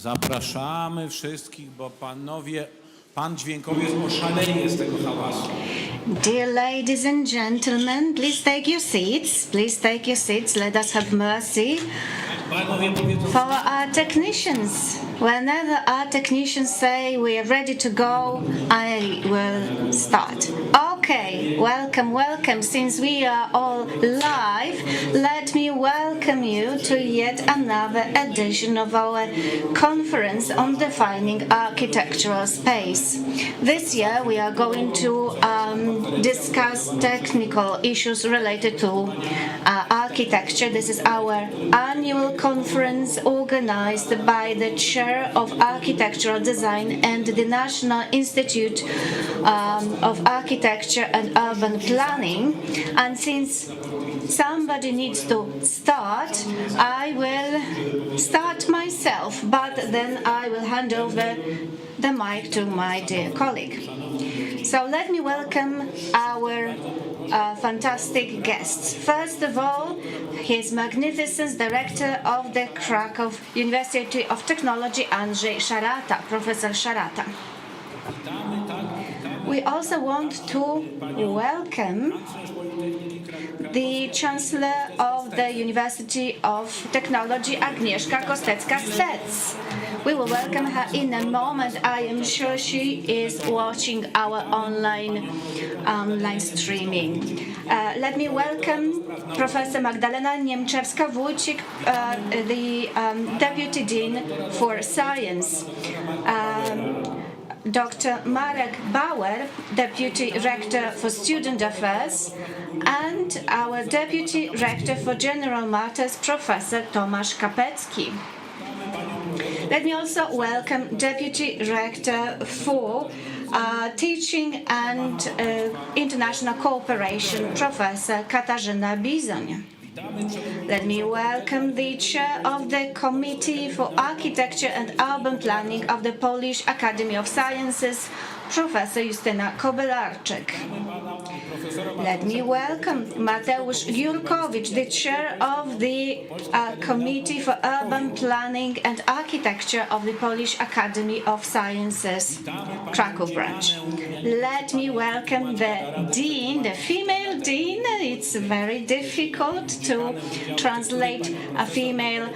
Zapraszamy wszystkich, bo pan dźwiękowiec oszaleje z tego hałasu. Dear ladies and gentlemen, please take your seats. Please take your seats. Let us have mercy for our technicians. Whenever our technicians say we are ready to go, I will start. Okay, welcome, welcome. Since we are all live, let me welcome you to yet another edition of our conference on defining architectural space. This year we are going to discuss technical issues related to architecture. This is our annual conference organized by the Chair of Architectural Design and the National Institute of Architecture and Urban Planning. And since somebody needs to start, I will start myself, but then I will hand over the mic to my dear colleague. So let me welcome our fantastic guests. First of all, His Magnificence Director of the Krakow University of Technology, Andrzej Szarata, Professor Szarata. We also want to welcome the Chancellor of the University of Technology, Agnieszka Kostecka-Stec. We will welcome her in a moment. I am sure she is watching our online streaming. Let me welcome Professor Magdalena Niemczewska-Wójcik, the Deputy Dean for Science. Dr. Marek Bauer, Deputy Rector for Student Affairs, and our Deputy Rector for General Matters, Professor Tomasz Kapecki. Let me also welcome Deputy Rector for Teaching and International Cooperation, Professor Katarzyna Bizoń. Let me welcome the Chair of the Committee for Architecture and Urban Planning of the Polish Academy of Sciences, Professor Justyna Kobylarczyk. Let me welcome Mateusz Gyurkovich, the Chair of the Committee for Urban Planning and Architecture of the Polish Academy of Sciences, Krakow branch. Let me welcome the Dean, the female Dean. It's very difficult to translate a female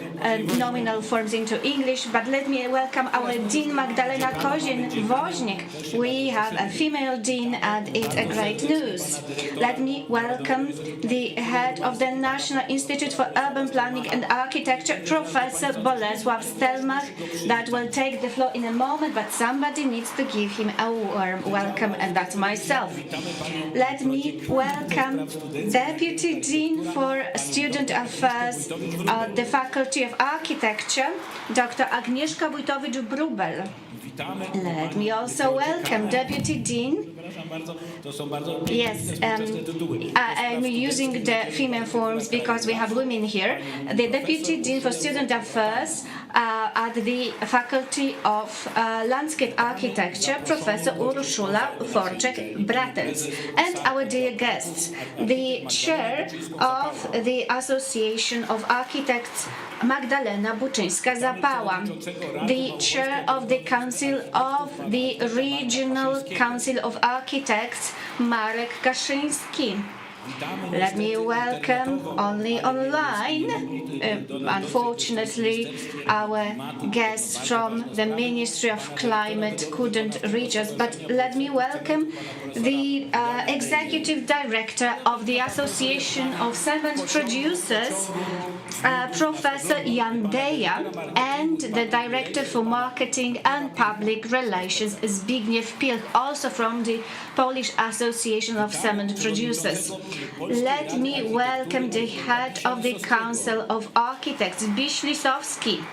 nominal forms into English, but let me welcome our Dean Magdalena Kozin-Woźnik. We have a female Dean and it's a great news. Let me welcome the head of the National Institute for Urban Planning and Architecture, Professor Bolesław Stelmach, that will take the floor in a moment, but somebody needs to give him a warm welcome, and that's myself. Let me welcome Deputy Dean for Student Affairs at the Faculty of Architecture, Dr. Agnieszka Wójtowicz-Brubel. Let me also welcome Deputy Dean. Yes, I'm using the female forms because we have women here. The Deputy Dean for Student Affairs at the Faculty of Landscape Architecture, Professor Urszula Forczek-Bratens. And our dear guests, the Chair of the Association of Architects, Magdalena Buczyńska-Zapała, the Chair of the Council of the Regional Council of Architects, Marek Kaszyński. Let me welcome only online, unfortunately, our guests from the Ministry of Climate couldn't reach us, but let me welcome the Executive Director of the Association of Cement Producers, Professor Jan Deja, and the Director for Marketing and Public Relations, Zbigniew Pilch, also from the Polish Association of Cement Producers. Let me welcome the head of the Council of Architects, Zbigniew Lisowski.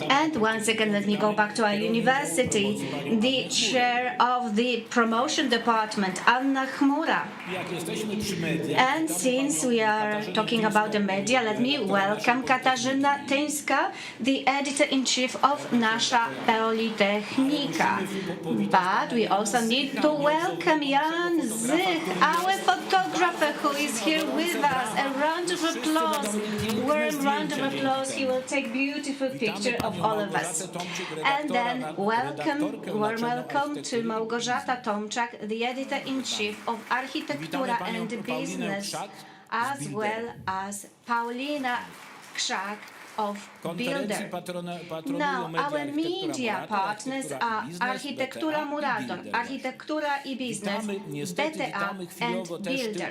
And once again, let me go back to our university, the chair of the promotion department, Anna Chmura. And since we are talking about the media, let me welcome Katarzyna Tyńska, the editor-in-chief of Nasza Politechnika. But we also need to welcome Jan Zich, our photographer who is here with us. A round of applause, warm round of applause. He will take beautiful beautiful picture of all of us. And then warm welcome to Małgorzata Tomczak, the editor-in-chief of Architektura and Business, as well as Paulina Krzak of Builder. Now, our media partners are Architektura Murator, Architektura I Business, BTA and Builder.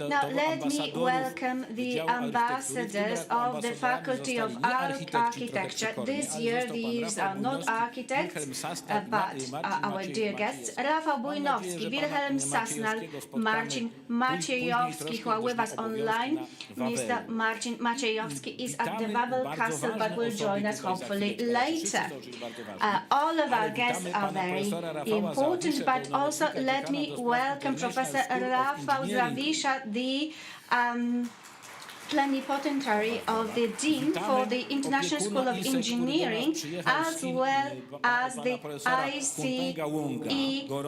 Now, let me welcome the ambassadors of the Faculty of Architecture. This year, these are not architects, but our dear guests. Rafał Bujnowski, Wilhelm Sasnal, Marcin Maciejowski, who are with us online. Mr. Marcin Maciejowski is at the Babel Castle, but will join us hopefully later. All of our guests are very important, but also let me welcome Professor Rafał Zawisza, the plenipotentiary of the Dean for the International School of Engineering, as well as the ICE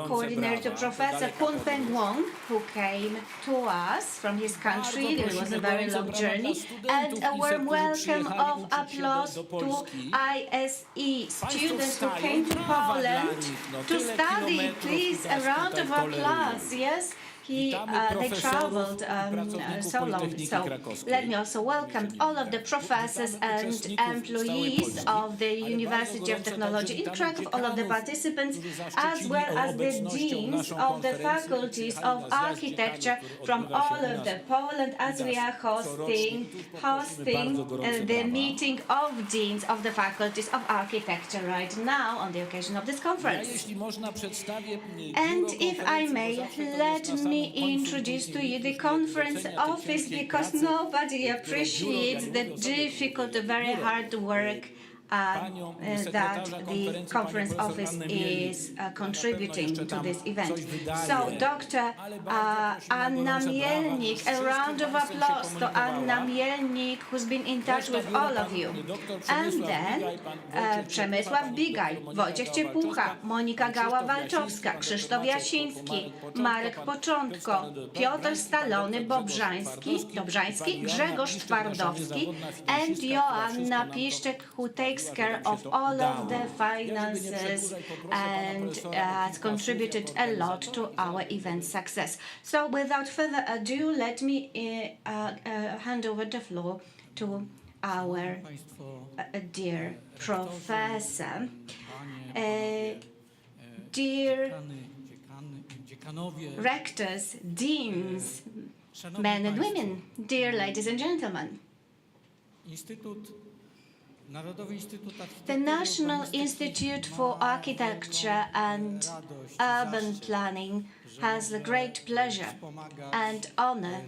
coordinator, Professor Kun Peng Wong, who came to us from his country. It was a very long journey. And a warm welcome of applause to ISE students who came to Poland to study. Please, a round of applause, yes? They traveled so long. So let me also welcome all of the professors and employees of the University of Technology in Krakow, all of the participants, as well as the deans of the faculties of architecture from all of the Poland, as we are hosting the meeting of deans of the faculties of architecture right now on the occasion of this conference. And if I may, let me introduce to you the conference office, because nobody appreciates the difficult, very hard work that the conference office is contributing to this event. So, Dr. Anna Mielnik, a round of applause to Anna Mielnik, who's been in touch with all of you. And then Przemysław Bigaj, Wojciech Ciepłucha, Monika Gała-Walczowska, Krzysztof Jasiński, Marek Początko, Piotr Stalony-Dobrzański, Grzegorz Twardowski, and Joanna Piszczek, who takes care of all of the finances and has contributed a lot to our event success. So without further ado, let me hand over the floor to our dear professor. Dear rectors, deans, men and women, dear ladies and gentlemen. The National Institute for Architecture and Urban Planning has the great pleasure and honor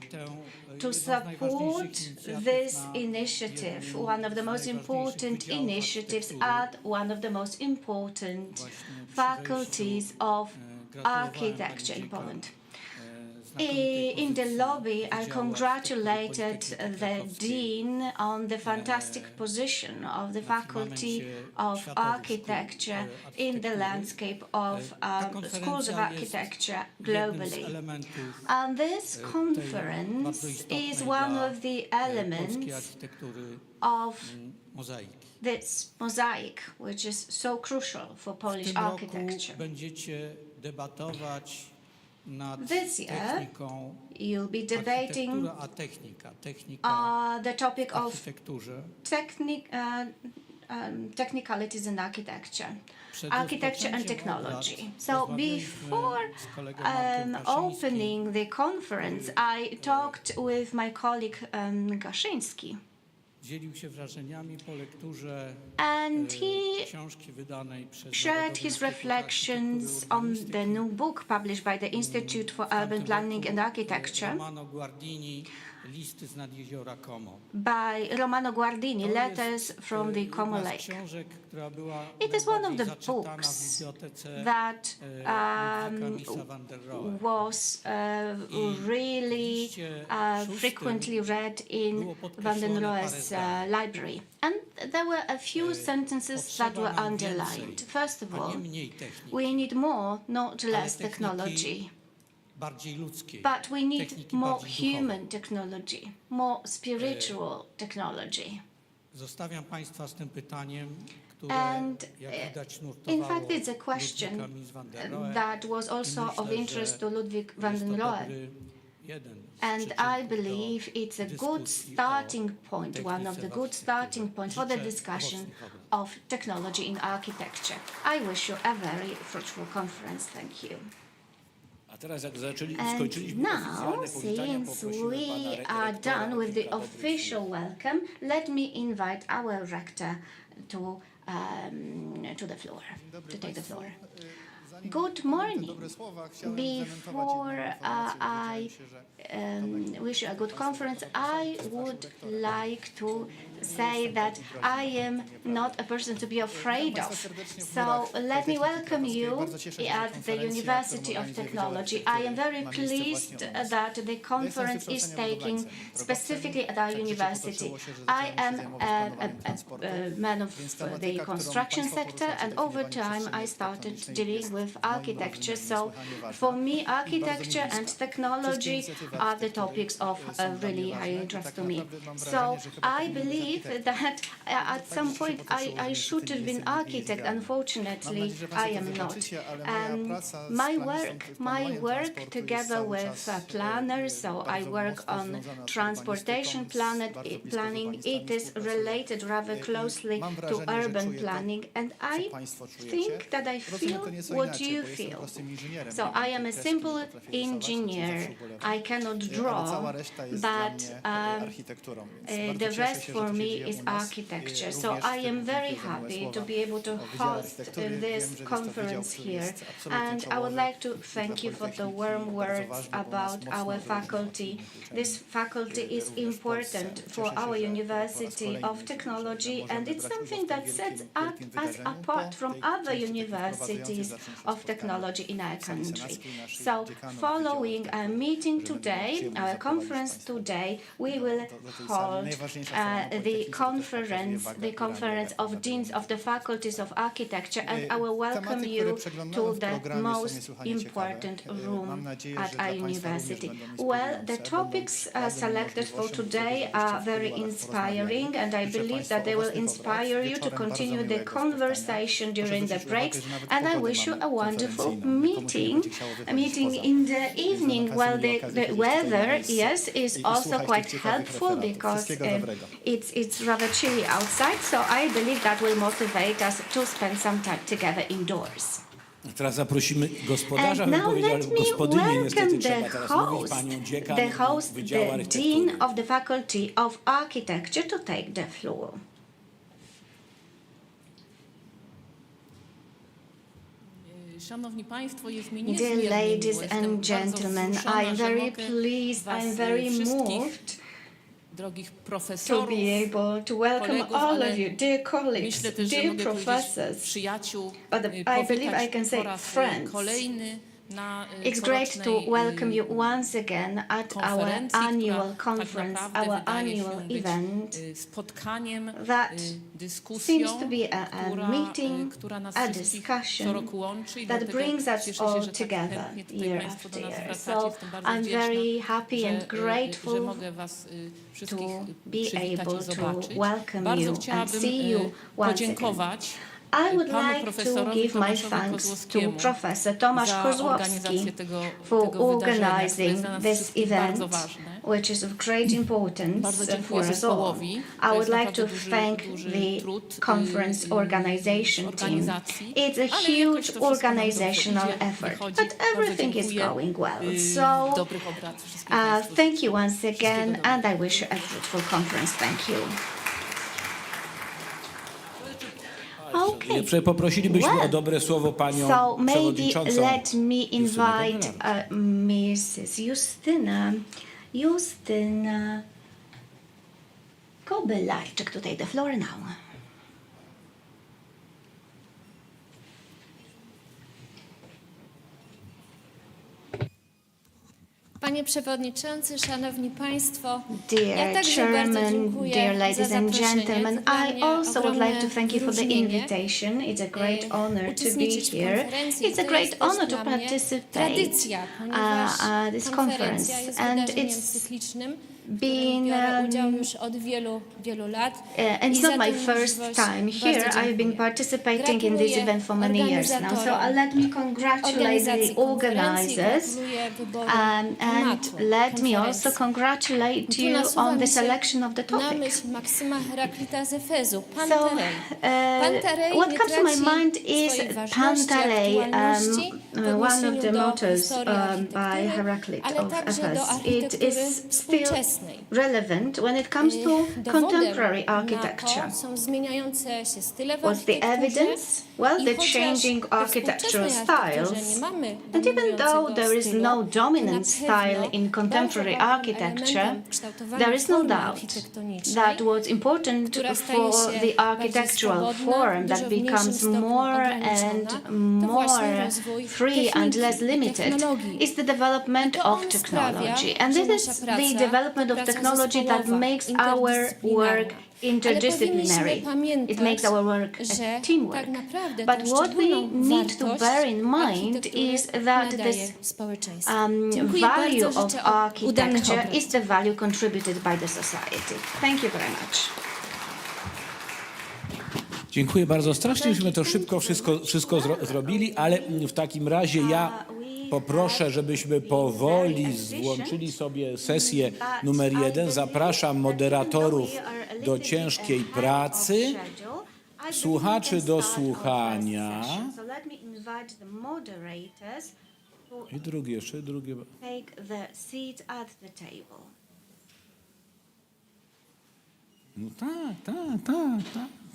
to support this initiative, one of the most important initiatives at one of the most important faculties of architecture in Poland. In the lobby, I congratulated the Dean on the fantastic position of the Faculty of Architecture in the landscape of schools of architecture globally. And this conference is one of the elements of this mosaic, which is so crucial for Polish architecture. This year, you'll be debating the topic of technicalities in architecture, architecture and technology. So before opening the conference, I talked with my colleague Gaszyński. And he shared his reflections on the new book published by the Institute for Urban Planning and Architecture by Romano Guardini, Letters from the Como Lake. It is one of the books that was really frequently read in Van den Rohe's library. And there were a few sentences that were underlined. First of all, we need more, not less technology. But we need more human technology, more spiritual technology. Zostawiam Państwa z tym pytaniem, które, And jak widać, in nurtowało fact, it's a question Ludwika Mies van der Rohe. that was also I myślę, of interest że to Ludwig van jest to den Rohe. dobry jeden z And I przyczynków do believe it's a good dyskusji o starting point, one of the technice w good starting architekturze. points for the Życzę discussion owocnych obrad. of technology in architecture. I wish you a very fruitful conference. Thank you. A teraz jak And skończyliśmy now, oficjalne powitania, since poprosimy we pana are rektora done with the kilka dobrych słów. official welcome, let me invite our rector to the floor, to take the floor. Good morning. Before I wish you a good conference, I would like to say that I am not a person to be afraid of. So let me welcome you at the University of Technology. I am very pleased that the conference is taking specifically at our university. I am a man of the construction sector, and over time I started dealing with architecture. So for me, architecture and technology are the topics of really high interest to me. So I believe that at some point I should have been architect. Unfortunately, I am not. My work together with planners, so I work on transportation planning. It is related rather closely to urban planning, and I think that I feel what you feel. So I am a simple engineer. I cannot draw, but the rest for me is architecture. So I am very happy to be able to host this conference here. And I would like to thank you for the warm words about our faculty. This faculty is important for our University of Technology, and it's something that sets us apart from other universities of technology in our country. So following our meeting today, our conference today, we will hold the conference of deans of the faculties of architecture, and I will welcome you to the most important room at our university. Well, the topics selected for today are very inspiring, and I believe that they will inspire you to continue the conversation during the breaks, and I wish you a wonderful meeting in the evening. Well, the weather, yes, is also quite helpful because it's rather chilly outside, so I believe that will motivate us to spend some time together indoors. Teraz zaprosimy gospodarza And now wypowiedzi, ale let me gospodyni niestety welcome trzeba teraz mówić, panią dziekan Wydziału the Architektury. Dean of the Faculty of Architecture to take the floor. Szanowni Państwo, jest mi Dear niezmiernie ladies miło, jestem and bardzo gentlemen, wzruszona, I'm że very mogę pleased, was I'm very wszystkich, moved drogich to profesorów, be able to welcome kolegów, all ale of you, dear colleagues, myślę też, że dear mogę powiedzieć professors. przyjaciół, But I believe I can powitać say po raz friends. kolejny na It's great to corocznej welcome you once again at our konferencji, annual która conference, tak naprawdę our wydaje się annual być event spotkaniem, that dyskusją, seems to be a meeting, która nas a wszystkich discussion co roku łączy i that dlatego brings us cieszę się, all że tak together chętnie tutaj year Państwo do after nas year. wracacie. So Jestem bardzo I'm wdzięczna, very happy and że grateful mogę Was wszystkich to be przywitać able i to zobaczyć. welcome Bardzo you and chciałabym see you once podziękować I would panu like to profesorowi give my Tomaszowi thanks to Kozłowskiemu Professor Tomasz za Kozłowski organizację tego for wydarzenia, które organizing jest dla nas this wszystkich bardzo event, ważne. which is of great importance Bardzo for dziękuję us all. zespołowi. I To would jest like to naprawdę thank duży the trud conference organization team. organizacji. It's a Ale jakoś huge to wszystko nam dobrze organizational idzie, effort, wychodzi. but everything Bardzo is dziękuję. going well. So Dobrych obrad wszystkich Państwu. thank you once again, Wszystkiego and I wish you a fruitful conference. Thank you. Jeszcze poprosilibyśmy o dobre słowo panią So maybe przewodniczącą. let me invite Mrs. Justyna Kobylarczyk to take the floor now. Panie Przewodniczący, Szanowni Państwo, ja Dear także bardzo Chairman, dziękuję dear za ladies and zaproszenie. gentlemen, To dla I mnie also would like to ogromne thank you for the wyróżnienie, invitation. It's a great honor to be uczestniczyć w here. konferencji. It's a To great jest też honor to dla mnie participate tradycja, ponieważ this konferencja conference, jest and wydarzeniem it's cyklicznym, been biorę udział już od wielu lat. and I it's not za my tę first możliwość time here. bardzo I've been dziękuję. participating in this Gratuluję event for many years now. So organizatorom let me congratulate organizacji the konferencji, organizers. gratuluję wyboru And tematu let me also konferencji. congratulate Tu you nasuwa on mi the się selection of the na topic. myśl Maksyma Heraklita z Efezu, So, Panterei. Panterei what nie comes to my traci mind is swojej ważności, Panterei, aktualności w one of odniesieniu the do mottos historii by architektury, Heraclit ale of także do Ephes. It architektury is still współczesnej. relevant when it comes to Dowodem contemporary na architecture. to są zmieniające się style w What's the architekturze evidence? Well, i the chociaż changing we architectural współczesnej architekturze styles. nie mamy And even though dominującego there is stylu, no to dominant na style pewno in contemporary bardzo ważnym architecture, elementem kształtowania there is no formy doubt architektonicznej, that what's important która staje for się the bardziej architectural swobodna, form w that dużo mniejszym becomes stopniu more ograniczona, and to właśnie more rozwój free and techniki less i limited technologii. is the development I to of on technology. sprawia, And że this is nasza the praca development to of praca technology that zespołowa, makes our work interdyscyplinarna. Ale interdisciplinary. powinniśmy pamiętać, It makes our work że a teamwork. tak naprawdę But tą what we szczególną need to wartość bear in mind architektury is that nadaje this społeczeństwu. value Dziękuję bardzo, of życzę udanych architecture obrad. is the value contributed by the society. Thank you very much. Dziękuję bardzo. Strasznie żeśmy to szybko wszystko zrobili, ale w takim razie ja poproszę, żebyśmy powoli włączyli sobie sesję numer 1. Zapraszam moderatorów do ciężkiej pracy, słuchaczy do słuchania. I drugie. Take the seat at the table. No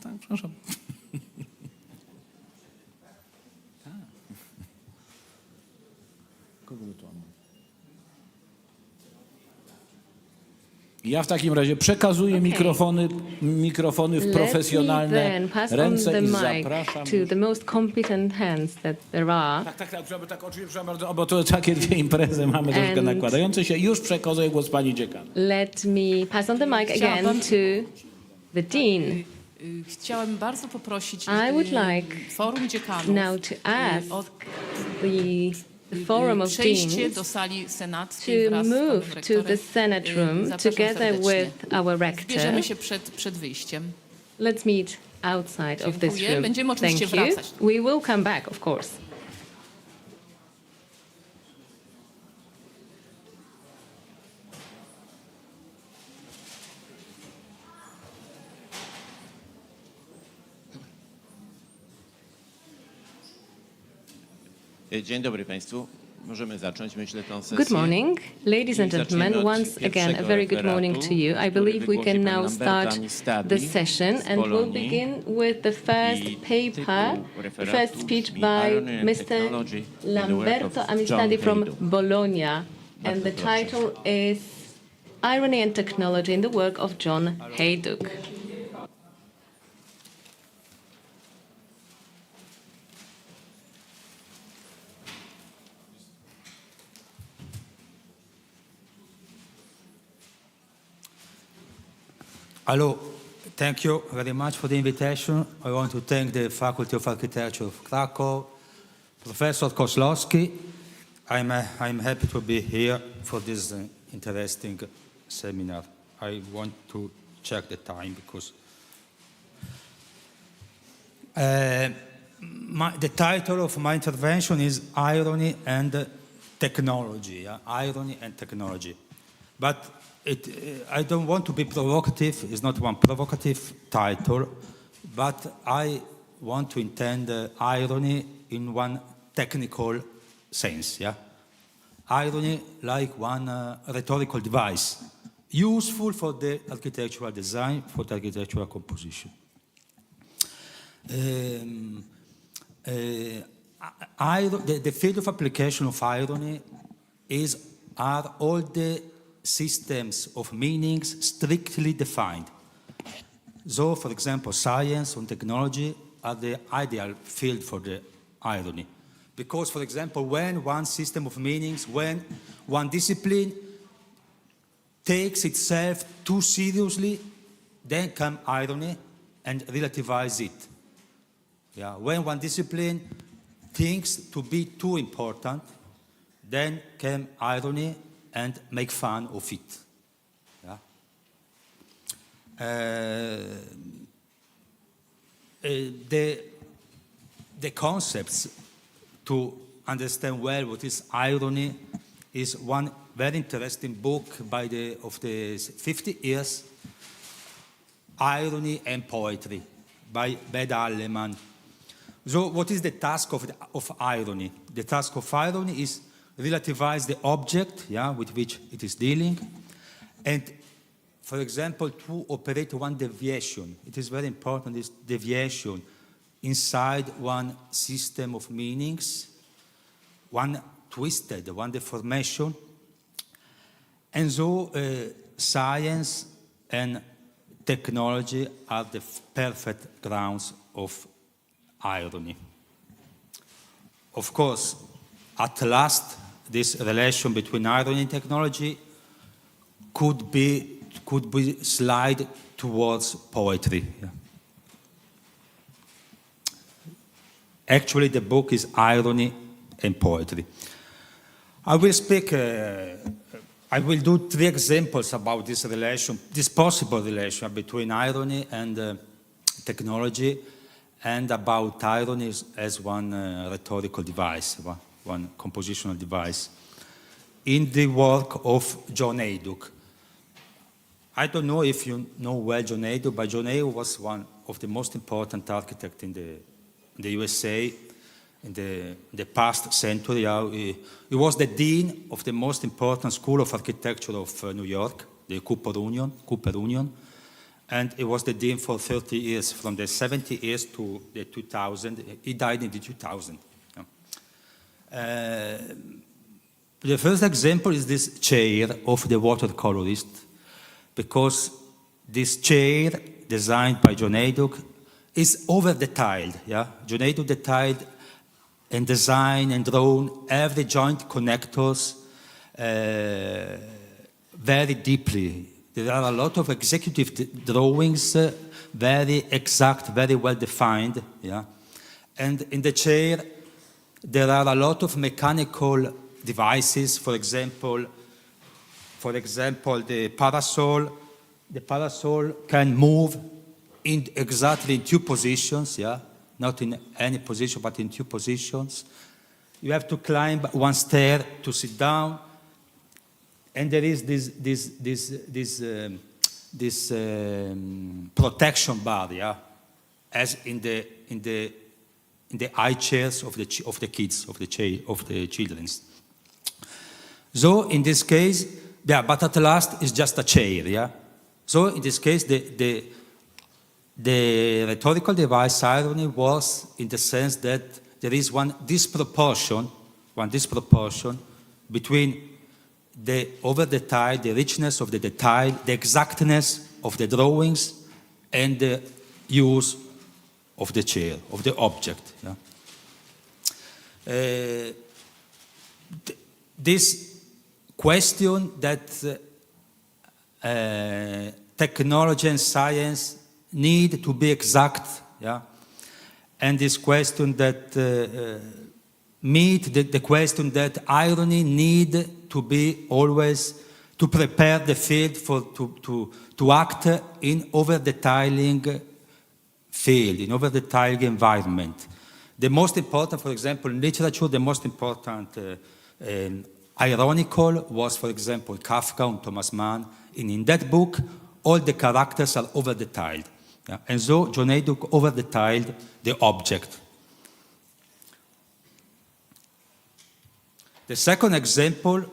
tak, proszę. Tak. Kogo my tu mamy? Ja w takim razie przekazuję mikrofony w profesjonalne ręce i zapraszam. To the most competent hands that there are. Tak, oczywiście, przepraszam bardzo, bo to takie dwie imprezy mamy troszkę nakładające się. Już przekazuję głos pani dziekan. Let me pass on the mic again to the dean. Chciałem bardzo poprosić I would like forum dziekanów now to ask o the forum of przejście deans do sali senackiej to wraz z move panem to the rektorem. Senate room Zapraszam together serdecznie. with our rector. Zbierzemy się przed wyjściem. Let's meet outside of this Dziękuję. room. Będziemy oczywiście Thank you. wracać. We will come back, of course. Dzień dobry Państwu. Możemy zacząć, myślę, tę sesję. Good morning, ladies and gentlemen. Once again, a very good morning to you. I believe we can now start the session, and we'll begin with the first paper, the first speech by Mr. Lamberto Amistadi from Bologna, and the title is Irony and Technology in the Work of John Hejduk. Hello, thank you very much for the invitation. I want to thank the Faculty of Architecture of Krakow, Professor Kozłowski. I'm happy to be here for this interesting seminar. I want to check the time because the title of my intervention is Irony and Technology. Yeah? Irony and Technology. But I don't want to be provocative. It's not one provocative title, but I want to intend irony in one technical sense. Yeah, irony like one rhetorical device, useful for the architectural design, for the architectural composition. The field of application of irony are all the systems of meanings strictly defined. So, for example, science and technology are the ideal field for the irony. Because, for example, when one system of meanings, when one discipline takes itself too seriously, then comes irony and relativize it. Yeah. When one discipline thinks to be too important, then came irony and make fun of it. Yeah. the concepts to understand well what is irony is one very interesting book of the 50 years, Irony and Poetry, by Bed Alleman. So what is the task of irony? The task of irony is relativize the object, with which it is dealing, and, for example, to operate one deviation. It is very important, this deviation inside one system of meanings, one twisted, one deformation. And so science and technology are the perfect grounds of irony. Of course, at last, this relation between irony and technology could be slide towards poetry. Actually, the book is Irony and Poetry. I will do 3 examples about this relation, this possible relation between irony and technology, and about irony as one rhetorical device, one compositional device, in the work of John Hejduk. I don't know if you know well John Hejduk, but John Hejduk was one of the most important architects in the USA in the past century. He was the dean of the most important school of architecture of New York, the Cooper Union, and he was the dean for 30 years, from the 70 years to the 2000. He died in the 2000. The first example is this chair of the watercolorist, because this chair, designed by John Hejduk, is over-detailed. John Hejduk detailed and designed and drawn every joint connectors very deeply. There are a lot of executive drawings, very exact, very well defined. And in the chair, there are a lot of mechanical devices. For example, the parasol. The parasol can move exactly in 2 positions. Not in any position, but in 2 positions. You have to climb one stair to sit down, and there is this protection bar, as in the high chairs of the kids, of the children. So in this case, but at last it's just a chair. So in this case, the rhetorical device irony was in the sense that there is one disproportion between the over-detail, the richness of the detail, the exactness of the drawings, and the use of the chair, of the object. This question that technology and science need to be exact, and this question that meet the question that irony need to be always to prepare the field to act in over-detailing field, in over-detailing environment. The most important, for example, in literature, the most important ironical was, for example, Kafka and Thomas Mann. In that book, all the characters are over-detailed. And so John Hejduk over-detailed the object. The second example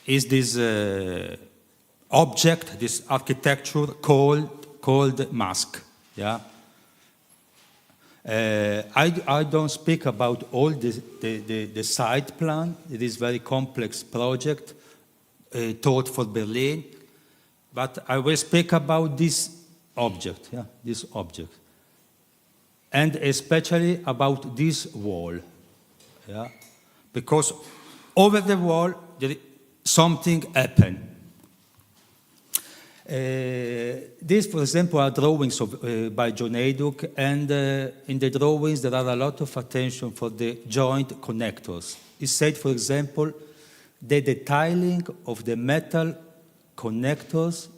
is this object, this architecture called mask. I don't speak about all the site plan. It is a very complex project taught for Berlin. But I will speak about this object, and especially about this wall, because over the wall something happened. These, for example, are drawings by John Hejduk, and in the drawings there are a lot of attention for the joint connectors. He said, for example, the detailing of the metal connectors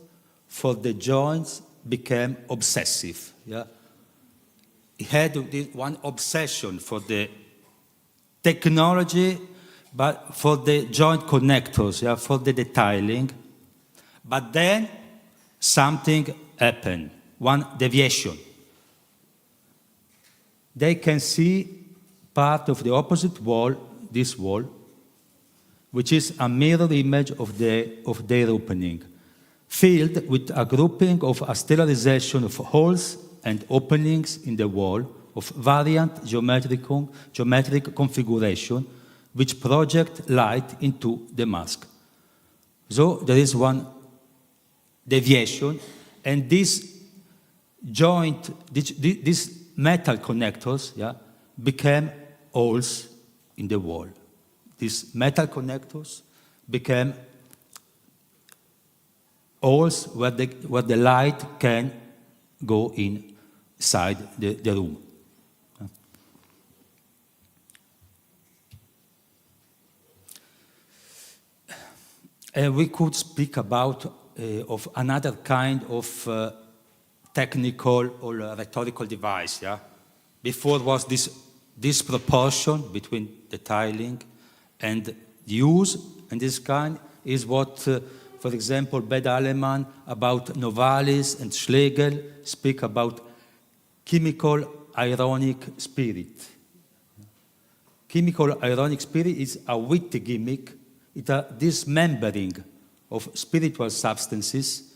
for the joints became obsessive. Yeah? He had this one obsession for the technology, but for the joint connectors, yeah, for the detailing. But then something happened, one deviation. They can see part of the opposite wall, this wall, which is a mirror image of their opening, filled with a grouping of a sterilization of holes and openings in the wall of variant geometric configuration, which project light into the mask. So there is one deviation, and this joint, these metal connectors, yeah, became holes in the wall. These metal connectors became holes where the light can go inside the room. We could speak about of another kind of technical or rhetorical device. Yeah? Before was this disproportion between detailing and use, and this kind is what, for example, Beda Aleman about Novalis and Schlegel speak about chemical ironic spirit. Chemical ironic spirit is a witty gimmick. It's a dismembering of spiritual substances,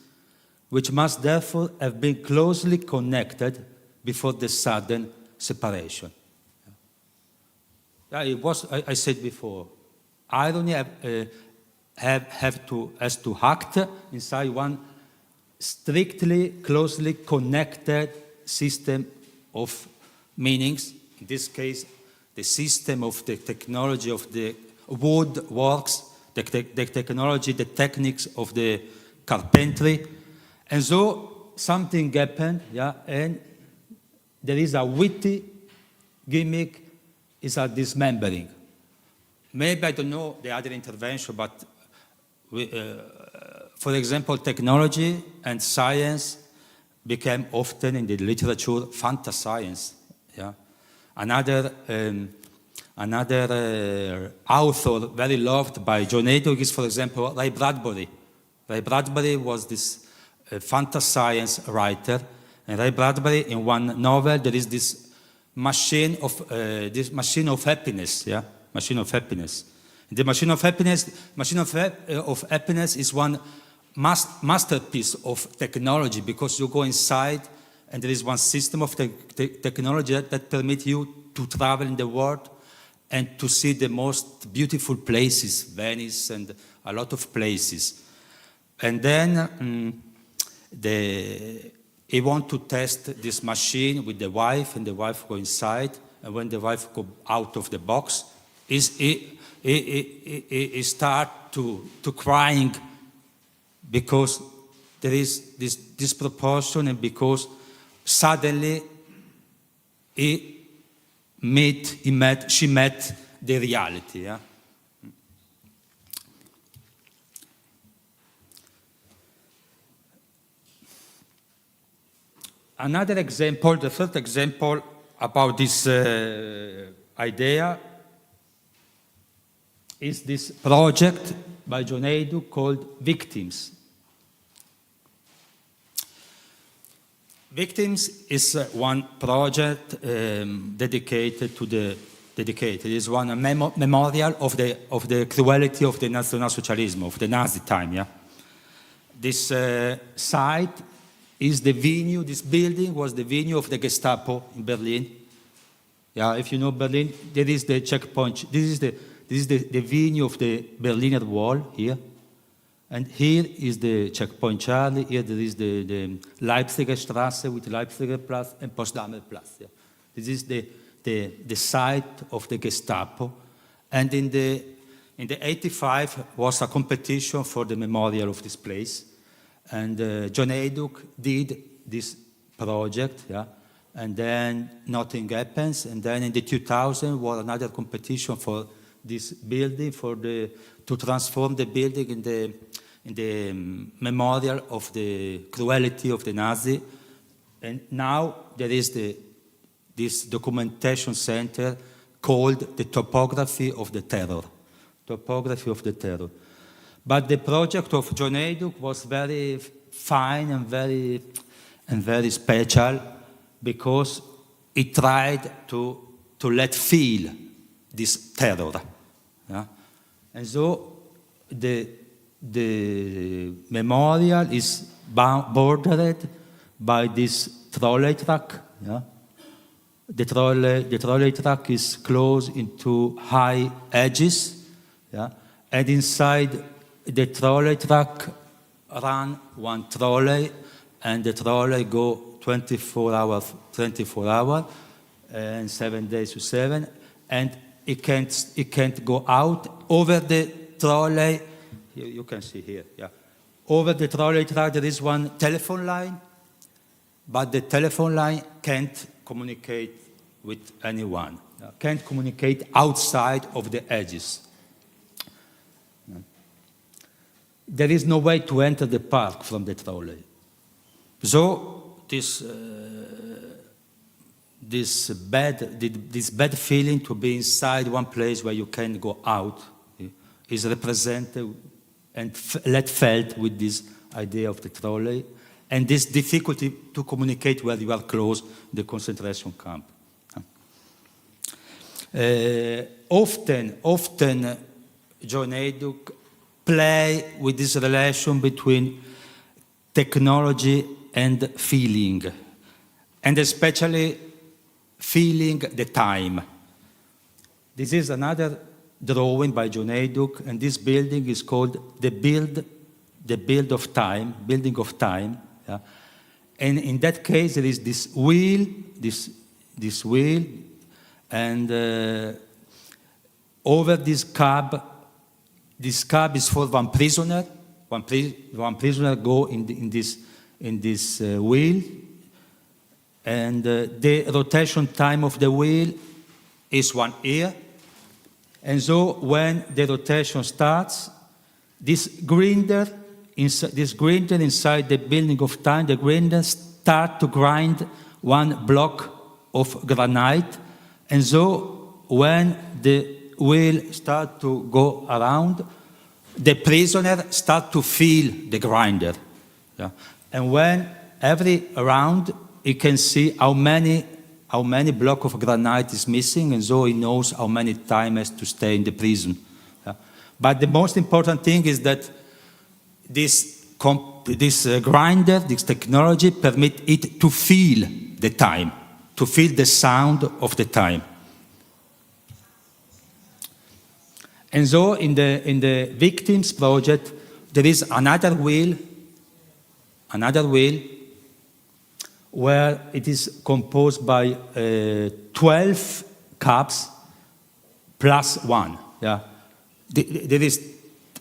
which must therefore have been closely connected before the sudden separation. It was, I said before, irony has to act inside one strictly, closely connected system of meanings. In this case, the system of the technology of the woodworks, the technology, the techniques of the carpentry. And so something happened, yeah, and there is a witty gimmick, is a dismembering. Maybe I don't know the other intervention, but for example, technology and science became often in the literature fantascience. Yeah? Another author very loved by John Heyduk is, for example, Ray Bradbury. Ray Bradbury was this fantascience writer, and Ray Bradbury, in one novel, there is this machine of happiness. Yeah, machine of happiness. The machine of happiness is one masterpiece of technology, because you go inside and there is one system of technology that permits you to travel in the world and to see the most beautiful places, Venice and a lot of places. And then he wants to test this machine with the wife, and the wife go inside, and when the wife go out of the box, he start to crying, because there is this disproportion, and because suddenly she met the reality. Yeah? Another example, the third example about this idea is this project by John Heyduk called Victims. Victims is one project dedicated to the dedicated. It is one memorial of the cruelty of the Nationalsozialism, of the Nazi time. Yeah, this site is the venue. This building was the venue of the Gestapo in Berlin. Yeah, if you know Berlin, there is the checkpoint. This is the venue of the Berliner Wall here. And here is the checkpoint Charlie. Here there is the Leipziger Straße with Leipziger Platz and Potsdamer Platz. Yeah. This is the site of the Gestapo. And in the 85 was a competition for the memorial of this place. And John Heyduk did this project, yeah. And then nothing happens. And then in the 2000 was another competition for this building, to transform the building memorial of the cruelty of the Nazi. And now there is this documentation center called the Topography of the Terror. Topography of the Terror. But the project of John Hejduk was very fine and very special because it tried to let feel this terror. Yeah? And so the memorial is bordered by this trolley track. Yeah? The trolley track is closed into high edges. Yeah? And inside the trolley track run one trolley, and the trolley go 24 hours, and 7 days to 7, and it can't go out over the trolley. You can see here, yeah. Over the trolley track there is one telephone line, but the telephone line can't communicate with anyone. Can't communicate outside of the edges. There is no way to enter the park from the trolley. So this bad feeling to be inside one place where you can't go out is represented and felt with this idea of the trolley, and this difficulty to communicate where you are close the concentration camp. Often John Hejduk play with this relation between technology and feeling, and especially feeling the time. This is another drawing by John Hejduk, and this building is called the building of time. Yeah? And in that case, there is this wheel, this wheel, and over this cab is for one prisoner. One prisoner go in this wheel, and the rotation time of the wheel is 1 year. And so when the rotation starts, this grinder inside the building of time, the grinder start to grind one block of granite. And so when the wheel start to go around, the prisoner start to feel the grinder. Yeah? And when every round, he can see how many block of granite is missing, and so he knows how many time has to stay in the prison. Yeah? But the most important thing is that this grinder, this technology, permit it to feel the time, to feel the sound of the time. And so in the victims project, there is another wheel where it is composed by 12 cups plus 1. Yeah, there is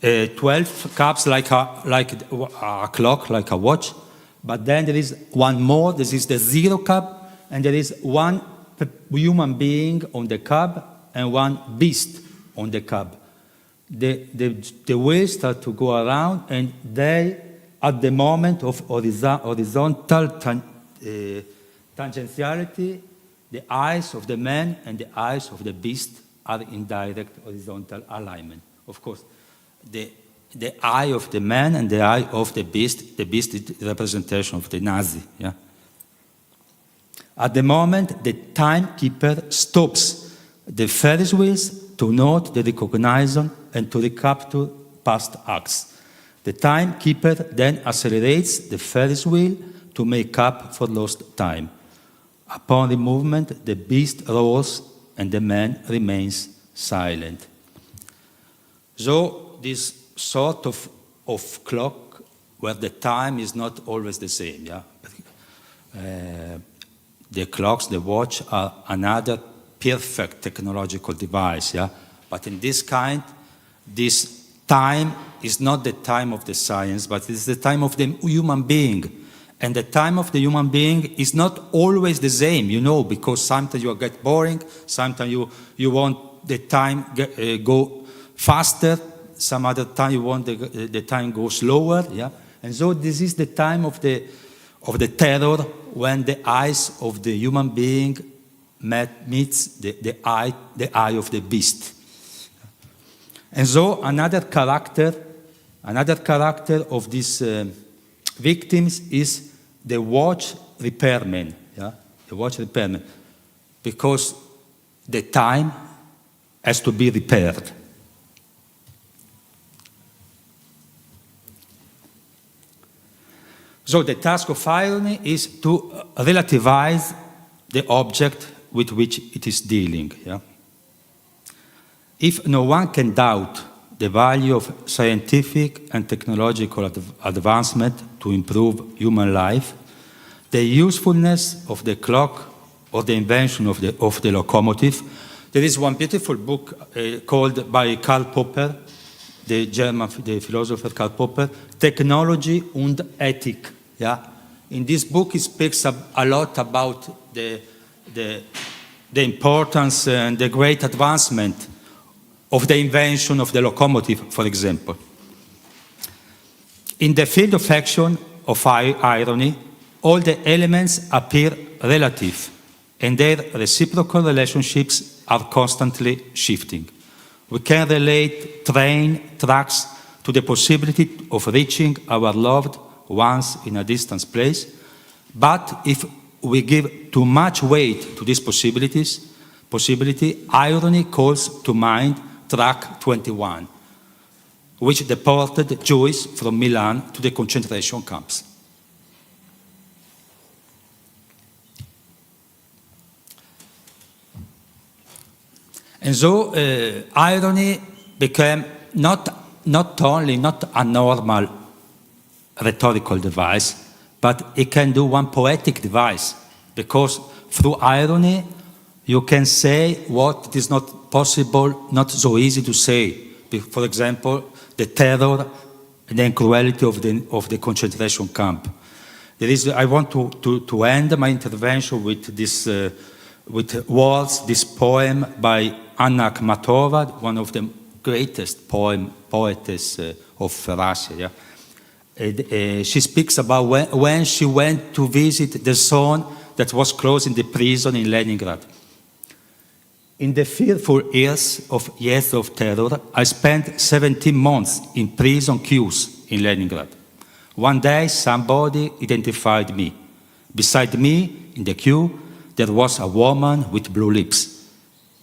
12 cups like a clock, like a watch, but then there is one more. This is the 0 cup, and there is one human being on the cab and one beast on the cab. The wheels start to go around, and they, at the moment of horizontal tangentiality, the eyes of the man and the eyes of the beast are in direct horizontal alignment. Of course, the eye of the man and the eye of the beast is the representation of the Nazi. Yeah? At the moment, the timekeeper stops the Ferris wheels to note the recognition and to recapture past acts. The timekeeper then accelerates the Ferris wheel to make up for lost time. Upon the movement, the beast roars and the man remains silent. So this sort of clock where the time is not always the same. Yeah? The clocks, the watch are another perfect technological device. Yeah? But in this kind, this time is not the time of the science, but it's the time of the human being. And the time of the human being is not always the same, because sometimes you get boring, sometimes you want the time go faster, some other time you want the time goes slower, yeah. And so this is the time of the terror when the eyes of the human being meets the eye of the beast. And so another character of these victims is the watch repairman, yeah, the watch repairman, because the time has to be repaired. So the task of irony is to relativize the object with which it is dealing. Yeah? If no one can doubt the value of scientific and technological advancement to improve human life, the usefulness of the clock or the invention of the locomotive, there is one beautiful book called by Karl Popper, the philosopher Karl Popper, Technology und Ethik. Yeah? In this book, he speaks a lot about the importance and the great advancement of the invention of the locomotive, for example. In the field of action of irony, all the elements appear relative, and their reciprocal relationships are constantly shifting. We can relate train tracks to the possibility of reaching our loved ones in a distant place, but if we give too much weight to this possibility, irony calls to mind track 21, which deported Jews from Milan to the concentration camps. And so irony became not a normal rhetorical device, but it can do one poetic device, because through irony you can say what is not possible, not so easy to say. For example, the terror and the cruelty of the concentration camp. I want to end my intervention with this with words, this poem by Anna Akhmatova, one of the greatest poetess of Russia. Yeah? She speaks about when she went to visit the son that was closed in the prison in Leningrad. In the fearful years of terror, I spent 17 months in prison queues in Leningrad. One day, somebody identified me. Beside me, in the queue, there was a woman with blue lips.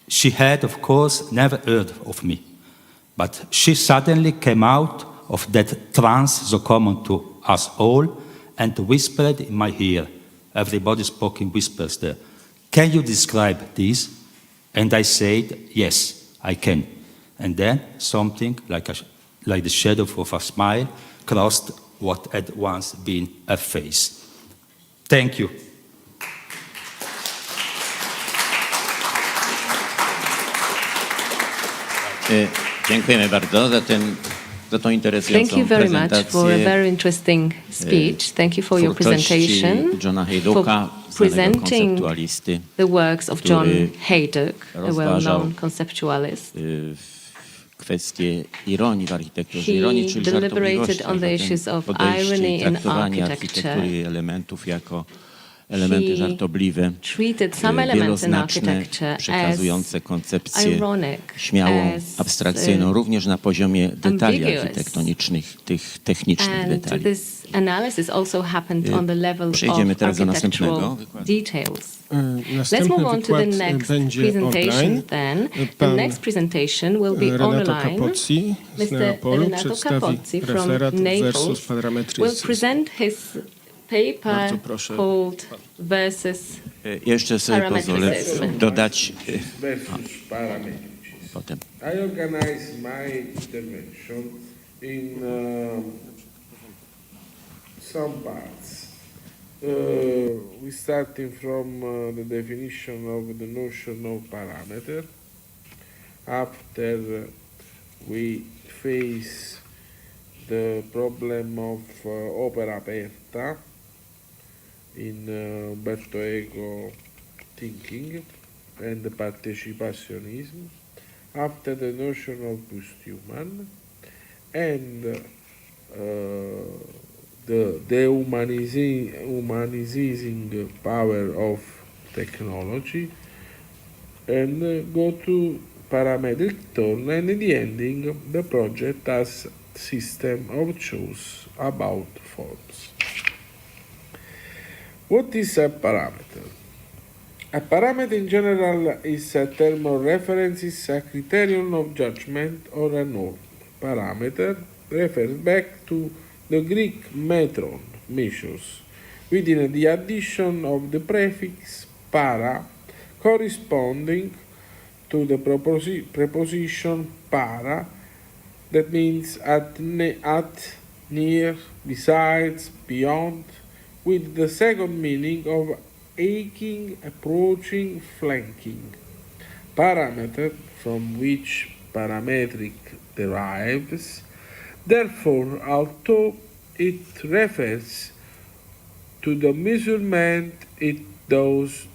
She had, of course, never heard of me. But she suddenly came out of that trance so common to us all and whispered in my ear. Everybody spoke in whispers there. Can you describe this? And I said, yes, I can. And then something like the shadow of a smile crossed what had once been a face. Thank you. Dziękujemy bardzo za tą interesującą Thank you very much prezentację. for a very interesting speech. Thank you for your presentation, Johna Heyduka, for znanego presenting konceptualisty, the works of John Hejduk, a rozważał well-known conceptualist. kwestie ironii w architekturze, He ironii, czyli deliberated żartobliwości, on the issues of podejście irony i in traktowanie architecture. architektury elementów jako elementy He żartobliwe, treated some elements in wieloznaczne, architecture as przekazujące koncepcję ironic, śmiałą, as abstrakcyjną, również na poziomie detali ambiguous. architektonicznych, tych technicznych And detali. this analysis also happened on the level Przejdziemy of teraz do architectural następnego wykładu. details. Let's Następny move on to the wykład next będzie presentation online. then. The Pan next presentation will be Renato online. Capozzi z Mr. Neapolu Renato przedstawi Capozzi from referat versus Naples will Parametricism. present his paper Bardzo proszę. called Versus Jeszcze sobie pozwolę Parametricism. dodać Versus Parametricism. potem. I organize my intervention in some parts. We starting from the definition of the notion of parameter. After we face the problem of opera aperta in Umberto Eco thinking and participationism. After the notion of post-human, and the dehumanizing power of technology, and go to parametric turn, and in the ending the project has system of choice about forms. What is a parameter? A parameter in general is a term of reference, is a criterion of judgment or a norm. Parameter refers back to the Greek metron, measures, within the addition of the prefix para corresponding to the preposition para, that means at, near, besides, beyond, with the second meaning of aching, approaching, flanking. Parameter, from which parametric derives, therefore, although it refers to the measurement, it does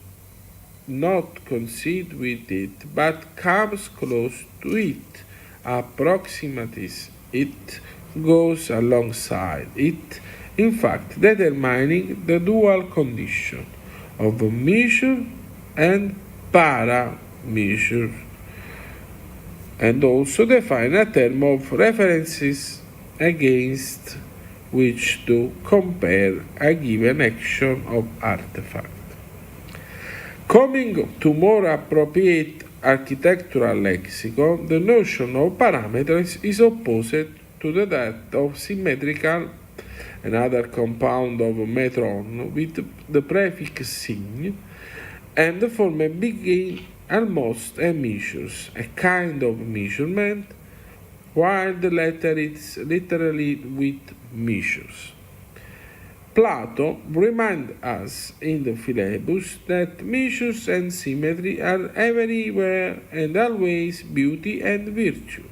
not coincide with it, but comes close to it, approximates it, goes alongside it, in fact determining the dual condition of measure and para-measure, and also define a term of references against which to compare a given action of artifact. Coming to more appropriate architectural lexicon, the notion of parameters is opposed to that of symmetrical, another compound of metron with the prefix sign, and from a beginning almost a measures, a kind of measurement, while the latter is literally with measures. Plato reminds us in the Philebus that measures and symmetry are everywhere and always beauty and virtue.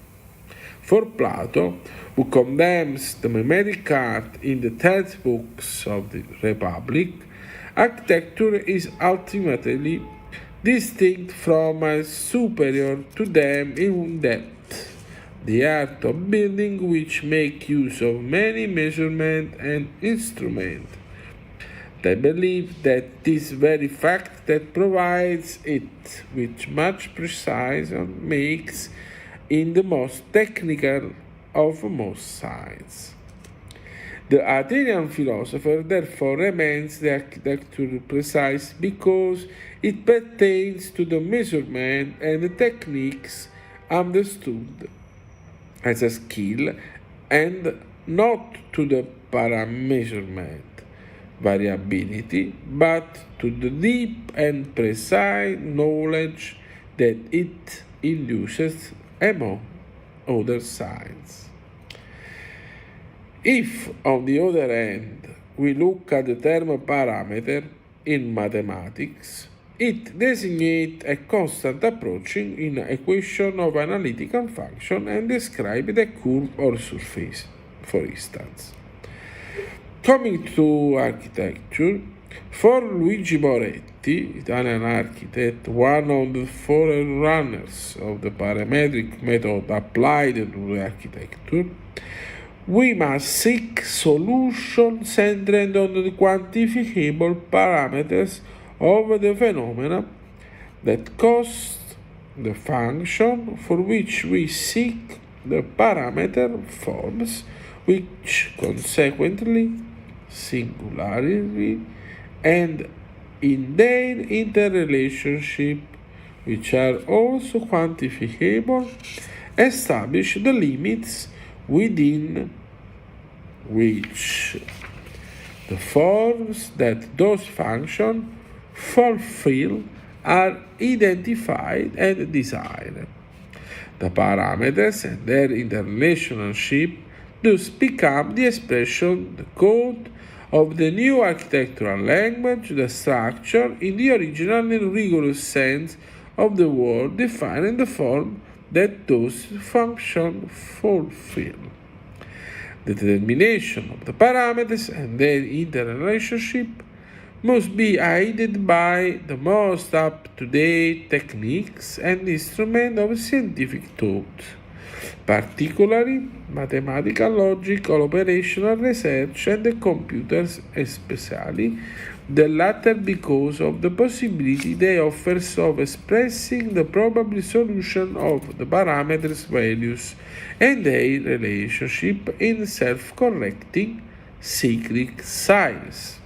For Plato, who condemns the mimetic art in the textbooks of the Republic, architecture is ultimately distinct from and superior to them in depth. The art of building which make use of many measurements and instruments. They believe that this very fact that provides it with much precision makes in the most technical of most science. The Athenian philosopher therefore remains the architecture precise because it pertains to the measurement and the techniques understood as a skill and not to the parameasurement variability, but to the deep and precise knowledge that it induces among other science. If, on the other hand, we look at the term parameter in mathematics, it designates a constant approaching in equation of analytical function and describes a curve or surface, for instance. Coming to architecture, for Luigi Moretti, Italian architect, one of the forerunners of the parametric method applied to the architecture, we must seek solutions centered on the quantifiable parameters of the phenomena that cause the function for which we seek the parameter forms, which consequently, singularly, and in their interrelationship, which are also quantifiable, establish the limits within which the forms that those functions fulfill are identified and designed. The parameters and their interrelationship thus become the expression, the code of the new architectural language, the structure in the original and rigorous sense of the word, defining the form that those functions fulfill. The determination of the parameters and their interrelationship must be aided by the most up-to-date techniques and instruments of scientific thought. particularly mathematical, logical, operational research, and the computers, especially the latter because of the possibility they offer of expressing the probable solution of the parameters values and their relationship in self-correcting cyclic science.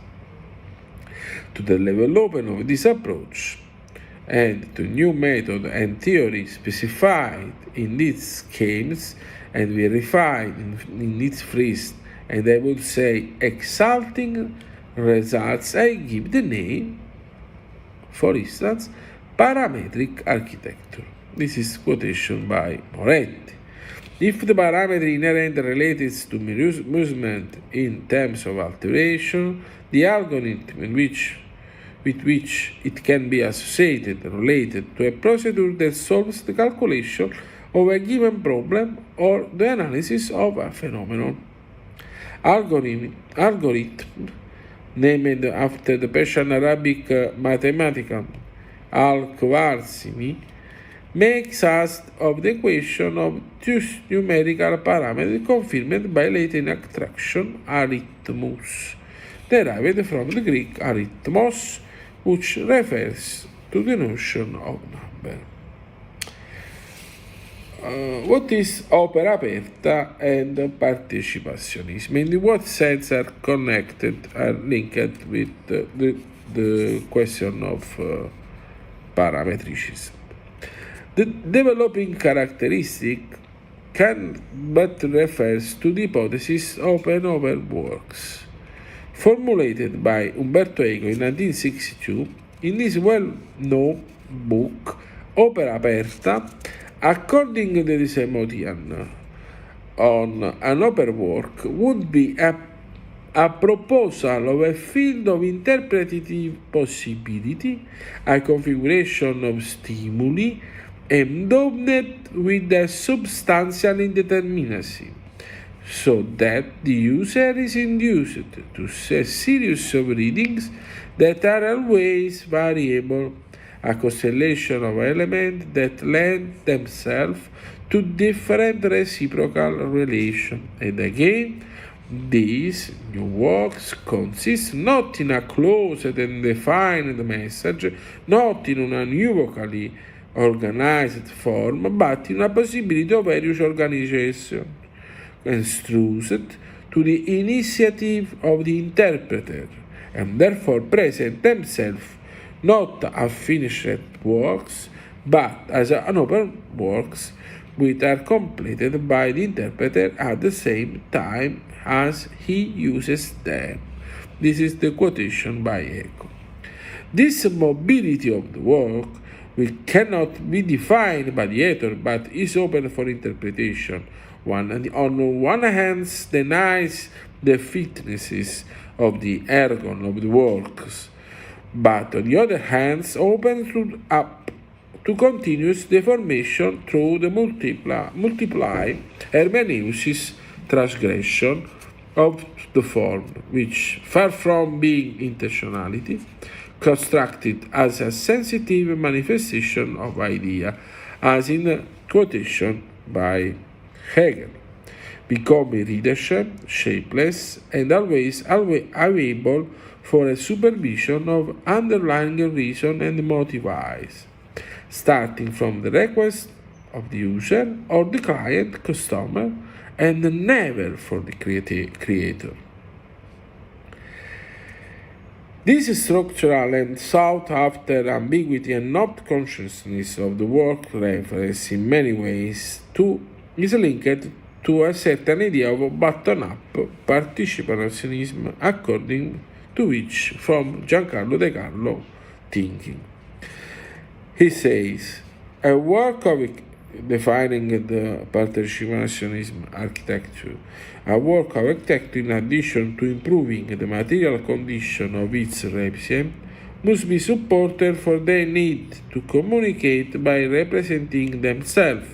To the development of this approach and to new method and theory specified in these schemes and verified in its first and I would say exalting results, I give the name, for instance, parametric architecture. This is quotation by Moretti. If the parameter inherent related to movement in terms of alteration, the algorithm with which it can be associated related to a procedure that solves the calculation of a given problem or the analysis of a phenomenon. Algorithm named after the Persian Arabic mathematician Al-Khwarizmi makes use of the equation of two numerical parameters confirmed by Latin attraction arithmus, derived from the Greek arithmos, which refers to the notion of number. What is opera aperta and partecipationism? In what sense are linked with the question of parametricism? The developing characteristic can but refers to the hypothesis open over works, formulated by Umberto Eco in 1962 in his well-known book Opera Aperta. According to the Semodian, on an open work would be a proposal of a field of interpretative possibility, a configuration of stimuli, endowed with a substantial indeterminacy, so that the user is induced to a series of readings that are always variable, a constellation of elements that lend themselves to different reciprocal relations. And again, these new works consist not in a closed and defined message, not in an univocally organized form, but in a possibility of various organization, entrusted to the initiative of the interpreter, and therefore present themselves not as finished works, but as an open works, which are completed by the interpreter at the same time as he uses them. This is the quotation by Eco. This mobility of the work, which cannot be defined by the author, but is open for interpretation, on one hand denies the fitnesses of the ergon of the works, but on the other hand opens up to continuous deformation through the multiply hermeneusis transgression of the form, which, far from being intentionality, constructed as a sensitive manifestation of idea, as in quotation by Hegel, become readership, shapeless, and always available for a supervision of underlying reason and motives, starting from the request of the user or the client customer, and never for the creator. This structural and sought-after ambiguity and not consciousness of the work reference in many ways is linked to a certain idea of bottom-up participationism, according to which from Giancarlo De Carlo thinking. He says, a work of defining the participationism architecture, a work of architecture in addition to improving the material condition of its recipient, must be supported for their need to communicate by representing themselves.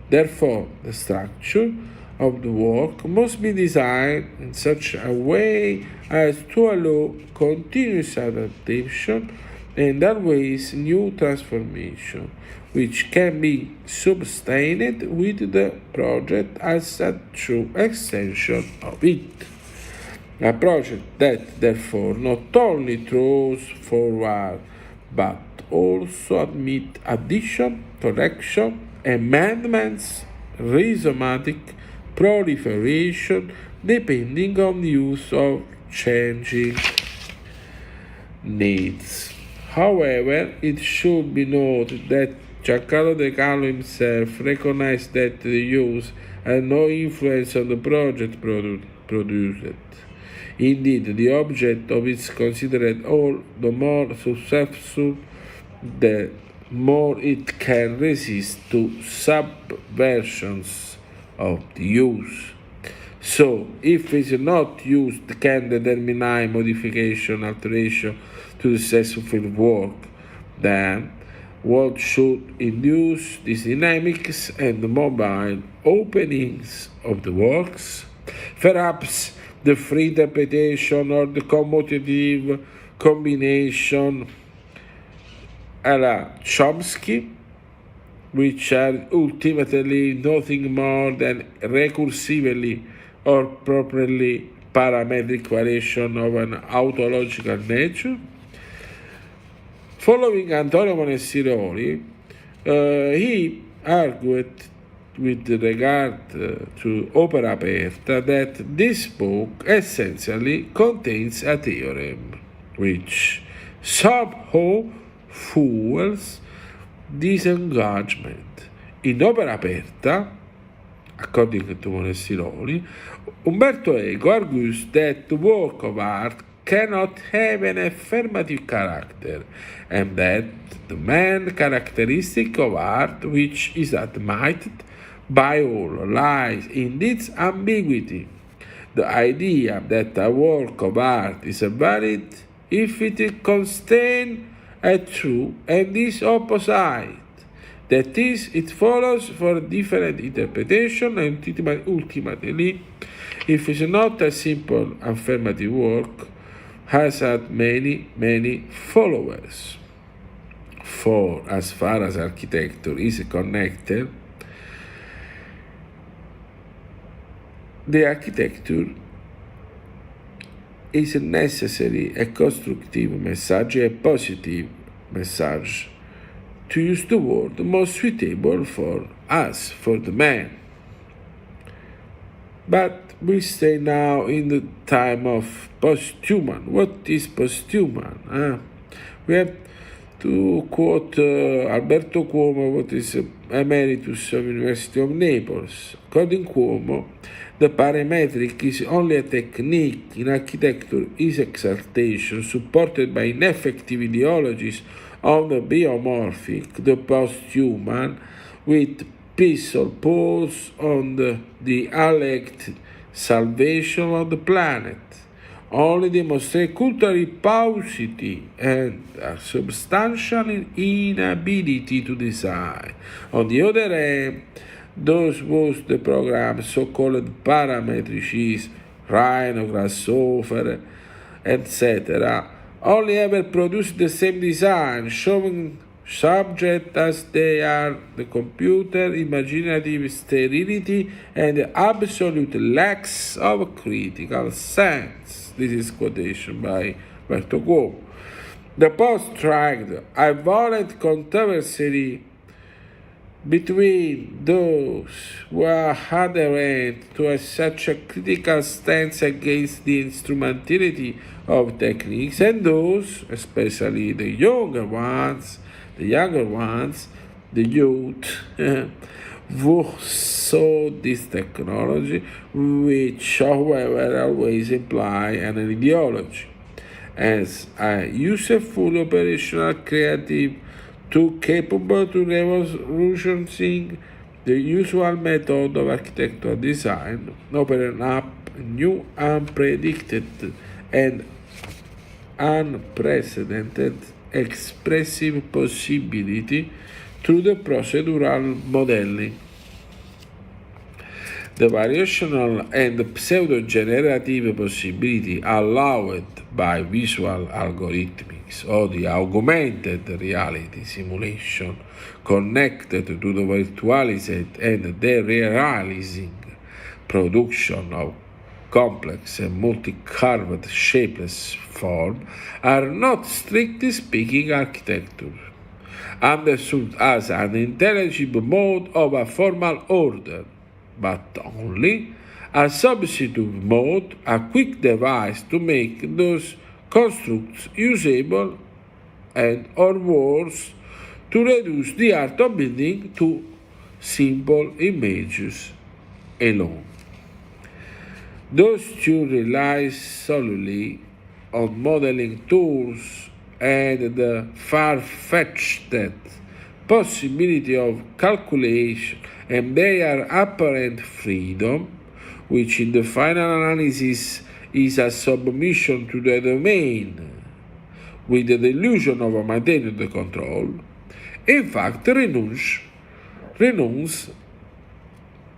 Therefore, the structure of the work must be designed in such a way as to allow continuous adaptation and always new transformation, which can be sustained with the project as a true extension of it. A project that therefore not only throws forward but also admit addition, correction, amendments, rhizomatic proliferation depending on the use of changing needs. However, it should be noted that Giancarlo De Carlo himself recognized that the use had no influence on the project produced. Indeed, the object of its considered all the more successful the more it can resist to subversions of the use. So, if it is not used, can determine modification, alteration to the successful work, then what should induce these dynamics and mobile openings of the works? Perhaps the free interpretation or the commutative combination a la Chomsky, which are ultimately nothing more than recursively or properly parametric variation of an autological nature. Following Antonio Monessiroli, he argued with regard to Opera Aperta that this book essentially contains a theorem which somehow fuels disengagement. In Opera Aperta, according to Monessiroli, Umberto Eco argues that the work of art cannot have an affirmative character, and that the main characteristic of art, which is admitted by all, lies in its ambiguity. The idea that a work of art is valid if it contains a true and is opposite. That is, it follows for different interpretation, and ultimately, if it's not a simple affirmative work, has had many followers. For as far as architecture is connected, the architecture is a necessary, a constructive message, a positive message, to use the word most suitable for us, for the man. But we stay now in the time of post-human. What is post-human? We have to quote Alberto Cuomo, what is emeritus of University of Naples. According to Cuomo, the parametric is only a technique in architecture, is exaltation supported by ineffective ideologies on the biomorphic, the post-human, with pistol pulls on the alleged salvation of the planet, only demonstrate cultural paucity and a substantial inability to design. On the other hand, those was the program so-called parametricism, rhino, grasshopper, etc., only ever produce the same design, showing subject as they are the computer, imaginative sterility, and the absolute lack of critical sense. This is quotation by Alberto Cuomo. The post tracked a violent controversy between those who are adherent to such a critical stance against the instrumentality of techniques and those, especially the younger ones, the youth, who saw this technology, which, however, always imply an ideology, as a useful, operational, creative, too capable to revolutionizing the usual method of architectural design, opening up new, unpredicted, and unprecedented expressive possibility through the procedural modeling. The variational and pseudo-generative possibility allowed by visual algorithmic graphics or the augmented reality simulation connected to the virtualized and derealizing production of complex and multi-curved shapeless form are not, strictly speaking, architecture, understood as an intelligible mode of a formal order, but only a substitute mode, a quick device to make those constructs usable, and, or worse, to reduce the art of building to simple images alone. Those two rely solely on modeling tools and the far-fetched possibility of calculation and their apparent freedom, which in the final analysis is a submission to the domain with the delusion of maintaining the control, in fact renounce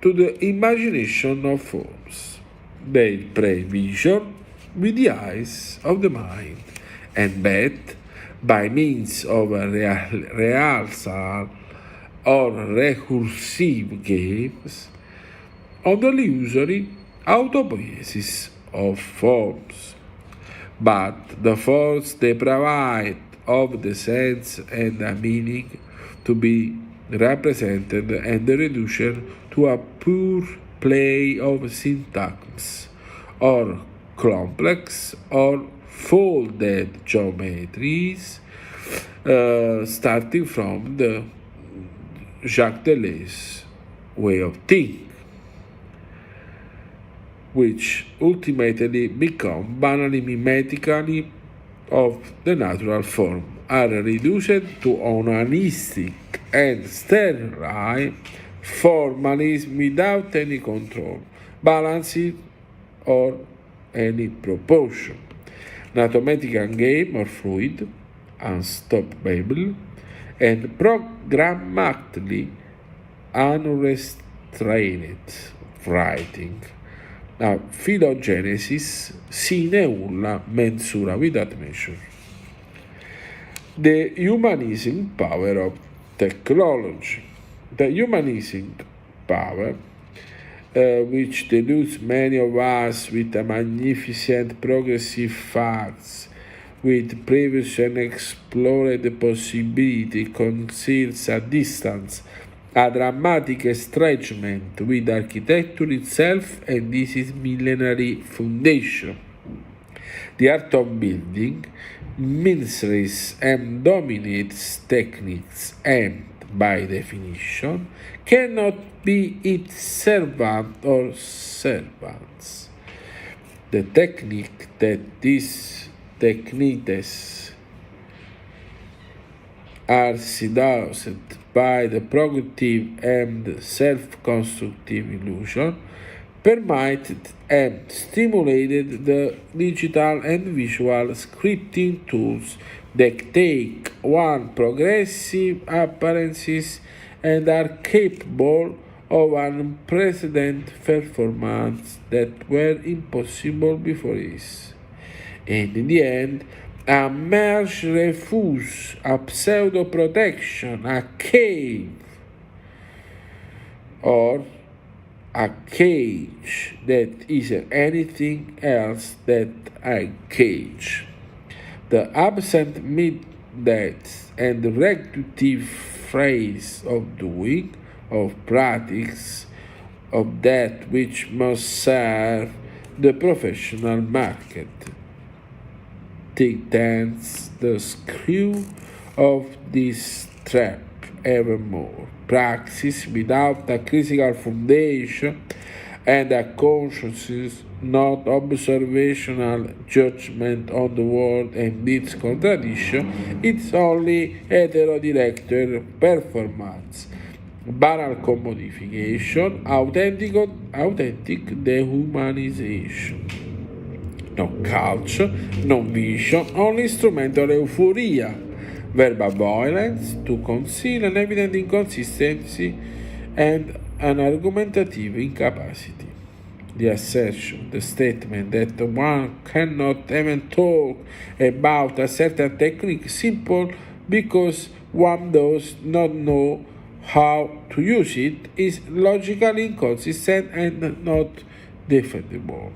to the imagination of forms. They prevision with the eyes of the mind, and bet, by means of a rehearsal or recursive games, on the illusory autopoiesis of forms. But the forms they provide of the sense and a meaning to be represented and reduced to a pure play of syntax, or complex or folded geometries, starting from the Jacques Deleuze way of thinking, which ultimately become banally mimically of the natural form, are reduced to onanistic and sterile formalism without any control, balance, or any proportion. Mathematical game or fluid, unstoppable, and programmatically unrestrained writing. A philogenesis sine nulla mensura without measure. The humanizing power of technology. The humanizing power, which deludes many of us with a magnificent progressive facts, with previous unexplored possibility, conceals a distance, a dramatic estrangement with architecture itself and this is millenary foundation. The art of building minces and dominates techniques and, by definition, cannot be its servant or servants. The technique that these techniques are seduced by the productive and self-constructive illusion, permitted and stimulated the digital and visual scripting tools that take one progressive appearances and are capable of unprecedented performance that were impossible before this. And in the end, a merge refuge, a pseudo-protection, a cave, or a cage that isn't anything else than a cage. The absent mid-depth and the reductive phrase of doing, of practice, of that which must serve the professional market, tightens the screw of this trap evermore. Praxis without a critical foundation and a consciousness, not observational judgment on the world and its contradiction, it's only heterodirected performance, banal commodification, authentic dehumanization. No culture, no vision, only instrumental euphoria, verbal violence to conceal an evident inconsistency and an argumentative incapacity. the assertion, the statement that one cannot even talk about a certain technique simple because one does not know how to use it is logically inconsistent and not defendable.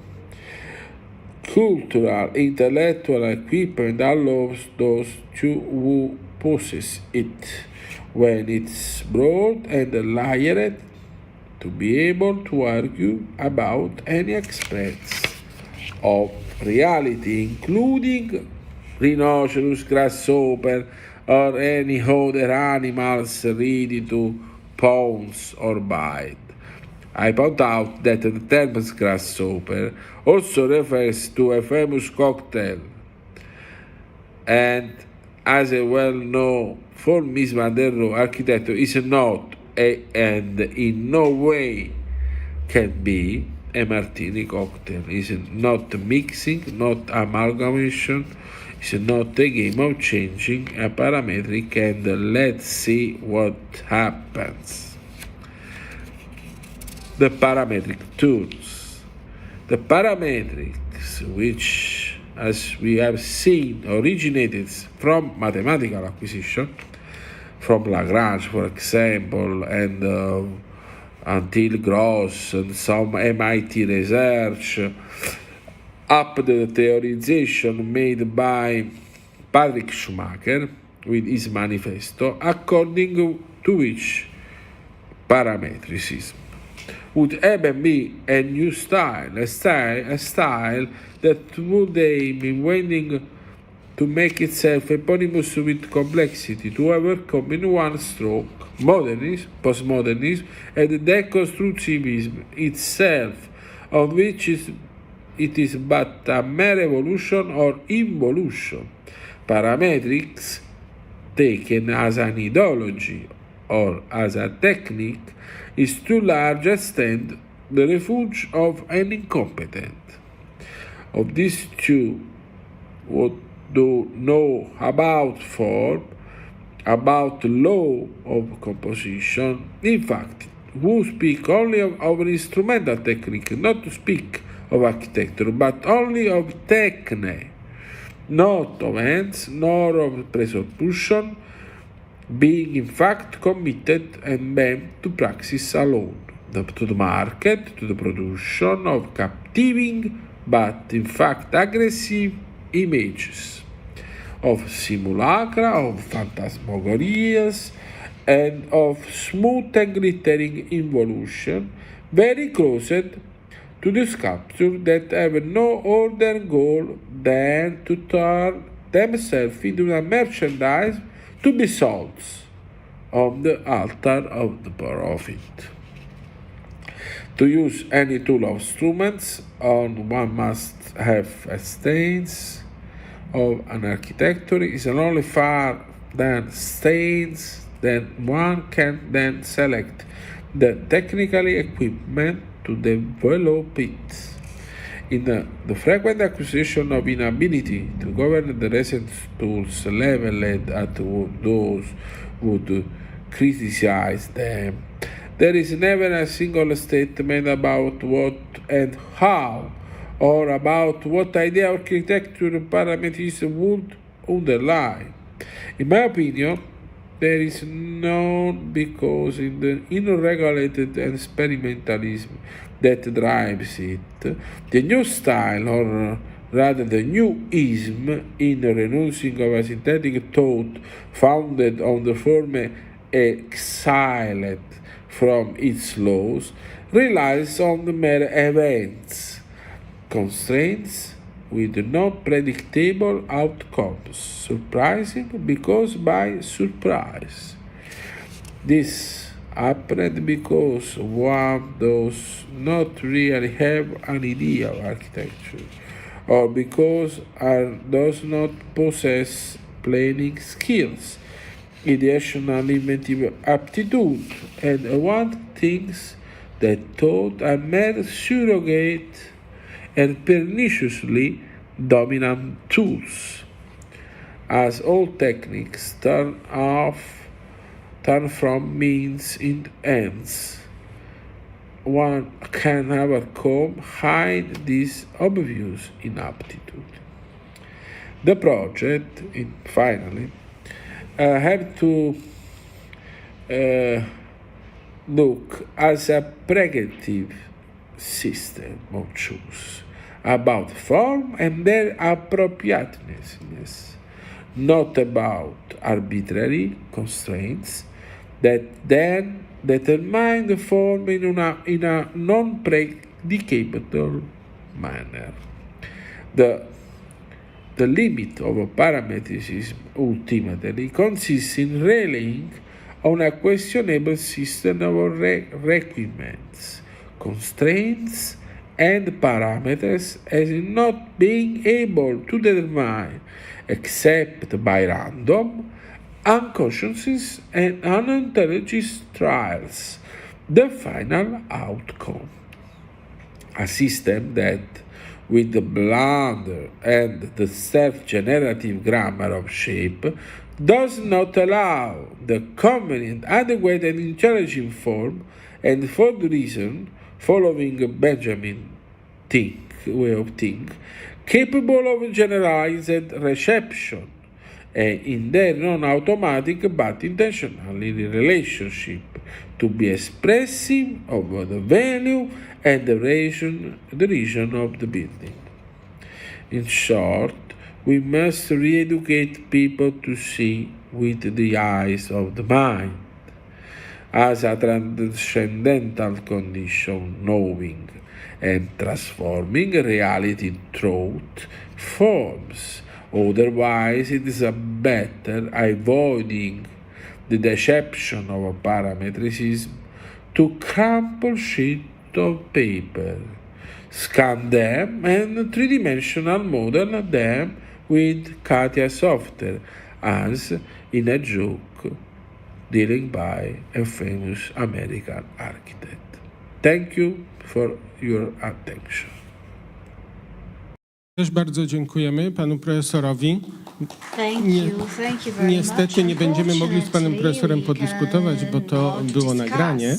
Cultural, intellectual equipment allows those who possess it, when it's broad and layered, to be able to argue about any aspects of reality, including rhinoceros, grasshopper, or any other animals ready to pounce or bite. I point out that the term grasshopper also refers to a famous cocktail, and as a well-known formalism architecture is not and in no way can be a martini cocktail. It's not mixing, not amalgamation. It's not a game of changing a parametric and let's see what happens. The parametric tools. The parametrics, which, as we have seen, originated from mathematical acquisition, from Lagrange, for example, and until Gross and some MIT research, up to the theorization made by Patrick Schumacher with his manifesto, according to which parametricism would even be a new style, a style that would aim in waiting to make itself eponymous with complexity, to overcome in one stroke modernism, postmodernism, and deconstructivism itself, on which it is but a mere evolution or involution. Parametrics, taken as an ideology or as a technique, is to large extent the refuge of an incompetent. Of these two, what do know about form, about law of composition, in fact, who speak only of instrumental technique, not to speak of architecture, but only of techne, not of ends, nor of presupposition, being in fact committed and bent to praxis alone, to the market, to the production of captivating, but in fact aggressive images, of simulacra, of phantasmagorias, and of smooth and glittering involution, very close to the sculpture that have no other goal than to turn themselves into a merchandise to be sold on the altar of the profit. To use any tool of instruments, one must have a stance of an architecture is only far than stains, then one can then select the technical equipment to develop it. In the frequent accusation of inability to govern the recent tools leveled at those who would criticize them, there is never a single statement about what and how, or about what idea architecture parametricism would underlie. In my opinion, there is none, because in the unregulated experimentalism that drives it, the new style, or rather the new ism, in renouncing of a synthetic thought founded on the form exiled from its laws, relies on the mere events, constraints with not predictable outcomes, surprising because by surprise. This happened because one does not really have an idea of architecture, or because one does not possess planning skills, ideational inventive aptitude, and one thinks that thought are mere surrogate and perniciously dominant tools. As all techniques turn from means into ends, one can overcome hide this obvious inaptitude. The project, finally, have to look as a preventive system of choice about form and their appropriateness, not about arbitrary constraints that then determine the form in a non-predicable manner. The limit of parametricism ultimately consists in relying on a questionable system of requirements, constraints, and parameters as in not being able to determine, except by random, unconscious and unintelligent trials, the final outcome. A system that, with the blunder and the self-generative grammar of shape, does not allow the convenient, adequate, and intelligent form, and for the reason, following Benjamin way of think, capable of generalized reception, in their non-automatic but intentional relationship, to be expressive of the value and the region of the building. In short, we must re-educate people to see with the eyes of the mind as a transcendental condition, knowing and transforming reality truth forms. Otherwise, it is a better avoiding the deception of parametricism to crumple sheet of paper, scan them, and three-dimensional model them with CATIA software, as in a joke dealing by a famous American architect. Thank you for your attention. Też bardzo dziękujemy panu profesorowi. Thank you very Niestety much. nie będziemy mogli z panem profesorem podyskutować, bo to było nagranie.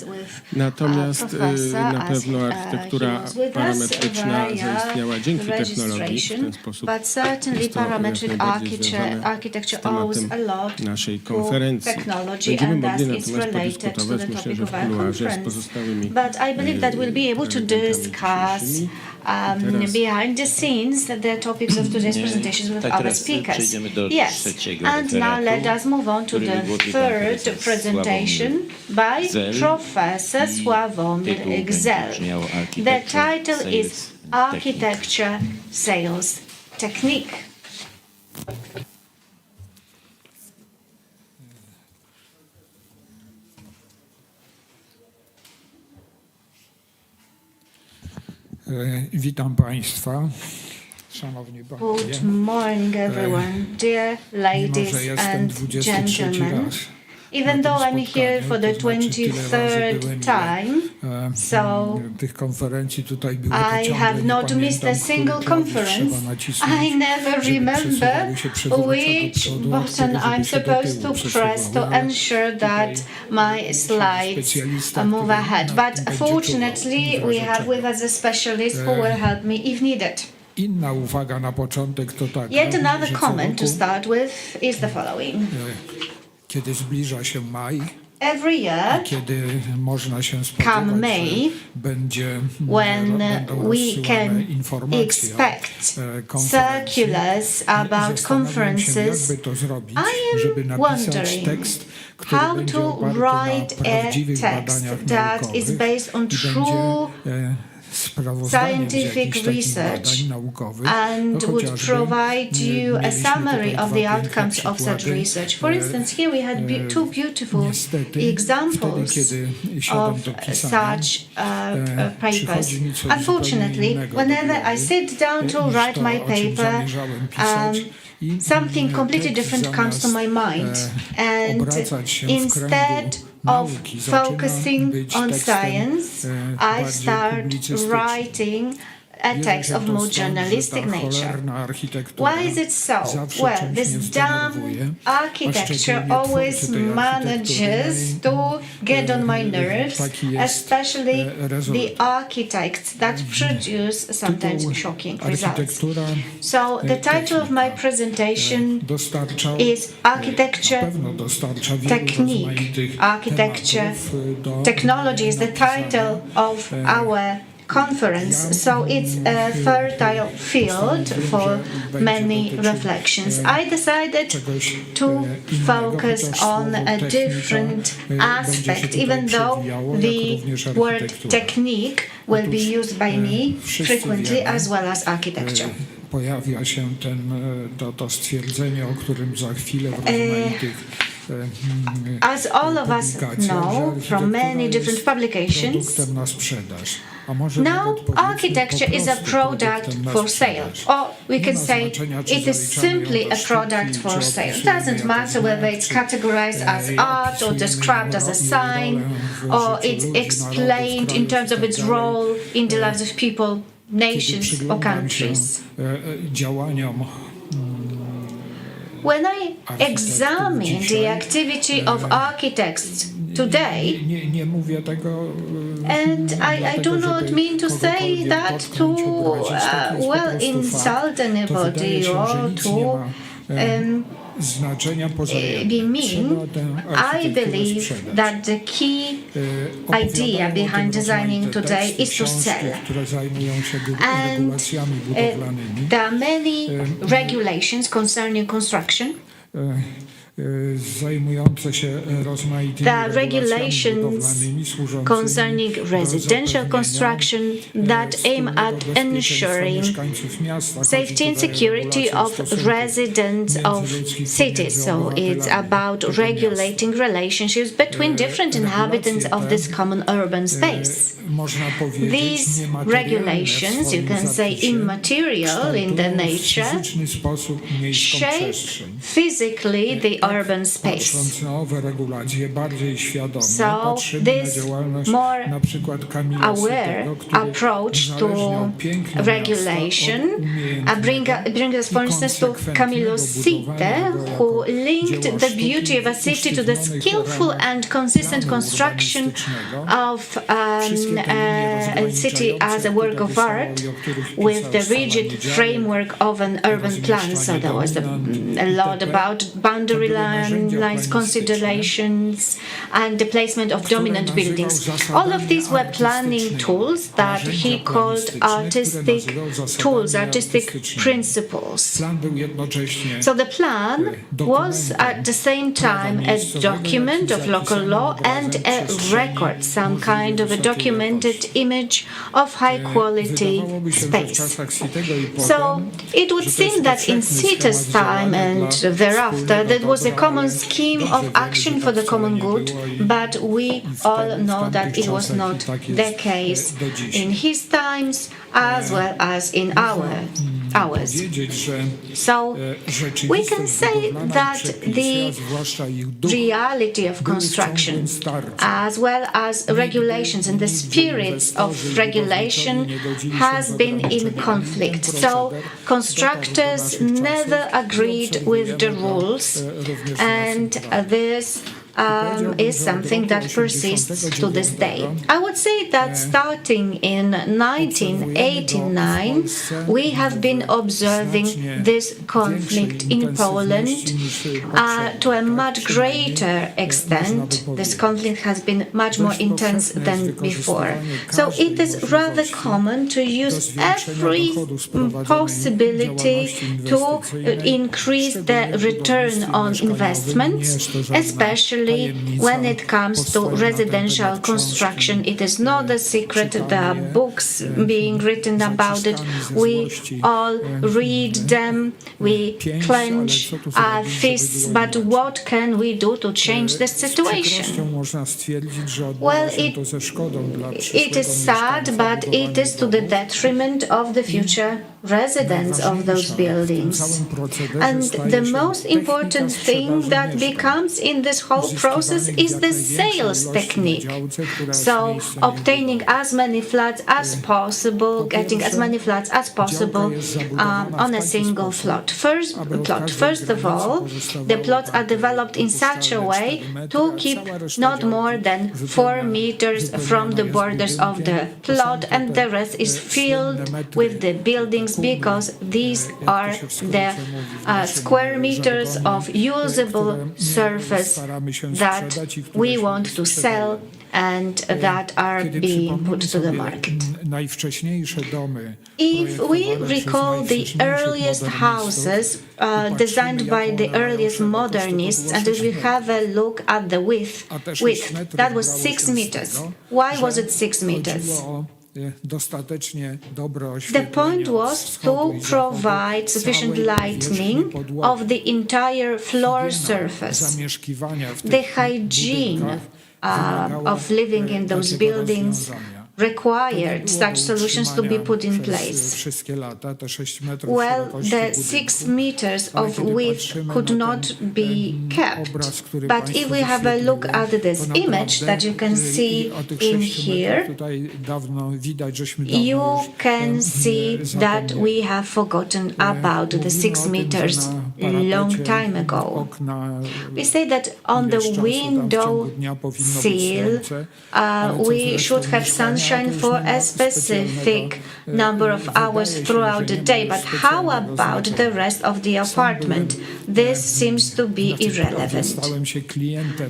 Natomiast na pewno architektura parametryczna zaistniała dzięki technologii. W ten sposób But certainly jest to jak parametric najbardziej związane architecture z owes tematem a lot naszej to konferencji. technology, Będziemy and mogli thus it's natomiast related to podyskutować, the myślę, topic że of w our kuluarze z conference. pozostałymi But I believe that we'll be able to discuss behind the scenes the topics of today's presentations with our speakers. Yes, and now let us move on to the third presentation by Professor Sławomir Gzell. The title is Architecture Sales Technique. Witam Państwa, szanowni panowie. Good morning, everyone, dear ladies and gentlemen. Even though I'm here for the 23rd time, so I have not missed a single conference. I never remember which button I'm supposed to press to ensure that my slides move ahead. But fortunately, we have with us a specialist who will help me if needed. Yet another comment to start with is the following. Kiedy zbliża się maj, every year, kiedy można się come spodziewać, May, when we can expect circulars about conferences, I am wondering how to write a text that is based on true scientific research and would provide you a summary of the outcomes of such research. For instance, here we had two beautiful examples of such papers. Unfortunately, whenever I sit down to write my paper, something completely different comes to my mind, and instead of focusing on science, I start writing a text of more journalistic nature. Why is it so? Well, this dumb architecture always manages to get on my nerves, especially the architects that produce sometimes shocking results. So the title of my presentation is Architecture Technique. Architecture Technology is the title of our conference, so it's a fertile field for many reflections. I decided to focus on a different aspect, even though the word technique will be used by me frequently, as well as architecture. Pojawia się to stwierdzenie, o którym za chwilę w rozmaitych As all of us know from many different publications, now architecture is a product for sale, or we can say it is simply a product for sale. It doesn't matter whether it's categorized as art or described as a sign, or it's explained in terms of its role in the lives of people, nations or countries. When I examine the activity of architects today, and I do not mean to say that to insult anybody or to be mean, I believe that the key idea behind designing today is to sell. And there are many regulations concerning construction. There are regulations concerning residential construction that aim at ensuring safety and security of residents of cities. So it's about regulating relationships between different inhabitants of this common urban space. These regulations, you can say immaterial in their nature, shape physically the urban space. So this more aware approach to regulation brings us, for instance, to Camillo Sitte, who linked the beauty of a city to the skillful and consistent construction of a city as a work of art with the rigid framework of an urban plan. So there was a lot about boundary lines, considerations, and the placement of dominant buildings. All of these were planning tools that he called artistic tools, artistic principles. So the plan was at the same time a document of local law and a record, some kind of a documented image of high-quality space. So it would seem that in Sitte's time and thereafter, there was a common scheme of action for the common good, but we all know that it was not the case in his times as well as in ours. So we can say that the reality of construction, as well as regulations and the spirits of regulation, has been in conflict. So constructors never agreed with the rules, and this is something that persists to this day. I would say that starting in 1989, we have been observing this conflict in Poland to a much greater extent. This conflict has been much more intense than before. So it is rather common to use every possibility to increase the return on investments, especially when it comes to residential construction. It is not a secret. There are books being written about it. We all read them. We clench our fists. But what can we do to change the situation? Well, it is sad, but it is to the detriment of the future residents of those buildings. And the most important thing that becomes in this whole process is the sales technique. So obtaining as many flats as possible, getting as many flats as possible on a single plot. First of all, the plots are developed in such a way to keep not more than 4 meters from the borders of the plot, and the rest is filled with the buildings, because these are the square meters of usable surface that we want to sell and that are being put to the market. If we recall the earliest houses designed by the earliest modernists, and if we have a look at the width, that was 6 meters. Why was it 6 meters? The point was to provide sufficient lighting of the entire floor surface. The hygiene of living in those buildings required such solutions to be put in place. Well, the 6 meters of width could not be kept. But if we have a look at this image that you can see in here, you can see that we have forgotten about the 6 meters long time ago. We say that on the window sill, we should have sunshine for a specific number of hours throughout the day, but how about the rest of the apartment? This seems to be irrelevant.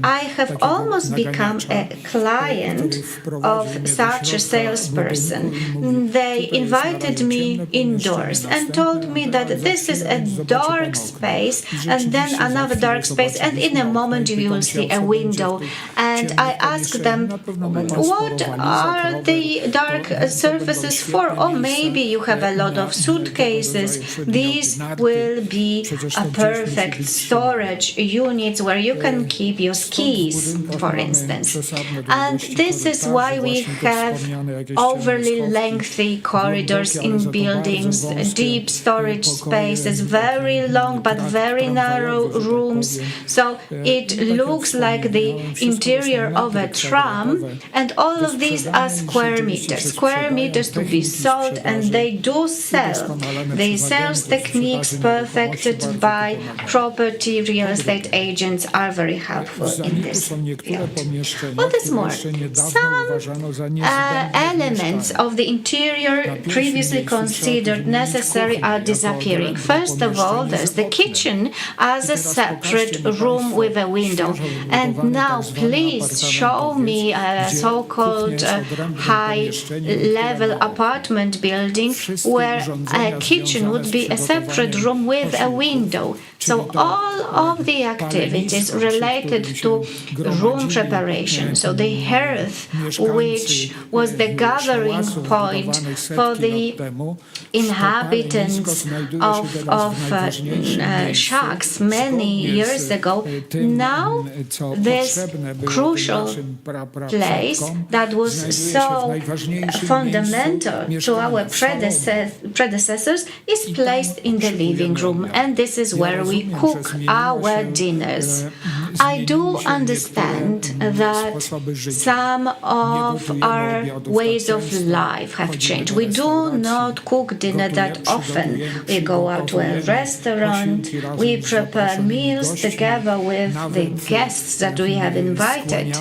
I have almost become a client of such a salesperson. They invited me indoors and told me that this is a dark space and then another dark space, and in a moment you will see a window. And I asked them, what are the dark surfaces for? Or maybe you have a lot of suitcases. These will be a perfect storage units where you can keep your skis, for instance. And this is why we have overly lengthy corridors in buildings, deep storage spaces, very long but very narrow rooms. So it looks like the interior of a tram, and all of these are square meters to be sold, and they do sell. The sales techniques perfected by property real estate agents are very helpful in this field. What is more, some elements of the interior previously considered necessary are disappearing. First of all, there's the kitchen as a separate room with a window. And now please show me a so-called high-level apartment building where a kitchen would be a separate room with a window. So all of the activities related to room preparation, so the hearth, which was the gathering point for the inhabitants of shacks many years ago, now this crucial place that was so fundamental to our predecessors is placed in the living room, and this is where we cook our dinners. I do understand that some of our ways of life have changed. We do not cook dinner that often. We go out to a restaurant, we prepare meals together with the guests that we have invited,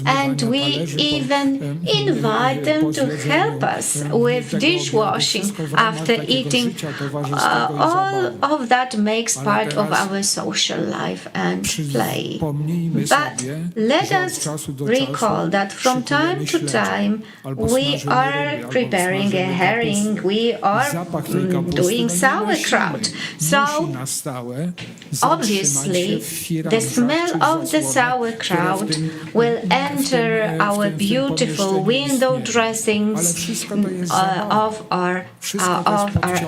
and we even invite them to help us with dishwashing after eating. All of that makes part of our social life and play. But let us recall that from time to time we are preparing a herring, we are doing sauerkraut. So obviously the smell of the sauerkraut will enter our beautiful window dressings of our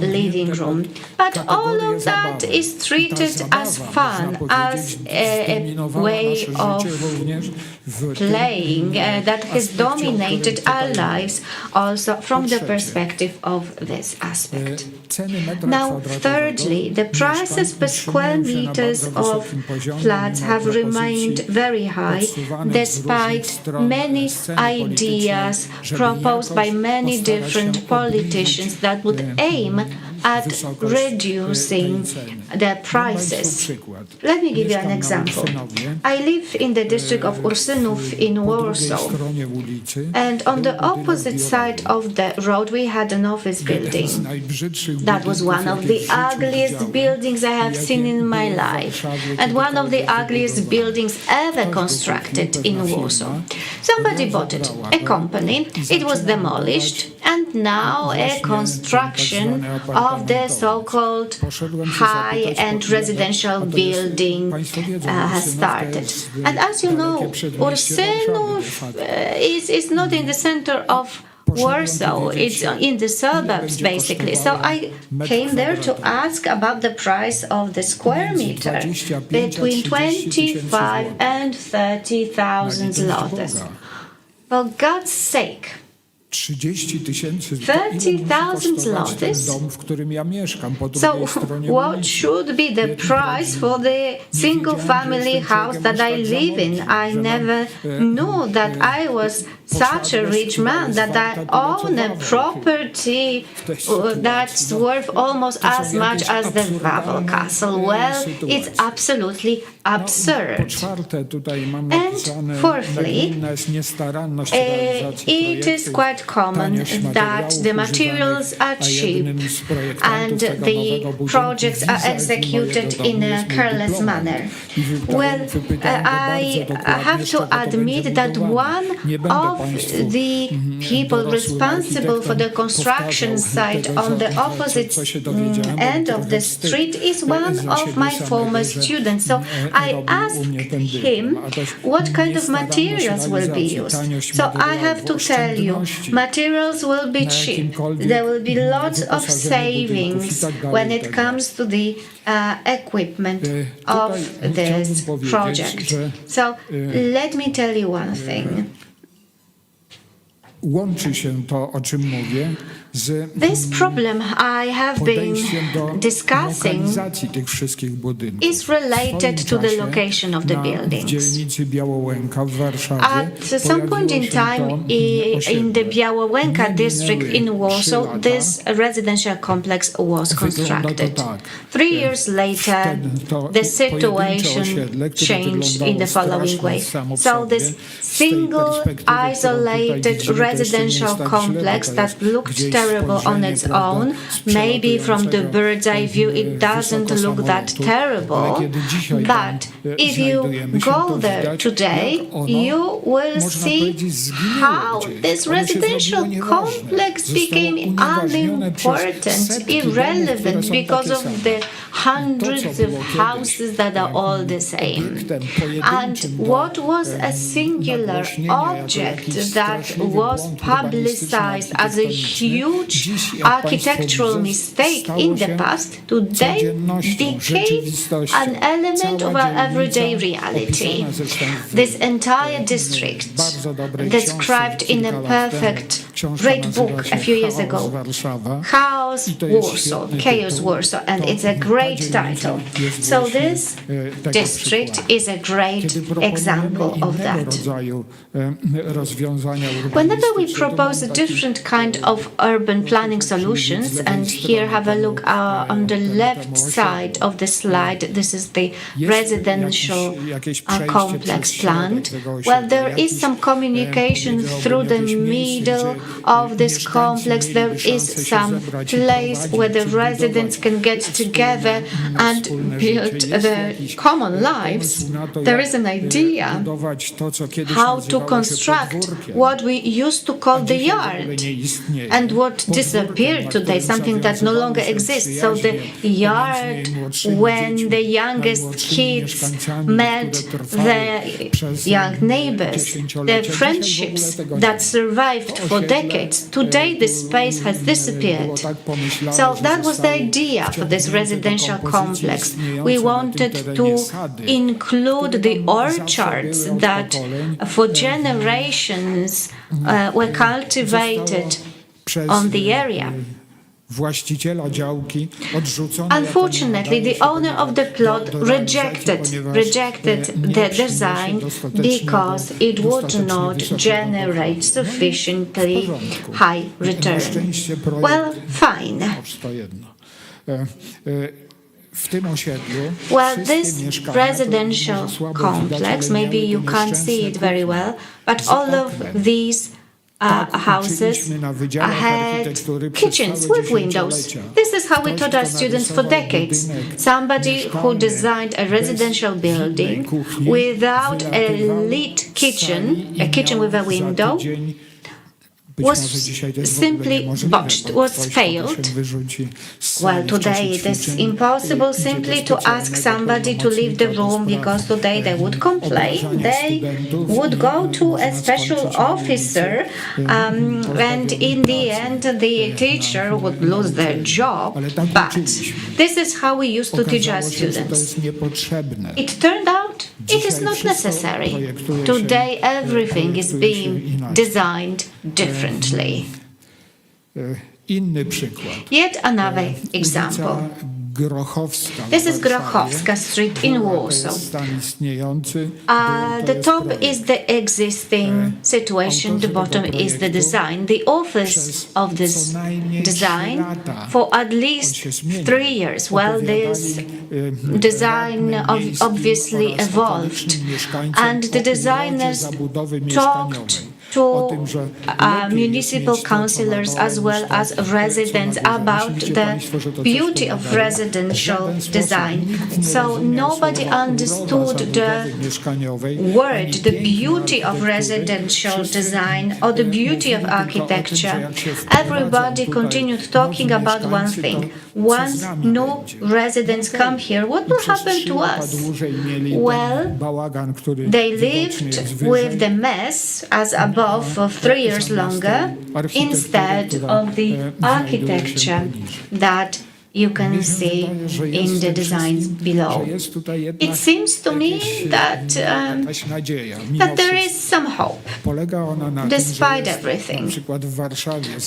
living room. But all of that is treated as fun, as a dominowała nasze of życie również w tym playing that has aspekcie, o którym dominated our tutaj lives also from the trzecie. perspective of this aspect. Ceny metra Now, thirdly, the prices per square meters of flats have remained very high despite many ideas proposed by many different politicians that would aim at reducing the prices. Let me give you an example. I live in the district of Ursynów in Warsaw, and on the opposite side of the road we had an office building. That was one of the ugliest buildings I have seen in my life, and one of the ugliest buildings ever constructed in Warsaw. Somebody bought it, a company, it was demolished, and now a construction of the so-called high-end residential building has started. And as you know, Ursynów is not in the center of Warsaw, it's in the suburbs basically. So I came there to ask about the price of the square meter, between 25 and 30,000 zlotys. For God's sake. 30,000 zlotys? So what should be the price for the single-family house that I live in? I never knew that I was such a rich man, that I own a property that's worth almost as much as the Wawel Castle. Well, it's absolutely absurd. And fourthly, it is quite common that the materials are cheap and the projects are executed in a careless manner. Well, I have to admit that one of the people responsible for the construction site on the opposite end of the street is one of my former students. So I asked him what kind of materials will be used. So I have to tell you, materials will be cheap. There will be lots of savings when it comes to the equipment of this project. So let me tell you one thing. Łączy się to, o czym mówię, z This problem I have been podejściem do discussing lokalizacji tych wszystkich budynków. is related to the location of the W buildings. dzielnicy Białołęka w Warszawie At some point in time in the Białołęka district in Warsaw, this residential complex was constructed. 3 years later, the situation changed in the following way. So this single isolated residential complex that looked terrible on its own, maybe from the bird's eye view it doesn't look that terrible, but if you go there today, you will see how this residential complex became unimportant, irrelevant because of the hundreds of houses that are all the same. And what was a singular object that was publicized as a huge architectural mistake in the past today became an element of our everyday reality. This entire district, described in a perfect, great book a few years ago, Chaos Warsaw, and it's a great title. So this district is a great example of that. Whenever we propose a different kind of urban planning solutions, and here have a look on the left side of the slide, this is the residential complex planned. Well, there is some communication through the middle of this complex. There is some place where the residents can get together and build their common lives. There is an idea how to construct what we used to call the yard and what disappeared today, something that no longer exists. So the yard, when the youngest kids met the young neighbors, the friendships that survived for decades decades. Today, this space has disappeared. So that was the idea for this residential complex. We wanted to include the orchards that for generations were cultivated on the area. Unfortunately, the owner of the plot rejected the design because it would not generate sufficiently high return. Well, fine. Well, this residential complex, maybe you can't see it very well, but all of these houses had kitchens with windows. This is how we taught our students for decades. Somebody who designed a residential building without a lit kitchen, a kitchen with a window, was simply botched, was failed. Well, today it is impossible simply to ask somebody to leave the room because today they would complain. They would go to a special officer and in the end the teacher would lose their job. But this is how we used to teach our students. It turned out it is not necessary. Today everything is being designed differently. Yet another example. This is Grochowska Street in Warsaw. The top is the existing situation, the bottom is the design. The authors of this design for at least 3 years. Well, this design obviously evolved, and the designers talked to municipal councillors as well as residents about the beauty of residential design. So nobody understood the word, the beauty of residential design or the beauty of architecture. Everybody continued talking about one thing. Once new residents come here, what will happen to us? Well, they lived with the mess as above for 3 years longer instead of the architecture that you can see in the designs below. It seems to me that there is some hope, despite everything.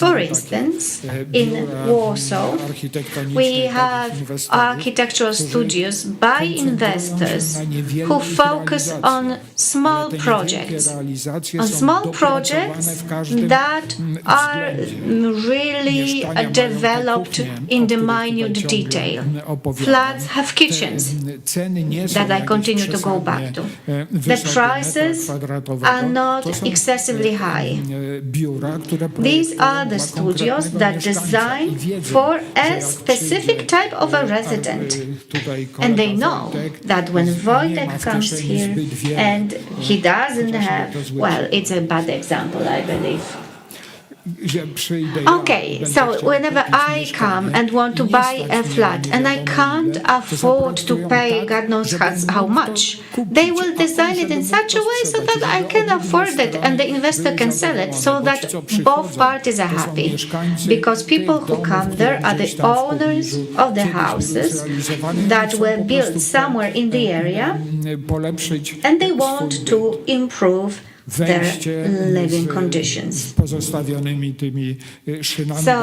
For instance, in Warsaw, we have architectural studios by investors who focus on small projects that are really developed in the minute detail. Flats have kitchens that I continue to go back to. The prices are not excessively high. These are the studios that design for a specific type of a resident. And they know that when Wojtek comes here and he doesn't have, well, it's a bad example, I believe. Okay, so whenever I come and want to buy a flat and I can't afford to pay God knows how much, they will design it in such a way so that I can afford it and the investor can sell it so that both parties are happy. Because people who come there are the owners of the houses that were built somewhere in the area and they want to improve their living conditions. So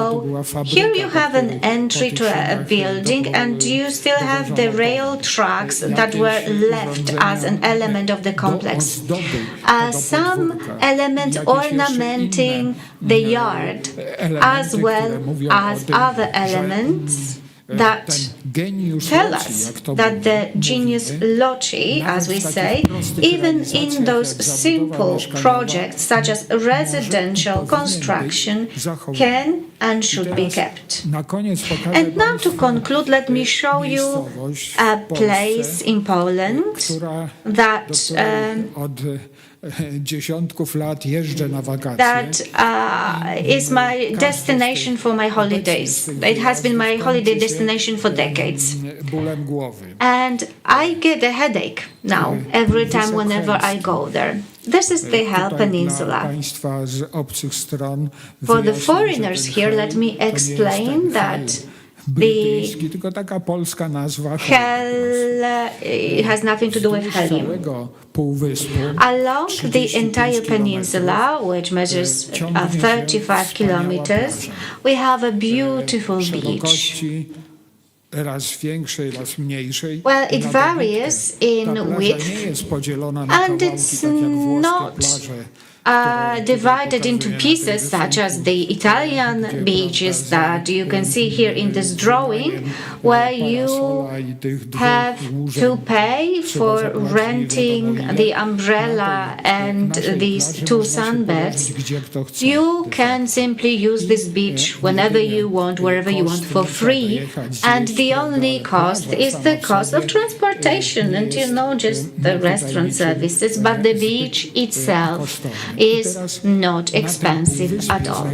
here you have an entry to a building and you still have the rail tracks that were left as an element of the complex. Some elements ornamenting the yard as well as other elements that tell us that the genius loci, as we say, even in those simple projects such as residential construction, can and should be kept. And now to conclude, let me show you a place in Poland that is my destination for my holidays. It has been my holiday destination for decades. And I get a headache now every time whenever I go there. This is the Hel Tutaj Peninsula. dla państwa z obcych stron For the wyjaśnię, foreigners że ten here, Hel let me to nie jest explain ten that Hel the brytyjski, tylko taka polska nazwa Hel has nothing to do with wzdłuż helium. całego półwyspu. Along the entire peninsula, which measures 35 kilometers, we have a beautiful beach. Szerokości raz większej, raz mniejszej. Well, it Na varies in ta plaża width, nie jest podzielona na and kawałki, it's tak jak włoskie not plaże. divided into pieces, such as the Italian beaches that you can see here in this drawing, where you have to pay for renting the umbrella and these two sunbeds. You can simply use this beach whenever you want, wherever you want, for free, and the only cost is the cost of transportation and, just the restaurant services, but the beach itself is not expensive at all.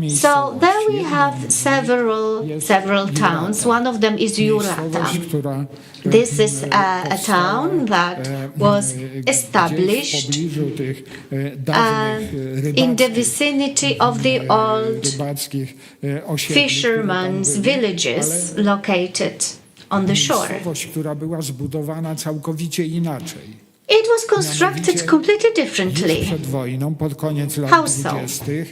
So there we have several towns. One of them is Jurata. This is a town that was established in the vicinity of the old fishermen's villages located on the shore. Która była zbudowana całkowicie inaczej. It was constructed completely differently. Przed wojną, pod koniec lat How so? 20.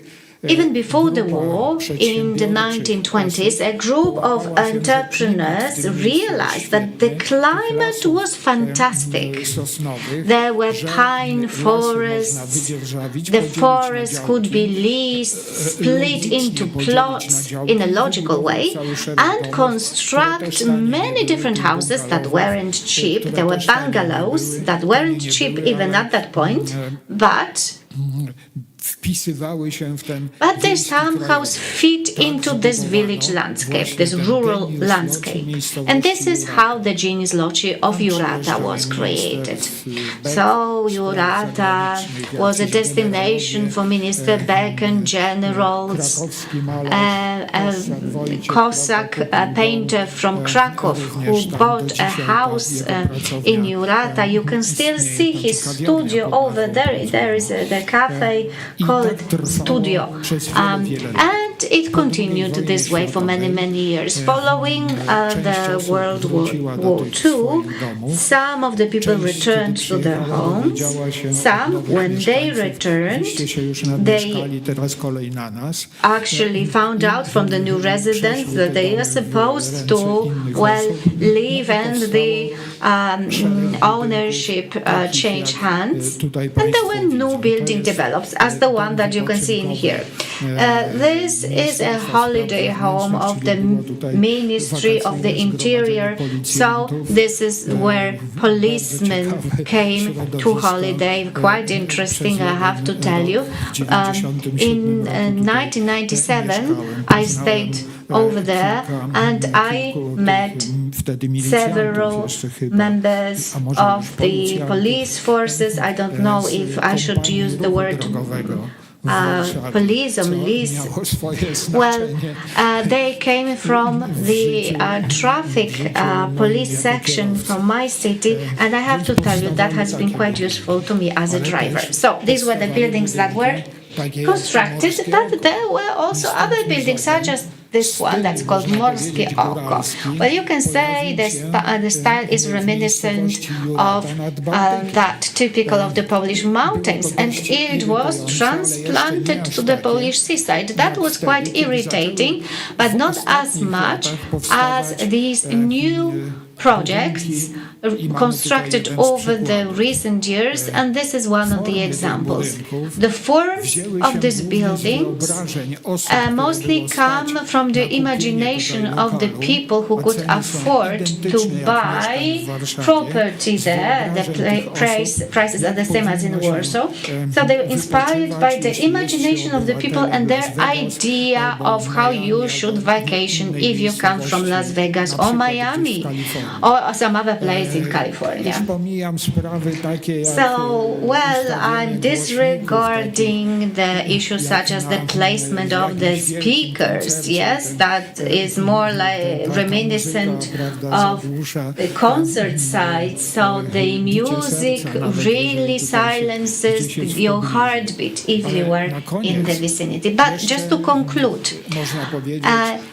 Even before the war, in the 1920s, a group of entrepreneurs realized that the climate was fantastic. There were pine forests. The forests could be leased, split into plots in a logical way, and construct many different houses that weren't cheap. There were bungalows that weren't cheap even at that point, but they somehow fit into this village landscape, this rural landscape. And this is how the genius loci of Jurata was created. So Jurata was a destination for Minister Beck and generals, a Cossack painter from Krakow who bought a house in Jurata. You can still see his studio over there. There is the cafe called Studio, and it continued this way for many years. Following the World War II, some of the people returned to their homes. Some, when they returned, they actually found out from the new residents that they are supposed to, leave and the ownership changed hands, and there were new building developed, as the one that you can see in here. This is a holiday home of the Ministry of the Interior, so this is where policemen came to holiday. Quite interesting, I have to tell you. In 1997, I stayed over there and I met several members of the police forces. I don't know if I should use the word police or milice. They came from the traffic police section from my city, and I have to tell you that has been quite useful to me as a driver. So these were the buildings that were constructed, but there were also other buildings, such as this one that's called Morskie Oko. Well, you can say the style is reminiscent of that typical of the Polish mountains, and it was transplanted to the Polish seaside. That was quite irritating, but not as much as these new projects constructed over the recent years, and this is one of the examples. The forms of these buildings mostly come from the imagination of the people who could afford to buy property there. The prices are the same as in Warsaw. So they were inspired by the imagination of the people and their idea of how you should vacation if you come from Las Vegas or Miami or some other place in California. Już pomijam sprawy takie jak So, well, I'm ustawienie disregarding the issues such as the placement of the speakers, yes, that is more like reminiscent of the concert sites, so the music really silences your heartbeat if you are in the vicinity. But just to conclude, można powiedzieć,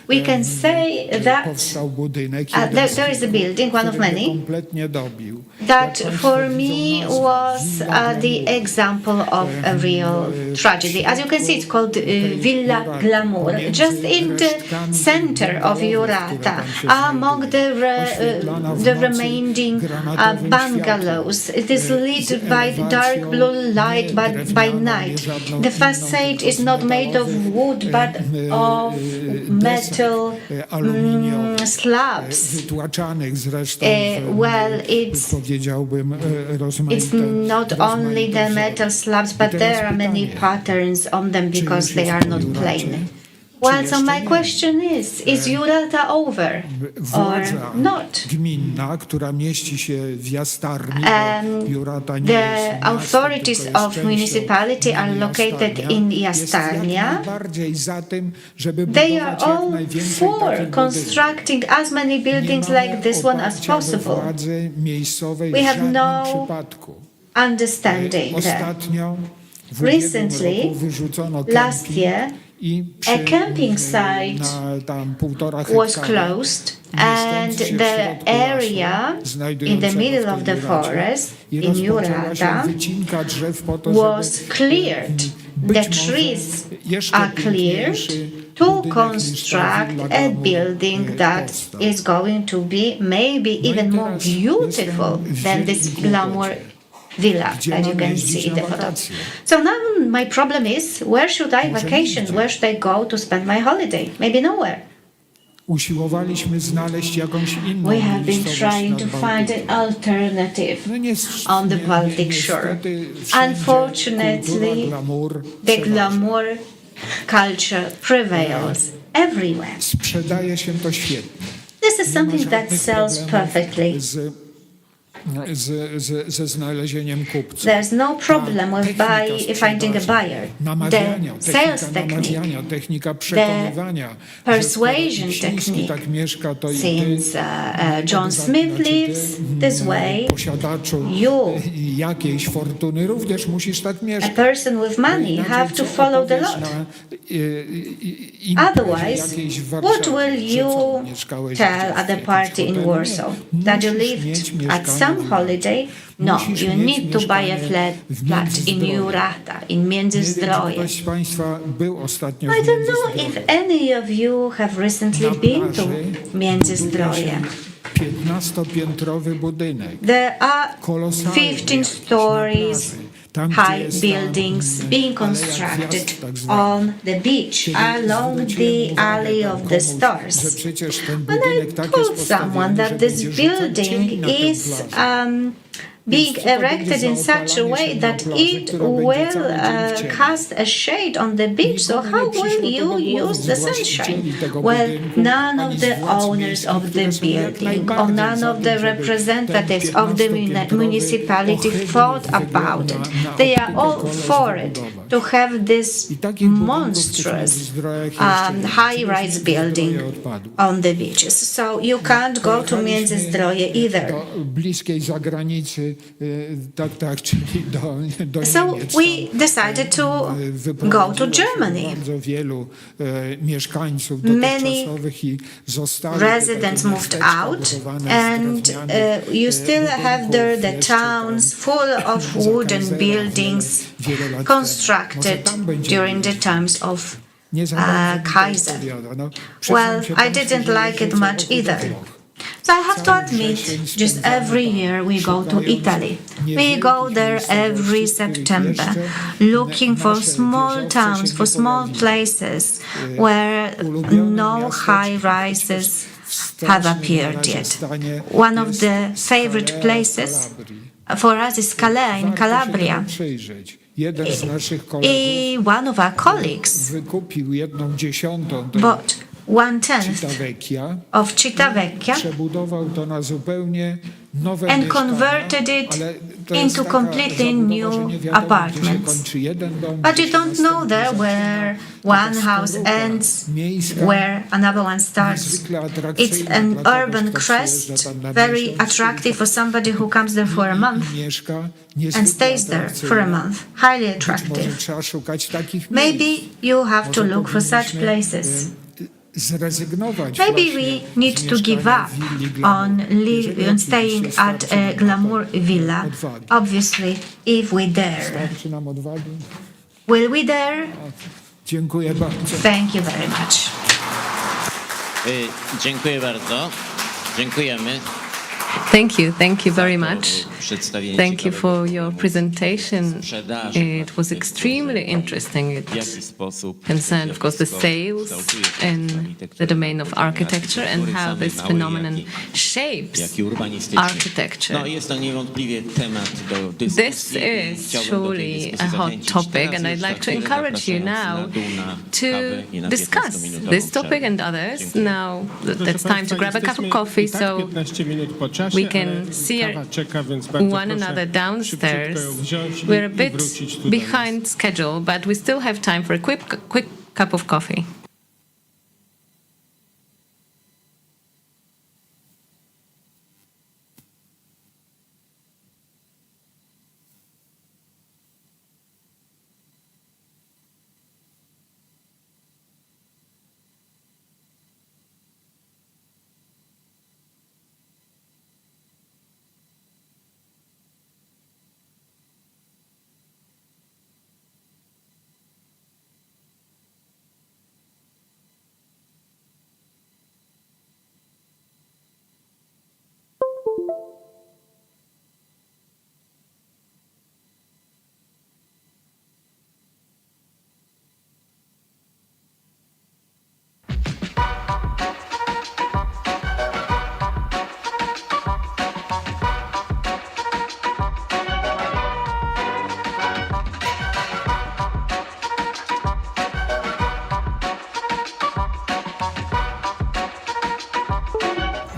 we can say that powstał budynek, there is a building, one of many, kompletnie dobił. that for me was the example of a real tragedy. As you can see, it's called Villa Glamour, just in the center of Jurata, among the remaining bungalows. It is lit by dark blue light, but by night. The facade is not made of wood, but of metal slabs. Wytłaczanych zresztą, Well, powiedziałbym, it's rozmaite. not only the metal slabs, but there are many patterns on them because they are not plain. Well, so my question is Jurata over or not? Gminna, która mieści się w Jastarni, Jurata nie The jest authorities miastem, of municipality are located in Jastarnia. They are all for constructing as many buildings like this one as possible. We have no understanding there. Recently, last year, a camping site was closed, and the area in the middle of the forest in Jurata was cleared. The trees are cleared to construct a building that is going to be maybe even more beautiful than this glamour villa, as you can see in the photo. So now my problem is, where should I vacation? Where should I go to spend my holiday? Maybe nowhere. Usiłowaliśmy znaleźć jakąś inną We have been trying to find an alternative on the Baltic shore. Unfortunately, the glamour culture prevails everywhere. Sprzedaje się to świetnie. This is something that sells perfectly. Ze znalezieniem kupca. There's no problem with finding a buyer. The sales technique, technika przekonywania. the persuasion technique. Tak mieszka, to Since John Smith lives this way, you, jakiejś fortuny, również musisz tak a mieszkać. person with money, have to follow the law. Otherwise, what will you tell at the party in Warsaw? That you lived at some holiday? No, you need to buy a flat in Jurata, in Międzyzdroje. I don't know if any of you have recently been to Międzyzdroje. 15-piętrowy budynek. There are 15 stories high buildings being constructed on the beach along the Alley of the Stars. When I told someone that this building is being erected in such a way that it will cast a shade on the beach, so how will you use the sunshine? Well, none of the owners of the building or none of the representatives of the municipality thought about it. They are all for it, to have this monstrous high-rise building on the beaches. So you can't go to Międzyzdroje either. So we decided to go to Germany. Many residents moved out, and you still have there the towns full of wooden buildings constructed during the times of Kaiser. Well, I didn't like it much either. So I have to admit, just every year we go to Italy. We go there every September, looking for small towns, for small places where no high-rises have appeared yet. One of the favorite places for us is Calais in Calabria. One of our colleagues bought Civitavecchia of Civitavecchia przebudował to na zupełnie nowe and mieszkania, converted it ale to jest into taka completely zabudowa, new że nie wiadomo, gdzie się apartments. kończy jeden dom, But gdzie you się don't know następny there zaczyna. where one house ends, where another one starts. Niezwykle It's atrakcyjna an dla kogoś, urban kto crest, przyjeżdża tam na very miesiąc attractive for somebody who comes there for a month mieszka, and niezwykle stays there for a atrakcyjna. month. Highly Być może attractive. trzeba szukać takich Maybe miejsc. you have to Może look for such powinniśmy, places. zrezygnować Maybe właśnie we need z to give mieszkania up w willi glamour. on Jeżeli on staying oczywiście at starczy a nam glamour villa. odwagi. Obviously, if we dare. Starczy nam odwagi. Will we dare? Dziękuję bardzo. Thank you very much. Dziękuję bardzo. Dziękujemy. Thank you very much. Przedstawienie Thank you ciekawego for your presentation. sprzedaży It was extremely interesting. w jaki It sposób concerned, of course, the sales in the domain of architecture and how this phenomenon shapes jak i urbanistyczny. architecture. No, jest to niewątpliwie temat do dyskusji. This i is chciałbym do tej surely dyskusji a hot zachęcić. topic, Teraz and I'd już like za to chwilę encourage you zapraszając now na dół na to kawę i na discuss 15-minutową this topic przerwę. and others. Dziękuję. Now Proszę it's time państwa, to grab a cup of jesteśmy coffee, i tak so 15 minut po czasie, we can ale see kawa czeka, więc bardzo one proszę another downstairs. szybciutko ją wziąć We're a i bit wrócić tu do nas. behind schedule, but we still have time for a quick cup of coffee.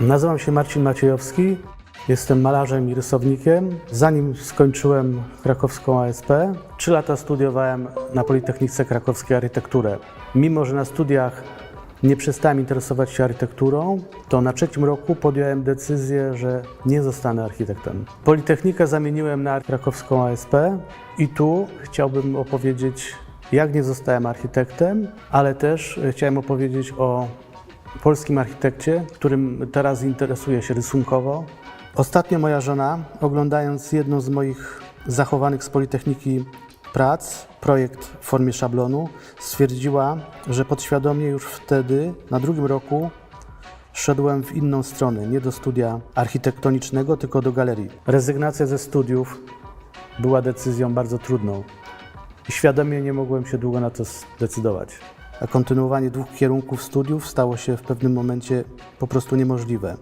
Nazywam się Marcin Maciejowski, jestem malarzem i rysownikiem. Zanim skończyłem krakowską ASP, 3 lata studiowałem na Politechnice Krakowskiej architekturę. Mimo że na studiach nie przestałem interesować się architekturą, to na 3. roku podjąłem decyzję, że nie zostanę architektem. Politechnikę zamieniłem na krakowską ASP i tu chciałbym opowiedzieć, jak nie zostałem architektem, ale też chciałem opowiedzieć o polskim architekcie, którym teraz interesuję się rysunkowo. Ostatnio moja żona, oglądając jedną z moich zachowanych z Politechniki prac, projekt w formie szablonu, stwierdziła, że podświadomie już wtedy, na 2. roku, szedłem w inną stronę, nie do studia architektonicznego, tylko do galerii. Rezygnacja ze studiów była decyzją bardzo trudną i świadomie nie mogłem się długo na to zdecydować. A kontynuowanie 2 kierunków studiów stało się w pewnym momencie po prostu niemożliwe.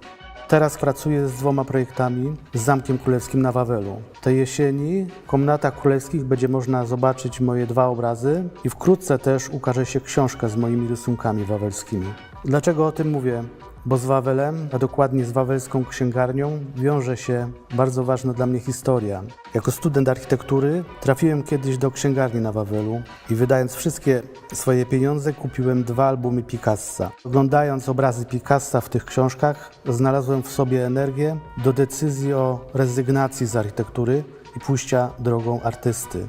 Teraz pracuję z 2 projektami z Zamkiem Królewskim na Wawelu. Tej jesieni w komnatach królewskich będzie można zobaczyć moje 2 obrazy i wkrótce też ukaże się książka z moimi rysunkami wawelskimi. Dlaczego o tym mówię? Bo z Wawelem, a dokładnie z wawelską księgarnią, wiąże się bardzo ważna dla mnie historia. Jako student architektury trafiłem kiedyś do księgarni na Wawelu i wydając wszystkie swoje pieniądze kupiłem 2 albumy Picassa. Oglądając obrazy Picassa w tych książkach znalazłem w sobie energię do decyzji o rezygnacji z architektury i pójścia drogą artysty.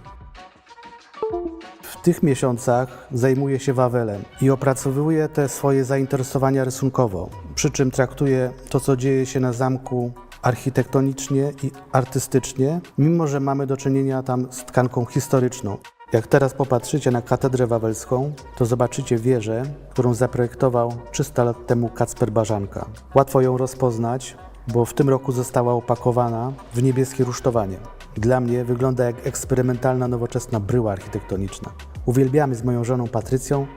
W tych miesiącach zajmuję się Wawelem i opracowuję te swoje zainteresowania rysunkowo, przy czym traktuję to, co dzieje się na zamku architektonicznie i artystycznie, mimo że mamy do czynienia tam z tkanką historyczną. Jak teraz popatrzycie na katedrę wawelską, to zobaczycie wieżę, którą zaprojektował 300 lat temu Kacper Barzanka. Łatwo ją rozpoznać, bo w tym roku została opakowana w niebieskie rusztowanie. Dla mnie wygląda jak eksperymentalna, nowoczesna bryła architektoniczna. Uwielbiamy z moją żoną Patrycją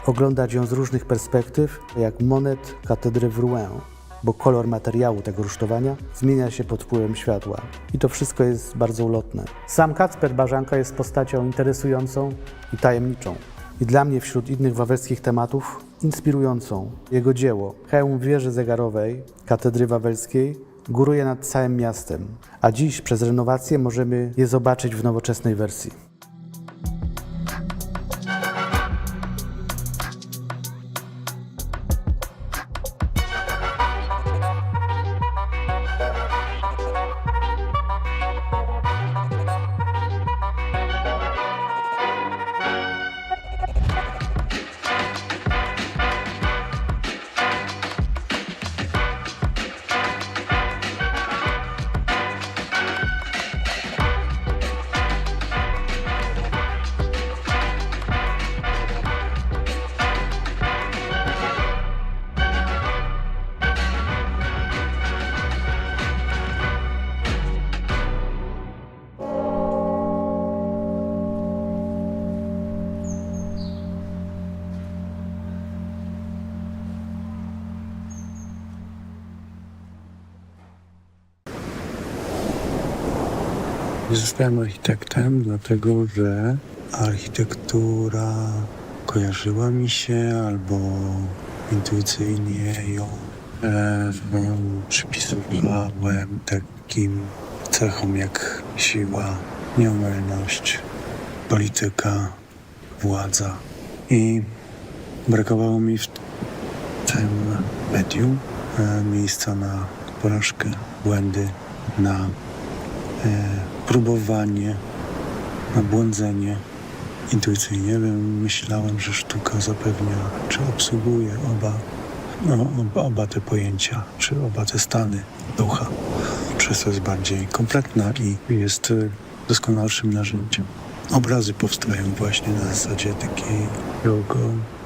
oglądać ją z różnych perspektyw, jak monet katedry w Rouen, bo kolor materiału tego rusztowania zmienia się pod wpływem światła. I to wszystko jest bardzo ulotne. Sam Kacper Barzanka jest postacią interesującą i tajemniczą. I dla mnie wśród innych wawelskich tematów inspirującą. Jego dzieło, hełm wieży zegarowej Katedry Wawelskiej, góruje nad całym miastem, a dziś przez renowację możemy je zobaczyć w nowoczesnej wersji. Zostałem architektem, dlatego że architektura kojarzyła mi się albo intuicyjnie ją przypisywałem takim cechom jak siła, nieomylność, polityka, władza. I brakowało mi w tym medium miejsca na porażkę, błędy, na próbowanie, na błądzenie. Intuicyjnie myślałem, że sztuka zapewnia, czy obsługuje oba te pojęcia, czy oba te stany ducha. Przez to jest bardziej kompletna i jest doskonalszym narzędziem. Obrazy powstają właśnie na zasadzie takiego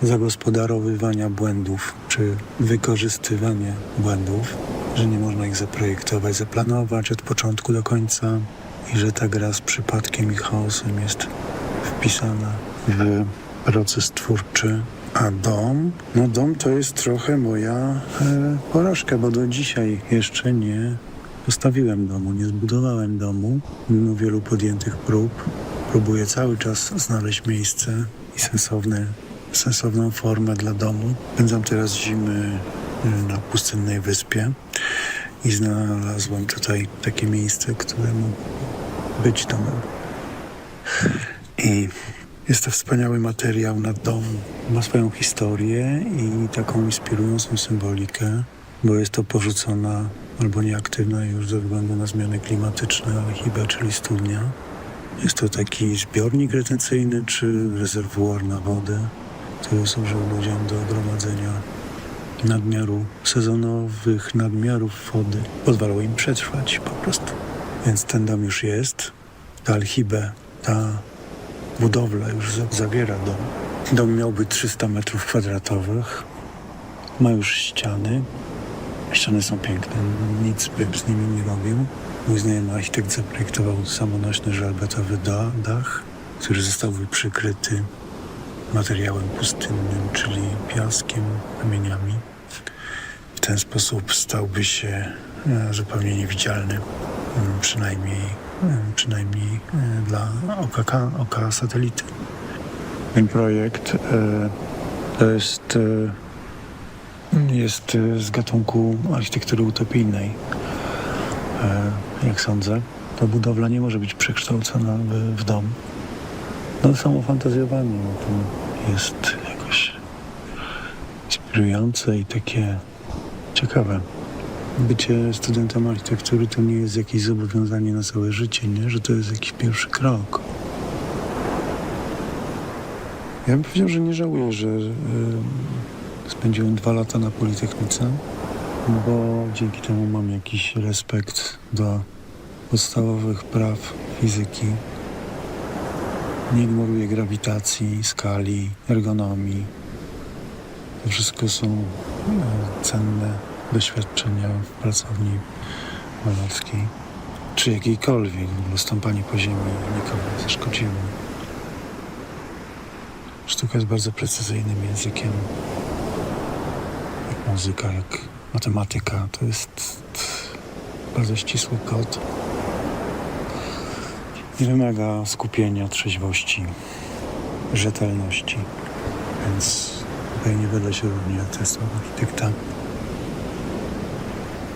zagospodarowywania błędów, czy wykorzystywania błędów, że nie można ich zaprojektować, zaplanować od początku do końca i że ta gra z przypadkiem i chaosem jest wpisana w proces twórczy. A dom to jest trochę moja porażka, bo do dzisiaj jeszcze nie postawiłem domu, nie zbudowałem domu, mimo wielu podjętych prób. Próbuję cały czas znaleźć miejsce i sensowną formę dla domu. Spędzam teraz zimy na pustynnej wyspie i znalazłem tutaj takie miejsce, które mógł być domem. I jest to wspaniały materiał na dom. Ma swoją historię i taką inspirującą symbolikę, bo jest to porzucona albo nieaktywna już ze względu na zmiany klimatyczne alchiba, czyli studnia. Jest to taki zbiornik retencyjny czy rezerwuar na wodę, który służył ludziom do gromadzenia sezonowych nadmiarów wody. Pozwalał im przetrwać po prostu. Więc ten dom już jest. Ta alchibę, ta budowla już zawiera dom. Dom miałby 300 metrów kwadratowych. Ma już ściany. Ściany są piękne. Nic bym z nimi nie robił. Mój znajomy architekt zaprojektował samonośny żelbetowy dach, który zostałby przykryty materiałem pustynnym, czyli piaskiem, kamieniami. W ten sposób stałby się zupełnie niewidzialny, przynajmniej dla oka satelity. Ten projekt jest z gatunku architektury utopijnej. Jak sądzę, ta budowla nie może być przekształcona w dom. No samo fantazjowanie o tym jest jakoś inspirujące i takie ciekawe. Bycie studentem architektury to nie jest jakieś zobowiązanie na całe życie, nie? Że to jest jakiś pierwszy krok. Ja bym powiedział, że nie żałuję, że spędziłem 2 lata na Politechnice, bo dzięki temu mam jakiś respekt do podstawowych praw fizyki. Nie ignoruję grawitacji, skali, ergonomii. To wszystko są cenne doświadczenia w pracowni malarskiej, czy jakiejkolwiek, bo stąpanie po ziemi nikomu nie zaszkodziło. Sztuka jest bardzo precyzyjnym językiem, jak muzyka, jak matematyka. To jest bardzo ścisły kod. Nie wymaga skupienia, trzeźwości, rzetelności. Więc Chyba nie będę się równie testował architekta.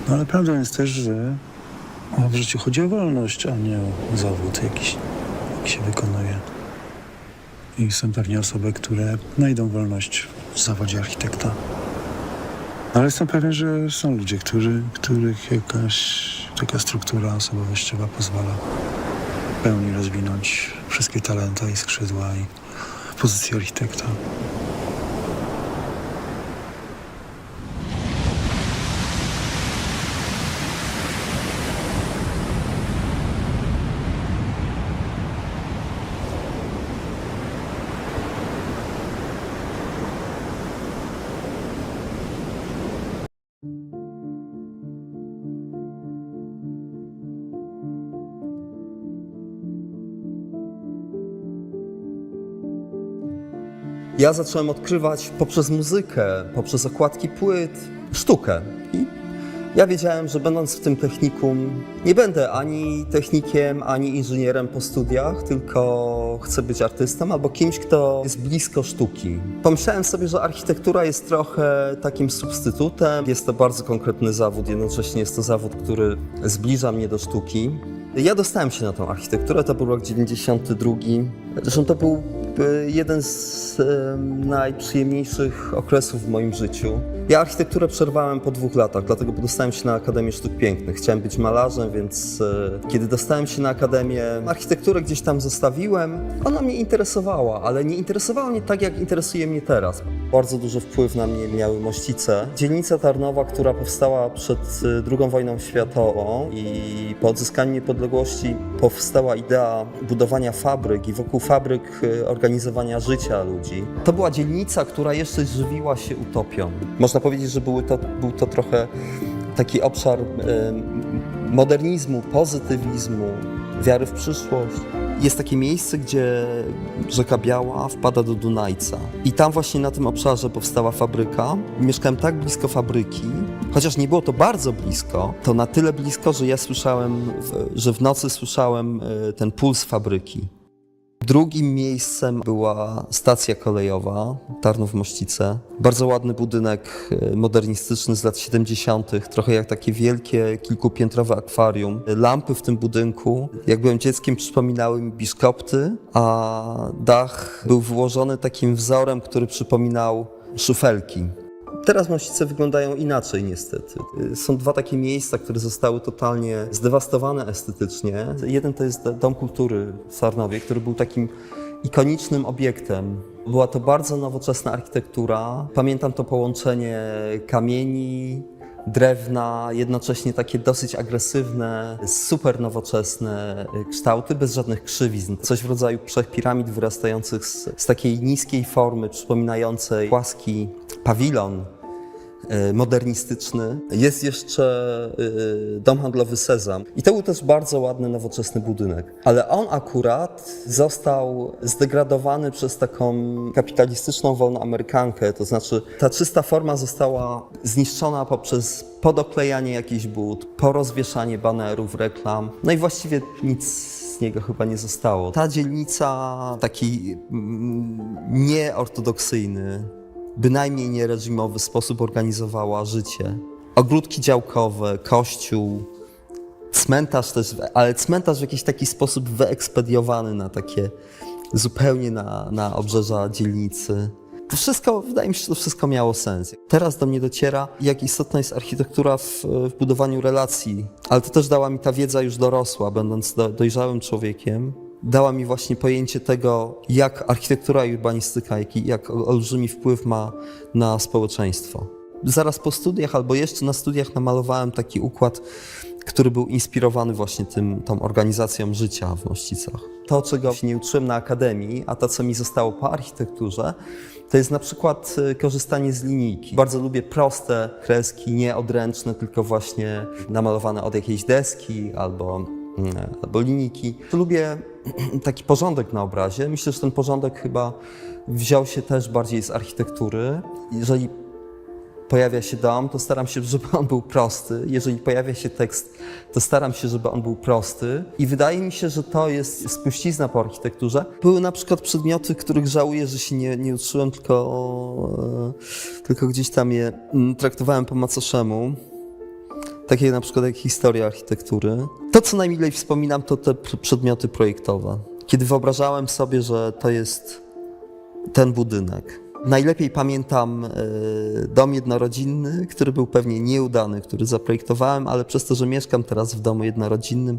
No ale prawdą jest też, że w życiu chodzi o wolność, a nie o zawód jakiś się wykonuje. I są pewnie osoby, które znajdą wolność w zawodzie architekta. Ale jestem pewien, że są ludzie, których jakaś taka struktura osobowościowa pozwala w pełni rozwinąć wszystkie talenta i skrzydła i pozycję architekta. Ja zacząłem odkrywać poprzez muzykę, poprzez okładki płyt, sztukę. I ja wiedziałem, że będąc w tym technikum, nie będę ani technikiem, ani inżynierem po studiach, tylko chcę być artystą albo kimś, kto jest blisko sztuki. Pomyślałem sobie, że architektura jest trochę takim substytutem. Jest to bardzo konkretny zawód, jednocześnie jest to zawód, który zbliża mnie do sztuki. Ja dostałem się na tą architekturę, to był rok 92. Zresztą to był jeden z najprzyjemniejszych okresów w moim życiu. Ja architekturę przerwałem po 2 latach, dlatego dostałem się na Akademię Sztuk Pięknych. Chciałem być malarzem, więc kiedy dostałem się na Akademię, architekturę gdzieś tam zostawiłem. Ona mnie interesowała, ale nie interesowała mnie tak, jak interesuje mnie teraz. Bardzo duży wpływ na mnie miały Mościce. Dzielnica Tarnowa, która powstała przed II wojną światową i po odzyskaniu niepodległości powstała idea budowania fabryk i wokół fabryk organizowania życia ludzi. To była dzielnica, która jeszcze żywiła się utopią. Można powiedzieć, że był to trochę taki obszar modernizmu, pozytywizmu, wiary w przyszłość. Jest takie miejsce, gdzie rzeka Biała wpada do Dunajca. I tam właśnie na tym obszarze powstała fabryka. Mieszkałem tak blisko fabryki, chociaż nie było to bardzo blisko, to na tyle blisko, że ja słyszałem, że w nocy słyszałem ten puls fabryki. Drugim miejscem była stacja kolejowa Tarnów-Mościce. Bardzo ładny budynek modernistyczny z lat 70., trochę jak takie wielkie, kilkupiętrowe akwarium. Lampy w tym budynku, jak byłem dzieckiem, przypominały mi biszkopty, a dach był wyłożony takim wzorem, który przypominał szufelki. Teraz Mościce wyglądają inaczej niestety. Są 2 takie miejsca, które zostały totalnie zdewastowane estetycznie. Jeden to jest Dom Kultury w Tarnowie, który był takim ikonicznym obiektem. Była to bardzo nowoczesna architektura. Pamiętam to połączenie kamieni, drewna, jednocześnie takie dosyć agresywne, super nowoczesne kształty, bez żadnych krzywizn. Coś w rodzaju 3 piramid wyrastających z takiej niskiej formy, przypominającej płaski pawilon modernistyczny. Jest jeszcze dom handlowy Sezam. I to był też bardzo ładny, nowoczesny budynek. Ale on akurat został zdegradowany przez taką kapitalistyczną wolną amerykankę. To znaczy ta czysta forma została zniszczona poprzez podoklejanie jakichś bud, porozwieszanie banerów, reklam. No i właściwie nic z niego chyba nie zostało. Ta dzielnica, taki nieortodoksyjny, bynajmniej niereżimowy sposób organizowała życie. Ogródki działkowe, kościół, cmentarz też, ale cmentarz w jakiś taki sposób wyekspediowany na takie zupełnie na obrzeża dzielnicy. To wszystko, wydaje mi się, że to wszystko miało sens. Teraz do mnie dociera, jak istotna jest architektura w budowaniu relacji, ale to też dała mi ta wiedza już dorosła, będąc dojrzałym człowiekiem. Dała mi właśnie pojęcie tego, jak architektura i urbanistyka, jak olbrzymi wpływ ma na społeczeństwo. Zaraz po studiach albo jeszcze na studiach namalowałem taki układ, który był inspirowany właśnie tą organizacją życia w Mościcach. To, czego się nie uczyłem na akademii, a to, co mi zostało po architekturze, to jest na przykład korzystanie z linijki. Bardzo lubię proste kreski, nie odręczne, tylko właśnie namalowane od jakiejś deski albo linijki. Lubię taki porządek na obrazie. Myślę, że ten porządek chyba wziął się też bardziej z architektury. Jeżeli pojawia się dom, to staram się, żeby on był prosty. Jeżeli pojawia się tekst, to staram się, żeby on był prosty. I wydaje mi się, że to jest spuścizna po architekturze. Były na przykład przedmioty, których żałuję, że się nie uczyłem, tylko gdzieś tam je traktowałem po macoszemu. Takie na przykład jak historia architektury. To, co najmilej wspominam, to te przedmioty projektowe. Kiedy wyobrażałem sobie, że to jest ten budynek. Najlepiej pamiętam dom jednorodzinny, który był pewnie nieudany, który zaprojektowałem, ale przez to, że mieszkam teraz w domu jednorodzinnym,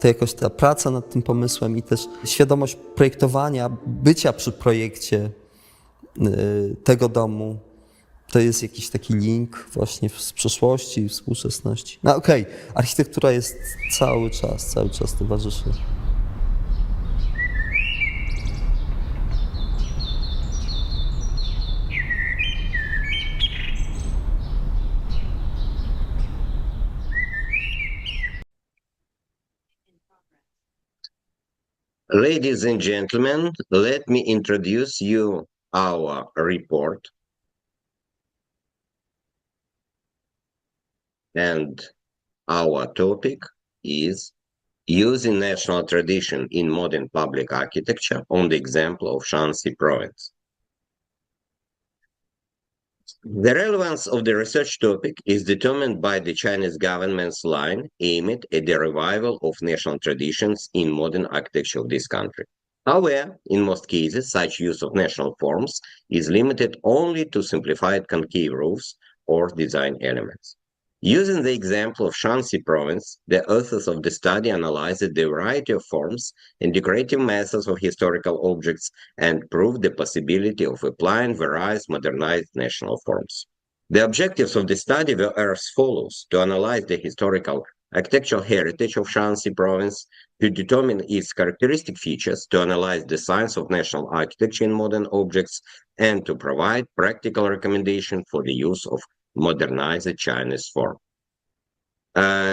to jakoś ta praca nad tym pomysłem i też świadomość projektowania, bycia przy projekcie tego domu, to jest jakiś taki link właśnie z przeszłości i współczesności. No okej, architektura jest cały czas towarzyszy. Ladies and gentlemen, let me introduce you our report. And our topic is using national tradition in modern public architecture on the example of Shanxi province. The relevance of the research topic is determined by the Chinese government's line aimed at the revival of national traditions in modern architecture of this country. However, in most cases, such use of national forms is limited only to simplified concave roofs or design elements. Using the example of Shanxi province, the authors of the study analyzed the variety of forms and decorative methods of historical objects and proved the possibility of applying various modernized national forms. The objectives of the study were as follows: to analyze the historical architectural heritage of Shanxi province, to determine its characteristic features, to analyze the science of national architecture in modern objects, and to provide practical recommendations for the use of modernized Chinese form.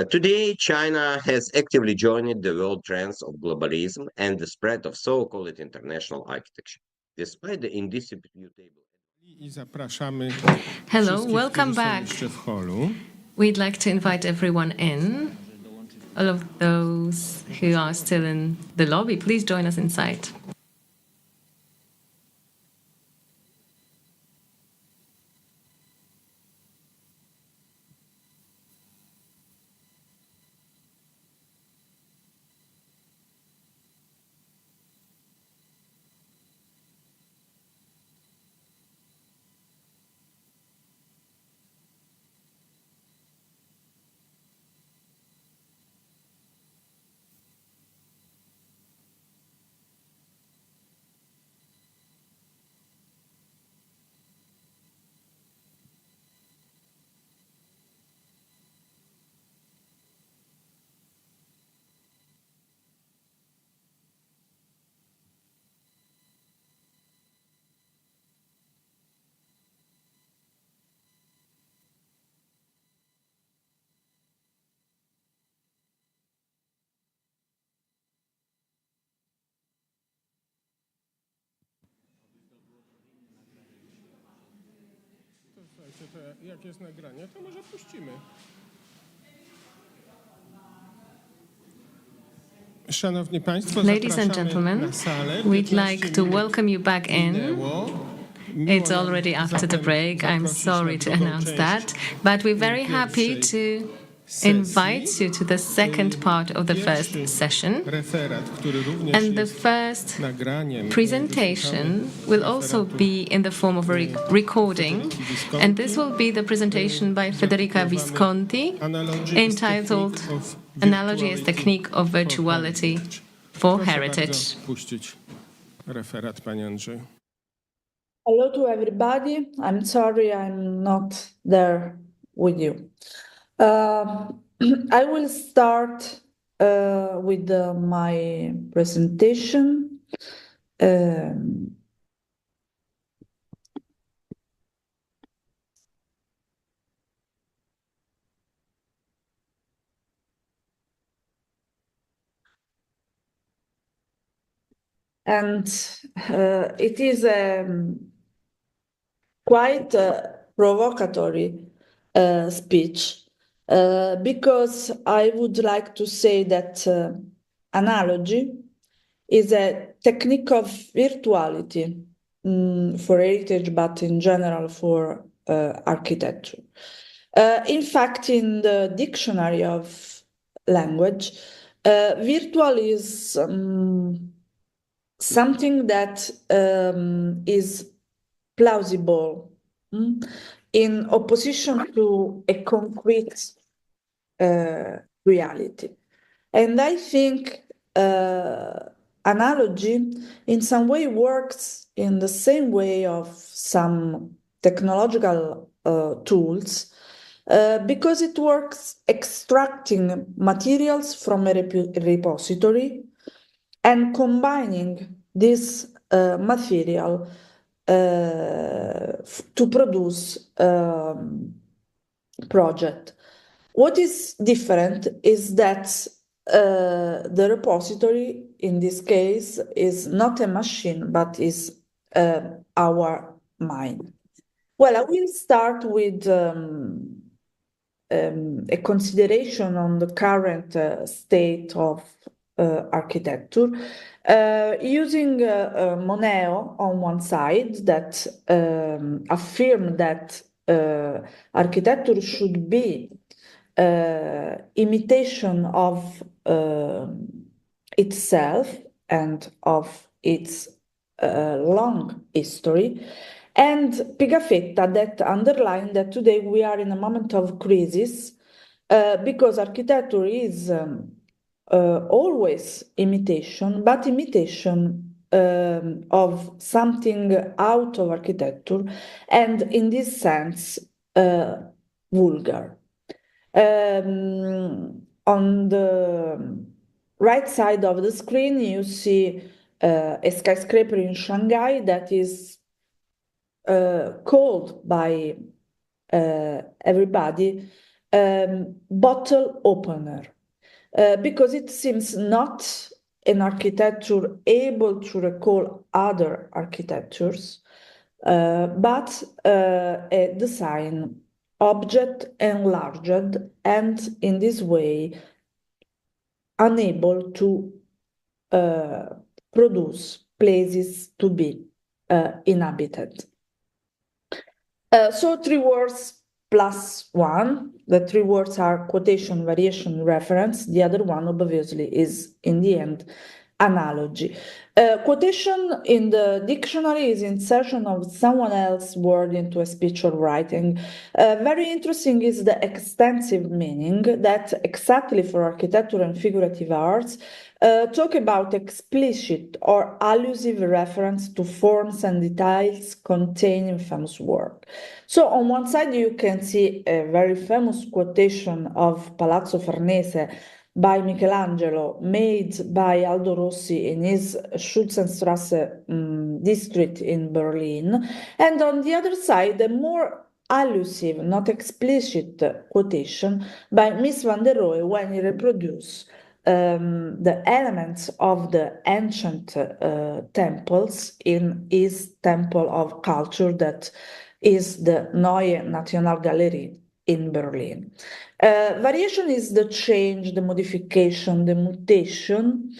Today, China has actively joined the world trends of globalism and the spread of so-called international architecture. Despite the indisputable... Hello, welcome back. We'd like to invite everyone in. All of those who are still in the lobby, please join us inside. Jak jest nagranie, to może puścimy. Szanowni Państwo, ladies and gentlemen, we'd like to welcome you back in. It's already after the break. I'm sorry to announce that, but we're very happy to invite you to the second part of the first session. And the first presentation will also be in the form of a recording. And this will be the presentation by Federica Visconti, entitled Analogy as Technique of Virtuality for Heritage. Hello to everybody. I'm sorry I'm not there with you. I will start with my presentation. And it is quite provocatory speech, because I would like to say that analogy is a technique of virtuality for heritage, but in general for architecture. In fact, in the dictionary of language, virtual is something that is plausible in opposition to a concrete reality. And I think analogy in some way works in the same way of some technological tools, because it works extracting materials from a repository and combining this material to produce project. What is different is that the repository in this case is not a machine, but is our mind. Well, I will start with a consideration on the current state of architecture, using Moneo on one side that affirm that architecture should be imitation of itself and of its long history, and Pigafetta that underlined that today we are in a moment of crisis because architecture is always imitation, but imitation of something out of architecture, and in this sense, vulgar. On the right side of the screen, you see a skyscraper in Shanghai that is called by everybody bottle opener, because it seems not an architecture able to recall other architectures, but a design object enlarged, and in this way unable to produce places to be inhabited. So 3 words plus 1. The 3 words are quotation, variation, reference. The other one obviously is in the end analogy. Quotation in the dictionary is insertion of someone else's word into a speech or writing. Very interesting is the extensive meaning that exactly for architecture and figurative arts talk about explicit or allusive reference to forms and details contained in famous work. So on one side you can see a very famous quotation of Palazzo Farnese by Michelangelo, made by Aldo Rossi in his Schützenstrasse district in Berlin. And on the other side, a more allusive, not explicit quotation by Mies van der Rohe when he reproduced the elements of the ancient temples in his temple of culture that is the Neue Nationalgalerie in Berlin. Variation is the change, the modification, the mutation,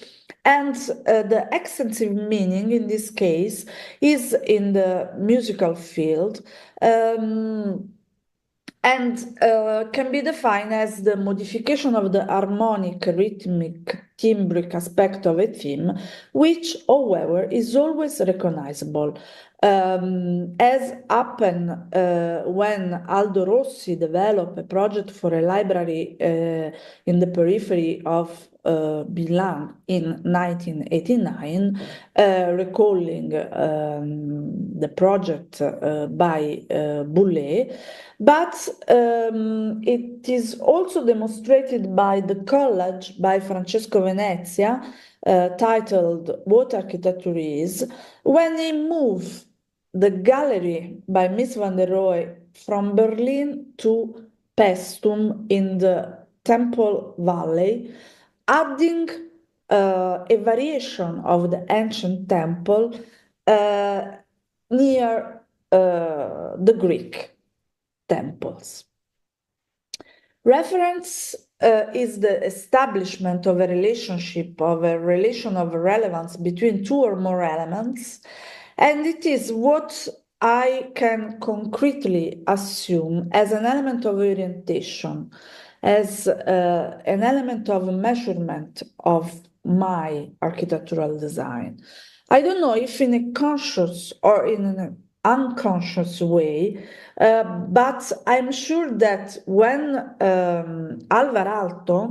and the extensive meaning in this case is in the musical field, and can be defined as the modification of the harmonic, rhythmic, timbric aspect of a theme, which, however, is always recognizable. As happened when Aldo Rossi developed a project for a library in the periphery of Milan in 1989, recalling the project by Boulez, but it is also demonstrated by the collage by Francesco Venezia, titled What Architecture Is, when he moved the gallery by Mies van der Rohe from Berlin to Paestum in the Temple Valley, adding a variation of the ancient temple near the Greek temples. Reference is the establishment of a relation of relevance between two or more elements, and it is what I can concretely assume as an element of orientation, as an element of measurement of my architectural design. I don't know if in a conscious or in an unconscious way, but I'm sure that when Alvar Aalto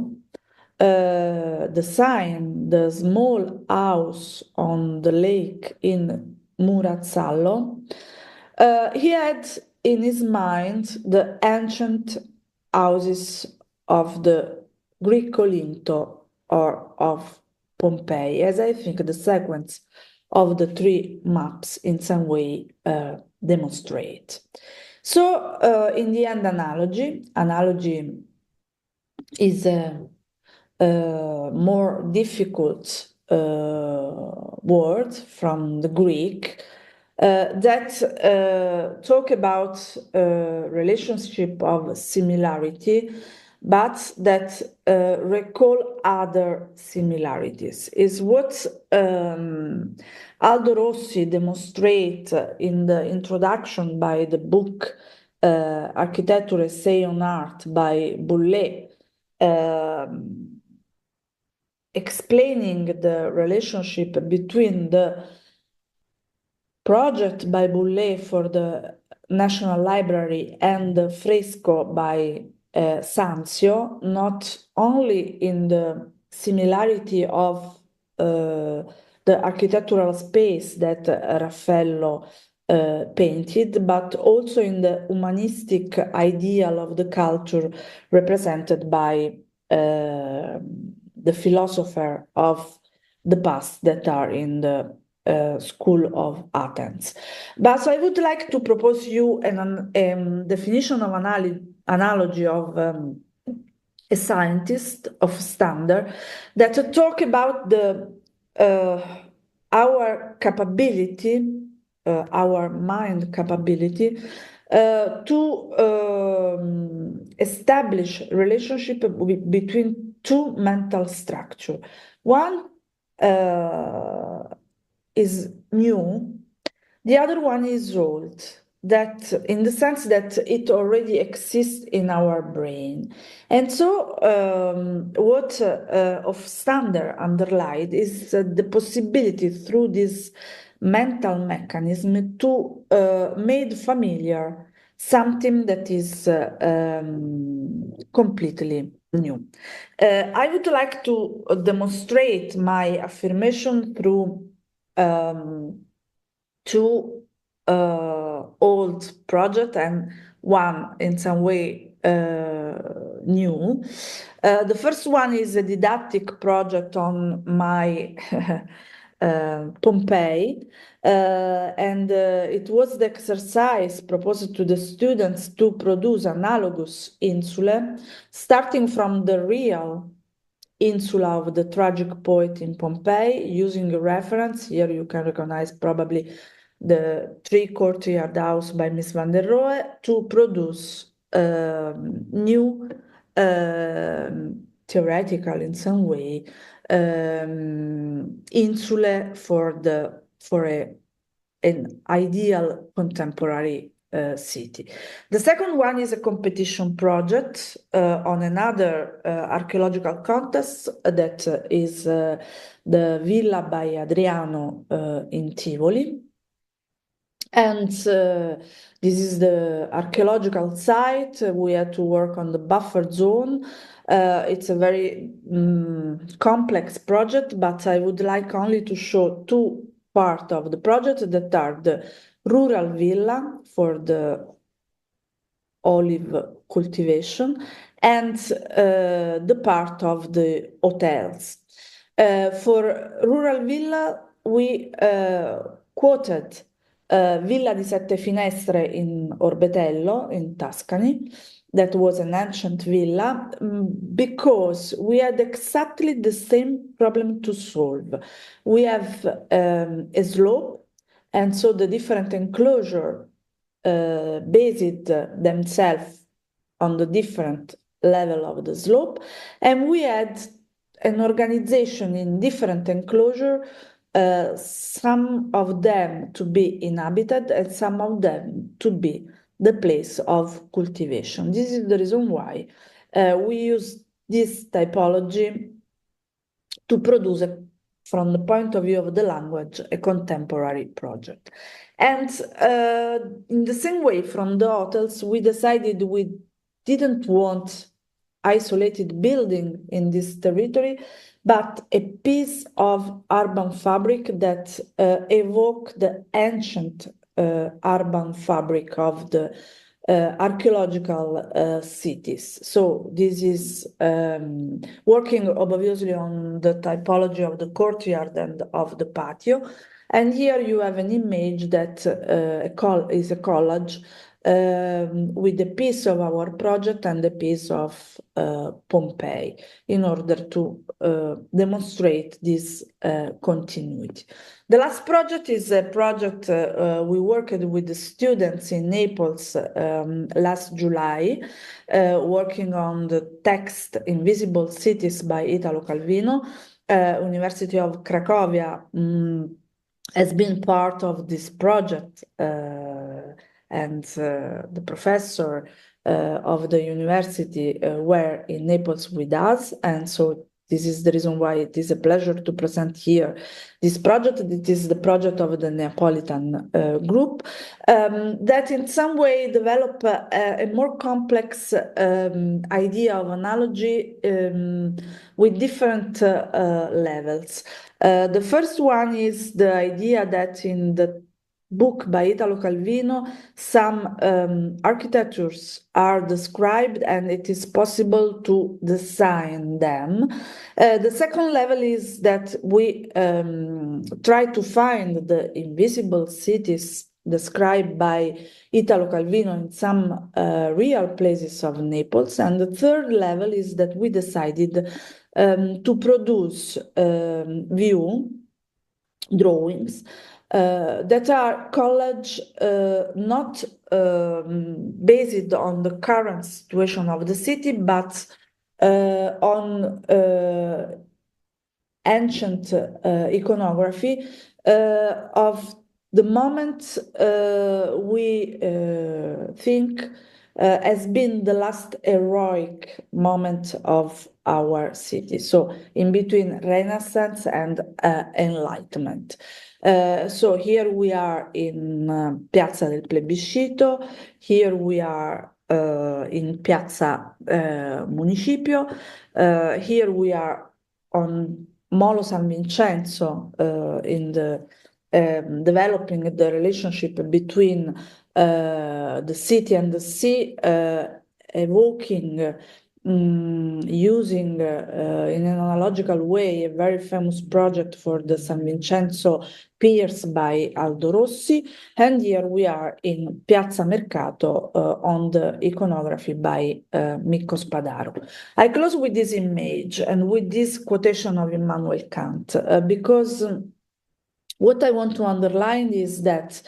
designed the small house on the lake in Murazzallo, he had in his mind the ancient houses of the Greek Colinto or of Pompeii, as I think the sequence of the three maps in some way demonstrate. So in the end, analogy is a more difficult word from the Greek that talk about relationship of similarity, but that recall other similarities. Is what Aldo Rossi demonstrate in the introduction by the book Architecture Essay on Art by Boulez, explaining the relationship between the project by Boulez for the National Library and the fresco by Sanzio, not only in the similarity of the architectural space that Raffaello painted, but also in the humanistic ideal of the culture represented by the philosopher of the past that are in the School of Athens. But so I would like to propose you a definition of analogy of a scientist of standard that talk about the our capability, our mind capability to establish relationship between two mental structure. One is new, the other one is old, that in the sense that it already exists in our brain. And so what of standard underlined is the possibility through this mental mechanism to make familiar something that is completely new. I would like to demonstrate my affirmation through two old project and one in some way new. The first one is a didactic project on my Pompeii, and it was the exercise proposed to the students to produce analogous insulae, starting from the real insula of the tragic poet in Pompeii, using a reference. Here you can recognize probably the 3 courtyard house by Miss van der Rohe, to produce new theoretical in some way insulae for an ideal contemporary city. The second one is a competition project on another archaeological contest that is the Villa by Adriano in Tivoli. And this is the archaeological site. We had to work on the buffer zone. It's a very complex project, but I would like only to show two parts of the project that are the rural villa for the olive cultivation and the part of the hotels. For rural villa, we quoted Villa di Sette Finestre in Orbetello in Tuscany. That was an ancient villa because we had exactly the same problem to solve. We have a slope, and so the different enclosure based themselves on the different level of the slope, and we had an organization in different enclosure, some of them to be inhabited and some of them to be the place of cultivation. This is the reason why we use this typology to produce, from the point of view of the language, a contemporary project. And in the same way, from the hotels, we decided we didn't want isolated building in this territory, but a piece of urban fabric that evoke the ancient urban fabric of the archaeological cities. So this is working obviously on the typology of the courtyard and of the patio. And here you have an image that is a collage with a piece of our project and a piece of Pompeii in order to demonstrate this continuity. The last project is a project we worked with the students in Naples last July, working on the text Invisible Cities by Italo Calvino. University of Cracovia has been part of this project, and the professor of the university were in Naples with us, and so this is the reason why it is a pleasure to present here this project. It is the project of the Neapolitan group that in some way develop a more complex idea of analogy with different levels. The first one is the idea that in the book by Italo Calvino, some architectures are described and it is possible to design them. The second level is that we try to find the invisible cities described by Italo Calvino in some real places of Naples. And the third level is that we decided to produce view drawings that are collage not based on the current situation of the city, but on ancient iconography of the moment we think has been the last heroic moment of our city. So in between Renaissance and Enlightenment. So here we are in Piazza del Plebiscito, here we are in Piazza Municipio, here we are on Molo San Vincenzo in the developing the relationship between the city and the sea, evoking using in an analogical way a very famous project for the San Vincenzo piers by Aldo Rossi, and here we are in Piazza Mercato on the iconography by Micco Spadaro. I close with this image and with this quotation of Immanuel Kant because what I want to underline is that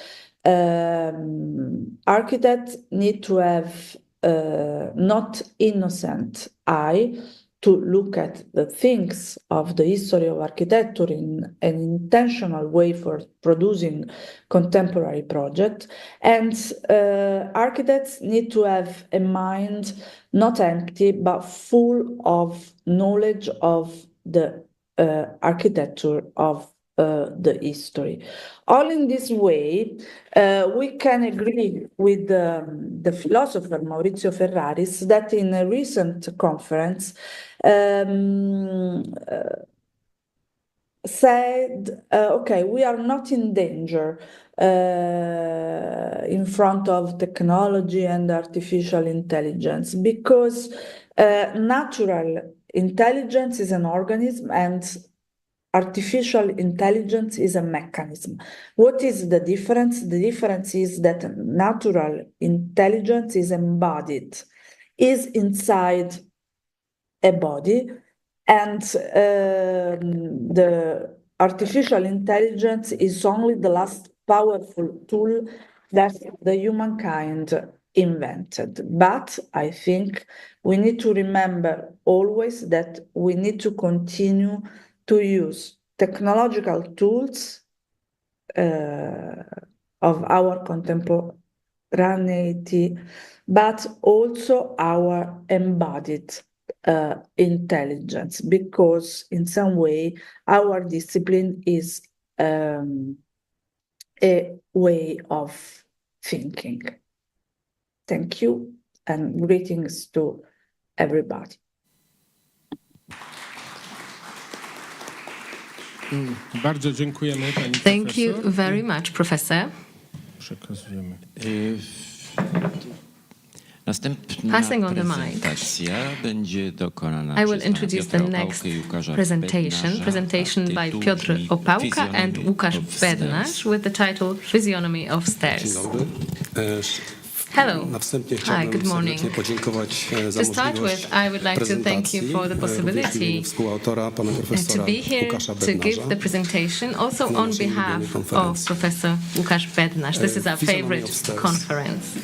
architects need to have not innocent eye to look at the things of the history of architecture in an intentional way for producing contemporary projects. And architects need to have a mind not empty, but full of knowledge of the architecture of the history. All in this way, we can agree with the philosopher Maurizio Ferraris that in a recent conference said, okay, we are not in danger in front of technology and artificial intelligence because natural intelligence is an organism and artificial intelligence is a mechanism. What is the difference? The difference is that natural intelligence is embodied, is inside a body, and the artificial intelligence is only the last powerful tool that the humankind invented. But I think we need to remember always that we need to continue to use technological tools of our contemporaneity, but also our embodied intelligence, because in some way our discipline is a way of thinking. Thank you and greetings to everybody. Bardzo dziękujemy pani Thank profesor. you very much, Professor. Przekazujemy. Następna Passing on the mic. prezentacja będzie dokonana I will przez introduce the pana Piotra next Opałkę i Łukasza presentation Bednarza, by a Piotr tytuł brzmi Opałka and Łukasz Bednarz with the title Physiognomy of Stairs. Hello. Na wstępie Hi, chciałbym good morning. serdecznie podziękować za To start możliwość with, I would like to thank you prezentacji, for the również w possibility imieniu współautora, pana to profesora be here Łukasza to give Bednarza. the presentation, also na on naszej behalf ulubionej of konferencji. Professor Łukasz Bednarz. This is our Physiognomy favorite of Stairs. conference.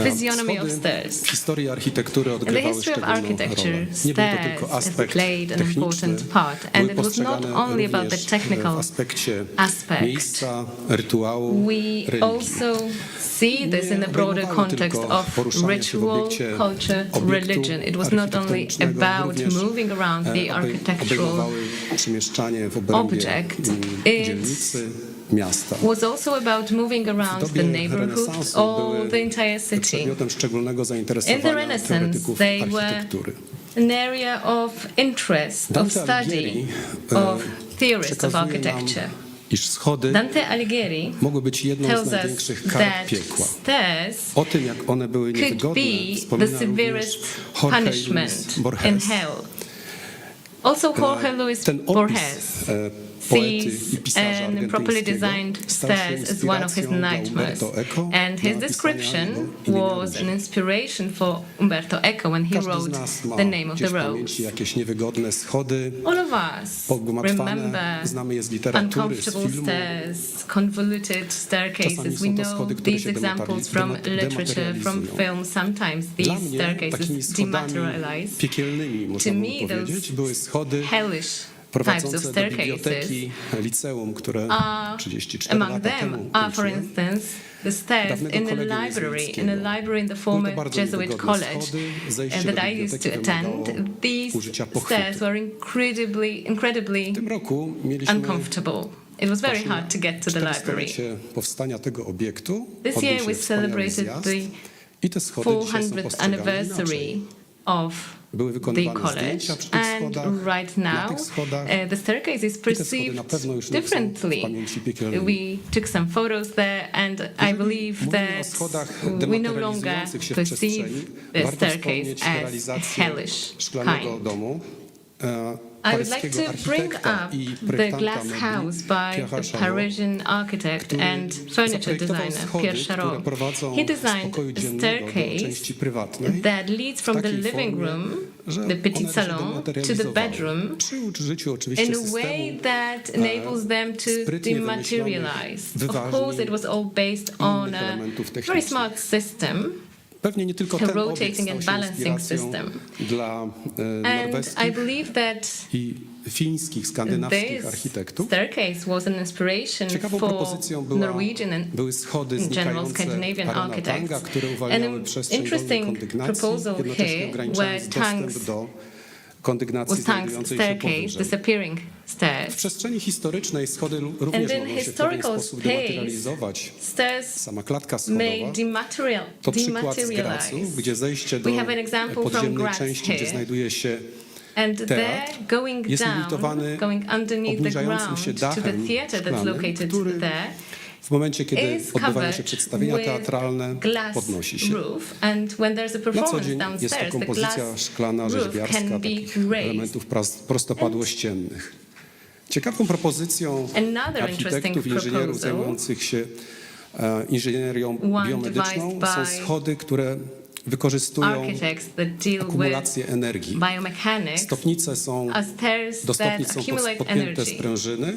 Physiognomy of Schody Stairs. w historii architektury In the odgrywały history of szczególną architecture, rolę. Nie był to stairs tylko has aspekt played an techniczny, important part, and były it was not postrzegane only about the również technical w aspekcie aspect. miejsca, rytuału, We religii. also see this in the broader obejmowały context tylko of poruszanie się w ritual, obiekcie culture, obiektu religion. It was not only architektonicznego, about również moving around the architectural obejmowały przemieszczanie w obrębie object. dzielnicy, miasta. Was also about moving around W the dobie neighborhood renesansu or były the entire city. przedmiotem szczególnego In the zainteresowania Renaissance, teoretyków they were architektury. an area of interest, of Dante study, Alighieri of theorists of przekazuje architecture. nam, iż schody Dante Alighieri mogły być jedną tells z us największych kar that piekła. stairs O tym, jak one były could niewygodne, be the wspomina również severest Jorge punishment Luis Borges. in hell. Also, Jorge Luis Ten opis Borges poety i sees pisarza an properly argentyńskiego designed stał się stairs as one of his inspiracją dla nightmares. Umberto Eco And do his napisania description jego imienia was róży. an inspiration for Umberto Eco when he Każdy z wrote nas ma the name of the gdzieś w rose. pamięci jakieś niewygodne schody, All of us pogmatwane, remember znamy je z literatury, z uncomfortable filmu. stairs, convoluted staircases. Czasami We są to know schody, które these się examples from literature, from dematerializują. film. Sometimes Dla these mnie staircases takimi schodami dematerialize. piekielnymi, To można me, by powiedzieć, były schody hellish types of prowadzące do staircases biblioteki liceum, które are 34 among lata them temu are, for ukończyłem. instance, the stairs Dawnego in a kolegium library, jezuickiego. in the Były to former bardzo Jesuit niewygodne college schody, zejście do that I used to biblioteki attend. wymagało These użycia pochwytu. stairs were incredibly W tym roku mieliśmy uncomfortable. It was very hard to get to the library. 400-lecie powstania tego obiektu. This Odbył year się we wspaniały celebrated zjazd the i te schody dzisiaj są 400th postrzegane anniversary inaczej. of Były the wykonywane college, zdjęcia przy tych and schodach, right na now tych schodach. the staircase is I te schody perceived na pewno już nie są w differently. pamięci piekielnej. We took some photos there, and I believe Mówimy o that schodach we no longer dematerializujących się w perceive przestrzeni. the Warto staircase wspomnieć as realizację hellish szklanego kind. domu. I would like paryskiego to bring architekta up i the projektanta glass mebli house by Pierre'a the Charot, Parisian architect który and furniture zaprojektował designer schody, Pierre które Charot. prowadzą He z designed pokoju a dziennego do staircase części prywatnej that leads from the takiej living formie, room, że the petit one się salon, to the dematerializowały. bedroom Przy użyciu oczywiście in a systemu way that enables them to sprytnie dematerialize. wymyślonych, Of course, it was all based on innych a elementów very technicznych. smart system, Pewnie nie tylko a ten obiekt rotating stał and się balancing inspiracją system. dla And I norweskich believe that i fińskich, skandynawskich this architektów. staircase was an inspiration Ciekawą for propozycją Norwegian and były schody in general znikające Scandinavian Aranatanga, architects. które And uwalniały an przestrzeń wolnej interesting kondygnacji, proposal jednocześnie here ograniczając where dostęp tanks do kondygnacji was tanks znajdującej się staircase, powyżej. disappearing W stairs. przestrzeni historycznej schody And również in mogą się w pewien historical sposób space, dematerializować. stairs Sama klatka may schodowa to przykład z Gracu, dematerialize. gdzie zejście do We have an example from podziemnej Graz części, gdzie here. znajduje się And there, teatr, going jest down, limitowany going underneath the obniżającym się ground to the dachem theater that's szklanym, located który there, w momencie, kiedy is odbywają covered się przedstawienia with teatralne, glass podnosi się. roof, and when there's a Na co performance dzień jest to downstairs, the kompozycja glass szklana, roof rzeźbiarska, can be takich raised. elementów prostopadłościennych. Ciekawą propozycją Another architektów, interesting inżynierów proposal, zajmujących się inżynierią one biomedyczną devised są by schody, które wykorzystują architects that deal akumulację with energii. biomechanics, Stopnice są, are stairs do stopnic that są accumulate podpięte energy. sprężyny,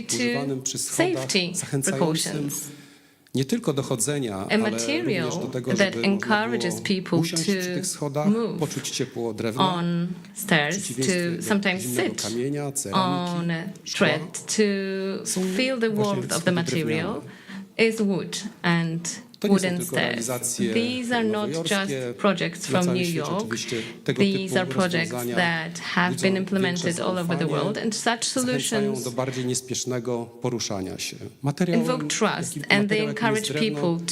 due używanym to przy schodach, safety zachęcającym precautions. nie tylko dochodzenia, a ale material również do tego, that żeby encourages można było people usiąść przy tych schodach, move poczuć ciepło drewna, on w stairs, przeciwieństwie to do sometimes zimnego sit kamienia, ceramiki, on a szkła. tread, to feel the właśnie warmth of schody the material drewniane. is wood and To nie są wooden tylko stairs. realizacje These are not just nowojorskie. projects from Na całym New świecie York. oczywiście tego These typu are projects rozwiązania that have budzą been większe implemented all over the zaufanie, world, and such zachęcają solutions do bardziej niespiesznego poruszania się. Materiałem, invoke trust, jakim and they materiał, jakim jest encourage drewno, people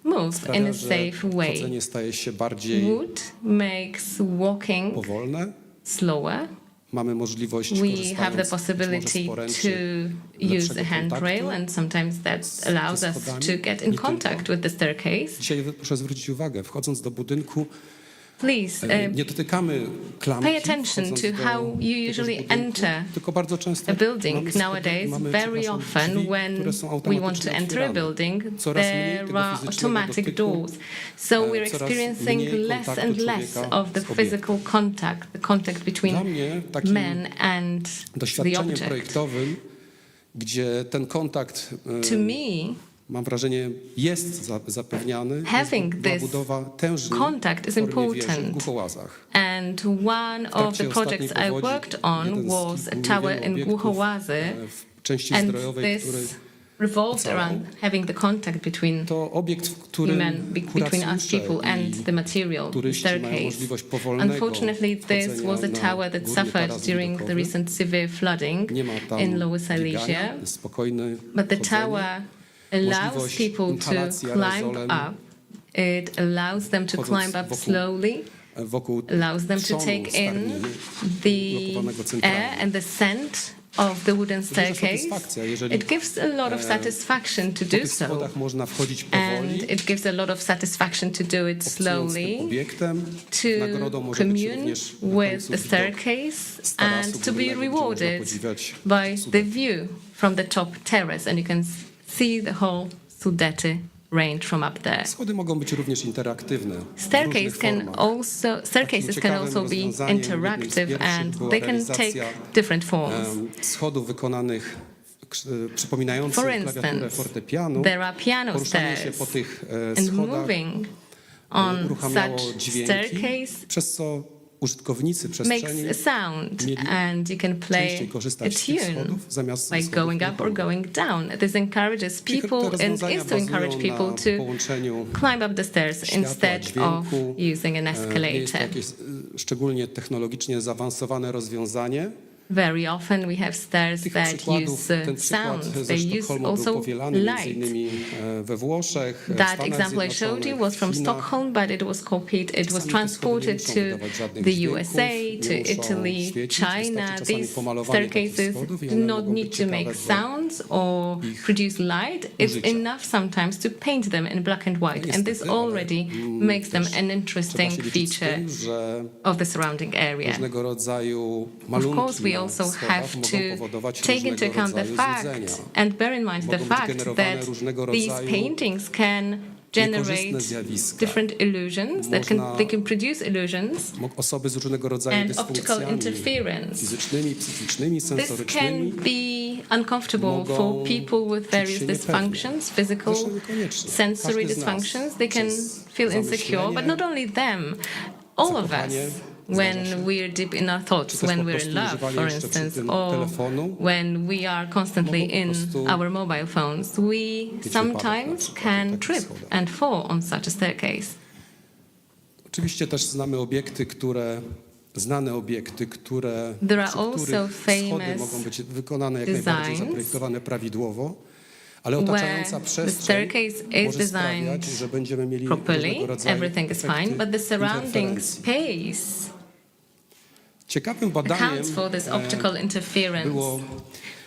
to move sprawia, in a że safe way. chodzenie staje się bardziej Wood makes walking powolne. slower. Mamy możliwość, We have the korzystając być possibility może z to poręczy, use lepszego a handrail, kontaktu and sometimes that allows us schodami. to get in Nie contact tylko. with the staircase. Dzisiaj proszę zwrócić uwagę, wchodząc do budynku, Please nie dotykamy klamki, pay attention wchodząc to do how you tegoż usually budynku, enter tylko bardzo często a building mamy schody, nowadays. mamy, Very przepraszam, often drzwi, when które są we want to automatycznie enter a otwierane. building, Coraz mniej there tego are fizycznego automatic dotyku, doors. So we're coraz experiencing mniej less kontaktu and less człowieka of the z obiektem. physical contact, the contact between Dla mnie takim men and the doświadczeniem object. projektowym, gdzie ten kontakt, To me, mam wrażenie, jest zapewniany, having jest this budowa tężni contact is w formie wieży w important. Głuchołazach. And one of the projects I worked on was a tower in Głuchołazy, w części and zdrojowej, który this revolved around having the contact between to obiekt, w którym between us people and the material, the turyści mają staircase. możliwość powolnego Unfortunately, this was a wchodzenia tower that na górny suffered taras during the widokowy. recent severe flooding Nie ma tam in Lower biegania, Silesia, jest spokojny but the chodzenie, tower allows możliwość people to inhalacji climb aerozolem, up. It allows them to chodząc climb up wokół- slowly, wokół allows them to trzonu take in starniny, the ulokowanego centralnie. air and the scent of the wooden Duża staircase. satysfakcja, jeżeli It gives a lot of satisfaction to po do tych so, schodach można wchodzić powoli, and it gives a lot of satisfaction to do it obcując slowly, tym obiektem. to Nagrodą może być commune również na with końcu the widok staircase, z tarasu and to be górnego, gdzie można rewarded podziwiać by cudów. the view from the top terrace, and you can see the whole Sudety range from up there. Schody mogą być również interaktywne. w Staircases różnych can formach. staircases can ciekawym also be rozwiązaniem, interactive, jednym z pierwszych and była they can take realizacja, different forms. Schodów wykonanych przypominających For klawiaturę instance, fortepianu. there are piano Poruszanie się stairs, po tych and schodach moving on uruchamiało such dźwięki, staircase przez co użytkownicy makes przestrzeni a sound, mieli and you can play częściej a korzystać z tych tune schodów zamiast by schodów going up or ruchomych. going down. This encourages Te people and rozwiązania is to encourage bazują people na to połączeniu climb up the stairs światła, instead of dźwięku. using an Nie jest to escalator. jakieś szczególnie technologicznie zaawansowane rozwiązanie. Very often we have stairs Tych that przykładów, use ten przykład sound. ze They use Sztokholmu był also powielany między light. innymi we Włoszech, w That Stanach example I showed you Zjednoczonych, was w from Chinach. Stockholm, but it was copied. It was Czasami te schody nie transported muszą to wydawać żadnych the dźwięków, USA, nie to muszą Italy, świecić, China. wystarczy czasami These pomalowanie takich staircases schodów i do one not mogą need być to ciekawe make dla sounds or produce light. It's użycia. enough sometimes to paint them in black and white, and this Niestety, ale, already makes them an trzeba interesting się liczyć z feature tym, że of the surrounding area. różnego rodzaju Of malunki course, we na also schodach have mogą to powodować take into różnego account the rodzaju fact złudzenia. and bear in mind the Mogą być fact generowane that różnego these rodzaju paintings can generate niekorzystne zjawiska. different illusions they can produce illusions Osoby z różnego rodzaju and optical dysfunkcjami interference. fizycznymi, psychicznymi, This can sensorycznymi. be uncomfortable for Mogą people with czuć various się niepewnie. dysfunctions, physical, Zresztą niekoniecznie. sensory Każdy z nas dysfunctions. They can przez feel insecure, but zamyślenie, not only them, all of us. zakochanie When zdarza się. we're deep in our thoughts, Czy też when po we're in prostu love, używanie for jeszcze przy instance, tym or telefonu when we are constantly mogą po in prostu our mobile phones, we wypadek na sometimes przykład can na takich trip schodach. and fall on such a staircase. Oczywiście też znane obiekty, które There are przy also których schody famous mogą być wykonane jak najbardziej designs zaprojektowane prawidłowo, ale where otaczająca the przestrzeń staircase is może sprawiać, designed że będziemy mieli properly, różnego rodzaju everything is efekty fine, but the surrounding interferencji. space Ciekawym badaniem accounts for this optical interference. było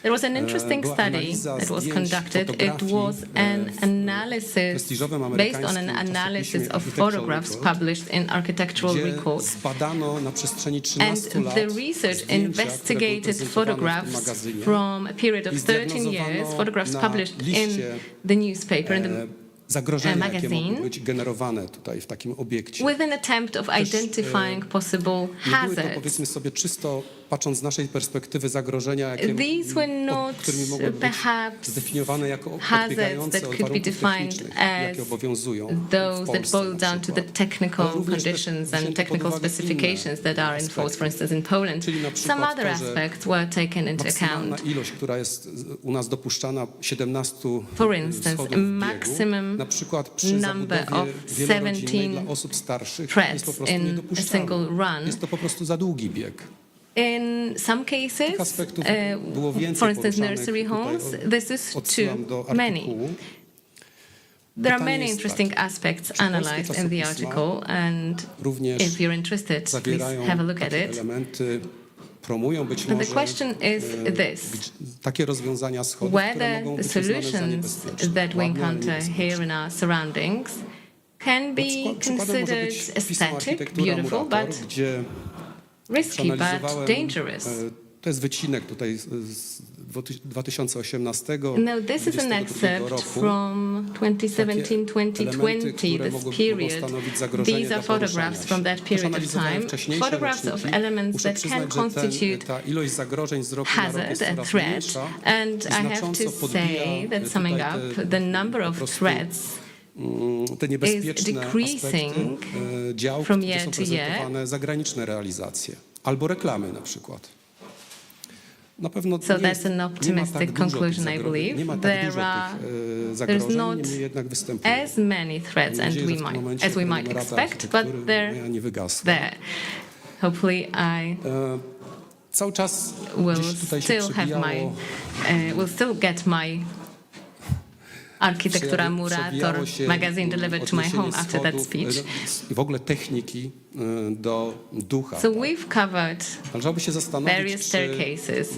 There was an interesting była study analiza that was zdjęć, conducted. It fotografii, was an analysis prestiżowym based on an amerykańskim analysis czasopiśmie of Architectural photographs Record, published in Architectural gdzie Record. zbadano na przestrzeni And 13 lat the research zdjęcia, które były investigated prezentowane w tym photographs magazynie from a period of i 13 zdiagnozowano years, photographs na published in liście, the newspaper, in the zagrożenia, jakie magazine, mogły być generowane tutaj w takim obiekcie. with an attempt of identifying possible Nie były to, hazards. powiedzmy sobie, czysto patrząc z naszej perspektywy zagrożenia, jakie, These were not którymi mogą być perhaps zdefiniowane jako hazards odbiegające that od could be warunków defined technicznych, as jakie obowiązują w those that Polsce boil na down to the przykład. technical Ale również też conditions and wzięto pod technical uwagę specifications that are in force, for instance, in Poland. Czyli na przykład Some other to, że aspects were taken into maksymalna account. ilość, która jest u nas dopuszczana, 17 For instance, schodów a w maximum biegu, na przykład przy number zabudowie of wielorodzinnej 17 dla osób starszych threads jest po prostu in a niedopuszczalne. single run. Jest to po prostu za długi bieg. In some cases, aspektów było więcej for instance, poruszanych. nursery Tutaj homes, this is odsyłam do too many. artykułu. There are Pytanie many jest interesting takie, aspects czy polskie analyzed in the czasopisma article, and również if you're interested, please zawierają have a look at takie it. elementy, promują być And the może question is this: takie rozwiązania schodów, które whether mogą the być uznane za solutions niebezpieczne. that we Ładne, ale encounter niebezpieczne. here in our surroundings can be Przykładem może considered być pismo aesthetic, Architektura beautiful, Murator, but gdzie risky, but przeanalizowałem, dangerous. to jest wycinek tutaj z 2018 No, this is an 22 excerpt roku. from 2017-2020, this period. These are photographs from that period of time, photographs of elements that can constitute ta ilość zagrożeń z roku na rok jest hazard, a coraz threat, mniejsza and i I have znacząco to say that summing up, the number of threats te niebezpieczne decreasing aspekty działów, from które year są to year. prezentowane, zagraniczne realizacje albo reklamy na przykład. Na pewno So nie jest, that's an nie ma optimistic tak dużo conclusion, tych I believe. nie ma tak There dużo are- tych There's zagrożeń, not niemniej jednak występują. as many threats Mam nadzieję, że w tym momencie as we might prenumerata expect, but architektury moja nie they're wygasła. there. Hopefully I Cały czas will gdzieś tutaj się still have my, przebijało, will still get my Architektura Murator przebijało się magazine delivered to my home odniesienie after that schodów, speech. i w ogóle techniki do ducha. So we've covered Należałoby się zastanowić, various czy staircases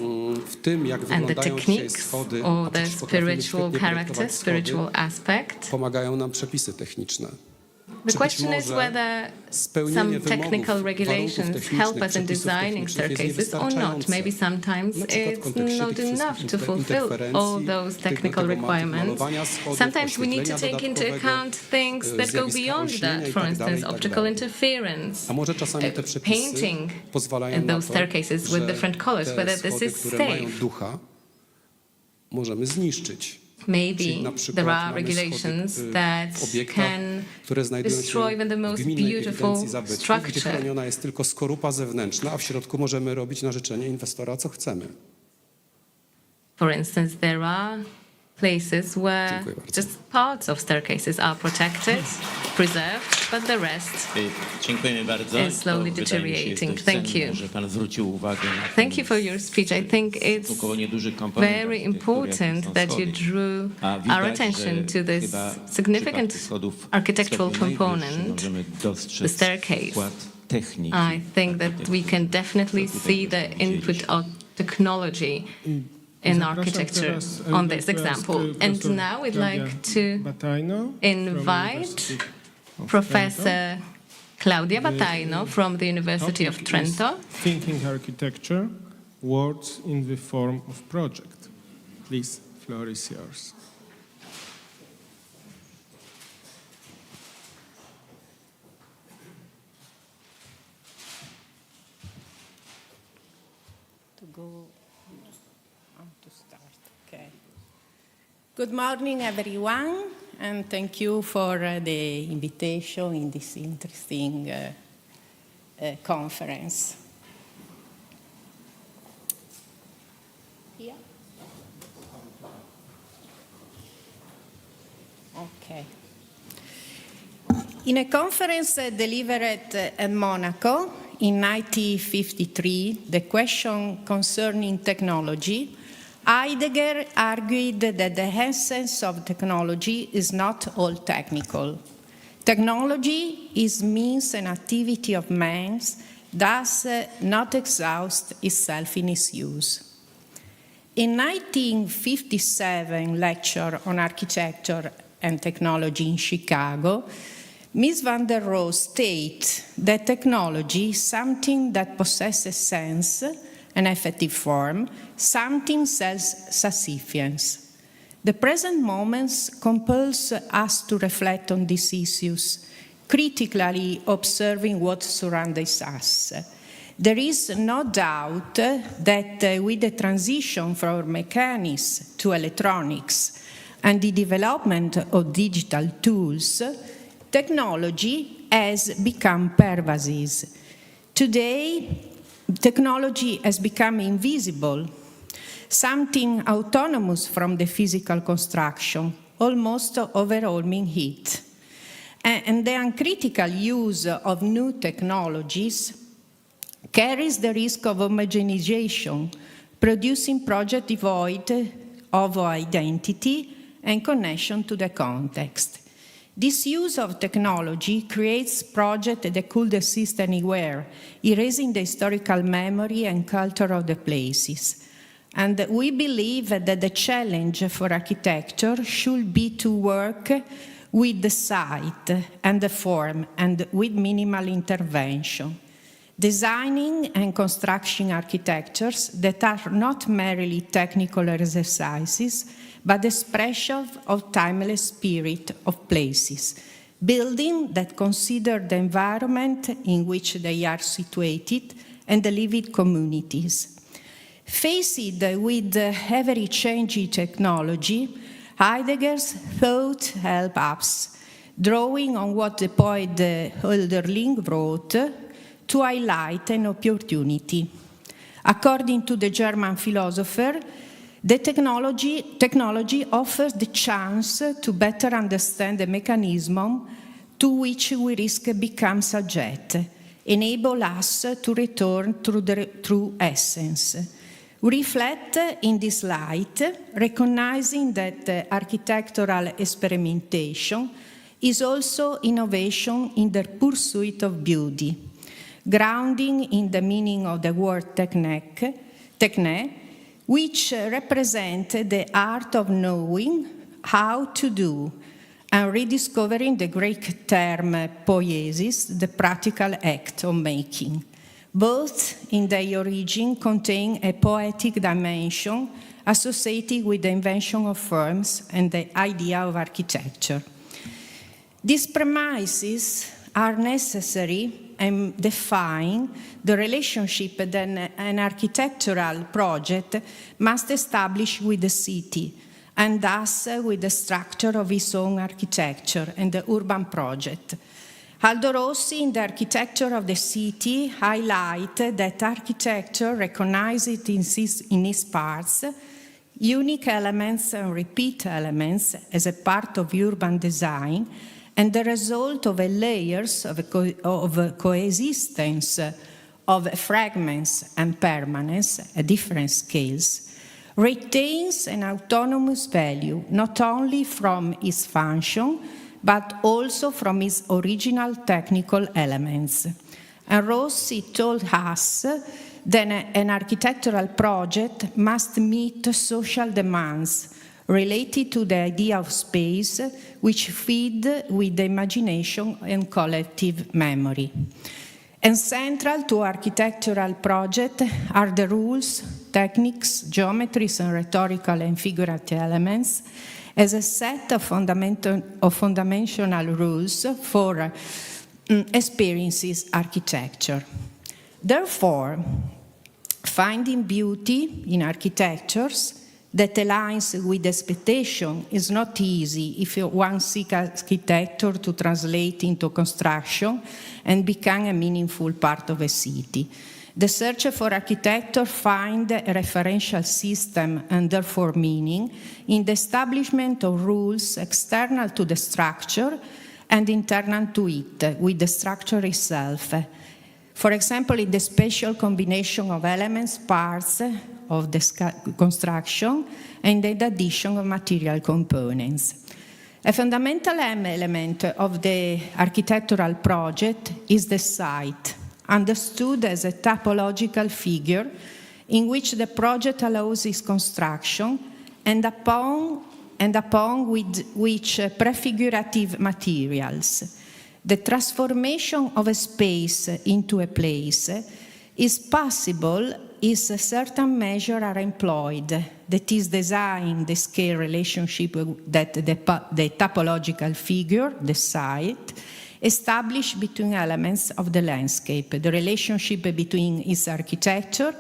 w tym, jak and the wyglądają dzisiaj techniques schody, or a the przecież potrafimy spiritual świetnie character, projektować schody, spiritual aspect. pomagają nam przepisy techniczne. The Czy być question is może whether spełnienie some wymogów, technical regulations warunków help us in technicznych, designing przepisów technicznych jest staircases or not. niewystarczające. Maybe sometimes Na przykład w it's kontekście not tych wszystkich enough to fulfill interferencji, all those technical tego requirements. malowania schodów, Sometimes we need to oświetlenia take into dodatkowego, account things that go zjawiska beyond olśnienia that, i for tak dalej, instance, i tak optical dalej. interference, A może czasami te przepisy painting pozwalają na those to, staircases with że different colors, te whether this schody, is które safe. mają ducha, możemy zniszczyć. Maybe Czyli na przykład there are mamy regulations schody, that w obiektach, can które znajdują destroy się even the w most gminnej beautiful ewidencji zabytków, gdzie structure. chroniona jest tylko skorupa zewnętrzna, a w środku możemy robić na życzenie inwestora, co chcemy. For instance, there are places where just parts of staircases are protected, preserved, but the rest Dziękujemy bardzo. is slowly To wydaje mi się, jest deteriorating. dość Thank cenne, you. że pan zwrócił uwagę na Thank you for your speech. I think it's stosunkowo nieduży komponent very architektury, jakim important są that you schody. drew A widać, our że attention to this chyba w significant przypadku schodów architectural stopniu najwyższym component, możemy the dostrzec staircase. wkład techniki. I think that we can definitely see the input of technology in architecture on this example. And now we'd like to invite Professor Claudia Batajno from the University of Trento. Thinking architecture, words in the form of project. Please, floor is yours. Good morning, everyone, and thank you for the invitation in this interesting conference. Yeah. Okay. In a conference delivered at Monaco in 1953, the question concerning technology, Heidegger argued that the essence of technology is not all technical. Technology is means and activity of man, thus not exhaust itself in its use. In 1957 lecture on architecture and technology in Chicago, Ms. van der Rohe states that technology is something that possesses sense, an effective form, something self-sufficient. The present moment compels us to reflect on these issues, critically observing what surrounds us. There is no doubt that with the transition from mechanics to electronics and the development of digital tools, technology has become pervasive. Today, technology has become invisible, something autonomous from the physical construction, almost overwhelming it. And the uncritical use of new technologies carries the risk of homogenization, producing projects devoid of identity and connection to the context. This use of technology creates projects that could exist anywhere, erasing the historical memory and culture of the places. And we believe that the challenge for architecture should be to work with the site and the form and with minimal intervention, designing and constructing architectures that are not merely technical exercises, but expression of timeless spirit of places, buildings that consider the environment in which they are situated and the living communities. Faced with ever-changing technology, Heidegger's thought helps us, drawing on what the poet Hölderlin wrote, to highlight an opportunity. According to the German philosopher, the technology offers the chance to better understand the mechanism to which we risk become subject, enable us to return to the true essence. We reflect in this light, recognizing that architectural experimentation is also innovation in the pursuit of beauty, grounding in the meaning of the word technique, which represent the art of knowing how to do, and rediscovering the Greek term poiesis, the practical act of making. Both in their origin contain a poetic dimension associated with the invention of forms and the idea of architecture. These premises are necessary and define the relationship that an architectural project must establish with the city, and thus with the structure of its own architecture and the urban project. Aldo Rossi, in The Architecture of the City, highlighted that architecture recognizes in its parts unique elements and repeat elements as a part of urban design, and the result of a layers of coexistence of fragments and permanence at different scales, retains an autonomous value not only from its function, but also from its original technical elements. And Rossi told us that an architectural project must meet social demands related to the idea of space, which feed with the imagination and collective memory. And central to architectural project are the rules, techniques, geometries, and rhetorical and figurative elements as a set of fundamental rules for experiences architecture. Therefore, finding beauty in architectures that aligns with expectation is not easy if one seeks architecture to translate into construction and become a meaningful part of a city. The search for architecture finds a referential system and therefore meaning in the establishment of rules external to the structure and internal to it, with the structure itself. For example, in the spatial combination of elements, parts of the construction, and the addition of material components. A fundamental element of the architectural project is the site, understood as a typological figure in which the project allows its construction and upon which prefigurative materials. The transformation of a space into a place is possible if certain measures are employed, that is, design the scale relationship that the typological figure, the site, established between elements of the landscape, the relationship between its architecture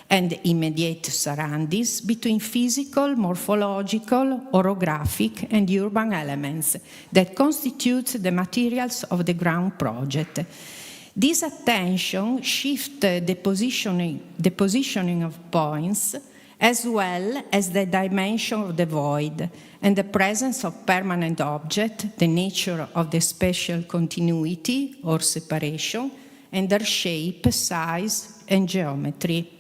and immediate surroundings, between physical, morphological, orographic, and urban elements that constitute the materials of the ground project. This attention shifts the positioning of points, as well as the dimension of the void and the presence of permanent object, the nature of the spatial continuity or separation, and their shape, size, and geometry.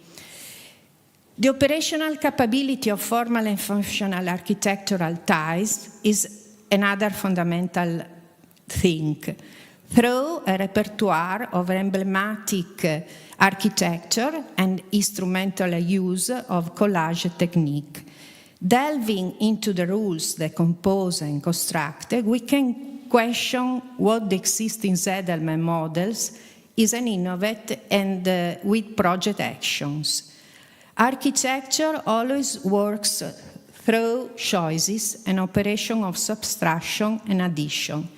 The operational capability of formal and functional architectural ties is another fundamental thing. Through a repertoire of emblematic architecture and instrumental use of collage technique. Delving into the rules that compose and construct, we can question what the existing Z-element models is an innovate and with project actions. Architecture always works through choices and operation of subtraction and addition.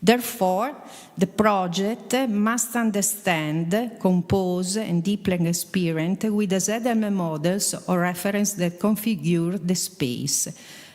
Therefore, the project must understand, compose, and deeply experience with the Z-element models or reference that configure the space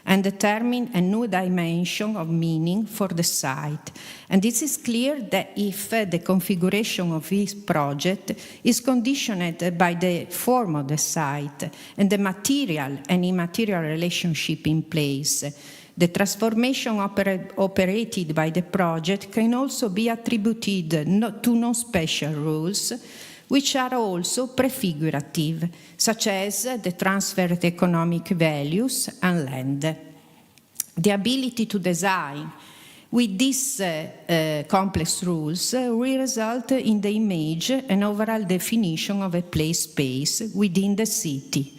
and determine a new dimension of meaning for the site. And this is clear that if the configuration of this project is conditioned by the form of the site and the material and immaterial relationship in place, the transformation operated by the project can also be attributed to non-spatial rules, which are also prefigurative, such as the transfer of economic values and land. The ability to design with these complex rules will result in the image and overall definition of a place space within the city.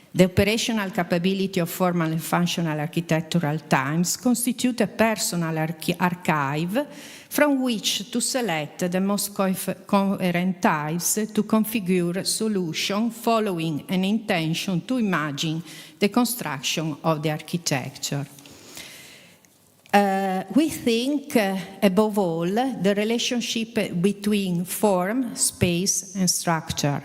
The operational capability of formal and functional architectural times constitute a personal archive from which to select the most coherent types to configure solution following an intention to imagine the construction of the architecture. We think, above all, the relationship between form, space, and structure.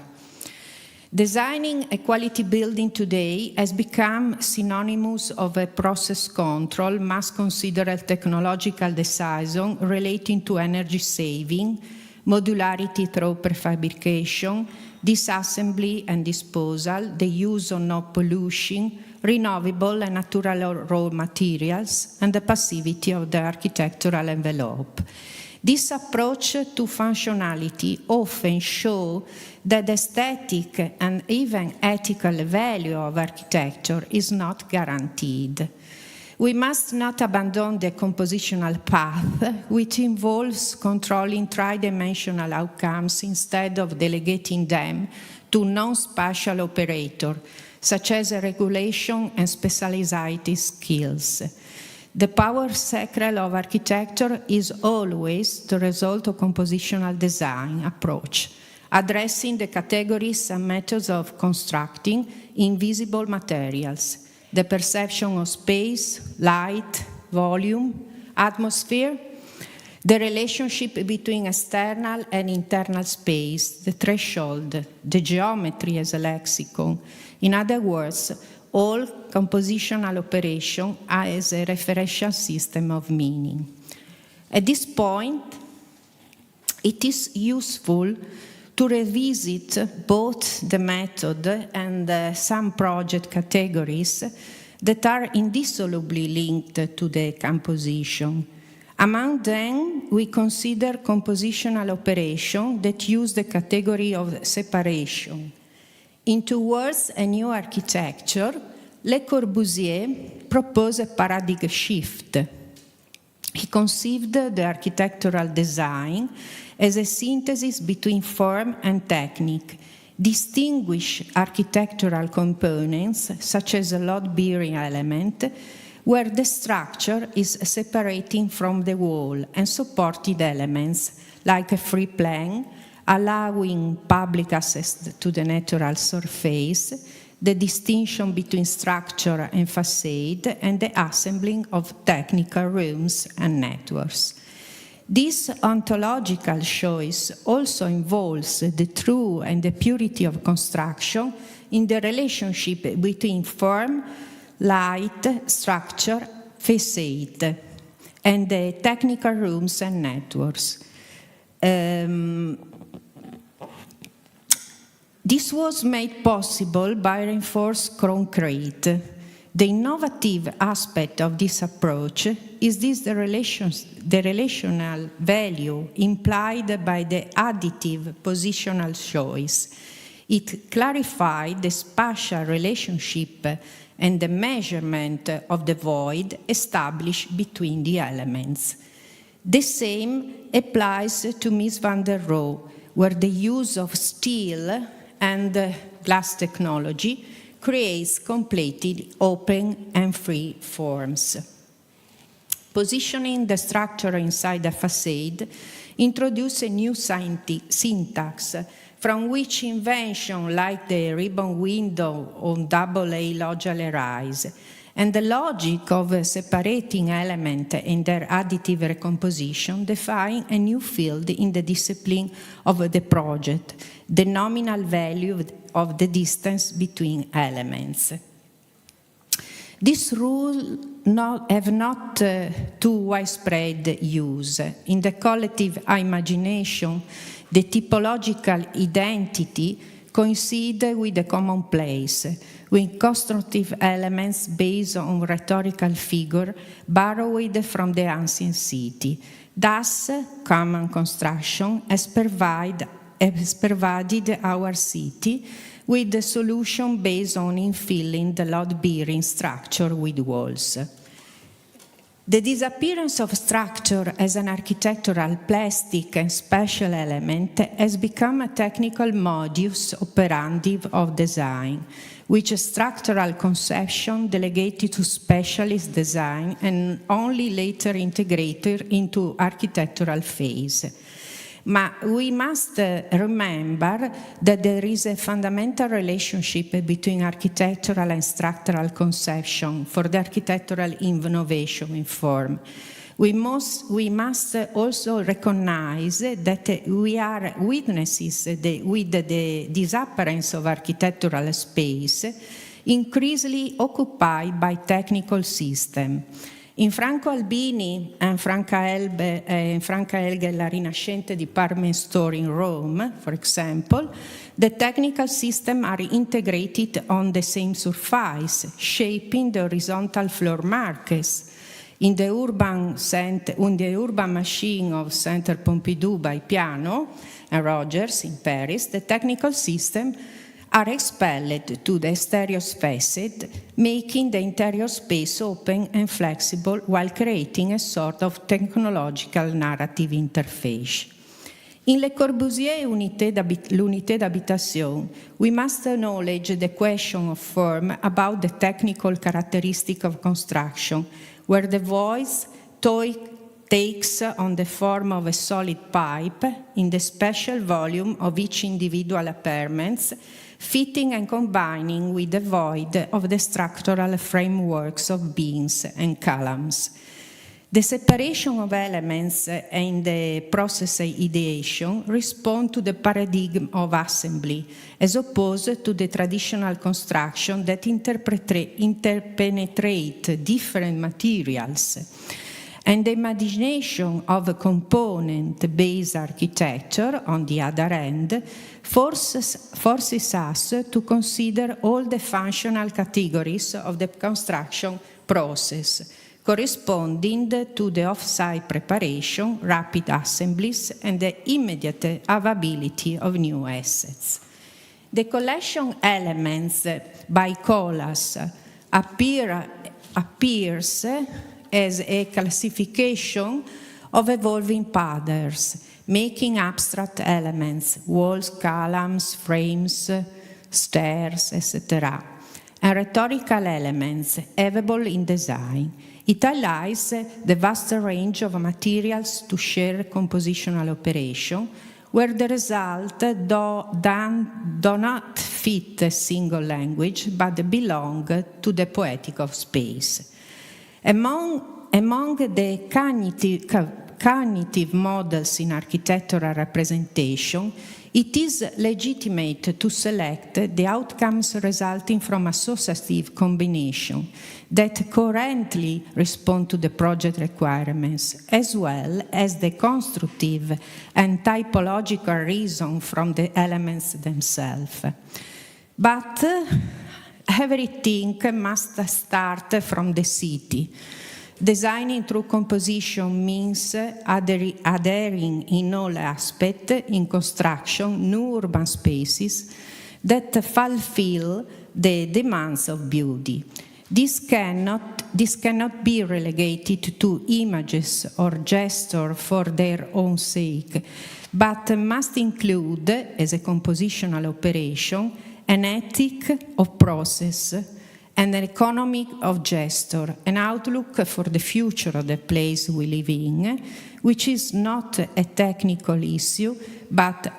Designing a quality building today has become synonymous of a process control, must consider a technological decision relating to energy saving, modularity through prefabrication, disassembly and disposal, the use of non-pollution, renewable and natural raw materials, and the passivity of the architectural envelope. This approach to functionality often shows that the aesthetic and even ethical value of architecture is not guaranteed. We must not abandon the compositional path, which involves controlling tridimensional outcomes instead of delegating them to non-spatial operators, such as regulation and specialized skills. The power sacral of architecture is always the result of compositional design approach, addressing the categories and methods of constructing invisible materials, the perception of space, light, volume, atmosphere, the relationship between external and internal space, the threshold, the geometry as a lexicon. In other words, all compositional operation as a referential system of meaning. At this point, it is useful to revisit both the method and some project categories that are indissolubly linked to the composition. Among them, we consider compositional operation that use the category of separation. In Towards a New Architecture, Le Corbusier proposed a paradigm shift. He conceived the architectural design as a synthesis between form and technique, distinguish architectural components, such as a load-bearing element, where the structure is separating from the wall, and supported elements, like a free plane, allowing public access to the natural surface, the distinction between structure and facade, and the assembling of technical rooms and networks. This ontological choice also involves the truth and the purity of construction in the relationship between form, light, structure, facade, and the technical rooms and networks. This was made possible by reinforced concrete. The innovative aspect of this approach is the relational value implied by the additive positional choice. It clarified the spatial relationship and the measurement of the void established between the elements. The same applies to Mies van der Rohe, where the use of steel and glass technology creates completely open and free forms. Positioning the structure inside the facade introduces a new syntax from which invention like the ribbon window on AA loggia arise, and the logic of separating elements and their additive recomposition define a new field in the discipline of the project, the nominal value of the distance between elements. This rule have not too widespread use. In the collective imagination, the typological identity coincide with the commonplace, with constructive elements based on rhetorical figure borrowed from the ancient city. Thus, common construction has provided our city with the solution based on infilling the load-bearing structure with walls. The disappearance of structure as an architectural, plastic, and spatial element has become a technical modus operandi of design, which is structural conception delegated to specialist design and only later integrated into architectural phase. But we must remember that there is a fundamental relationship between architectural and structural conception for the architectural innovation in form. We must also recognize that we are witnesses with the disappearance of architectural space increasingly occupied by technical systems. In Franco Albini and Franca Elga La Rinascente Department Store in Rome, for example, the technical systems are integrated on the same surface, shaping the horizontal floor markers. In the urban machine of Centre Pompidou by Piano and Rogers in Paris, the technical systems are expelled to the exterior facade, making the interior space open and flexible while creating a sort of technological narrative interface. In Le Corbusier l'unité d'habitation, we must acknowledge the question of form about the technical characteristic of construction, where the voice takes on the form of a solid pipe in the special volume of each individual apartment, fitting and combining with the void of the structural frameworks of beams and columns. The separation of elements and the process ideation respond to the paradigm of assembly, as opposed to the traditional construction that interpenetrate different materials. And the imagination of a component-based architecture, on the other hand, forces us to consider all the functional categories of the construction process, corresponding to the off-site preparation, rapid assemblies, and the immediate availability of new assets. The collection elements by Colas appears as a classification of evolving patterns, making abstract elements, walls, columns, frames, stairs, etc., and rhetorical elements available in design. It highlights the vast range of materials to share compositional operation, where the result do not fit a single language, but belong to the poetic of space. Among the cognitive models in architectural representation, it is legitimate to select the outcomes resulting from associative combination that currently respond to the project requirements, as well as the constructive and typological reason from the elements themselves. But everything must start from the city. Designing through composition means adhering in all aspects in construction new urban spaces that fulfill the demands of beauty. This cannot be relegated to images or gestures for their own sake, but must include, as a compositional operation, an ethic of process, and an economy of gesture, an outlook for the future of the place we live in, which is not a technical issue, but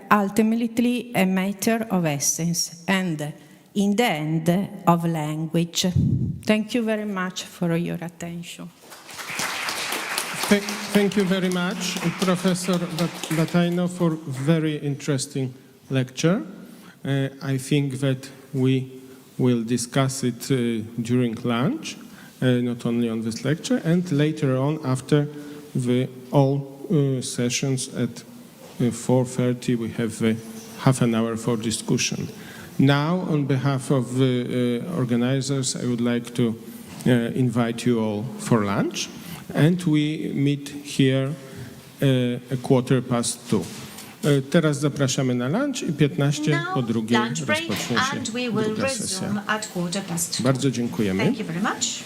ultimately a matter of essence, and in the end, of language. Thank you very much for your attention. Thank you very much, Professor Bataino, for very interesting lecture. I think that we will discuss it during lunch, not only on this lecture, and later on after all sessions at 4:30 we have half an hour for discussion. Now, on behalf of the organizers, I would like to invite you all for lunch, and we meet here at 2:15. Teraz zapraszamy na lunch i 15 po drugiej rozpocznie się druga sesja. Bardzo dziękujemy. Thank you very much.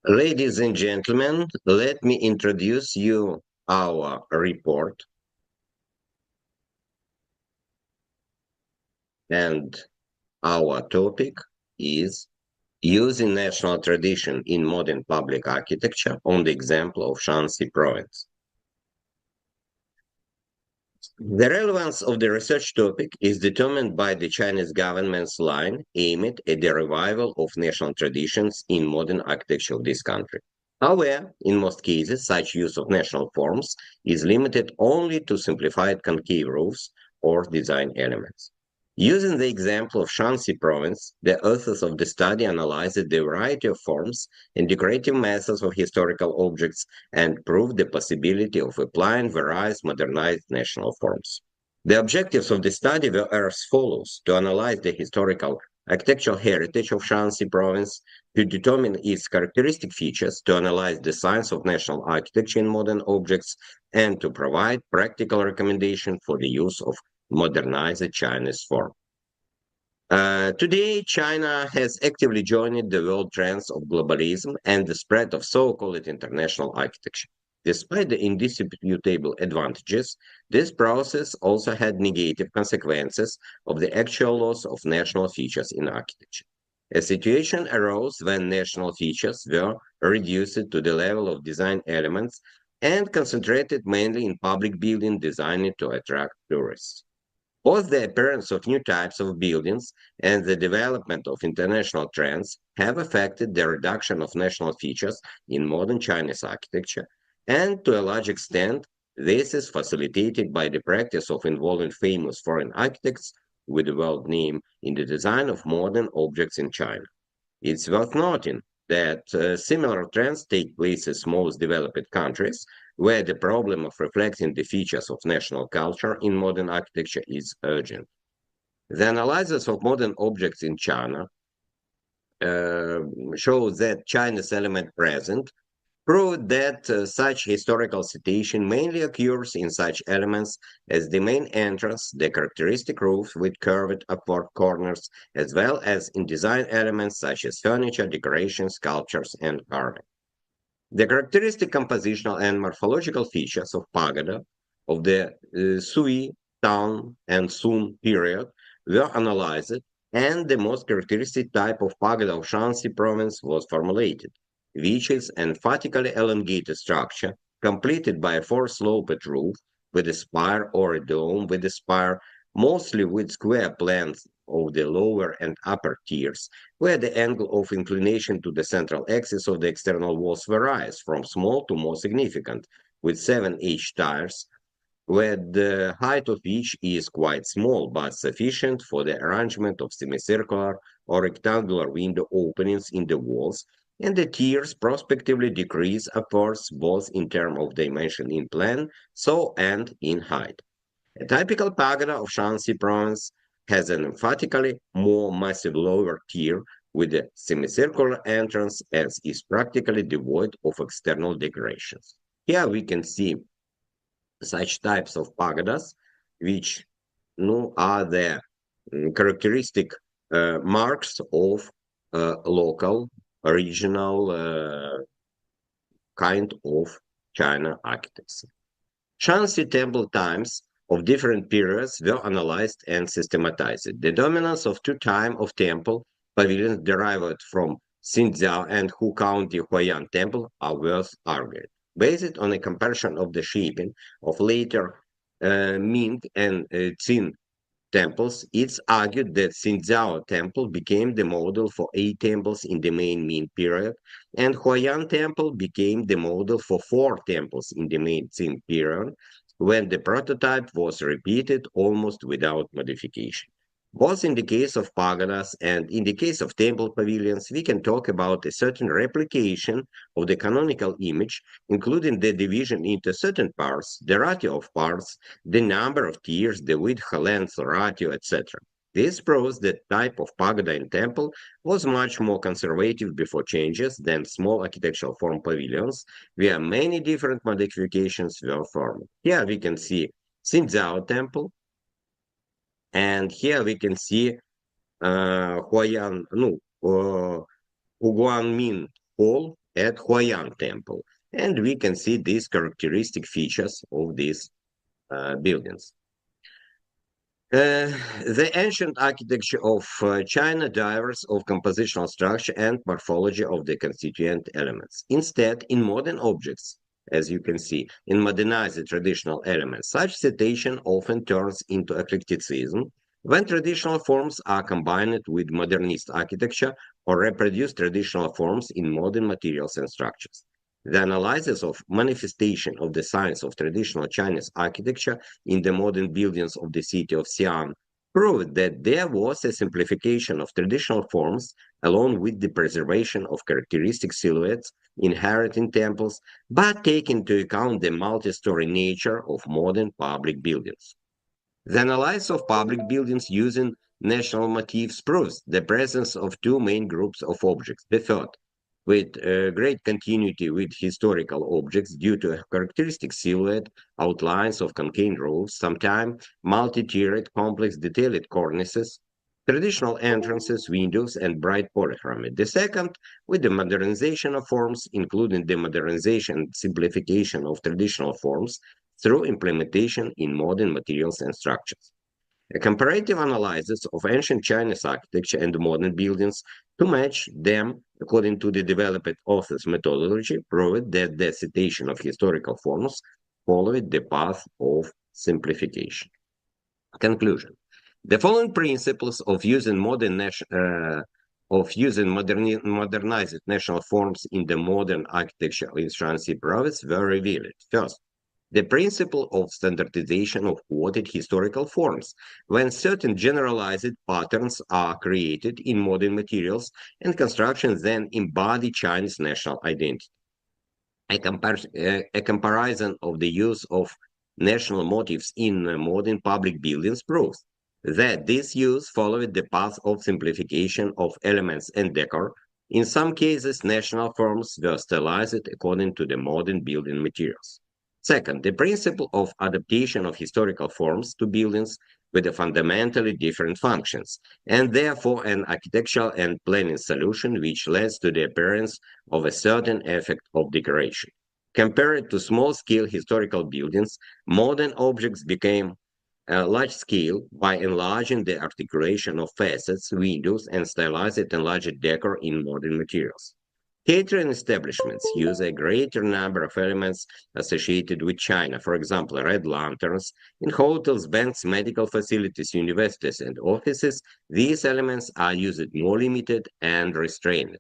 Ladies and gentlemen, let me introduce you our report. And our topic is using national tradition in modern public architecture on the example of Shanxi province. The relevance of the research topic is determined by the Chinese government's line aimed at the revival of national traditions in modern architecture of this country. However, in most cases, such use of national forms is limited only to simplified concave roofs or design elements. Using the example of Shanxi province, the authors of the study analyzed the variety of forms and decorative methods of historical objects and proved the possibility of applying various modernized national forms. The objectives of the study were as follows: to analyze the historical architectural heritage of Shanxi province, to determine its characteristic features, to analyze the science of national architecture in modern objects, and to provide practical recommendations for the use of modernized Chinese form. Today, China has actively joined the world trends of globalism and the spread of so-called international architecture. Despite the indisputable advantages, this process also had negative consequences of the actual loss of national features in architecture. A situation arose when national features were reduced to the level of design elements and concentrated mainly in public building designed to attract tourists. Both the appearance of new types of buildings and the development of international trends have affected the reduction of national features in modern Chinese architecture, and to a large extent, this is facilitated by the practice of involving famous foreign architects with a world name in the design of modern objects in China. It's worth noting that similar trends take place in most developed countries, where the problem of reflecting the features of national culture in modern architecture is urgent. The analysis of modern objects in China shows that China's element present proved that such historical citation mainly occurs in such elements as the main entrance, the characteristic roofs with curved upward corners, as well as in design elements such as furniture, decorations, sculptures, and carving. The characteristic compositional and morphological features of pagoda of the Sui, Tang, and Sun period were analyzed, and the most characteristic type of pagoda of Shanxi province was formulated, which is an emphatically elongated structure completed by a four-sloped roof with a spire or a dome with a spire, mostly with square plans of the lower and upper tiers, where the angle of inclination to the central axis of the external walls varies from small to more significant, with 7 H-tiers, where the height of each is quite small but sufficient for the arrangement of semicircular or rectangular window openings in the walls, and the tiers prospectively decrease upwards both in terms of dimension in plan, so and in height. A typical pagoda of Shanxi province has an emphatically more massive lower tier with a semicircular entrance as is practically devoid of external decorations. Here we can see such types of pagodas, which are the characteristic marks of local, regional kind of China architecture. Shanxi temple times of different periods were analyzed and systematized. The dominance of two types of temple pavilions derived from Xinjiang and Hu County Huayan temple are worth argued. Based on a comparison of the shaping of later Ming and Qin temples, it's argued that Xinjiang temple became the model for 8 temples in the main Ming period, and Huayan temple became the model for 4 temples in the main Qin period, when the prototype was repeated almost without modification. Both in the case of pagodas and in the case of temple pavilions, we can talk about a certain replication of the canonical image, including the division into certain parts, the ratio of parts, the number of tiers, the width, length ratio, etc. This proves that type of pagoda in temple was much more conservative before changes than small architectural form pavilions, where many different modifications were formed. Here we can see Xinjiang temple, and here we can see Huayan, Huguanmin Hall at Huayan temple, and we can see these characteristic features of these buildings. The ancient architecture of China differs of compositional structure and morphology of the constituent elements. Instead, in modern objects, as you can see, in modernized traditional elements, such citation often turns into eclecticism when traditional forms are combined with modernist architecture or reproduce traditional forms in modern materials and structures. The analysis of manifestation of the science of traditional Chinese architecture in the modern buildings of the city of Xi'an proved that there was a simplification of traditional forms along with the preservation of characteristic silhouettes inherent in temples, but taking into account the multi-story nature of modern public buildings. The analysis of public buildings using national motifs proves the presence of two main groups of objects. The third, with great continuity with historical objects due to a characteristic silhouette, outlines of concave roofs, sometimes multi-tiered complex detailed cornices, traditional entrances, windows, and bright polychromy. The second, with the modernization of forms, including the modernization and simplification of traditional forms through implementation in modern materials and structures. A comparative analysis of ancient Chinese architecture and modern buildings to match them according to the developed author's methodology proved that the citation of historical forms followed the path of simplification. Conclusion. The following principles of using modernized national forms in the modern architecture in Shanxi province were revealed. First, the principle of standardization of quoted historical forms, when certain generalized patterns are created in modern materials and constructions then embody Chinese national identity. A comparison of the use of national motifs in modern public buildings proves that this use followed the path of simplification of elements and decor. In some cases, national forms were stylized according to the modern building materials. Second, the principle of adaptation of historical forms to buildings with a fundamentally different functions, and therefore an architectural and planning solution which leads to the appearance of a certain effect of decoration. Compared to small-scale historical buildings, modern objects became large-scale by enlarging the articulation of facets, windows, and stylized enlarged decor in modern materials. Catering establishments use a greater number of elements associated with China, for example, red lanterns. In hotels, banks, medical facilities, universities, and offices, these elements are used more limited and restrained.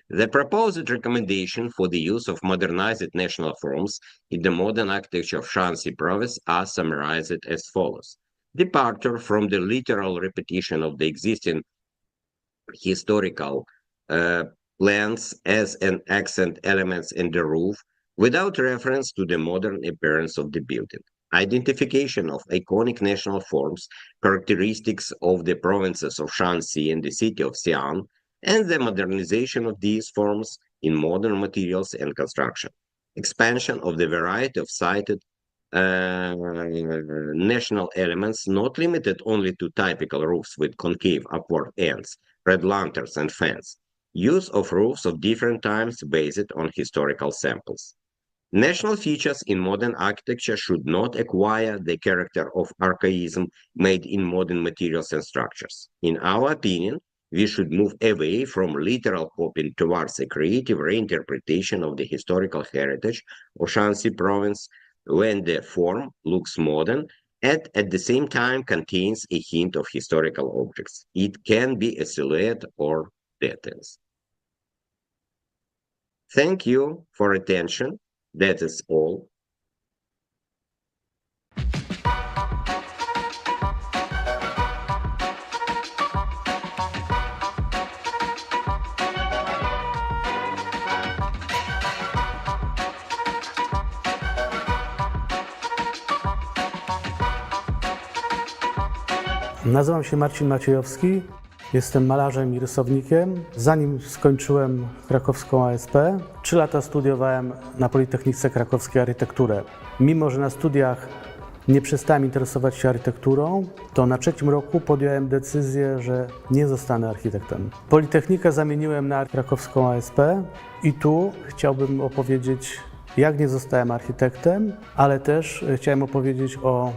The proposed recommendation for the use of modernized national forms in the modern architecture of Shanxi province are summarized as follows. Departure from the literal repetition of the existing historical plans as an accent elements in the roof without reference to the modern appearance of the building. Identification of iconic national forms, characteristics of the provinces of Shanxi and the city of Xi'an, and the modernization of these forms in modern materials and construction. Expansion of the variety of cited national elements, not limited only to typical roofs with concave upward ends, red lanterns, and fans. Use of roofs of different times based on historical samples. National features in modern architecture should not acquire the character of archaism made in modern materials and structures. In our opinion, we should move away from literal copying towards a creative reinterpretation of the historical heritage of Shanxi province when the form looks modern and at the same time contains a hint of historical objects. It can be a silhouette or details. Thank you for attention. That is all. Nazywam się Marcin Maciejowski, jestem malarzem i rysownikiem. Zanim skończyłem krakowską ASP, 3 lata studiowałem na Politechnice Krakowskiej architekturę. Mimo że na studiach nie przestałem interesować się architekturą, to na 3. roku podjąłem decyzję, że nie zostanę architektem. Politechnikę zamieniłem na krakowską ASP i tu chciałbym opowiedzieć, jak nie zostałem architektem, ale też chciałem opowiedzieć o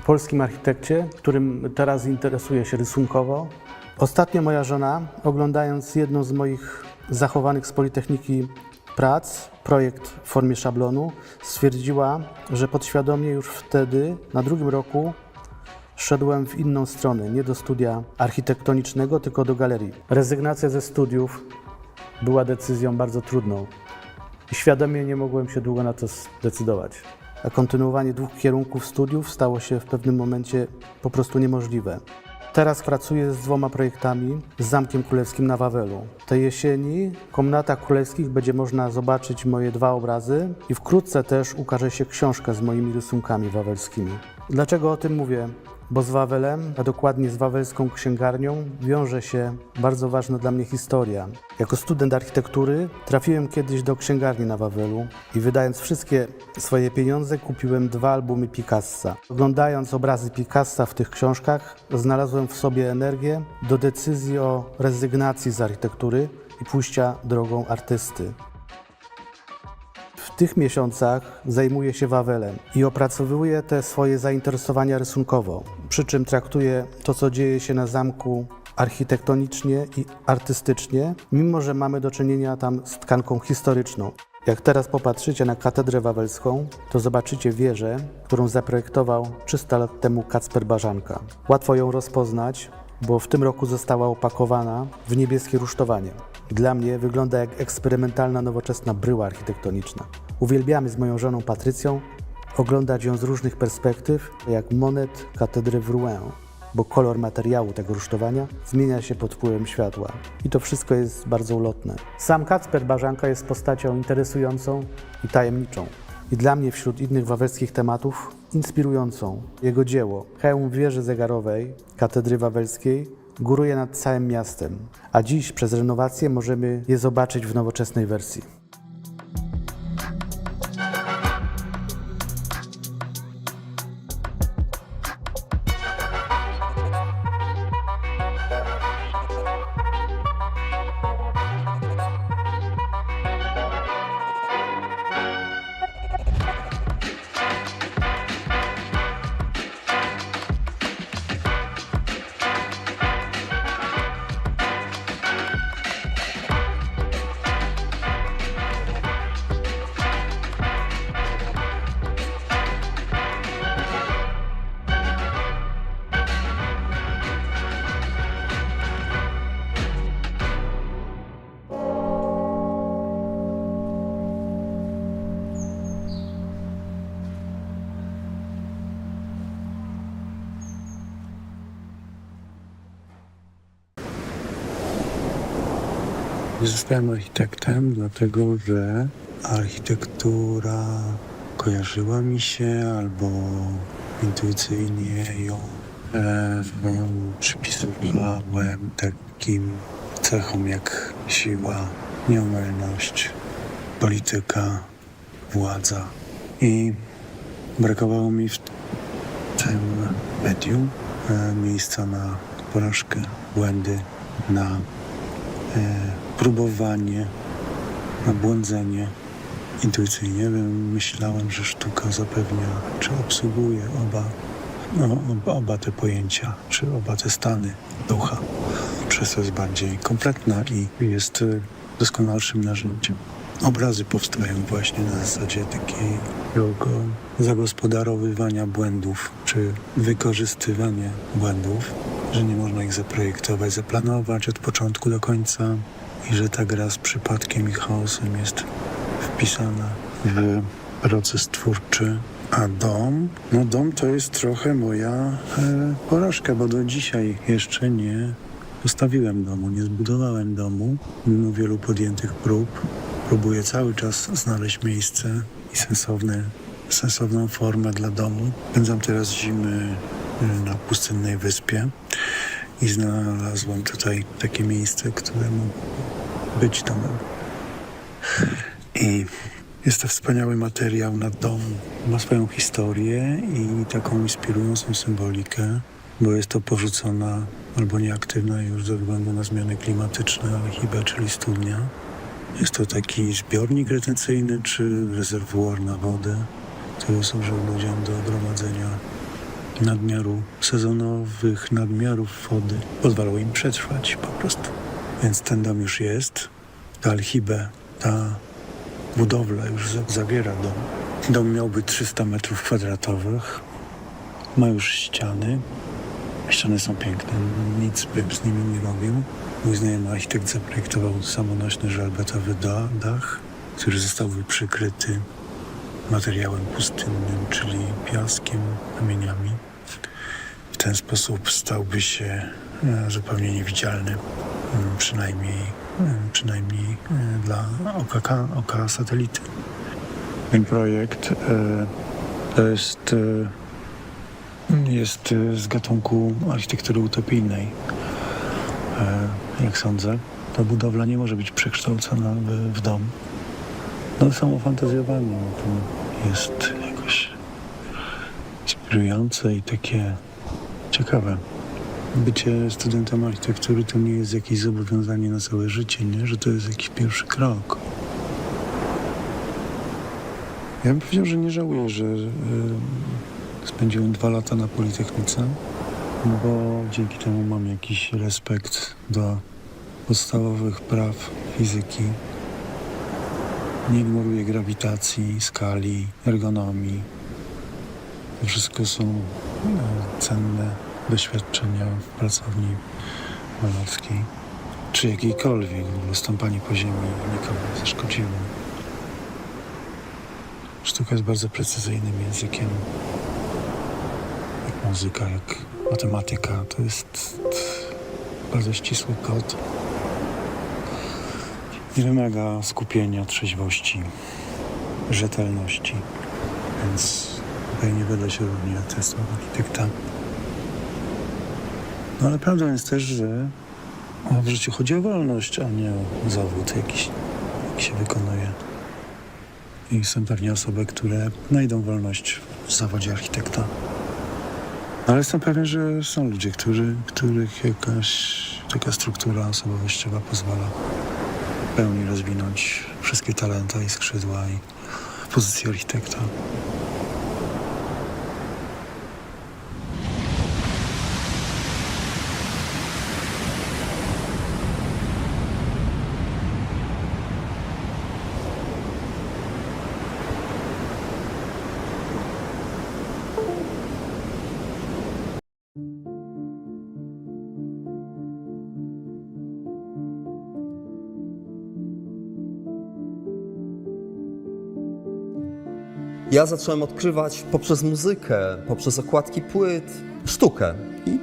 polskim architekcie, którym teraz interesuję się rysunkowo. Ostatnio moja żona, oglądając jedną z moich zachowanych z Politechniki prac, projekt w formie szablonu, stwierdziła, że podświadomie już wtedy, na 2. roku, szedłem w inną stronę, nie do studia architektonicznego, tylko do galerii. Rezygnacja ze studiów była decyzją bardzo trudną i świadomie nie mogłem się długo na to zdecydować. A kontynuowanie 2 kierunków studiów stało się w pewnym momencie po prostu niemożliwe. Teraz pracuję z 2 projektami z Zamkiem Królewskim na Wawelu. Tej jesieni w komnatach królewskich będzie można zobaczyć moje 2 obrazy i wkrótce też ukaże się książka z moimi rysunkami wawelskimi. Dlaczego o tym mówię? Bo z Wawelem, a dokładnie z wawelską księgarnią, wiąże się bardzo ważna dla mnie historia. Jako student architektury trafiłem kiedyś do księgarni na Wawelu i wydając wszystkie swoje pieniądze kupiłem 2 albumy Picassa. Oglądając obrazy Picassa w tych książkach znalazłem w sobie energię do decyzji o rezygnacji z architektury i pójścia drogą artysty. W tych miesiącach zajmuję się Wawelem i opracowuję te swoje zainteresowania rysunkowo, przy czym traktuję to, co dzieje się na zamku architektonicznie i artystycznie, mimo że mamy do czynienia tam z tkanką historyczną. Jak teraz popatrzycie na katedrę wawelską, to zobaczycie wieżę, którą zaprojektował 300 lat temu Kacper Barzanka. Łatwo ją rozpoznać, bo w tym roku została opakowana w niebieskie rusztowanie. Dla mnie wygląda jak eksperymentalna, nowoczesna bryła architektoniczna. Uwielbiamy z moją żoną Patrycją oglądać ją z różnych perspektyw, jak monet katedry w Rouen. bo kolor materiału tego rusztowania zmienia się pod wpływem światła. I to wszystko jest bardzo ulotne. Sam Kacper Barzanka jest postacią interesującą i tajemniczą. I dla mnie wśród innych wawelskich tematów inspirującą. Jego dzieło, hełm wieży zegarowej Katedry Wawelskiej, góruje nad całym miastem, a dziś przez renowację możemy je zobaczyć w nowoczesnej wersji. Zostałem architektem, dlatego że architektura kojarzyła mi się albo intuicyjnie ją przypisywałem takim cechom jak siła, nieomylność, polityka, władza. I brakowało mi w tym medium miejsca na porażkę, błędy, na próbowanie, na błądzenie. Intuicyjnie myślałem, że sztuka zapewnia, czy obsługuje oba te pojęcia, czy oba te stany ducha. Przez to jest bardziej kompletna i jest doskonalszym narzędziem. Obrazy powstają właśnie na zasadzie takiego zagospodarowywania błędów, czy wykorzystywania błędów, że nie można ich zaprojektować, zaplanować od początku do końca i że ta gra z przypadkiem i chaosem jest wpisana w proces twórczy. A dom to jest trochę moja porażka, bo do dzisiaj jeszcze nie postawiłem domu, nie zbudowałem domu, mimo wielu podjętych prób. Próbuję cały czas znaleźć miejsce i sensowną formę dla domu. Spędzam teraz zimy na pustynnej wyspie i znalazłem tutaj takie miejsce, które mógł być domem. I jest to wspaniały materiał na dom. Ma swoją historię i taką inspirującą symbolikę, bo jest to porzucona albo nieaktywna już ze względu na zmiany klimatyczne alchibę, czyli studnia. Jest to taki zbiornik retencyjny czy rezerwuar na wodę, który służył ludziom do gromadzenia sezonowych nadmiarów wody. Pozwalał im przetrwać po prostu. Więc ten dom już jest. Ta alchibę, ta budowla już zawiera dom. Dom miałby 300 metrów kwadratowych. Ma już ściany. Ściany są piękne. Nic bym z nimi nie robił. Mój znajomy architekt zaprojektował samonośny żelbetowy dach, który zostałby przykryty materiałem pustynnym, czyli piaskiem, kamieniami. W ten sposób stałby się zupełnie niewidzialny, przynajmniej dla oka satelity. Ten projekt jest z gatunku architektury utopijnej. Jak sądzę, ta budowla nie może być przekształcona w dom. No samo fantazjowanie to jest jakoś inspirujące i takie ciekawe. Bycie studentem architektury to nie jest jakieś zobowiązanie na całe życie, nie? Że to jest jakiś pierwszy krok. Ja bym powiedział, że nie żałuję, że spędziłem 2 lata na Politechnice, bo dzięki temu mam jakiś respekt do podstawowych praw fizyki. Nie ignoruję grawitacji, skali, ergonomii. To wszystko są cenne doświadczenia w pracowni malarskiej, czy jakiejkolwiek. Stąpanie po ziemi nikomu nie zaszkodziło. Sztuka jest bardzo precyzyjnym językiem, jak muzyka, jak matematyka. To jest bardzo ścisły kod. I wymaga skupienia, trzeźwości, rzetelności. Więc tutaj nie będę się równie testował architekta. No ale prawdą jest też, że w życiu chodzi o wolność, a nie o zawód jakiś się wykonuje. I są pewnie osoby, które znajdą wolność w zawodzie architekta. Ale jestem pewien, że są ludzie, których jakaś taka struktura osobowościowa pozwala w pełni rozwinąć wszystkie talenta i skrzydła i pozycję architekta. Ja zacząłem odkrywać poprzez muzykę, poprzez okładki płyt, sztukę. I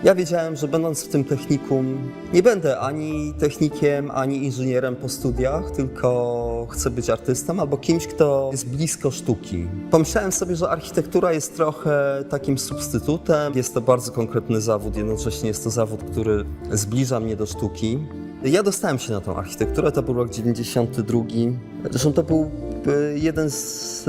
ja wiedziałem, że będąc w tym technikum, nie będę ani technikiem, ani inżynierem po studiach, tylko chcę być artystą albo kimś, kto jest blisko sztuki. Pomyślałem sobie, że architektura jest trochę takim substytutem. Jest to bardzo konkretny zawód, jednocześnie jest to zawód, który zbliża mnie do sztuki. Ja dostałem się na tą architekturę, to był rok 92. Zresztą to był jeden z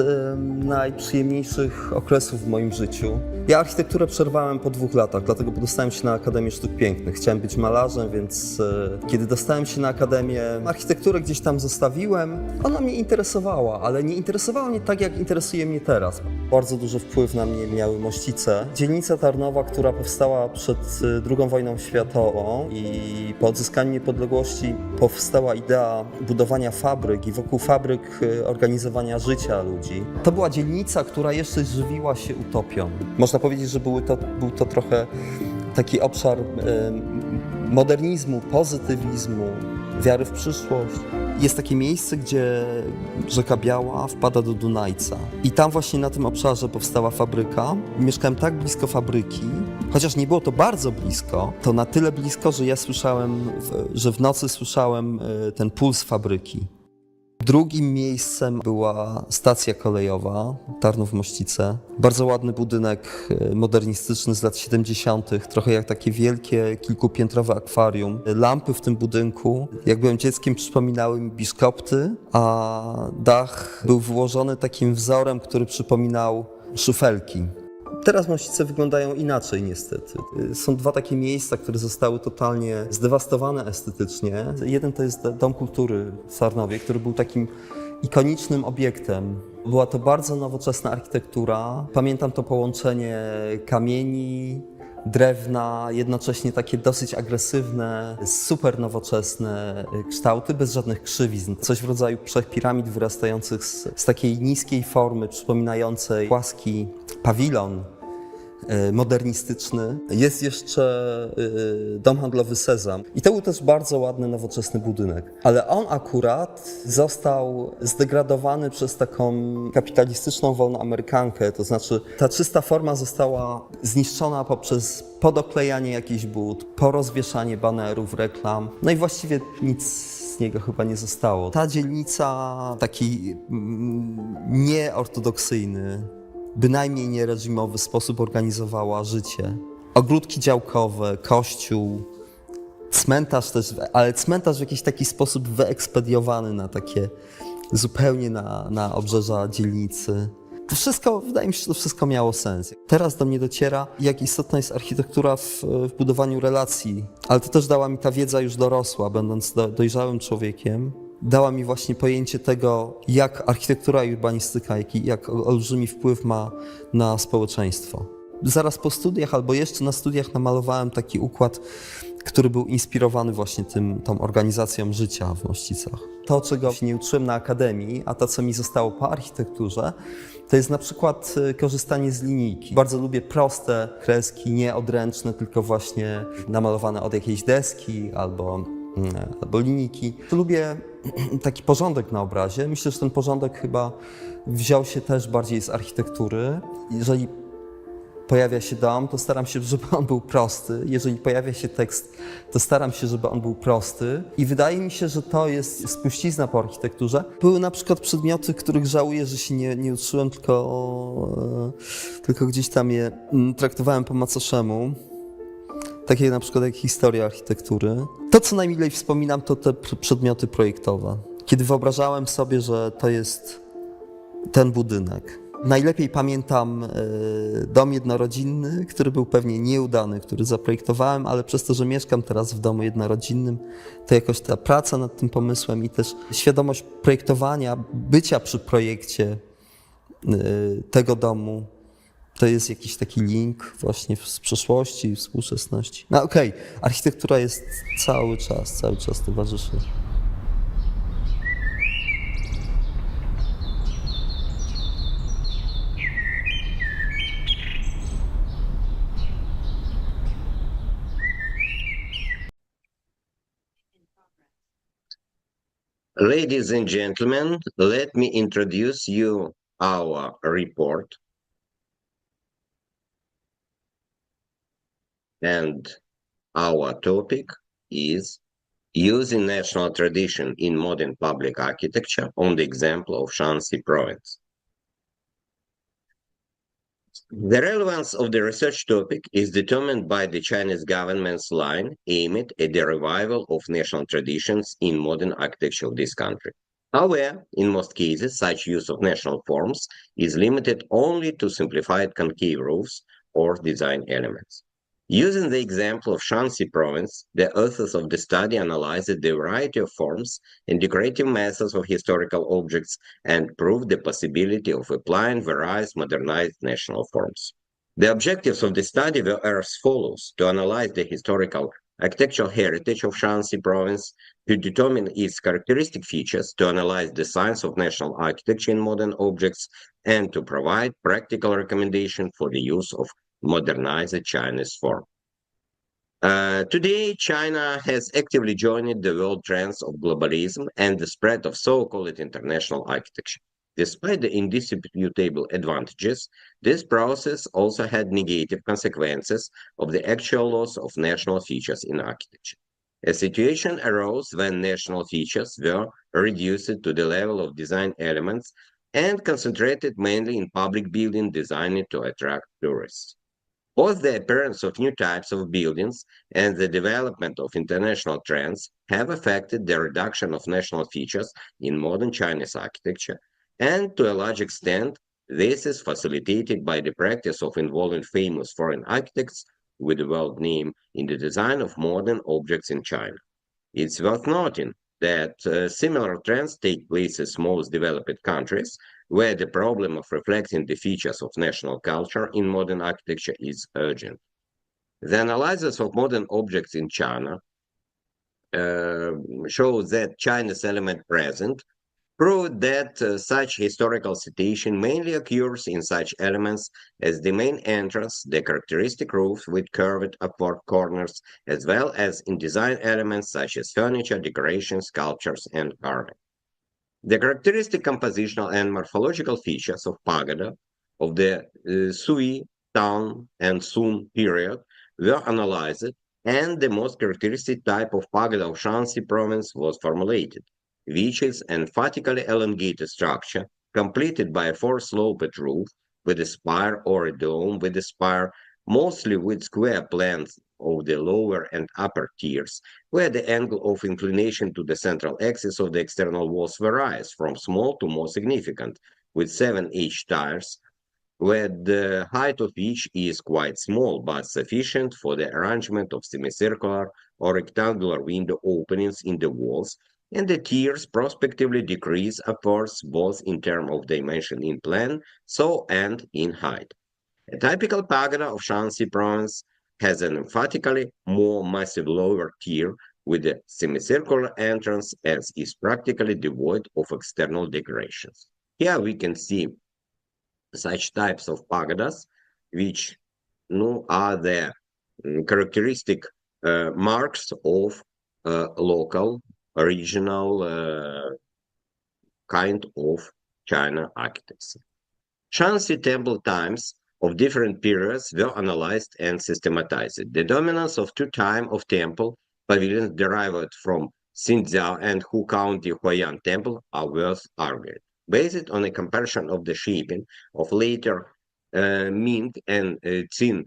najprzyjemniejszych okresów w moim życiu. Ja architekturę przerwałem po 2 latach, dlatego dostałem się na Akademię Sztuk Pięknych. Chciałem być malarzem, więc kiedy dostałem się na Akademię, architekturę gdzieś tam zostawiłem. Ona mnie interesowała, ale nie interesowała mnie tak, jak interesuje mnie teraz. Bardzo duży wpływ na mnie miały Mościce. Dzielnica Tarnowa, która powstała przed II wojną światową i po odzyskaniu niepodległości powstała idea budowania fabryk i wokół fabryk organizowania życia ludzi. To była dzielnica, która jeszcze żywiła się utopią. Można powiedzieć, że był to trochę taki obszar modernizmu, pozytywizmu, wiary w przyszłość. Jest takie miejsce, gdzie rzeka Biała wpada do Dunajca. I tam właśnie na tym obszarze powstała fabryka. Mieszkałem tak blisko fabryki, chociaż nie było to bardzo blisko, to na tyle blisko, że ja słyszałem, że w nocy słyszałem ten puls fabryki. Drugim miejscem była stacja kolejowa Tarnów-Mościce. Bardzo ładny budynek modernistyczny z lat 70., trochę jak takie wielkie, kilkupiętrowe akwarium. Lampy w tym budynku, jak byłem dzieckiem, przypominały mi biszkopty, a dach był wyłożony takim wzorem, który przypominał szufelki. Teraz Mościce wyglądają inaczej niestety. Są 2 takie miejsca, które zostały totalnie zdewastowane estetycznie. Jeden to jest Dom Kultury w Tarnowie, który był takim ikonicznym obiektem. Była to bardzo nowoczesna architektura. Pamiętam to połączenie kamieni, drewna, jednocześnie takie dosyć agresywne, super nowoczesne kształty, bez żadnych krzywizn. Coś w rodzaju 3 piramid wyrastających z takiej niskiej formy, przypominającej płaski pawilon modernistyczny. Jest jeszcze dom handlowy Sezam. I to był też bardzo ładny, nowoczesny budynek. Ale on akurat został zdegradowany przez taką kapitalistyczną wolną amerykankę. To znaczy ta czysta forma została zniszczona poprzez podoklejanie jakichś bud, porozwieszanie banerów, reklam. No i właściwie nic z niego chyba nie zostało. Ta dzielnica, taki nieortodoksyjny, bynajmniej niereżimowy sposób organizowała życie. Ogródki działkowe, kościół, cmentarz też, ale cmentarz w jakiś taki sposób wyekspediowany na takie zupełnie na obrzeża dzielnicy. To wszystko, wydaje mi się, że to wszystko miało sens. Teraz do mnie dociera, jak istotna jest architektura w budowaniu relacji, ale to też dała mi ta wiedza już dorosła, będąc dojrzałym człowiekiem. Dała mi właśnie pojęcie tego, jak architektura i urbanistyka, jak olbrzymi wpływ ma na społeczeństwo. Zaraz po studiach albo jeszcze na studiach namalowałem taki układ, który był inspirowany właśnie tą organizacją życia w Mościcach. To, czego się nie uczyłem na akademii, a to, co mi zostało po architekturze, to jest na przykład korzystanie z linijki. Bardzo lubię proste kreski, nie odręczne, tylko właśnie namalowane od jakiejś deski albo linijki. Lubię taki porządek na obrazie. Myślę, że ten porządek chyba wziął się też bardziej z architektury. Jeżeli pojawia się dom, to staram się, żeby on był prosty. Jeżeli pojawia się tekst, to staram się, żeby on był prosty. I wydaje mi się, że to jest spuścizna po architekturze. Były na przykład przedmioty, których żałuję, że się nie uczyłem, tylko gdzieś tam je traktowałem po macoszemu. Takie na przykład jak historia architektury. To, co najmilej wspominam, to te przedmioty projektowe. Kiedy wyobrażałem sobie, że to jest ten budynek. Najlepiej pamiętam dom jednorodzinny, który był pewnie nieudany, który zaprojektowałem, ale przez to, że mieszkam teraz w domu jednorodzinnym, to jakoś ta praca nad tym pomysłem i też świadomość projektowania, bycia przy projekcie tego domu, to jest jakiś taki link właśnie z przeszłości i współczesności. No okej, architektura jest cały czas towarzyszy. Ladies and gentlemen, let me introduce you our report. And our topic is using national tradition in modern public architecture on the example of Shanxi province. The relevance of the research topic is determined by the Chinese government's line aimed at the revival of national traditions in modern architecture of this country. However, in most cases, such use of national forms is limited only to simplified concave roofs or design elements. Using the example of Shanxi province, the authors of the study analyzed the variety of forms and decorative methods of historical objects and proved the possibility of applying various modernized national forms. The objectives of the study were as follows: to analyze the historical architectural heritage of Shanxi province, to determine its characteristic features, to analyze the science of national architecture in modern objects, and to provide practical recommendations for the use of modernized Chinese form. Today, China has actively joined the world trends of globalism and the spread of so-called international architecture. Despite the indisputable advantages, this process also had negative consequences of the actual loss of national features in architecture. A situation arose when national features were reduced to the level of design elements and concentrated mainly in public building designed to attract tourists. Both the appearance of new types of buildings and the development of international trends have affected the reduction of national features in modern Chinese architecture, and to a large extent, this is facilitated by the practice of involving famous foreign architects with a world name in the design of modern objects in China. It's worth noting that similar trends take place in most developed countries, where the problem of reflecting the features of national culture in modern architecture is urgent. The analysis of modern objects in China shows that China's element present proved that such historical citation mainly occurs in such elements as the main entrance, the characteristic roofs with curved upward corners, as well as in design elements such as furniture, decorations, sculptures, and carving. The characteristic compositional and morphological features of pagoda of the Sui, Tang, and Sun period were analyzed, and the most characteristic type of pagoda of Shanxi province was formulated, which is an emphatically elongated structure completed by a four-sloped roof with a spire or a dome with a spire, mostly with square plans of the lower and upper tiers, where the angle of inclination to the central axis of the external walls varies from small to more significant, with 7 H tiers, where the height of each is quite small but sufficient for the arrangement of semicircular or rectangular window openings in the walls, and the tiers prospectively decrease upwards both in terms of dimension in plan, so and in height. A typical pagoda of Shanxi province has an emphatically more massive lower tier with a semicircular entrance as is practically devoid of external decorations. Here we can see such types of pagodas, which are the characteristic marks of local, regional kind of China architecture. Shanxi temple times of different periods were analyzed and systematized. The dominance of two types of temple pavilions derived from Xinjiang and Hu County Huayan Temple are worth argued. Based on a comparison of the shaping of later Ming and Qin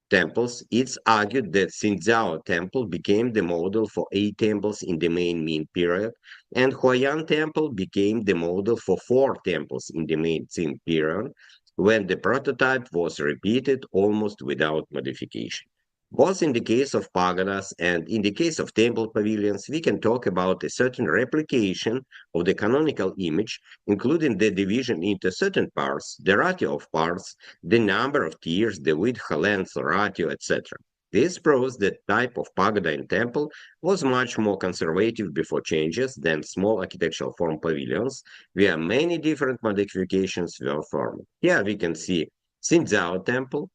temples, it's argued that Xinjiang Temple became the model for 8 temples in the main Ming period, and Huayan Temple became the model for 4 temples in the main Qin period, when the prototype was repeated almost without modification. Both in the case of pagodas and in the case of temple pavilions, we can talk about a certain replication of the canonical image, including the division into certain parts, the ratio of parts, the number of tiers, the width, length, ratio, etc. This proves that type of pagoda in temple was much more conservative before changes than small architectural form pavilions, where many different modifications were formed. Here we can see Xinjiang Temple,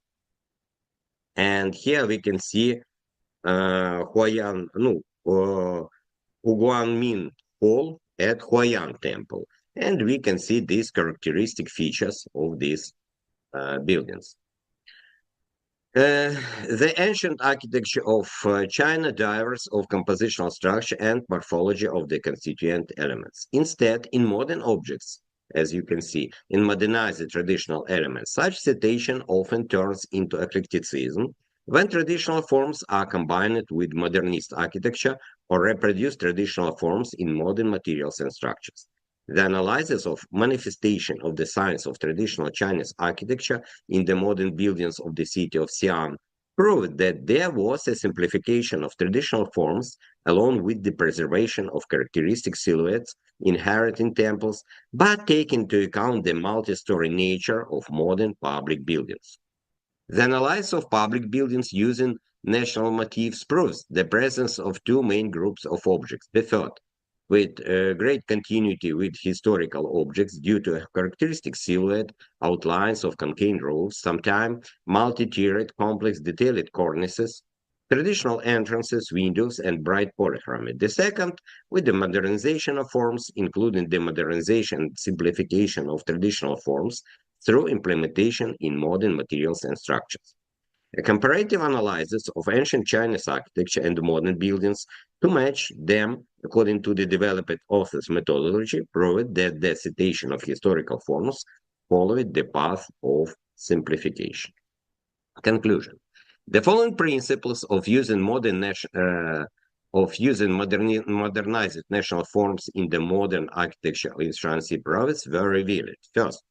and here we can see Huayan, Huguanmin Hall at Huayan Temple. And we can see these characteristic features of these buildings. The ancient architecture of China differs of compositional structure and morphology of the constituent elements. Instead, in modern objects, as you can see, in modernized traditional elements, such citation often turns into eclecticism when traditional forms are combined with modernist architecture or reproduce traditional forms in modern materials and structures. The analysis of manifestation of the science of traditional Chinese architecture in the modern buildings of the city of Xi'an proved that there was a simplification of traditional forms along with the preservation of characteristic silhouettes inherent in temples, but taking into account the multi-story nature of modern public buildings. The analysis of public buildings using national motifs proves the presence of two main groups of objects. The third, with great continuity with historical objects due to a characteristic silhouette, outlines of concave roofs, sometimes multi-tiered, complex, detailed cornices, traditional entrances, windows, and bright polychromy. The second, with the modernization of forms, including the modernization and simplification of traditional forms through implementation in modern materials and structures. A comparative analysis of ancient Chinese architecture and modern buildings to match them according to the developed author's methodology proved that the citation of historical forms followed the path of simplification. Conclusion. The following principles of using modernized national forms in the modern architecture in Shanxi province were revealed. First,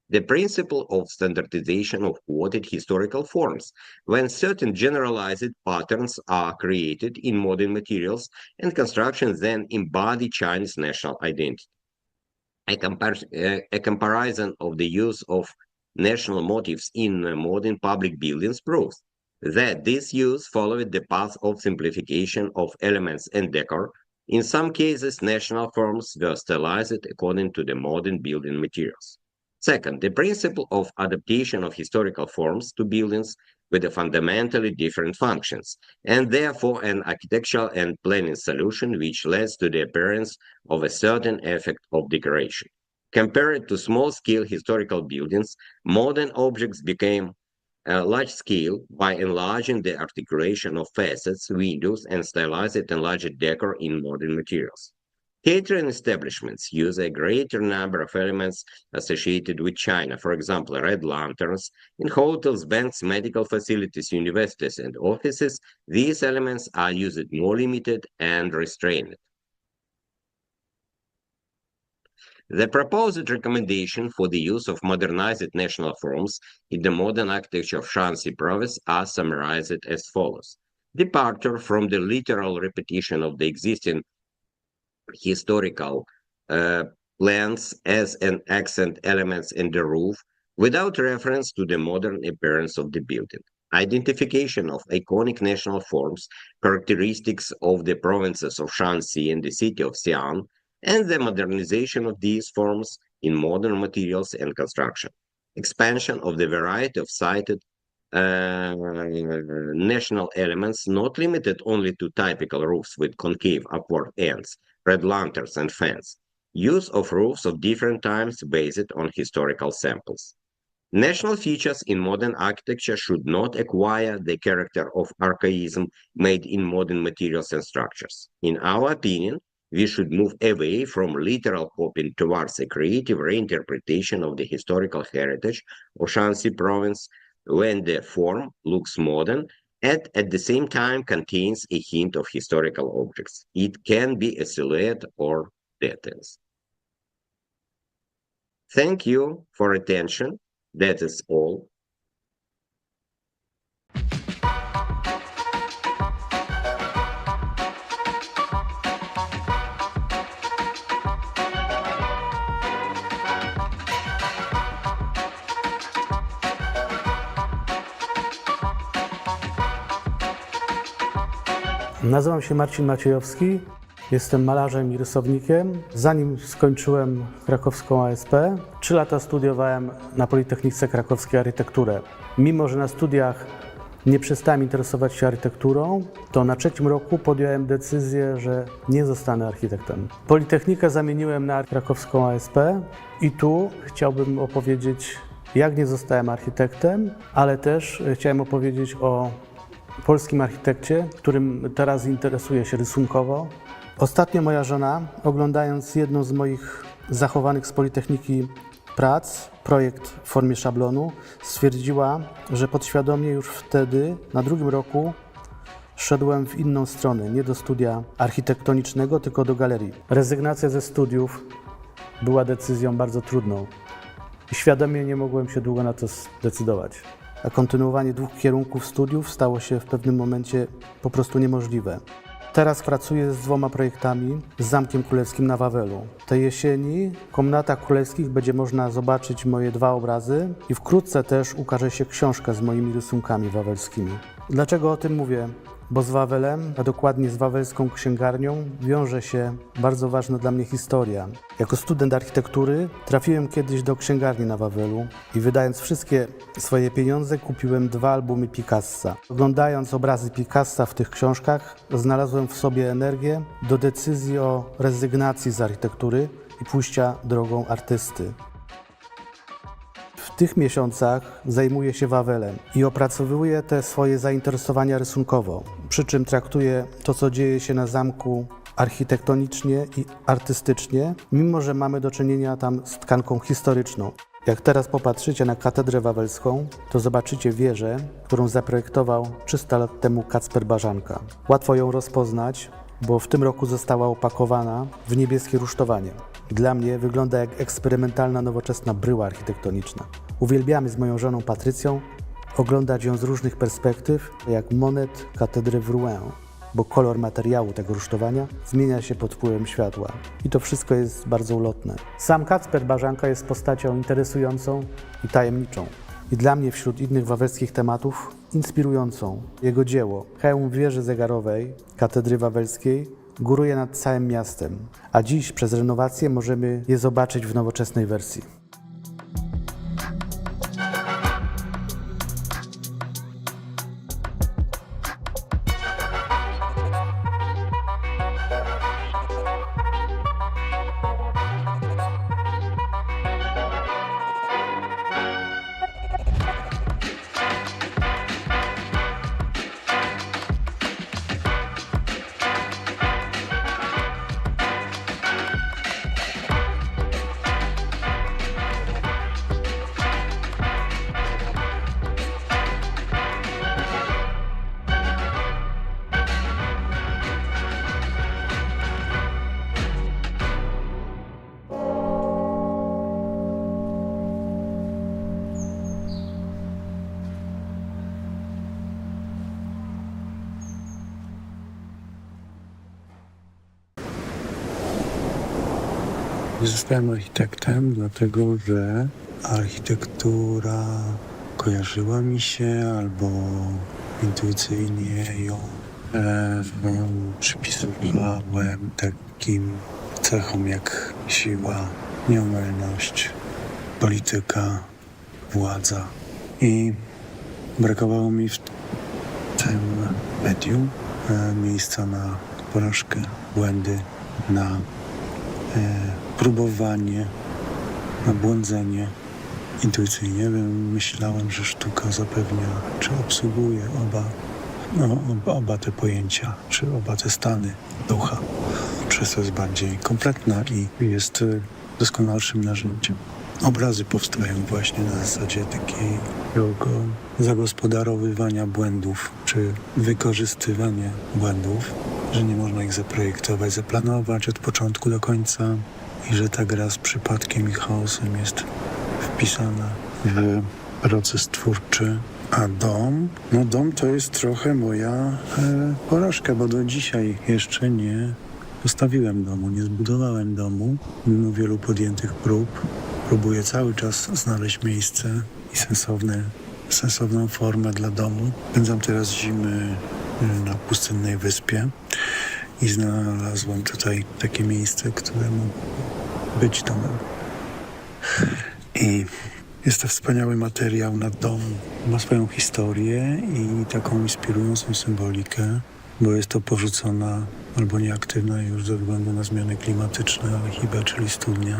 the principle of standardization of quoted historical forms, when certain generalized patterns are created in modern materials and constructions then embody Chinese national identity. A comparison of the use of national motifs in modern public buildings proves that this use followed the path of simplification of elements and decor. In some cases, national forms were stylized according to the modern building materials. Second, the principle of adaptation of historical forms to buildings with fundamentally different functions, and therefore an architectural and planning solution which leads to the appearance of a certain effect of decoration. Compared to small-scale historical buildings, modern objects became large-scale by enlarging the articulation of facets, windows, and stylized enlarged decor in modern materials. Catering establishments use a greater number of elements associated with China, for example, red lanterns. In hotels, banks, medical facilities, universities, and offices, these elements are used more limited and restrained. The proposed recommendation for the use of modernized national forms in the modern architecture of Shanxi province are summarized as follows. Departure from the literal repetition of the existing historical plans as an accent elements in the roof without reference to the modern appearance of the building. Identification of iconic national forms, characteristics of the provinces of Shanxi and the city of Xi'an, and the modernization of these forms in modern materials and construction. Expansion of the variety of cited national elements, not limited only to typical roofs with concave upward ends, red lanterns, and fans. Use of roofs of different times based on historical samples. National features in modern architecture should not acquire the character of archaism made in modern materials and structures. In our opinion, we should move away from literal copying towards a creative reinterpretation of the historical heritage of Shanxi province when the form looks modern and at the same time contains a hint of historical objects. It can be a silhouette or details. Thank you for attention. That is all. Nazywam się Marcin Maciejowski, jestem malarzem i rysownikiem. Zanim skończyłem krakowską ASP, 3 lata studiowałem na Politechnice Krakowskiej architekturę. Mimo że na studiach nie przestałem interesować się architekturą, to na 3. roku podjąłem decyzję, że nie zostanę architektem. Politechnikę zamieniłem na krakowską ASP i tu chciałbym opowiedzieć, jak nie zostałem architektem, ale też chciałem opowiedzieć o polskim architekcie, którym teraz interesuję się rysunkowo. Ostatnio moja żona, oglądając jedną z moich zachowanych z Politechniki prac, projekt w formie szablonu, stwierdziła, że podświadomie już wtedy, na 2. roku, szedłem w inną stronę, nie do studia architektonicznego, tylko do galerii. Rezygnacja ze studiów była decyzją bardzo trudną i świadomie nie mogłem się długo na to zdecydować. A kontynuowanie 2 kierunków studiów stało się w pewnym momencie po prostu niemożliwe. Teraz pracuję z 2 projektami z Zamkiem Królewskim na Wawelu. Tej jesieni w komnatach królewskich będzie można zobaczyć moje 2 obrazy i wkrótce też ukaże się książka z moimi rysunkami wawelskimi. Dlaczego o tym mówię? Bo z Wawelem, a dokładnie z wawelską księgarnią, wiąże się bardzo ważna dla mnie historia. Jako student architektury trafiłem kiedyś do księgarni na Wawelu i wydając wszystkie swoje pieniądze kupiłem 2 albumy Picassa. Oglądając obrazy Picassa w tych książkach znalazłem w sobie energię do decyzji o rezygnacji z architektury i pójścia drogą artysty. W tych miesiącach zajmuję się Wawelem i opracowuję te swoje zainteresowania rysunkowo, przy czym traktuję to, co dzieje się na zamku architektonicznie i artystycznie, mimo że mamy do czynienia tam z tkanką historyczną. Jak teraz popatrzycie na katedrę wawelską, to zobaczycie wieżę, którą zaprojektował 300 lat temu Kacper Barzanka. Łatwo ją rozpoznać, bo w tym roku została opakowana w niebieskie rusztowanie. Dla mnie wygląda jak eksperymentalna, nowoczesna bryła architektoniczna. Uwielbiamy z moją żoną Patrycją oglądać ją z różnych perspektyw, jak monet katedry w Rouen, bo kolor materiału tego rusztowania zmienia się pod wpływem światła. I to wszystko jest bardzo ulotne. Sam Kacper Barzanka jest postacią interesującą i tajemniczą. I dla mnie wśród innych wawelskich tematów inspirującą. Jego dzieło, hełm wieży zegarowej katedry wawelskiej, góruje nad całym miastem, a dziś przez renowację możemy je zobaczyć w nowoczesnej wersji. Zostałem architektem, dlatego że architektura kojarzyła mi się albo intuicyjnie ją przypisywałem takim cechom jak siła, nieomylność, polityka, władza. I brakowało mi w tym medium miejsca na porażkę, błędy, na próbowanie, na błądzenie, Intuicyjnie myślałem, że sztuka zapewnia, czy obsługuje oba te pojęcia, czy oba te stany ducha. Przez to jest bardziej kompletna i jest doskonalszym narzędziem. Obrazy powstają właśnie na zasadzie takiego zagospodarowywania błędów, czy wykorzystywania błędów, że nie można ich zaprojektować, zaplanować od początku do końca i że ta gra z przypadkiem i chaosem jest wpisana w proces twórczy. A dom to jest trochę moja porażka, bo do dzisiaj jeszcze nie postawiłem domu, nie zbudowałem domu, mimo wielu podjętych prób. Próbuję cały czas znaleźć miejsce i sensowną formę dla domu. Spędzam teraz zimy na pustynnej wyspie i znalazłem tutaj takie miejsce, które mógł być domem. I jest to wspaniały materiał na dom. Ma swoją historię i taką inspirującą symbolikę, bo jest to porzucona albo nieaktywna już ze względu na zmiany klimatyczne alchibę, czyli studnia.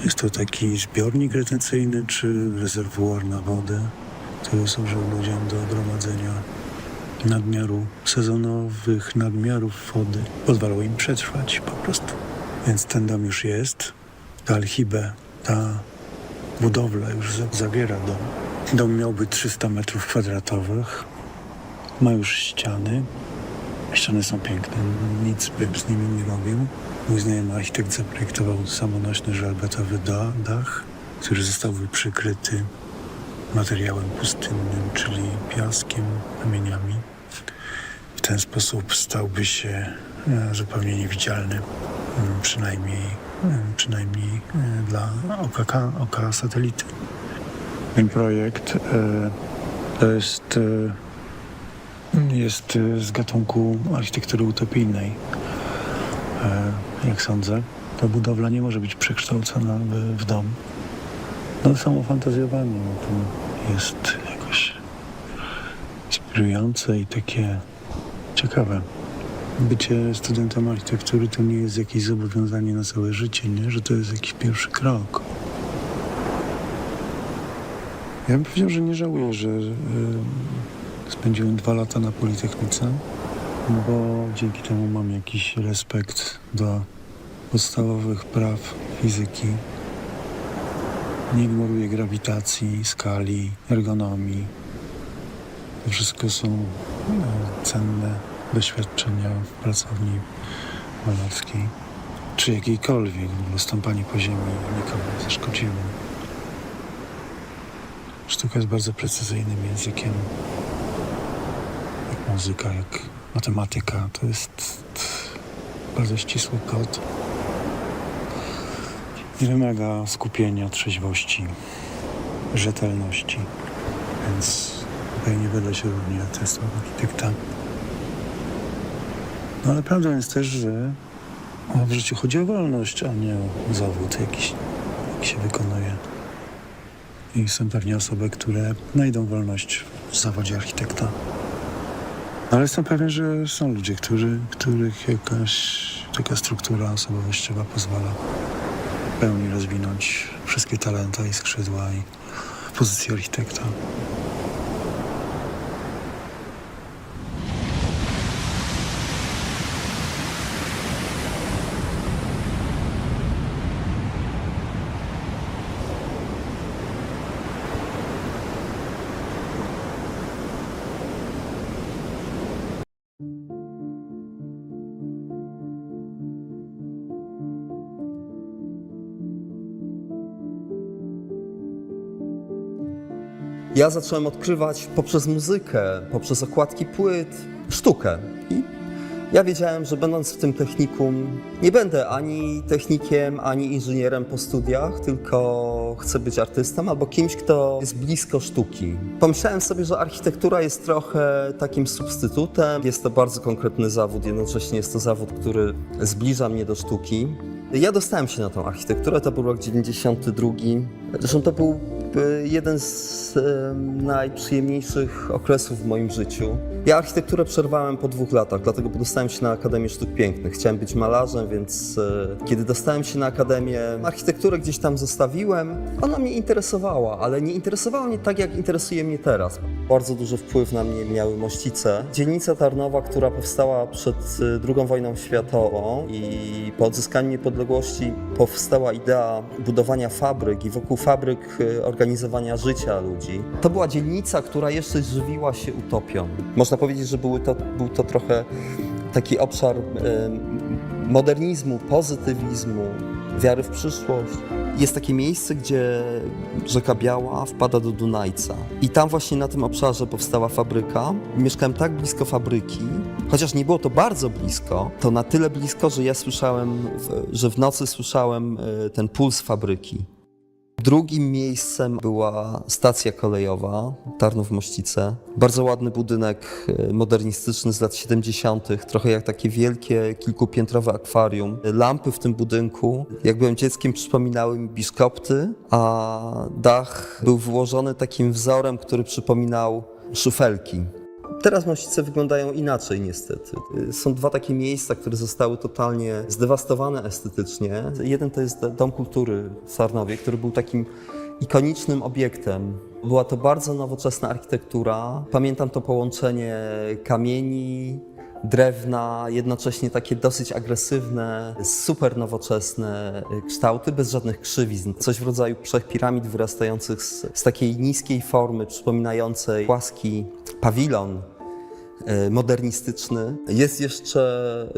Jest to taki zbiornik retencyjny czy rezerwuar na wodę, który służył ludziom do gromadzenia sezonowych nadmiarów wody. Pozwalał im przetrwać po prostu. Więc ten dom już jest. Ta alchibę, ta budowla już zawiera dom. Dom miałby 300 metrów kwadratowych. Ma już ściany. Ściany są piękne. Nic bym z nimi nie robił. Mój znajomy architekt zaprojektował samonośny żelbetowy dach, który zostałby przykryty materiałem pustynnym, czyli piaskiem, kamieniami. W ten sposób stałby się zupełnie niewidzialny, przynajmniej dla oka satelity. Ten projekt jest z gatunku architektury utopijnej. Jak sądzę, ta budowla nie może być przekształcona w dom. No samo fantazjowanie to jest jakoś inspirujące i takie ciekawe. Bycie studentem architektury to nie jest jakieś zobowiązanie na całe życie, nie? Że to jest jakiś pierwszy krok. Ja bym powiedział, że nie żałuję, że spędziłem 2 lata na Politechnice, bo dzięki temu mam jakiś respekt do podstawowych praw fizyki. Nie ignoruję grawitacji, skali, ergonomii. To wszystko są cenne doświadczenia w pracowni malarskiej, czy jakiejkolwiek, bo stąpanie po ziemi nikomu nie zaszkodziło. Sztuka jest bardzo precyzyjnym językiem, jak muzyka, jak matematyka. To jest bardzo ścisły kod. Nie wymaga skupienia, trzeźwości, rzetelności, więc tutaj nie będę się równie testował architekta. No ale prawdą jest też, że w życiu chodzi o wolność, a nie o zawód jaki się wykonuje. I są pewnie osoby, które znajdą wolność w zawodzie architekta. Ale jestem pewien, że są ludzie, których jakaś taka struktura osobowościowa pozwala w pełni rozwinąć wszystkie talenta i skrzydła i pozycję architekta. Ja zacząłem odkrywać poprzez muzykę, poprzez okładki płyt, sztukę. I ja wiedziałem, że będąc w tym technikum nie będę ani technikiem, ani inżynierem po studiach, tylko chcę być artystą albo kimś, kto jest blisko sztuki. Pomyślałem sobie, że architektura jest trochę takim substytutem. Jest to bardzo konkretny zawód, jednocześnie jest to zawód, który zbliża mnie do sztuki. Ja dostałem się na tą architekturę, to był rok 92. Zresztą to był jakby jeden z najprzyjemniejszych okresów w moim życiu. Ja architekturę przerwałem po 2 latach, dlatego dostałem się na Akademię Sztuk Pięknych. Chciałem być malarzem, więc kiedy dostałem się na Akademię, architekturę gdzieś tam zostawiłem. Ona mnie interesowała, ale nie interesowała mnie tak, jak interesuje mnie teraz. Bardzo duży wpływ na mnie miały Mościce. Dzielnica Tarnowa, która powstała przed II wojną światową i po odzyskaniu niepodległości powstała idea budowania fabryk i wokół fabryk organizowania życia ludzi. To była dzielnica, która jeszcze żywiła się utopią. Można powiedzieć, że był to trochę taki obszar modernizmu, pozytywizmu, wiary w przyszłość. Jest takie miejsce, gdzie rzeka Biała wpada do Dunajca. I tam właśnie na tym obszarze powstała fabryka. Mieszkałem tak blisko fabryki, chociaż nie było to bardzo blisko, to na tyle blisko, że ja słyszałem, że w nocy słyszałem ten puls fabryki. Drugim miejscem była stacja kolejowa Tarnów-Mościce. Bardzo ładny budynek modernistyczny z lat 70., trochę jak takie wielkie, kilkupiętrowe akwarium. Lampy w tym budynku, jak byłem dzieckiem, przypominały mi biszkopty, a dach był wyłożony takim wzorem, który przypominał szufelki. Teraz Mościce wyglądają inaczej niestety. Są 2 takie miejsca, które zostały totalnie zdewastowane estetycznie. Jeden to jest Dom Kultury w Tarnowie, który był takim ikonicznym obiektem. Była to bardzo nowoczesna architektura. Pamiętam to połączenie kamieni, drewna, jednocześnie takie dosyć agresywne, super nowoczesne kształty, bez żadnych krzywizn. Coś w rodzaju 3 piramid wyrastających z takiej niskiej formy, przypominającej płaski pawilon modernistyczny. Jest jeszcze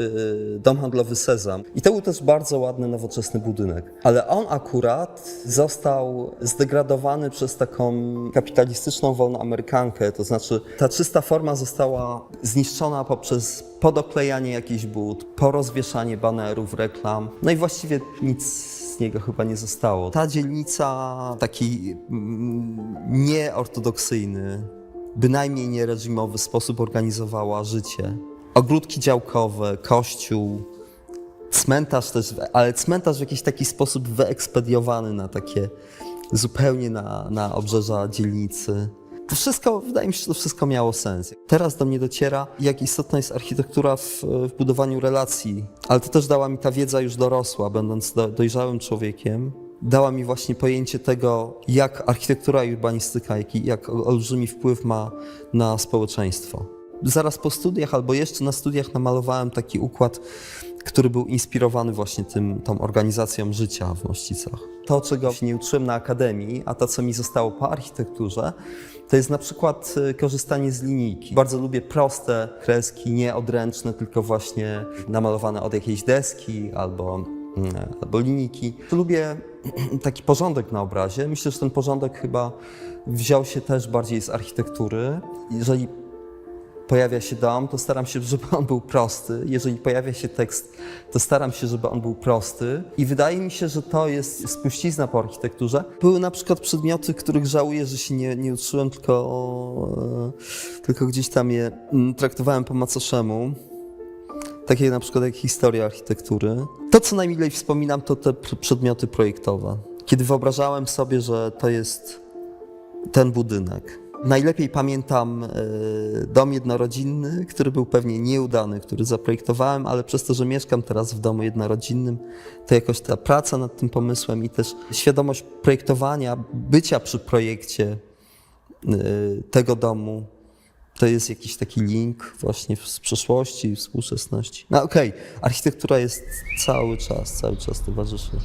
dom handlowy Sezam i to był też bardzo ładny, nowoczesny budynek. Ale on akurat został zdegradowany przez taką kapitalistyczną wolną amerykankę, to znaczy ta czysta forma została zniszczona poprzez podoklejanie jakichś bud, porozwieszanie banerów, reklam, no i właściwie nic z niego chyba nie zostało. Ta dzielnica, taki nieortodoksyjny, bynajmniej niereżimowy sposób organizowała życie. Ogródki działkowe, kościół, cmentarz też, ale cmentarz w jakiś taki sposób wyekspediowany na takie zupełnie na obrzeża dzielnicy. To wszystko, wydaje mi się, że to wszystko miało sens. Teraz do mnie dociera, jak istotna jest architektura w budowaniu relacji, ale to też dała mi ta wiedza już dorosła, będąc dojrzałym człowiekiem. Dała mi właśnie pojęcie tego, jak architektura i urbanistyka, jak olbrzymi wpływ ma na społeczeństwo. Zaraz po studiach albo jeszcze na studiach namalowałem taki układ, który był inspirowany właśnie tą organizacją życia w Mościcach. To, czego się nie uczyłem na akademii, a to, co mi zostało po architekturze, to jest na przykład korzystanie z linijki. Bardzo lubię proste kreski, nie odręczne, tylko właśnie namalowane od jakiejś deski albo linijki. Lubię taki porządek na obrazie. Myślę, że ten porządek chyba wziął się też bardziej z architektury. Jeżeli pojawia się dom, to staram się, żeby on był prosty. Jeżeli pojawia się tekst, to staram się, żeby on był prosty. I wydaje mi się, że to jest spuścizna po architekturze. Były na przykład przedmioty, których żałuję, że się nie uczyłem, tylko gdzieś tam je traktowałem po macoszemu. Takie na przykład jak historia architektury. To, co najmilej wspominam, to te przedmioty projektowe. Kiedy wyobrażałem sobie, że to jest ten budynek. Najlepiej pamiętam dom jednorodzinny, który był pewnie nieudany, który zaprojektowałem, ale przez to, że mieszkam teraz w domu jednorodzinnym, to jakoś ta praca nad tym pomysłem i też świadomość projektowania, bycia przy projekcie tego domu, to jest jakiś taki link właśnie z przeszłości i współczesności. No okej, architektura jest cały czas towarzyszy.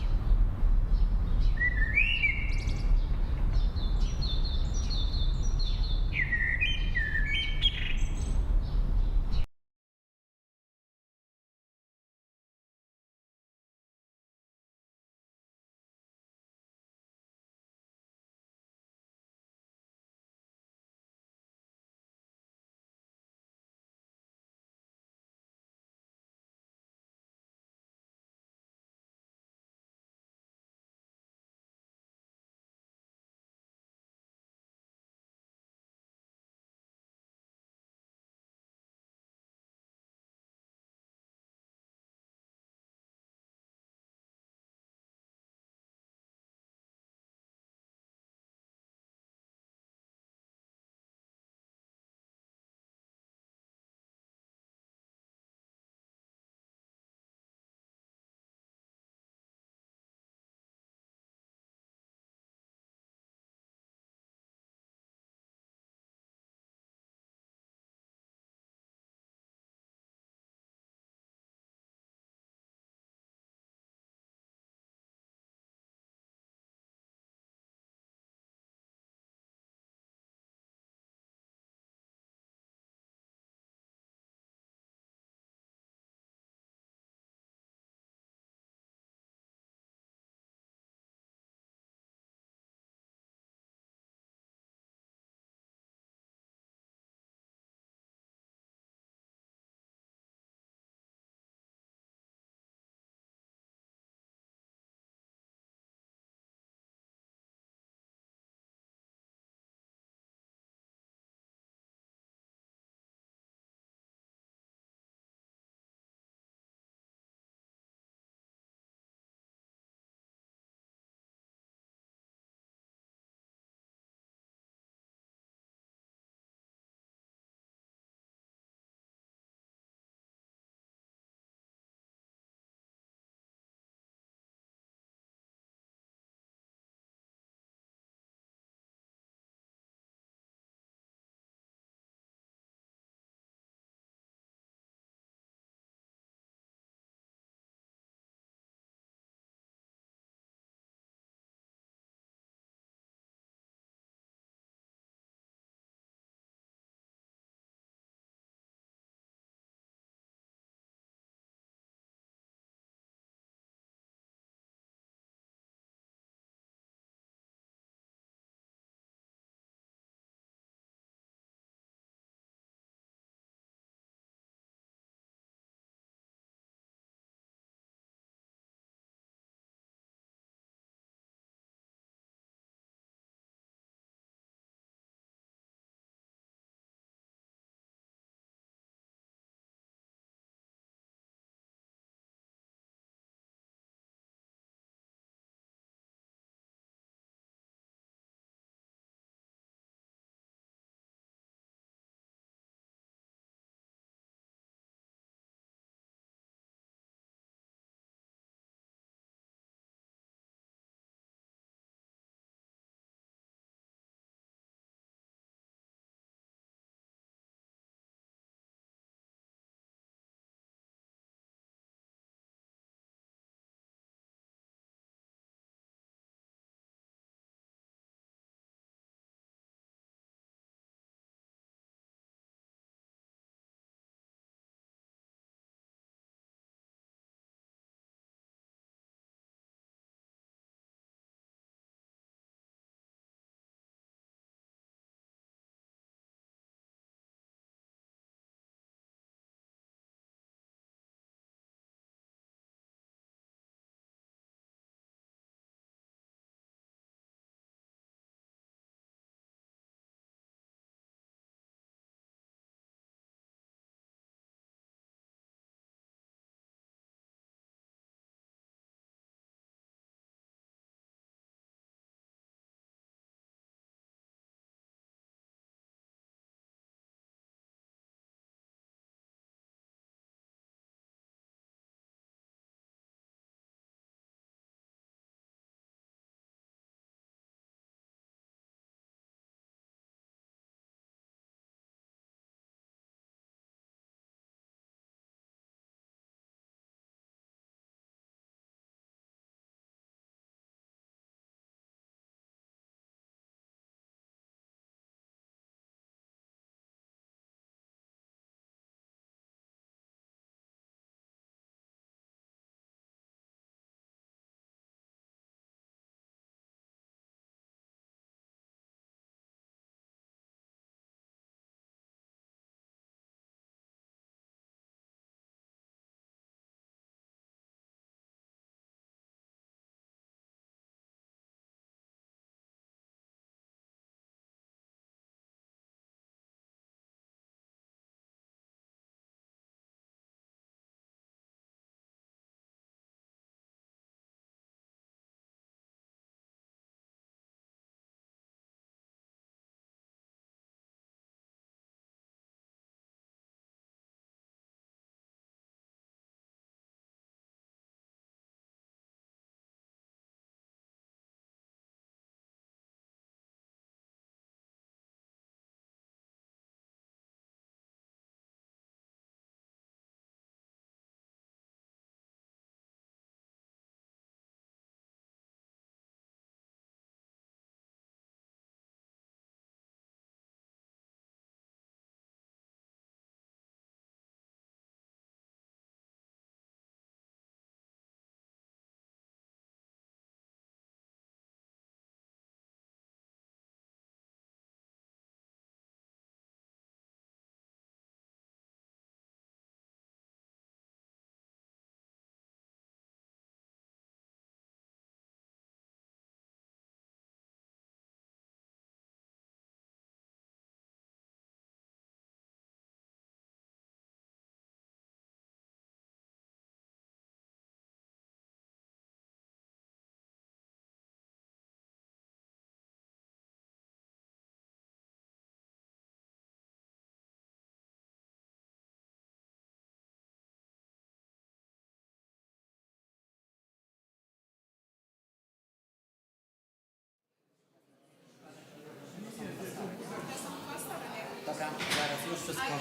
Tak,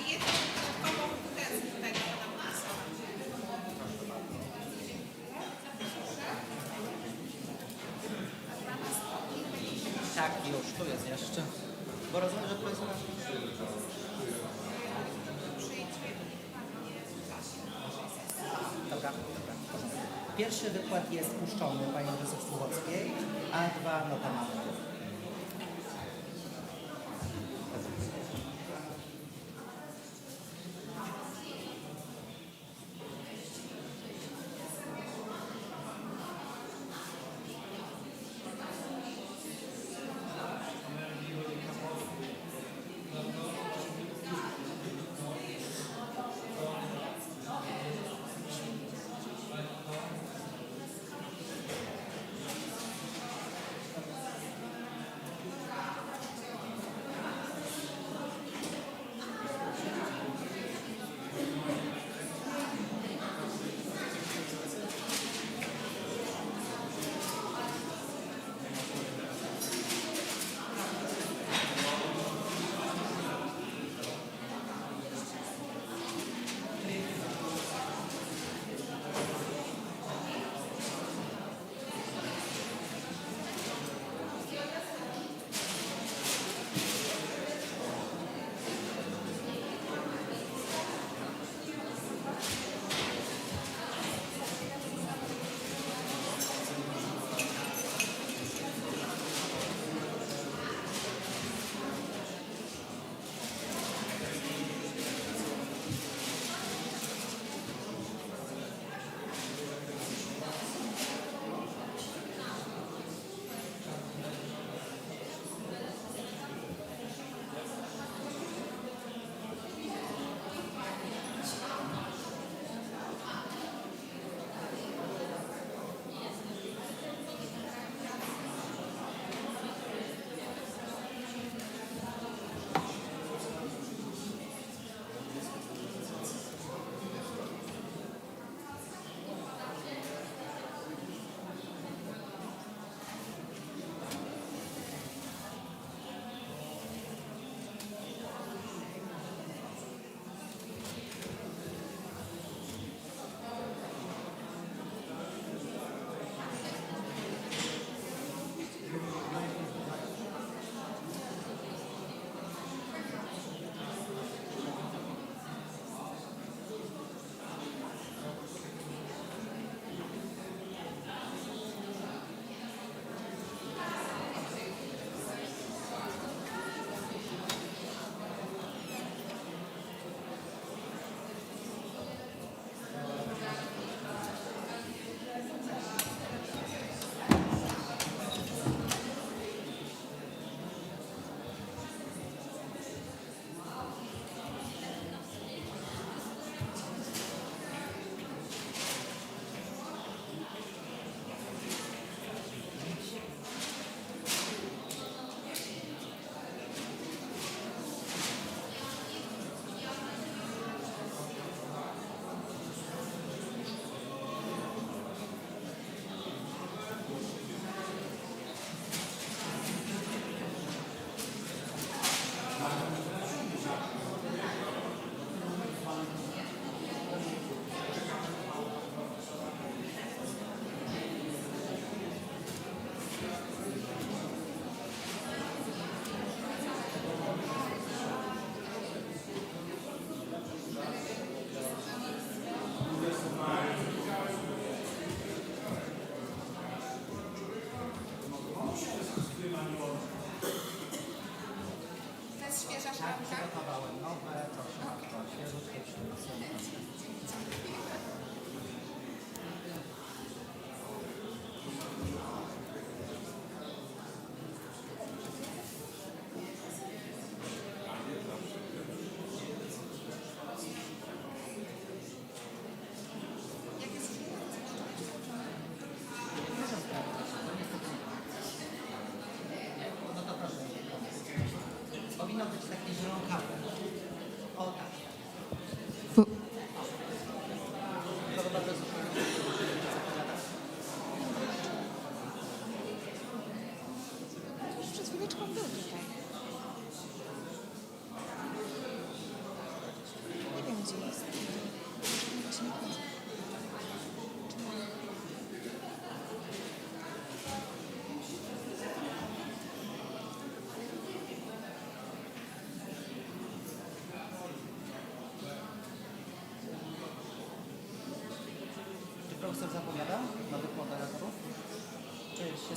już, tu jest jeszcze. Bo rozumiem, że to jest Dobra. Pierwszy wykład jest puszczony pani profesor Słowskiej, a dwa nota mamy.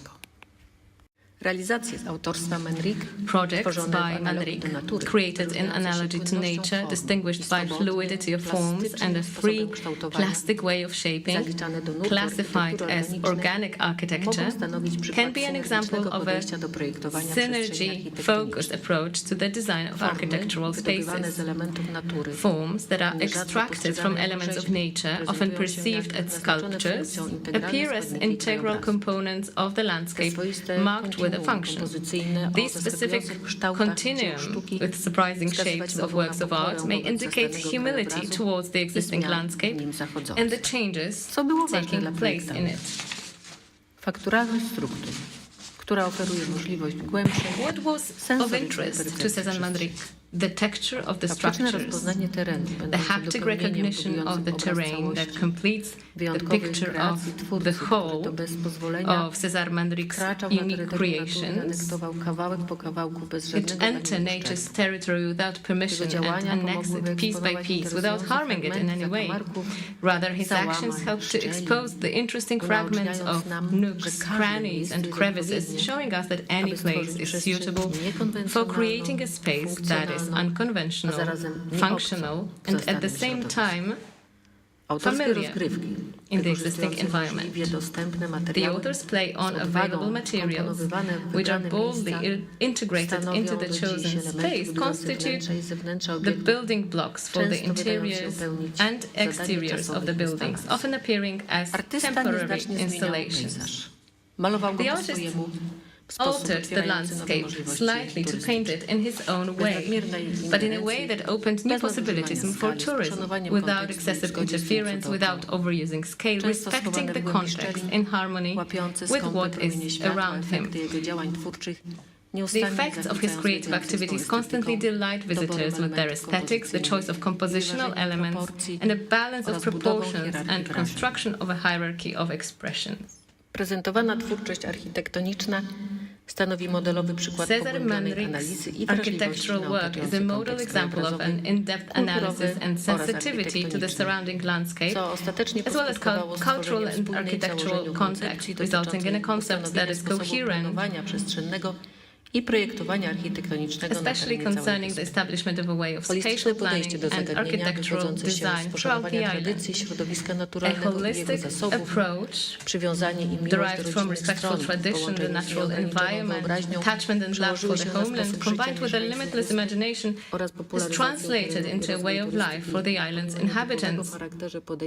angielsko. Realizacje z autorstwa Manrique, Projects by Manrique, created in analogy to nature, distinguished by fluidity of forms and a free plastic way of shaping, classified as organic architecture, can be an example of a synergy-focused approach to the design of architectural spaces. Forms that are extracted from elements of nature, often perceived as sculptures, appear as integral components of the landscape, marked with a function. These specific continuum with surprising shapes of works of art may indicate humility towards the existing landscape and the changes taking place in it. Fakturalność struktur, która oferuje możliwość głębszej, What was of interest to César Manrique? The texture of the structures, the haptic recognition of the terrain that completes the picture of the whole of César Manrique's unique creations, which enter nature's territory without permission and annex it piece by piece without harming it in any way. Rather, his actions help to expose the interesting fragments of nooks, crannies, and crevices, showing us that any place is suitable for creating a space that is unconventional, functional, and at the same time familiar in the existing environment. The authors play on available materials, which are boldly integrated into the chosen space, constitute the building blocks for the interiors and exteriors of the buildings, often appearing as temporary installations. The artist altered the landscape slightly to paint it in his own way, but in a way that opened new possibilities for tourism, without excessive interference, without overusing scale, respecting the context in harmony with what is around him. The effects of his creative activities constantly delight visitors with their aesthetics, the choice of compositional elements, and a balance of proportions and construction of a hierarchy of expressions. Prezentowana twórczość architektoniczna stanowi modelowy przykład pogłębionej analizy i architectural work is a model example of an in-depth analysis and sensitivity to the surrounding landscape, as well as cultural and architectural context, resulting in a concept that is coherent, i projektowania architectonicznego, especially concerning the establishment of a way of spatial planning and architectural design throughout the island. A holistic approach derived from respectful tradition, the natural environment, attachment and love for the homeland, combined with a limitless imagination, is translated into a way of life for the island's inhabitants.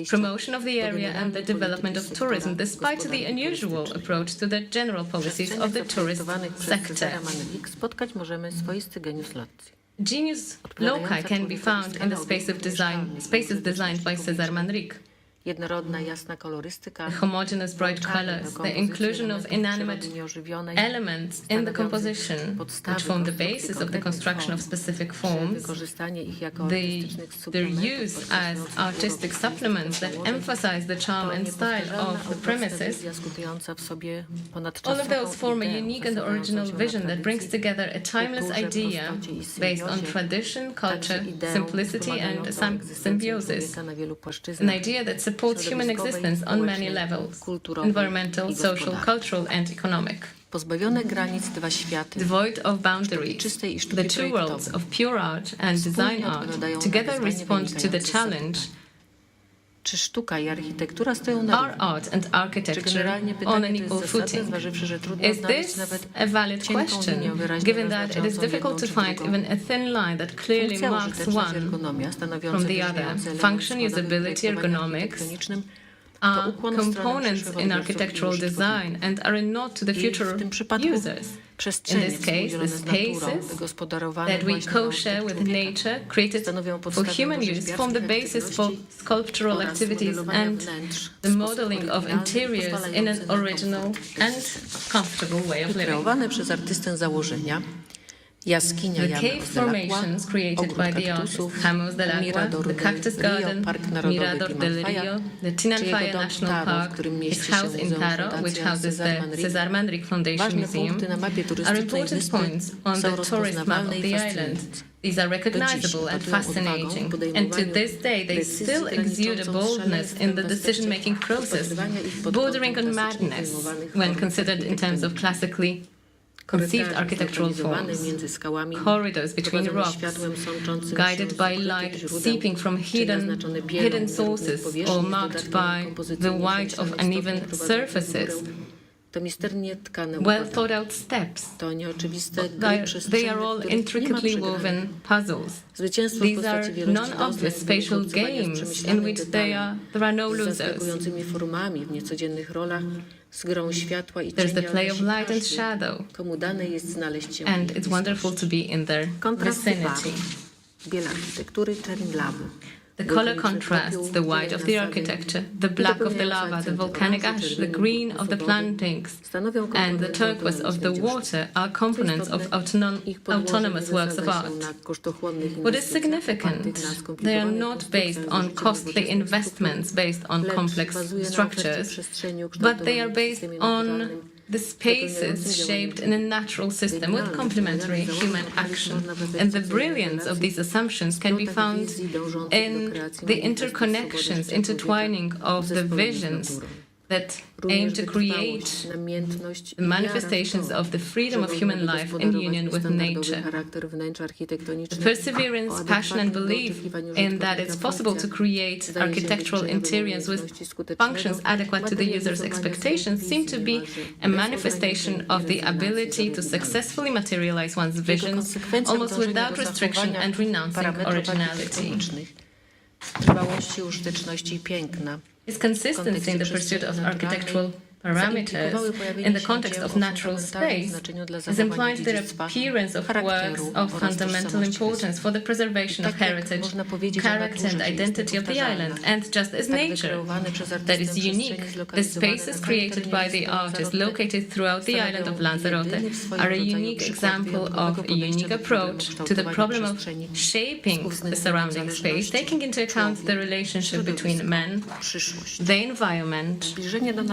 Promotion of the area and the development of tourism, despite the unusual approach to the general policies of the tourist sector. Spotkać możemy swoisty geniusz loci. Genius loci can be found in the spaces designed by César Manrique. Jednorodna, jasna kolorystyka, the homogeneous bright colors, the inclusion of inanimate elements in the composition, which form the basis of the construction of specific forms, their use as artistic supplements that emphasize the charm and style of the premises, all of those form a unique and original vision that brings together a timeless idea based on tradition, culture, simplicity, and symbiosis, an idea that supports human existence on many levels: environmental, social, cultural, and economic. Devoid of boundaries, the two worlds of pure art and design art together respond to the challenge: are art and architecture on an equal footing? Is this a valid question, given that it is difficult to find even a thin line that clearly marks one from the other? Function, usability, ergonomics are components in architectural design and are a nod to the future users. In this case, the spaces that we co-share with nature, created for human use, form the basis for sculptural activities and the modeling of interiors in an original and comfortable way of living. The cave formations created by the artists Jamos del Agua, the Cactus Garden, Mirador del Rio, the Tinanfaya National Park, his house in Taro, which houses the César Manrique Foundation Museum, are important points on the tourist map of the island. These are recognizable and fascinating, and to this day they still exude a boldness in the decision-making process, bordering on madness when considered in terms of classically conceived architectural forms, corridors between rocks, guided by light seeping from hidden sources or marked by the white of uneven surfaces, well-thought-out steps. They are all intricately woven puzzles. These are non-obvious spatial games in which there are no losers. There's the play of light and shadow, and it's wonderful to be in their vicinity. The color contrasts the white of the architecture, the black of the lava, the volcanic ash, the green of the plantings, and the turquoise of the water are components of autonomous works of art. What is significant? They are not based on costly investments based on complex structures, but they are based on the spaces shaped in a natural system with complementary human action. And the brilliance of these assumptions can be found in the interconnections, intertwining of the visions that aim to create the manifestations of the freedom of human life in union with nature. The perseverance, passion, and belief in that it's possible to create architectural interiors with functions adequate to the user's expectations seem to be a manifestation of the ability to successfully materialize one's visions almost without restriction and renouncing originality. Is consistency in the pursuit of architectural parameters in the context of natural space is implied the appearance of works of fundamental importance for the preservation of heritage, character and identity of the island, and just as nature that is unique, the spaces created by the artist located throughout the island of Lanzarote are a unique example of a unique approach to the problem of shaping the surrounding space, taking into account the relationship between man, the environment,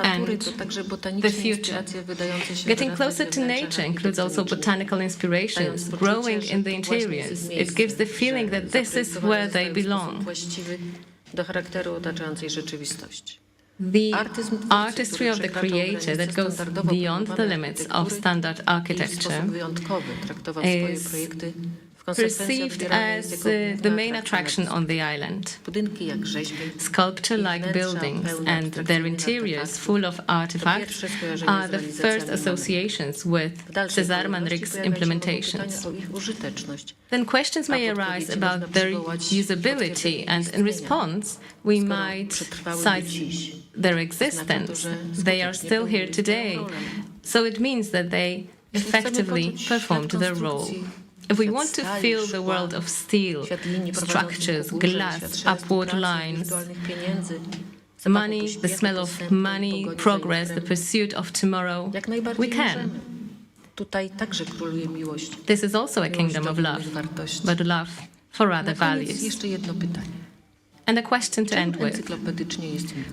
and the future. Getting closer to nature includes also botanical inspirations, growing in the interiors. It gives the feeling that this is where they belong. The artistry of the creator that goes beyond the limits of standard architecture is perceived as the main attraction on the island. Sculpture-like buildings and their interiors full of artifacts are the first associations with César Manric's implementations. Then questions may arise about their usability, and in response, we might cite their existence. They are still here today, so it means that they effectively performed their role. If we want to feel the world of steel, structures, glass, upward lines, money, the smell of money, progress, the pursuit of tomorrow, we can. This is also a kingdom of love, but love for other values. And a question to end with.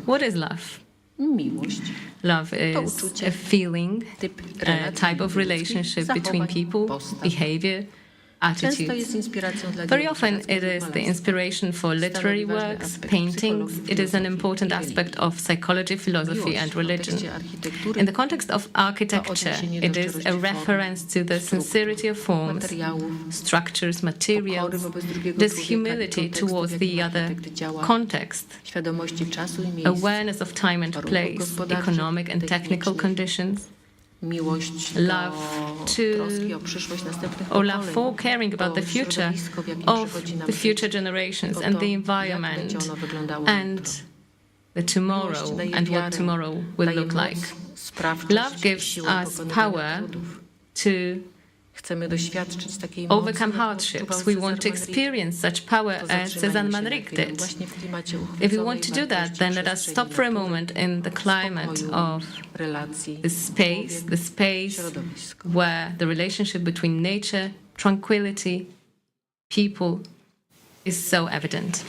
What is love? Love is a feeling, a type of relationship between people, behavior, attitudes. Very often it is the inspiration for literary works, paintings. It is an important aspect of psychology, philosophy, and religion. In the context of architecture, it is a reference to the sincerity of forms, structures, materials, this humility towards the other context, awareness of time and place, economic and technical conditions, love for caring about the future of the future generations and the environment and the tomorrow and what tomorrow will look like. Love gives us power to overcome hardships. We want to experience such power as César Manric did. If we want to do that, then let us stop for a moment in the climate of the space where the relationship between nature, tranquility, people is so evident.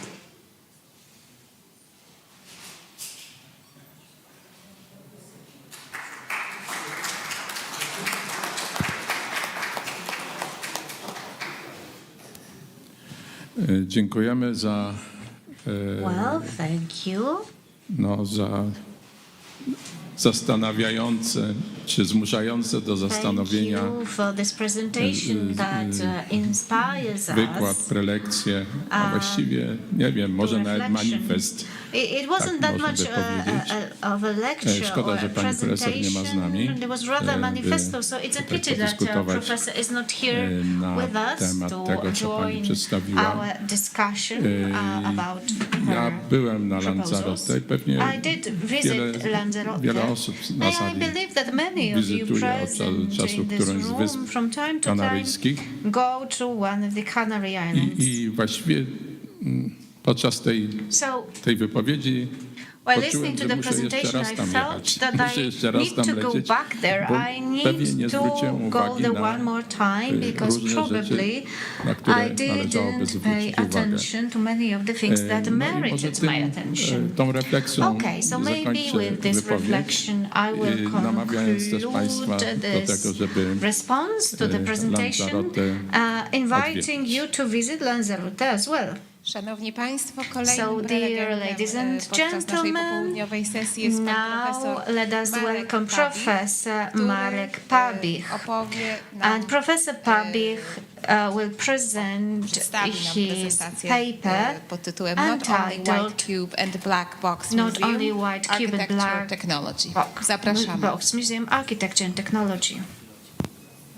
Dziękujemy za Well, thank you. za zastanawiające czy zmuszające do zastanowienia. Thank you for this presentation that inspires Wykład, us. prelekcje, a właściwie, nie wiem, może nawet manifest. It wasn't that much of a lecture Szkoda, or że a pani profesor nie ma z nami, presentation. It was rather a manifesto, so it's a pity that professor is not here with us temat to tego, co pani join przedstawiła. our discussion about Ja her byłem na proposals. Lanzarote i pewnie I did visit Lanzarote. wiele osób na And I sali believe that many of you wizytuje od present czasu in this którąś z room wysp from time to time kanaryjskich go to one of the Canary Islands. i właściwie podczas tej wypowiedzi While poczułem, listening że to the muszę jeszcze presentation, raz I tam felt jechać. that Muszę I jeszcze raz need tam to go lecieć, back there. bo I pewnie nie need to zwróciłem go uwagi there na one more time because różne probably rzeczy, na które I należałoby didn't zwrócić pay uwagę. attention to many of the things that No i może merited my attention. tą refleksją Okay, so maybe zakończę with this wypowiedź, reflection I will namawiając też Państwa conclude do tego, this żeby response to the presentation, Lanzarote inviting you to visit Lanzarote as well. Szanowni Państwo, kolejnym So, dear ladies and podczas naszej gentlemen, popołudniowej sesji jest pan now profesor let us welcome Professor który, Marek Pabich. opowie nam, And Professor Pabich will present przedstawi nam his prezentację paper pod tytułem Not Only White entitled Cube and the Black Box Not Museum, Only White Cube and Architecture Black Technology. Box, Zapraszamy. Box Museum Architecture and Technology.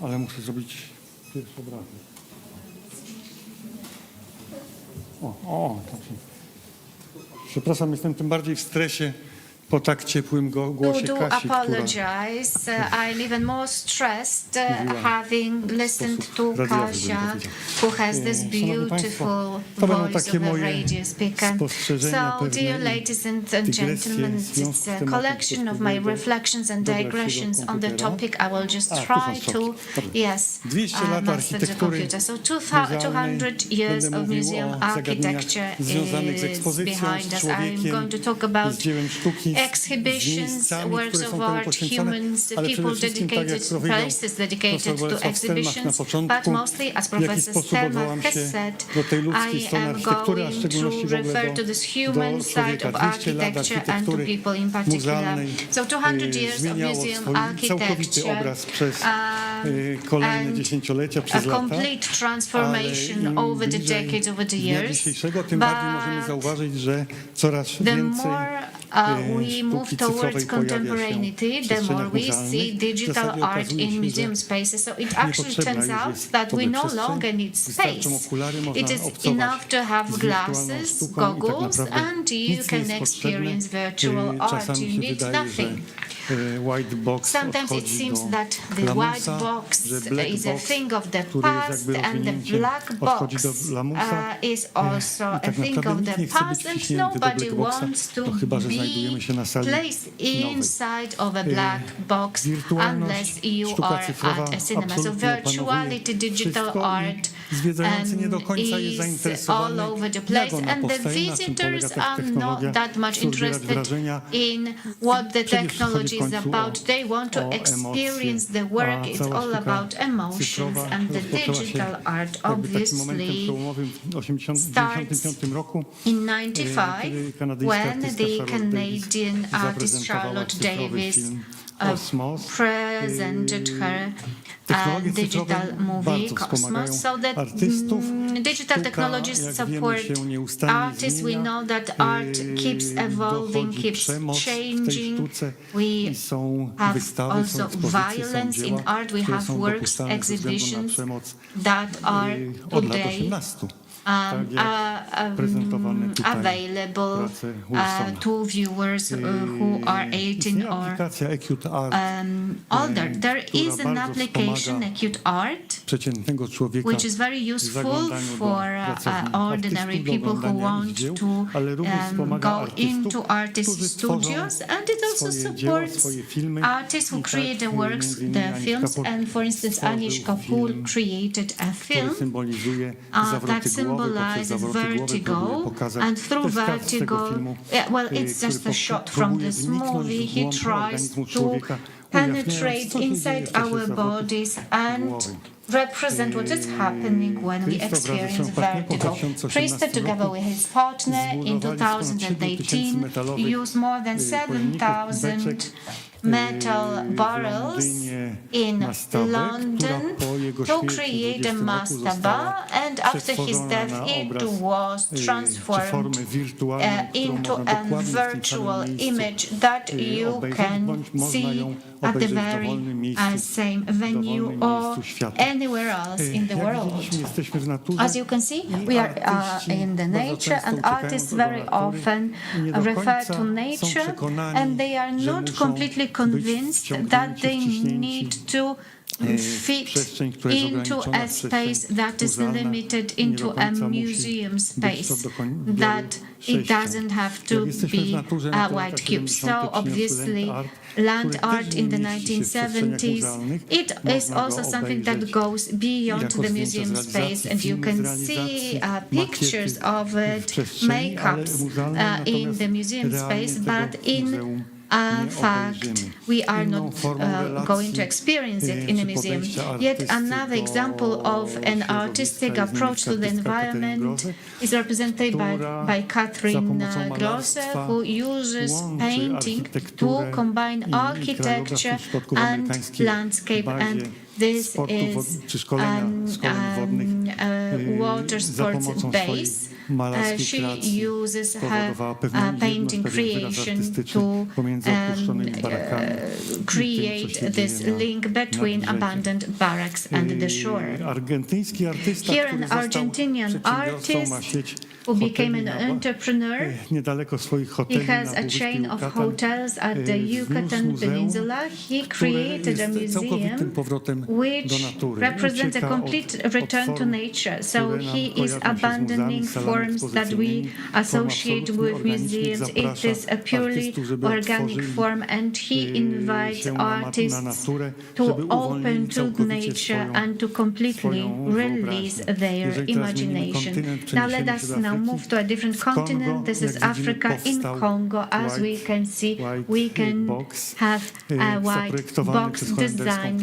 Ale muszę zrobić pierwszy obrazek. Przepraszam, jestem tym bardziej w stresie po tak ciepłym głosie do Kasi, która apologize. I'm even more stressed having listened to Kasia, who has this beautiful voice of a radio speaker. So, dear ladies and gentlemen, it's a collection of my reflections and digressions on the topic. I will just try to, master the computer. So, 200 years of museum architecture is behind us. I'm going to talk about exhibitions, works of art, humans, people dedicated, places dedicated to exhibitions, but mostly, as Professor Stelmach has said, I am going to refer to this human side of architecture and to people in particular. So 200 years of museum architecture and a complete transformation over the decades, over the years. The more we move towards contemporaneity, the more we see digital art in museum spaces. So it actually turns out that we no longer need space. It is enough to have glasses, goggles, and you can experience virtual art. You need nothing. Sometimes it seems that the white box is a thing of the past and the black box is also a thing of the past, and nobody wants to be placed inside of a black box unless you are at a cinema. So virtuality, digital art is all over the place, and the visitors are not that much interested in what the technology is about. They want to experience the work. It's all about emotions, and the digital art obviously starts in 1995 when the Canadian artist Charlotte Davis presented her digital movie Cosmos. So that digital technologies support artists. We know that art keeps evolving, keeps changing. We have also violence in art. We have works, exhibitions that are today available to viewers who are 18 or older. There is an application, Acute Art, which is very useful for ordinary people who want to go into artist studios, and it also supports artists who create the works, the films. And for instance, Anish Kapoor created a film that symbolizes vertigo, and through vertigo, well, it's just a shot from this movie. He tries to penetrate inside our bodies and represent what is happening when we experience vertigo. Priester, together with his partner, in 2018, used more than 7,000 metal barrels in London to create a mastaba, and after his death it was transformed into a virtual image that you can see at the very same venue or anywhere else in the world. As you can see, we are in the nature, and artists very often refer to nature, and they are not completely convinced that they need to fit into a space that is limited into a museum space, that it doesn't have to be a white cube. So obviously, land art in the 1970s, it is also something that goes beyond the museum space, and you can see pictures of it, makeups in the museum space, but in fact, we are not going to experience it in a museum. Yet another example of an artistic approach to the environment is represented by Catherine Grosser, who uses painting to combine architecture and landscape, and this is water sports base. She uses her painting creation to create this link between abandoned barracks and the shore. Here, an Argentinian artist who became an entrepreneur. He has a chain of hotels at the Yucatan Peninsula. He created a museum which represents a complete return to nature. So he is abandoning forms that we associate with museums. It is a purely organic form, and he invites artists to open to nature and to completely release their imagination. Now let us now move to a different continent. This is Africa. In Congo, as we can see, we can have a white box designed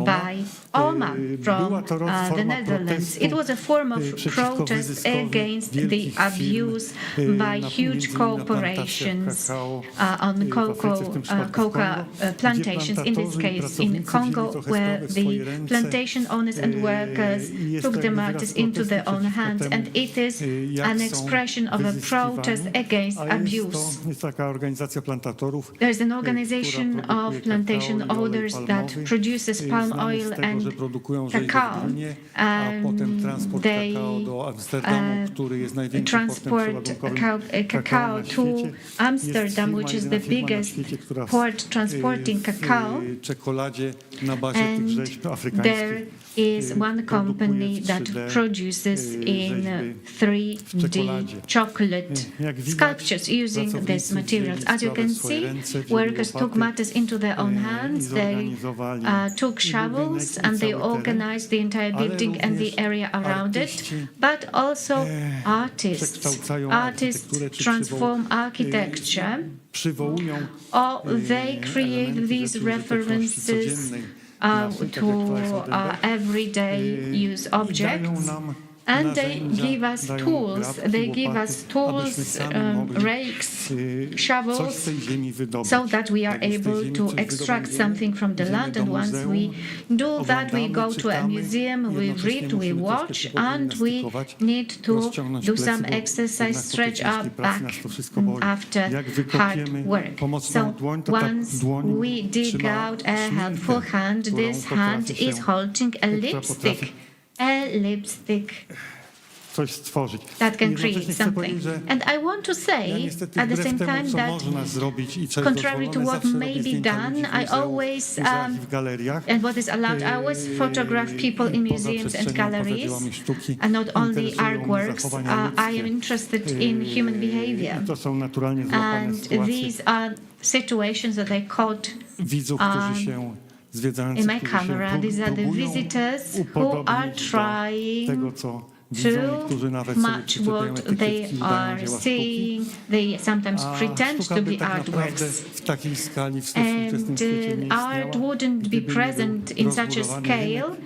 by Oma from the Netherlands. It was a form of protest against the abuse by huge corporations on cocoa plantations, in this case in Congo, where the plantation owners and workers took the matters into their own hands, and it is an expression of a protest against abuse. There is an organization of plantation owners that produces palm oil and cacao, and they transport cacao to Amsterdam, which is the biggest port transporting cacao, and there is one company that produces in 3D chocolate sculptures using these materials. As you can see, workers took matters into their own hands. They took shovels and they organized the entire building and the area around it. But also artists transform architecture, or they create these references to everyday use objects, and they give us tools. They give us tools, rakes, shovels, so that we are able to extract something from the land. And once we do that, we go to a museum, we read, we watch, and we need to do some exercise, stretch our back after hard work. So once we dig out a helpful hand, this hand is holding a lipstick. That can create something. And I want to say at the same time that, contrary to what may be done, I always, and what is allowed, I always photograph people in museums and galleries, and not only artworks. I am interested in human behavior. And these are situations that I caught in my camera. These are the visitors who are trying to match what they are seeing. They sometimes pretend to be artworks. And art wouldn't be present in such a scale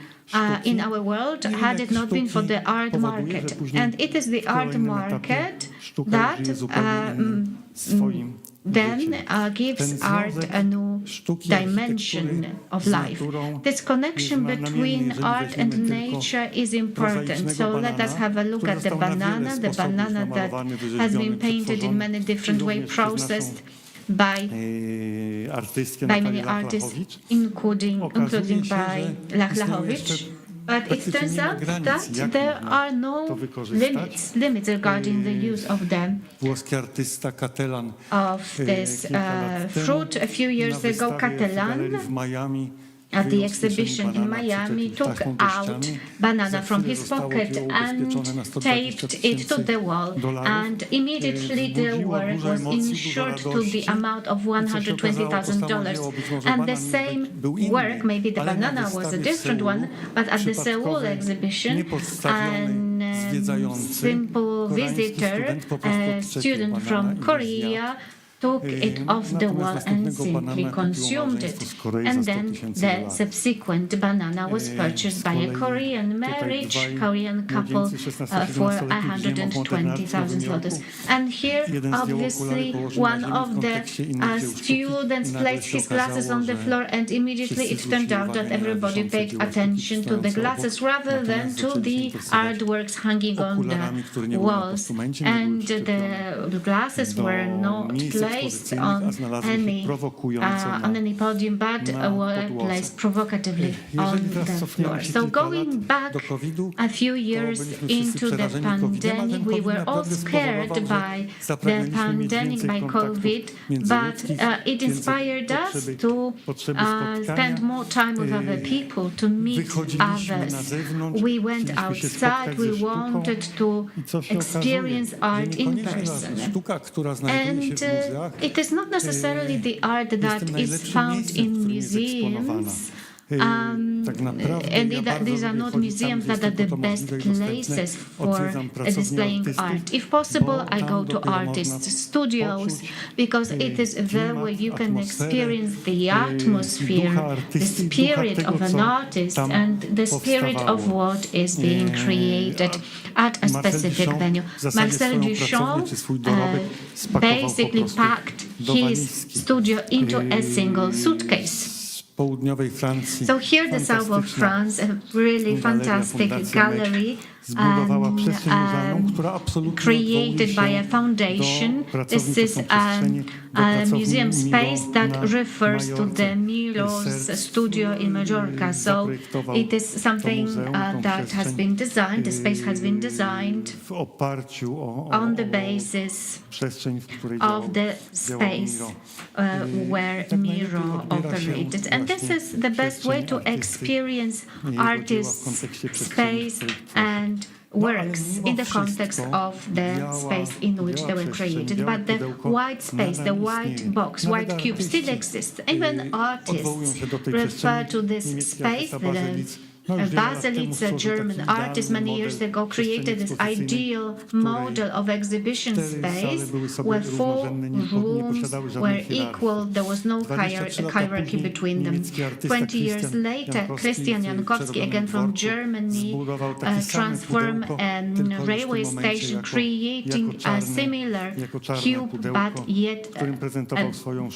in our world had it not been for the art market. And it is the art market that then gives art a new dimension of life. This connection between art and nature is important. So let us have a look at the banana that has been painted in many different ways, processed by many artists, including by Lachowicz. But it turns out that there are no limits regarding the use of this fruit. A few years ago, Catalan, at the exhibition in Miami, took out banana from his pocket and taped it to the wall, and immediately the work was insured to the amount of $120,000. And the same work, maybe the banana was a different one, but at the Seoul exhibition, a simple visitor, a student from Korea, took it off the wall and simply consumed it. And then the subsequent banana was purchased by a Korean Korean couple for $120,000. And here, obviously, one of the students placed his glasses on the floor, and immediately it turned out that everybody paid attention to the glasses rather than to the artworks hanging on the walls. And the glasses were not placed on any podium, but were placed provocatively on the floor. So going back a few years into the pandemic, we were all scared by the pandemic, by COVID, but it inspired us to spend more time with other people, to meet others. We went outside, we wanted to experience art in person. And it is not necessarily the art that is found in museums. And these are not museums that are the best places for displaying art. If possible, I go to artists' studios, because it is there where you can experience the atmosphere, the spirit of an artist, and the spirit of what is being created at a specific venue. Marcel Duchamp basically packed his studio into a single suitcase. So here, the south of France, a really fantastic gallery created by a foundation. This is a museum space that refers to the Miro's studio in Majorca. So it is something that has been designed, the space has been designed on the basis of the space where Miro operated. And this is the best way to experience artists' space and works in the context of the space in which they were created. But the white space, the white box, white cube still exists. Even artists refer to this space. Baselitz, a German artist, many years ago created this ideal model of exhibition space where 4 rooms were equal. There was no hierarchy between them. 20 years later, Christian Jankowski, again from Germany, transformed a railway station, creating a similar cube, but yet a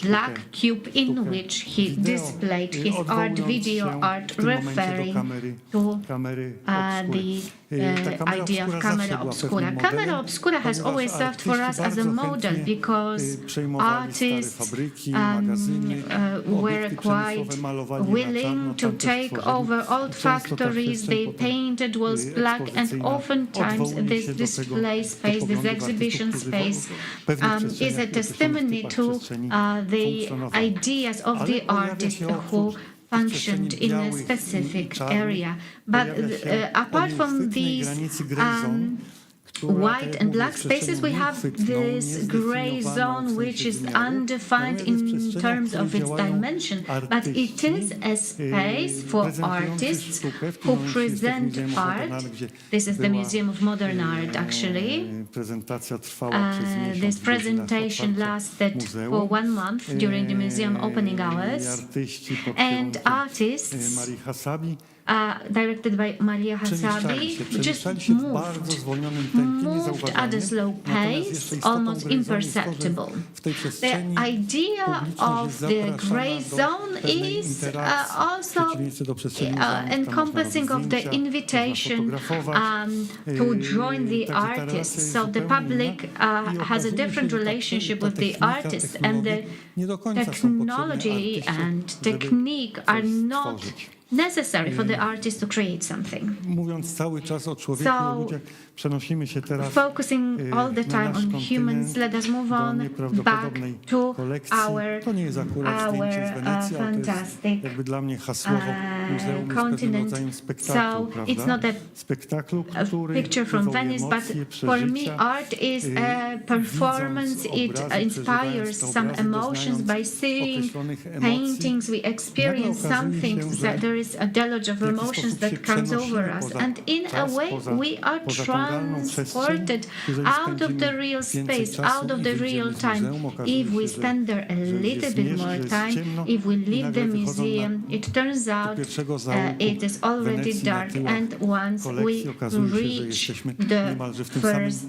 black cube in which he displayed his art, video art, referring to the idea of camera obscura. Camera obscura has always served for us as a model, because artists were quite willing to take over old factories. They painted walls black, and oftentimes this display space, this exhibition space, is a testimony to the ideas of the artist who functioned in a specific area. But apart from these white and black spaces, we have this gray zone which is undefined in terms of its dimension, but it is a space for artists who present art. This is the Museum of Modern Art, actually. This presentation lasted for 1 month during the museum opening hours, and artists directed by Maria Hasabi, just moved at a slow pace, almost imperceptible. The idea of the gray zone is also encompassing of the invitation to join the artists. So the public has a different relationship with the artists, and the technology and technique are not necessary for the artist to create something. Mówiąc cały czas o człowieku, So, ludzie, przenosimy się teraz focusing all the na time nasz on kontynent, humans, let us move do on back nieprawdopodobnej to kolekcji. To nie jest akurat zdjęcie z Wenecji, ale to jest jakby dla mnie hasłowo muzeum jest pewnym rodzajem spektaklu, prawda? It's not Spektaklu, a który picture from wywołuje Venice, but emocje, for me przeżycia. art is a performance. It inspires some emotions by seeing paintings. We experience something, that there is a deluge of emotions that comes over us, and in a way we are transported out of the real space, out of the real time. If we spend there a little bit more time, if we leave the museum, it turns out it is already dark, and once we reach the first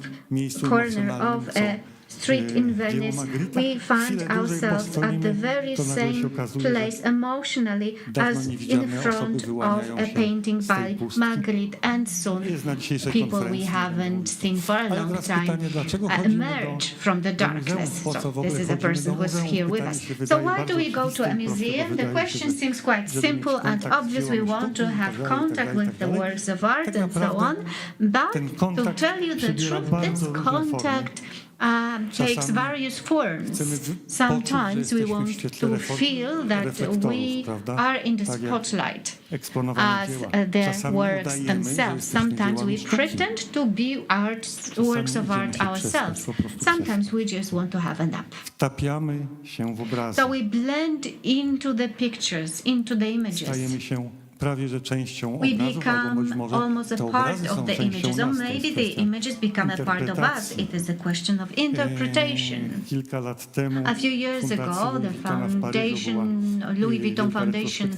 corner of a street in Venice, we find ourselves at the very same place emotionally as in front of a painting by Magritte, and soon people we haven't seen for a long time emerge from the darkness. So this is a person who is here with us. So why do we go to a museum? The question seems quite simple and obvious. We want to have contact with the works of art and so on, but to tell you the truth, this contact takes various forms. Sometimes we want to feel that we are in the spotlight as the works themselves. Sometimes we pretend to be works of art ourselves. Sometimes we just want to have a nap. Wtapiamy się w obrazy. So we blend into the pictures, into the images. Stajemy się prawie że częścią We obrazów, albo być become może almost a te part obrazy of są the częścią images, or nas. To maybe jest the kwestia images become a part of us. It is a question of interpretation. Kilka lat temu A few years ago, the foundation, Louis Vuitton Foundation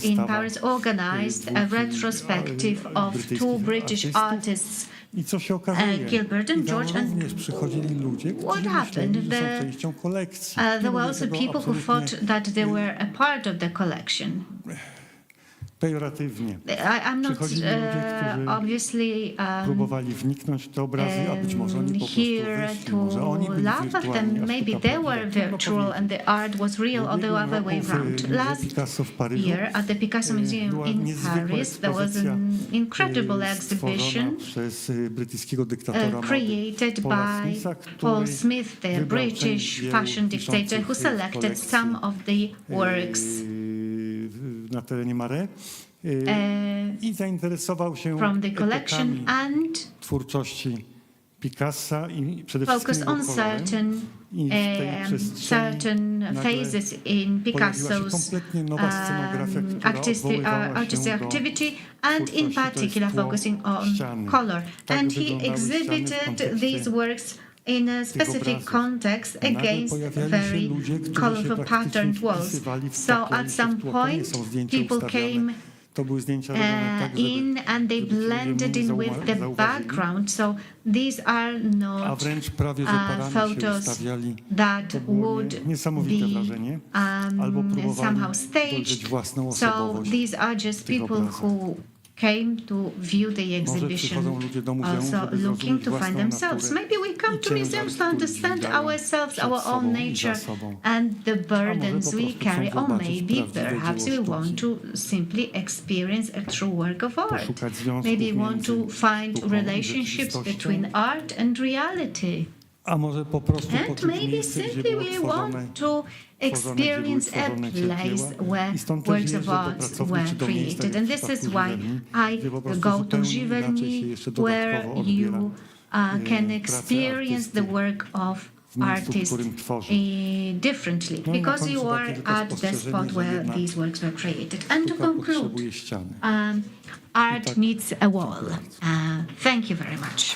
in Paris organized a retrospective of two British artists, I co się okazuje? Gilbert and George, and również przychodzili ludzie, what którzy happened? myśleli, że są częścią kolekcji. There were also people who thought that they were a part of the collection. Pejoratywnie. I'm not Przychodzili ludzie, którzy obviously próbowali wniknąć w te obrazy, a być może oni po prostu here wyszli, może oni to byli laugh at wirtualni, them. a Maybe sztuka they were prawdziwa. virtual and the art was real, or the other way around. Last year at the Picasso Museum in Paris, there was an incredible exhibition przez brytyjskiego dyktatora created by Paul Smith, the British fashion dictator, who selected some of the works na terenie Marais i zainteresował się from the collection and twórczości Picassa i przede focus wszystkim on certain phases in Picasso's artistic activity, and in particular focusing on color. And he exhibited these works in a specific context against very colorful patterned walls. So at some point, people came in and they blended in with the background. So these are not photos that would be somehow staged. So these are just people who came to view the exhibition, also looking to find themselves. Maybe we come to museums to understand ourselves, our own nature, and the burdens we carry, or maybe perhaps we want to simply experience a true work of art. Maybe we want to find relationships between art and reality. And maybe simply we want to experience a place where works of art were created. And this is why I go to Giverny, where you can experience the work of artists differently, because you are at the spot where these works were created. And to conclude, art needs a wall. Thank you very much.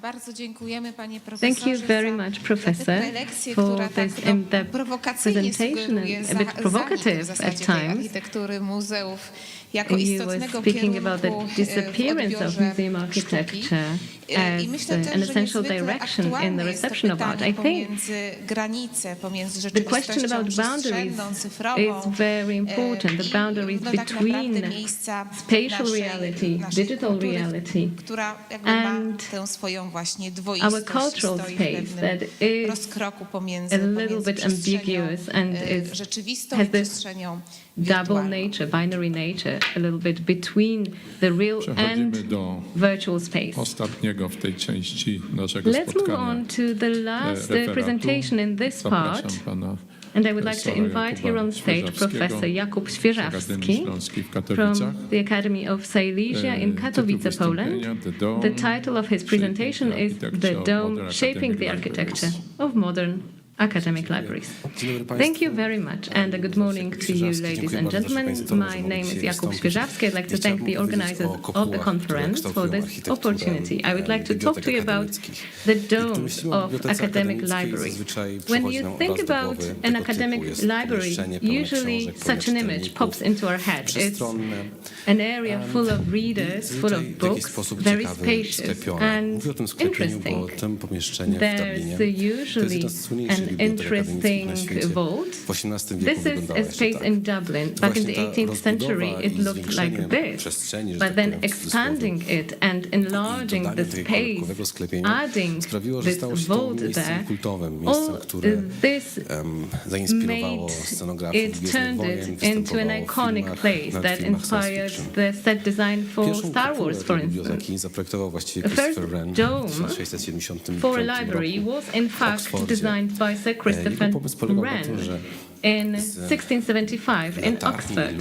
Bardzo dziękujemy, panie Thank profesorze, you very much, Professor, for this in-depth presentation, a bit provocative at times. architektury muzeów jako You were istotnego speaking about the kierunku disappearance of w museum architecture I myślę as też, an że essential niezwykle direction in the aktualne jest to reception of art. pytanie I think pomiędzy granice, pomiędzy the question rzeczywistością about boundaries przestrzenną, cyfrową is very important. The boundaries tak between naprawdę miejsca spatial naszej reality, naszej digital kultury, reality, która jakby ma and tę swoją właśnie our dwoistość, cultural stoi w space pewnym that is rozkroku a pomiędzy little bit ambiguous and is, rzeczywistą has i this przestrzenią double nature, binary nature, a little bit between the real and Przechodzimy do virtual space. ostatniego w tej części naszego Let's move spotkania. on to the last referatu. presentation in this part. Zapraszam pana And I would like to invite here on stage Professor Jakub Świeżawski from the Academy of Silesia in Katowice, Poland. The title of his presentation is The Dome Shaping the Architecture of Modern Academic Libraries. Thank you very much and a good morning to you, ladies and gentlemen. My name is Jakub Świeżawski. I'd like to thank the organizers of the conference for this opportunity. I would like to talk to you about the domes of academic libraries. When you think about an academic library, usually such an image pops into our head. It's an area full of readers, full of books, very spacious and interesting. There's usually an interesting vault. This is a space in Dublin. Back in the 18th century, it looked like this. But then expanding it and enlarging the space, adding this vault there, all this made it, turned it into an iconic place that inspired the set design for Star Wars, for instance. The first dome for a library was in fact designed by Sir Christopher Wren in 1675 in Oxford.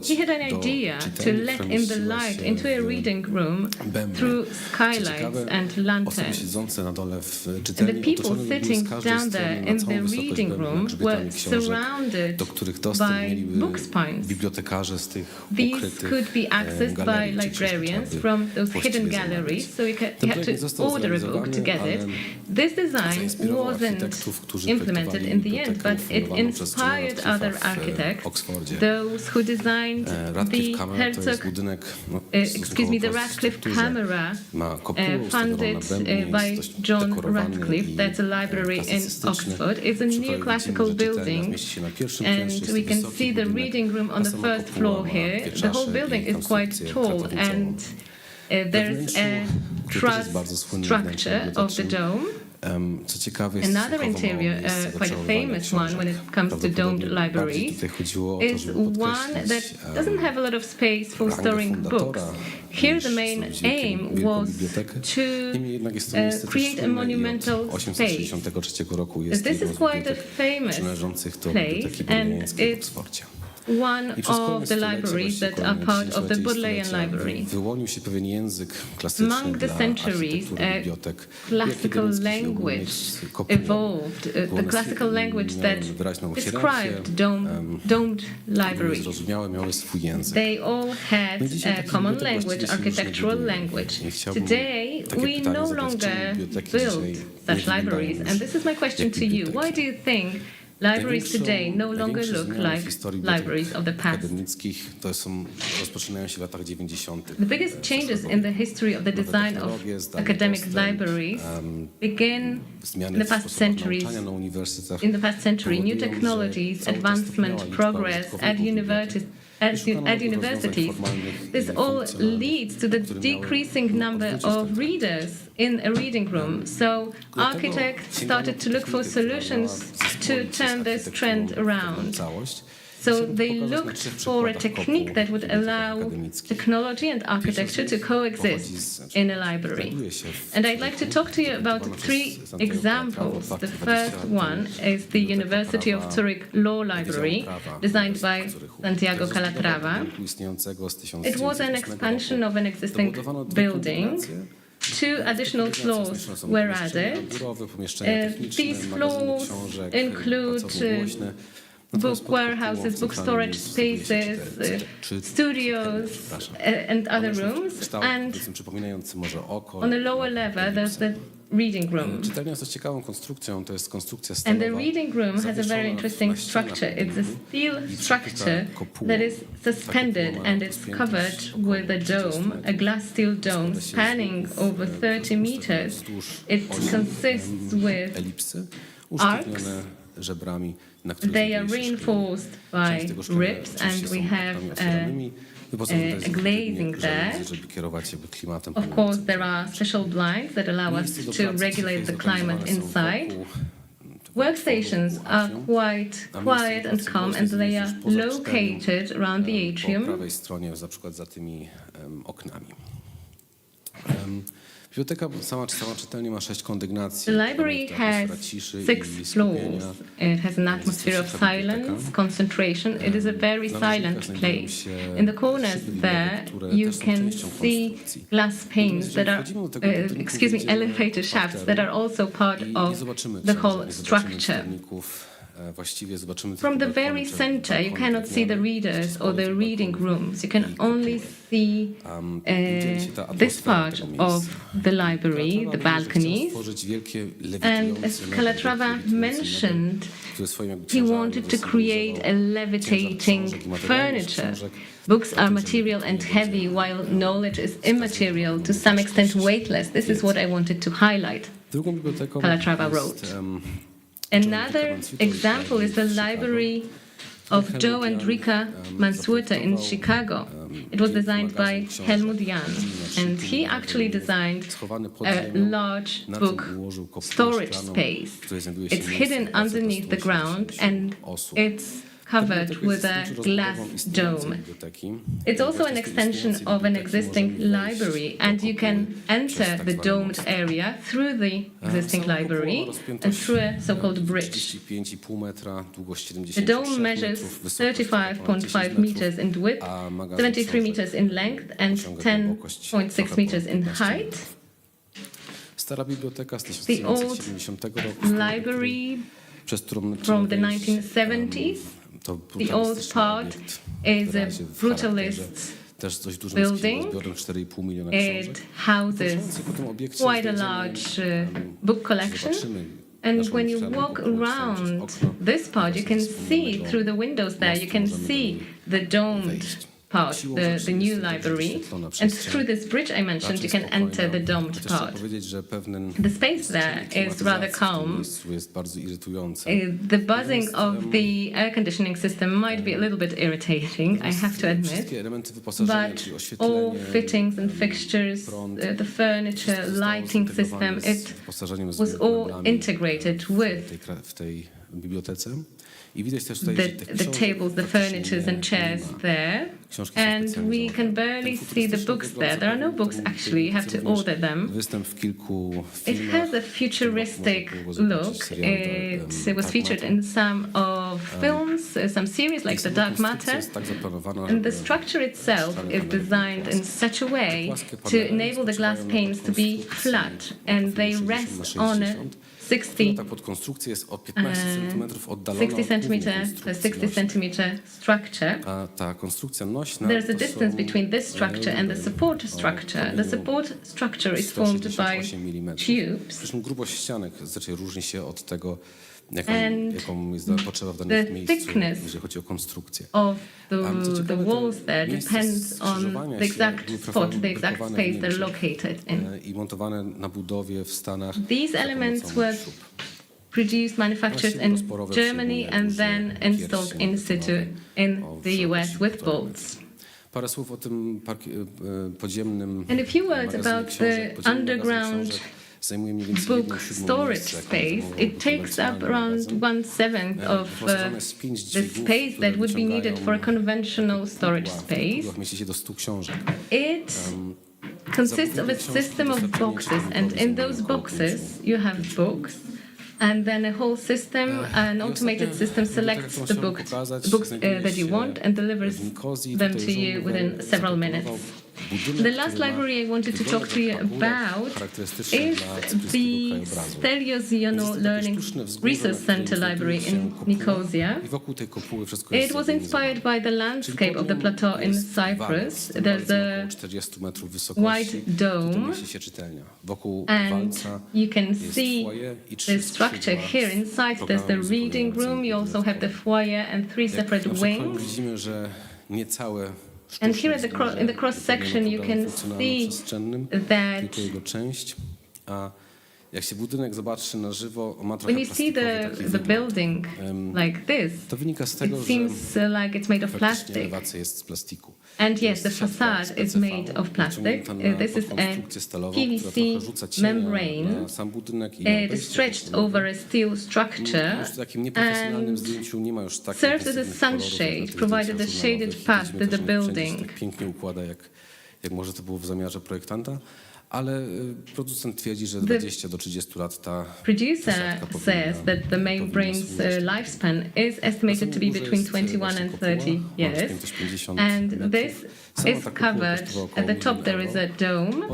He had an idea to let in the light into a reading room through skylights and lanterns. And the people sitting down there in the reading room were surrounded by book spines. These could be accessed by librarians from those hidden galleries, so you had to order a book to get it. This design wasn't implemented in the end, but it inspired other architects, those who designed the the Radcliffe Camera, funded by John Radcliffe. That's a library in Oxford. It's a neoclassical building, and we can see the reading room on the first floor here. The whole building is quite tall, and there's a truss structure of the dome. Another interior, quite a famous one when it comes to domed libraries, is one that doesn't have a lot of space for storing books. Here the main aim was to create a monumental space. This is quite a famous place, and it's one of the libraries that are part of the Bodleian Library. Among the centuries, a classical language evolved, the classical language that described domed libraries. They all had a common language, architectural language. Today, we no longer build such libraries, and this is my question to you. Why do you think libraries today no longer look like libraries of the past? The biggest changes in the history of the design of academic libraries begin in the past centuries. In the past century, new technologies, advancement, progress at universities, this all leads to the decreasing number of readers in a reading room. So architects started to look for solutions to turn this trend around. So they looked for a technique that would allow technology and architecture to coexist in a library. And I'd like to talk to you about three examples. The first one is the University of Zurich Law Library, designed by Santiago Calatrava. It was an expansion of an existing building. 2 additional floors were added. These floors include book warehouses, book storage spaces, studios, and other rooms. And przypominający może oko. on the lower level, there's the reading room. Czytelnia z dość konstrukcją, to jest konstrukcja And stalowa. the reading room has a very interesting structure. It's a steel structure that is suspended and it's covered with a dome, a glass steel dome spanning over 30 meters. It consists with arcs. Żebrami, na They are reinforced by ribs, and we have a glazing there. Of course, there are special blinds that allow us to regulate the climate inside. Workstations are quite quiet and calm, and they are located around the atrium. Po prawej stronie, na przykład za tymi oknami. Biblioteka, sama czytelnia ma 6 kondygnacji. The library has 6 floors. It has an atmosphere of silence, concentration. It is a very silent place. In the corners there, you can see glass panes that are, elevator shafts that are also part of the whole structure. From the very center, you cannot see the readers or the reading rooms. You can only see this part of the library, the balconies. And as Calatrava mentioned, he wanted to create a levitating furniture. Books are material and heavy, while knowledge is immaterial, to some extent weightless. This is what I wanted to highlight, Calatrava wrote. Another example is the library of Joe and Rika Mansueta in Chicago. It was designed by Helmut Jahn, and he actually designed a large book storage space. It's hidden underneath the ground, and it's covered with a glass dome. It's also an extension of an existing library, and you can enter the domed area through the existing library and through a so-called bridge. The dome measures 35.5 meters in width, 73 meters in length, and 10.6 meters in height. The old library from the 1970s. The old part is a brutalist building. It houses quite a large book collection. And when you walk around this part, you can see through the windows there, you can see the domed part, the new library, and through this bridge I mentioned, you can enter the domed part. The space there is rather calm. The buzzing of the air conditioning system might be a little bit irritating, I have to admit, but all fittings and fixtures, the furniture, lighting system, it was all integrated with the tables, the furnitures and chairs there, and we can barely see the books there. There are no books actually, you have to order them. It has a futuristic look. It was featured in some of films, some series like The Dark Matter, and the structure itself is designed in such a way to enable the glass panes to be flat, and they rest on a 60 centimeter structure. There's a distance between this structure and the support structure. The support structure is formed by tubes. And the thickness of the walls there depends on the exact spot, the exact space they're located in. These elements were produced, manufactured in Germany, and then installed in situ in the US with bolts. And a few words about the underground book storage space. It takes up around 1/7 of the space that would be needed for a conventional storage space. It consists of a system of boxes, and in those boxes you have books, and then a whole system, an automated system, selects the books that you want and delivers them to you within several minutes. The last library I wanted to talk to you about is the Stelios Learning Research Center Library in Nicosia. It was inspired by the landscape of the plateau in Cyprus. There's a white dome, and you can see the structure here inside. There's the reading room. You also have the foyer and 3 separate wings. And here in the cross section, you can see that when you see the building like this, it seems like it's made of plastic. And yes, the facade is made of plastic. This is a PVC membrane. It is stretched over a steel structure and serves as a sunshade, provided a shaded path to the building. Jak może to było w zamiarze projektanta, ale producent twierdzi, że 20 do 30 lat ta producer says that the membrane's lifespan is estimated to be between 21 and 30 years, and this is covered. At the top there is a dome.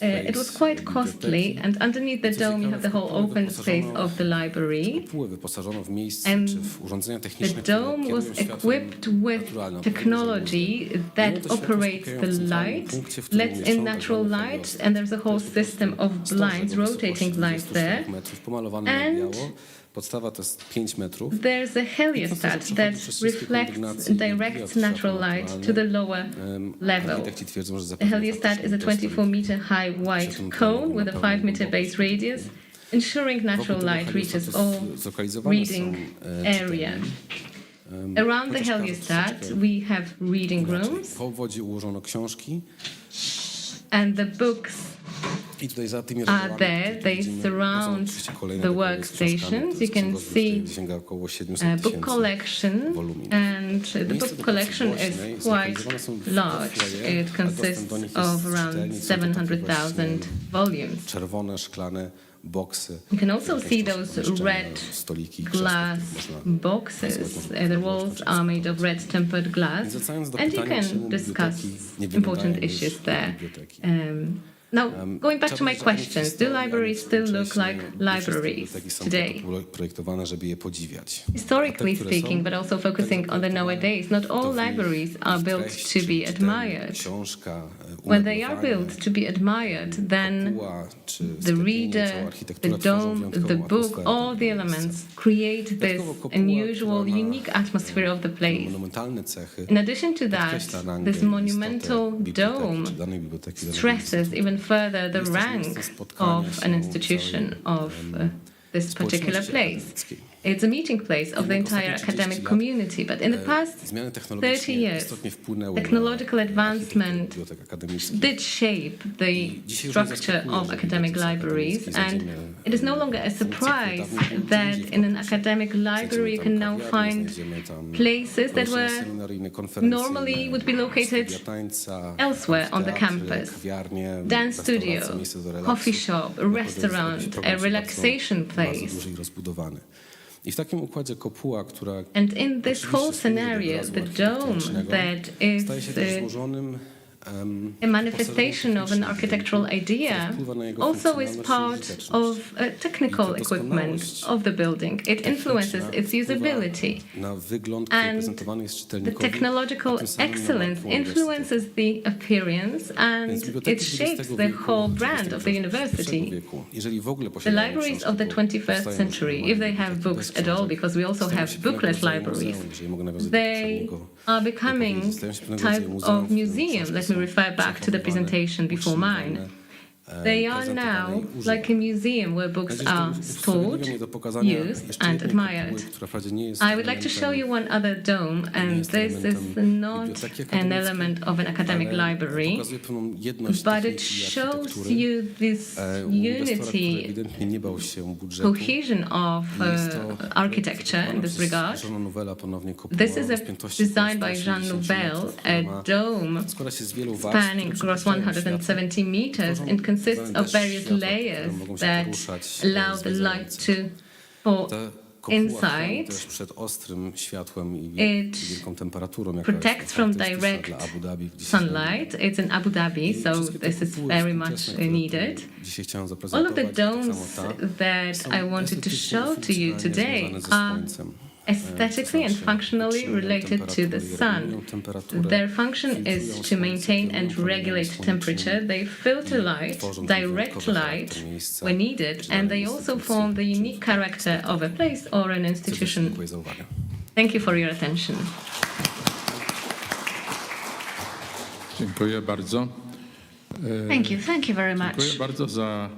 It was quite costly, and underneath the dome you have the whole open space of the library. And the dome was equipped with technology that operates the light, lets in natural light, and there's a whole system of blinds, rotating blinds there. And there's a heliostat that reflects and directs natural light to the lower level. The heliostat is a 24-meter high white cone with a 5-meter base radius, ensuring natural light reaches all reading area. Around the heliostat, we have reading rooms, and the books are there. They surround the workstations. You can see a book collection, and the book collection is quite large. It consists of around 700,000 volumes. You can also see those red glass boxes. The walls are made of red tempered glass, and you can discuss important issues there. Now, going back to my questions, do libraries still look like libraries today? Historically speaking, but also focusing on the nowadays, not all libraries are built to be admired. When they are built to be admired, then the reader, the dome, the book, all the elements create this unusual, unique atmosphere of the place. In addition to that, this monumental dome stresses even further the rank of an institution, of this particular place. It's a meeting place of the entire academic community, but in the past 30 years, technological advancement did shape the structure of academic libraries, and it is no longer a surprise that in an academic library you can now find places that were normally would be located elsewhere on the campus. Dance studio, coffee shop, a restaurant, a relaxation place. And in this whole scenario, the dome that is a manifestation of an architectural idea also is part of technical equipment of the building. It influences its usability. And the technological excellence influences the appearance, and it shapes the whole brand of the university. The libraries of the 21st century, if they have books at all, because we also have booklet libraries, they are becoming type of museum. Let me refer back to the presentation before mine. They are now like a museum where books are stored, used, and admired. I would like to show you one other dome, and this is not an element of an academic library, but it shows you this unity, cohesion of architecture in this regard. This is a design by Jean Nouvel, a dome spanning across 170 meters and consists of various layers that allow the light to fall inside, też przed ostrym światłem i it wielką temperaturą, jaka protects from direct dla Abu Dhabi. sunlight. It's in Abu Dhabi, so this is very much needed. Dzisiaj chciałem All of the zaprezentować, domes that I wanted to show to you today are aesthetically and functionally related to the sun. Their function is to maintain and regulate temperature. They filter light, direct light when needed, and they also form the unique character of a place or an institution. Thank you for your attention. Dziękuję bardzo. Thank you very much. Dziękuję bardzo za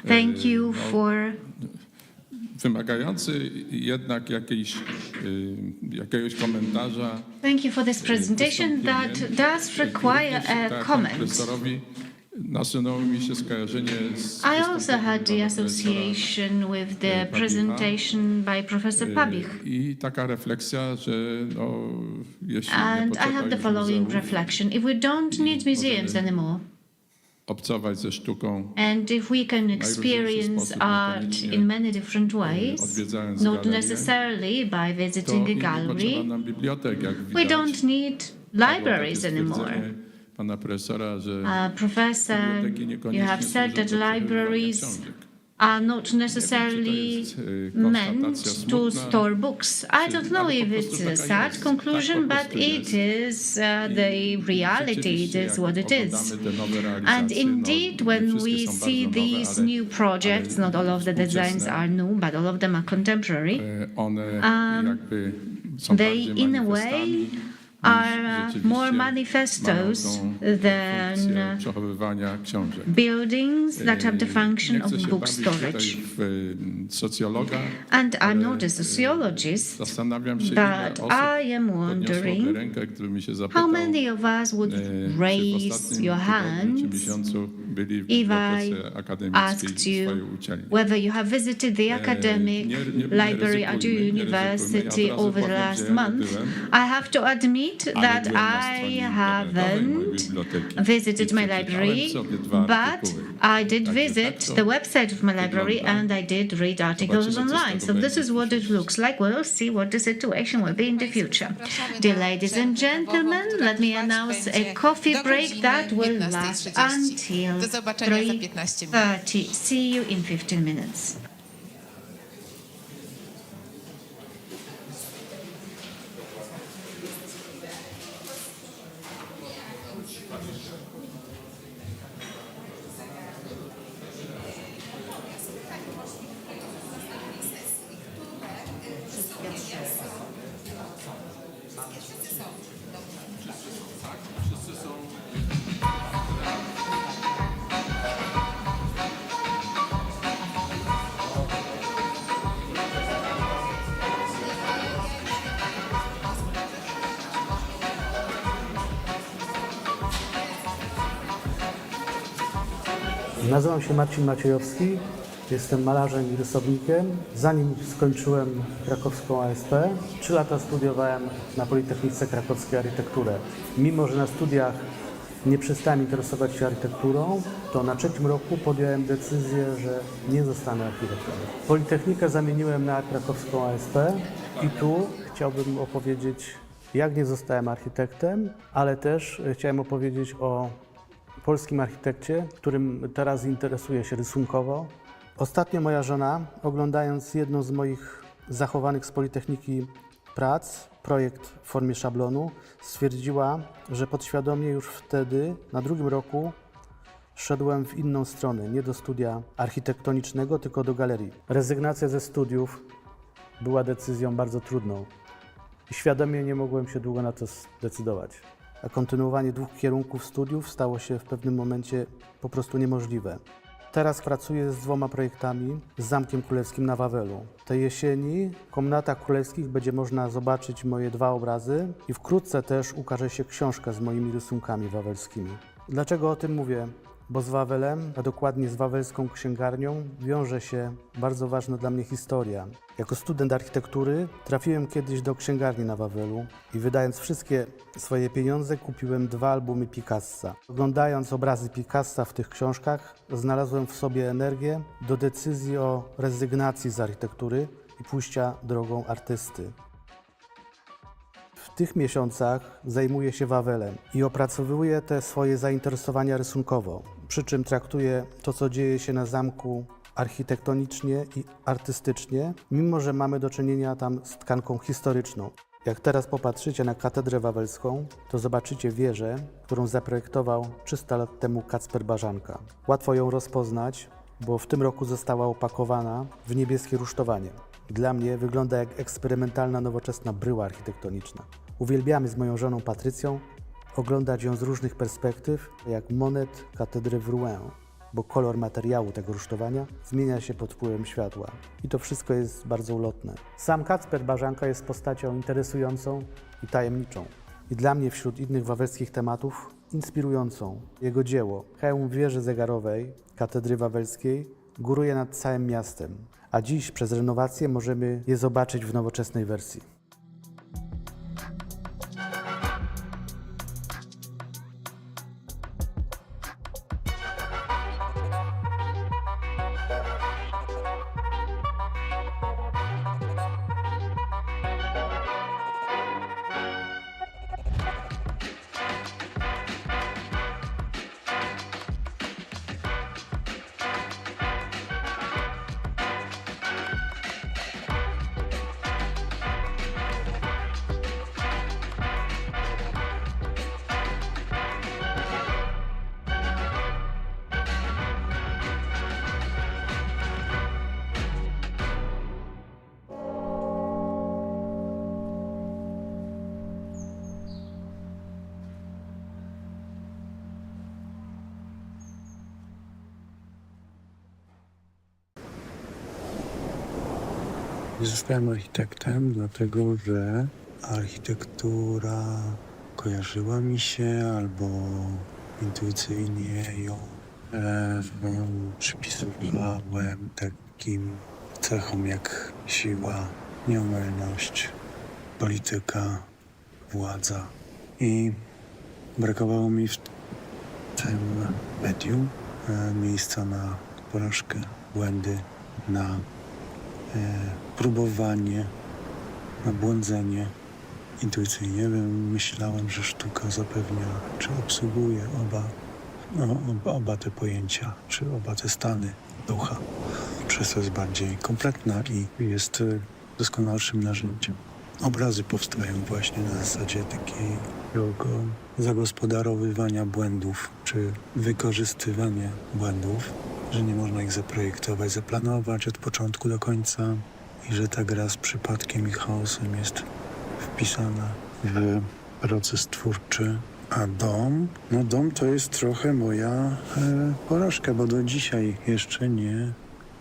Thank you for wymagający jednak jakiegoś komentarza. Thank you for this presentation that does require a comment. Profesorowi nasunęło mi się skojarzenie z I also had the association with the presentation by Professor Pabich. I taka refleksja, że jeśli And nie I have the potrzeba following muzeów, reflection. If we don't need museums anymore, obcować ze sztuką, and if we can experience art in many different ways, not necessarily by visiting a gallery, nam bibliotek, jak we widać. don't need libraries anymore. Pana profesora, że Professor, you have said that libraries are not necessarily meant to store books. I don't know if it's a sad conclusion, but it is the reality. It is what it is. And indeed, when we see these new projects, not all of the designs are new, but all of them are contemporary, they, in a way, are more manifestos than buildings that have the function of book storage. And I'm not a sociologist, but I am wondering how many of us would raise your hands if I asked you whether you have visited the academic library at your university over the last month. I have to admit that I haven't visited my library, but I did visit the website of my library and I did read articles online. So this is what it looks like. We'll see what the situation will be in the future. Dear ladies and gentlemen, let me announce a coffee break that will last until 3:30. See you in 15 minutes. Nazywam się Marcin Maciejowski, jestem malarzem i rysownikiem. Zanim skończyłem krakowską ASP, 3 lata studiowałem na Politechnice Krakowskiej architekturę. Mimo że na studiach nie przestałem interesować się architekturą, to na 3. roku podjąłem decyzję, że nie zostanę architektem. Politechnikę zamieniłem na krakowską ASP i tu chciałbym opowiedzieć, jak nie zostałem architektem, ale też chciałem opowiedzieć o polskim architekcie, którym teraz interesuję się rysunkowo. Ostatnio moja żona, oglądając jedną z moich zachowanych z Politechniki prac, projekt w formie szablonu, stwierdziła, że podświadomie już wtedy, na 2. roku, szedłem w inną stronę, nie do studia architektonicznego, tylko do galerii. Rezygnacja ze studiów była decyzją bardzo trudną i świadomie nie mogłem się długo na to zdecydować. A kontynuowanie 2 kierunków studiów stało się w pewnym momencie po prostu niemożliwe. Teraz pracuję z 2 projektami z Zamkiem Królewskim na Wawelu. Tej jesieni w komnatach królewskich będzie można zobaczyć moje 2 obrazy i wkrótce też ukaże się książka z moimi rysunkami wawelskimi. Dlaczego o tym mówię? Bo z Wawelem, a dokładnie z wawelską księgarnią, wiąże się bardzo ważna dla mnie historia. Jako student architektury trafiłem kiedyś do księgarni na Wawelu i wydając wszystkie swoje pieniądze kupiłem 2 albumy Picassa. Oglądając obrazy Picassa w tych książkach znalazłem w sobie energię do decyzji o rezygnacji z architektury i pójścia drogą artysty. W tych miesiącach zajmuję się Wawelem i opracowuję te swoje zainteresowania rysunkowo, przy czym traktuję to, co dzieje się na zamku architektonicznie i artystycznie, mimo że mamy do czynienia tam z tkanką historyczną. Jak teraz popatrzycie na katedrę wawelską, to zobaczycie wieżę, którą zaprojektował 300 lat temu Kacper Barzanka. Łatwo ją rozpoznać, bo w tym roku została opakowana w niebieskie rusztowanie. Dla mnie wygląda jak eksperymentalna, nowoczesna bryła architektoniczna. Uwielbiamy z moją żoną Patrycją oglądać ją z różnych perspektyw, jak monet katedry w Rouen, bo kolor materiału tego rusztowania zmienia się pod wpływem światła. I to wszystko jest bardzo ulotne. Sam Kacper Barzanka jest postacią interesującą i tajemniczą. I dla mnie wśród innych wawelskich tematów inspirującą. Jego dzieło, hełm wieży zegarowej katedry wawelskiej, góruje nad całym miastem. A dziś przez renowację możemy je zobaczyć w nowoczesnej wersji. Zostałem architektem, dlatego że architektura kojarzyła mi się albo intuicyjnie ją przypisywałem takim cechom jak siła, nieomylność, polityka, władza. I brakowało mi w tym medium miejsca na porażkę, błędy, na próbowanie, na błądzenie. Intuicyjnie myślałem, że sztuka zapewnia, czy obsługuje oba te pojęcia, czy oba te stany ducha. Przez to jest bardziej kompletna i jest doskonalszym narzędziem. Obrazy powstają właśnie na zasadzie takiego zagospodarowywania błędów, czy wykorzystywania błędów, że nie można ich zaprojektować, zaplanować od początku do końca i że ta gra z przypadkiem i chaosem jest wpisana w proces twórczy. A dom to jest trochę moja porażka, bo do dzisiaj jeszcze nie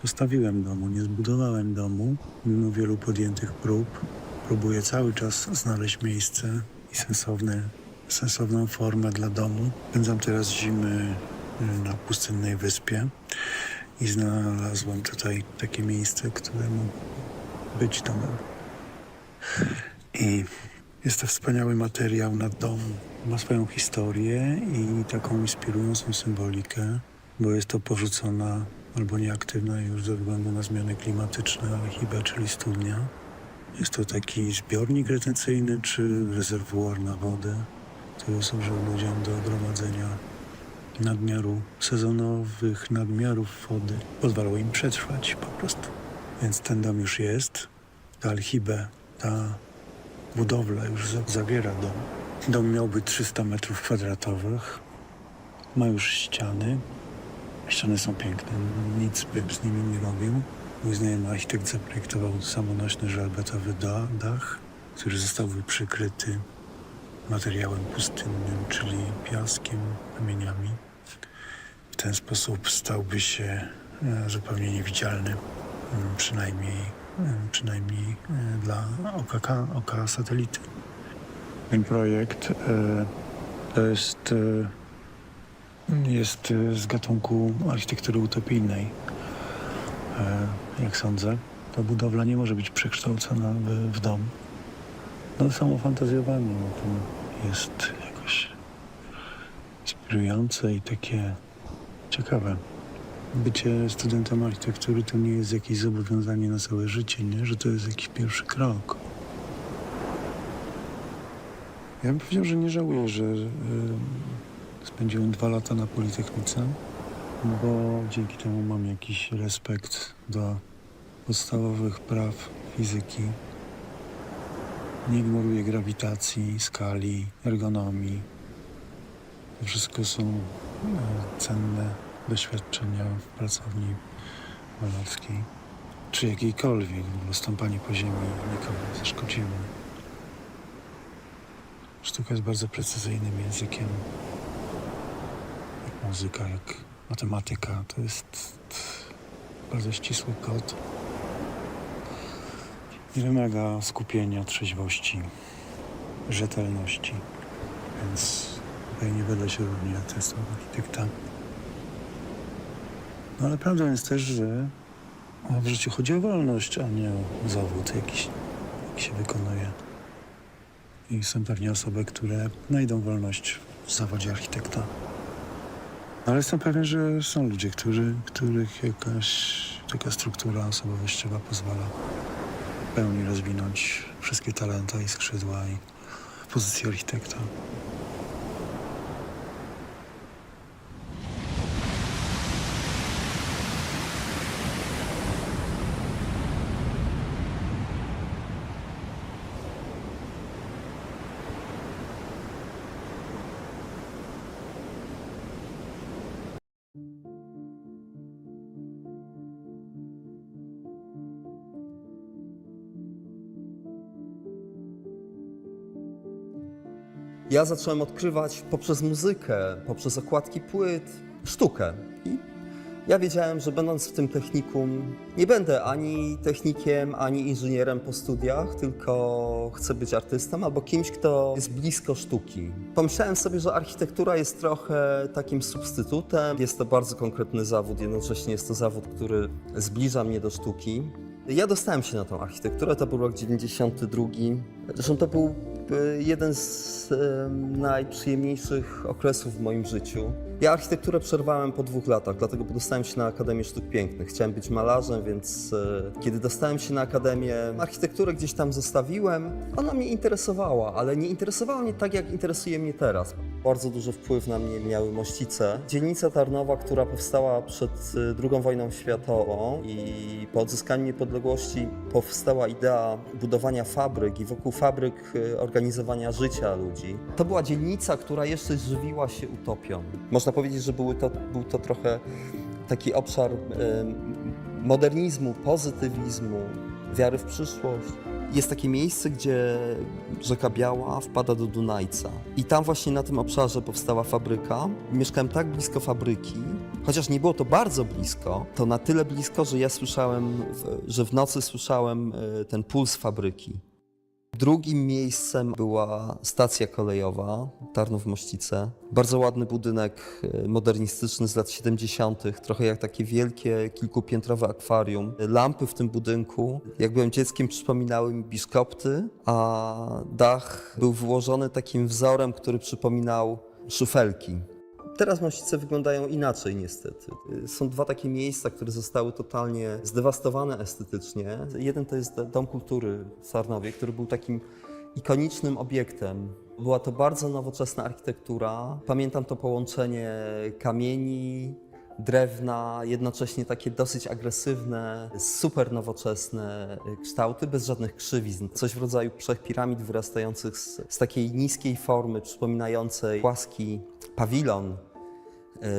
postawiłem domu, nie zbudowałem domu. Mimo wielu podjętych prób próbuję cały czas znaleźć miejsce i sensowną formę dla domu. Spędzam teraz zimy na pustynnej wyspie i znalazłem tutaj takie miejsce, które mógł być domem. I jest to wspaniały materiał na dom. Ma swoją historię i taką inspirującą symbolikę, bo jest to porzucona albo nieaktywna już ze względu na zmiany klimatyczne alchibę, czyli studnia. Jest to taki zbiornik retencyjny czy rezerwuar na wodę, który służył ludziom do gromadzenia sezonowych nadmiarów wody. Pozwalał im przetrwać po prostu. Więc ten dom już jest. Ta alchibę, ta budowla już zawiera dom. Dom miałby 300 metrów kwadratowych. Ma już ściany. Ściany są piękne. Nic bym z nimi nie robił. Mój znajomy architekt zaprojektował samonośny żelbetowy dach, który został przykryty materiałem pustynnym, czyli piaskiem, kamieniami. W ten sposób stałby się zupełnie niewidzialny, przynajmniej dla oka satelity. Ten projekt jest z gatunku architektury utopijnej. Jak sądzę, ta budowla nie może być przekształcona w dom. No samo fantazjowanie o tym jest jakoś inspirujące i takie ciekawe. bycie studentem architektury to nie jest jakieś zobowiązanie na całe życie, nie? Że to jest jakiś pierwszy krok. Ja bym powiedział, że nie żałuję, że spędziłem 2 lata na Politechnice, bo dzięki temu mam jakiś respekt do podstawowych praw fizyki. Nie ignoruję grawitacji, skali, ergonomii. To wszystko są cenne doświadczenia w pracowni malarskiej, czy jakiejkolwiek, bo stąpanie po ziemi nikomu nie zaszkodziło. Sztuka jest bardzo precyzyjnym językiem, jak muzyka, jak matematyka. To jest bardzo ścisły kod. Nie wymaga skupienia, trzeźwości, rzetelności, więc tutaj nie będę się równie testował architekta. No ale prawdą jest też, że w życiu chodzi o wolność, a nie o zawód jaki się wykonuje. I są pewnie osoby, które znajdą wolność w zawodzie architekta. Ale jestem pewien, że są ludzie, których jakaś taka struktura osobowościowa pozwala w pełni rozwinąć wszystkie talenta i skrzydła i pozycję architekta. Ja zacząłem odkrywać poprzez muzykę, poprzez okładki płyt, sztukę. I ja wiedziałem, że będąc w tym technikum nie będę ani technikiem, ani inżynierem po studiach, tylko chcę być artystą albo kimś, kto jest blisko sztuki. Pomyślałem sobie, że architektura jest trochę takim substytutem. Jest to bardzo konkretny zawód, jednocześnie jest to zawód, który zbliża mnie do sztuki. Ja dostałem się na tą architekturę, to był rok 92. Zresztą to był jeden z najprzyjemniejszych okresów w moim życiu. Ja architekturę przerwałem po 2 latach, dlatego dostałem się na Akademię Sztuk Pięknych. Chciałem być malarzem, więc kiedy dostałem się na Akademię, architekturę gdzieś tam zostawiłem. Ona mnie interesowała, ale nie interesowała mnie tak, jak interesuje mnie teraz. Bardzo duży wpływ na mnie miały Mościce. Dzielnica Tarnowa, która powstała przed II wojną światową i po odzyskaniu niepodległości powstała idea budowania fabryk i wokół fabryk organizowania życia ludzi. To była dzielnica, która jeszcze żywiła się utopią. Można powiedzieć, że był to trochę taki obszar modernizmu, pozytywizmu, wiary w przyszłość. Jest takie miejsce, gdzie rzeka Biała wpada do Dunajca. I tam właśnie na tym obszarze powstała fabryka. Mieszkałem tak blisko fabryki, chociaż nie było to bardzo blisko, to na tyle blisko, że ja słyszałem, że w nocy słyszałem ten puls fabryki. Drugim miejscem była stacja kolejowa Tarnów-Mościce. Bardzo ładny budynek modernistyczny z lat 70., trochę jak takie wielkie, kilkupiętrowe akwarium. Lampy w tym budynku, jak byłem dzieckiem, przypominały mi biszkopty, a dach był wyłożony takim wzorem, który przypominał szufelki. Teraz Mościce wyglądają inaczej niestety. Są 2 takie miejsca, które zostały totalnie zdewastowane estetycznie. Jeden to jest Dom Kultury w Tarnowie, który był takim ikonicznym obiektem. Była to bardzo nowoczesna architektura. Pamiętam to połączenie kamieni, drewna, jednocześnie takie dosyć agresywne, super nowoczesne kształty, bez żadnych krzywizn. Coś w rodzaju 3 piramid wyrastających z takiej niskiej formy, przypominającej płaski pawilon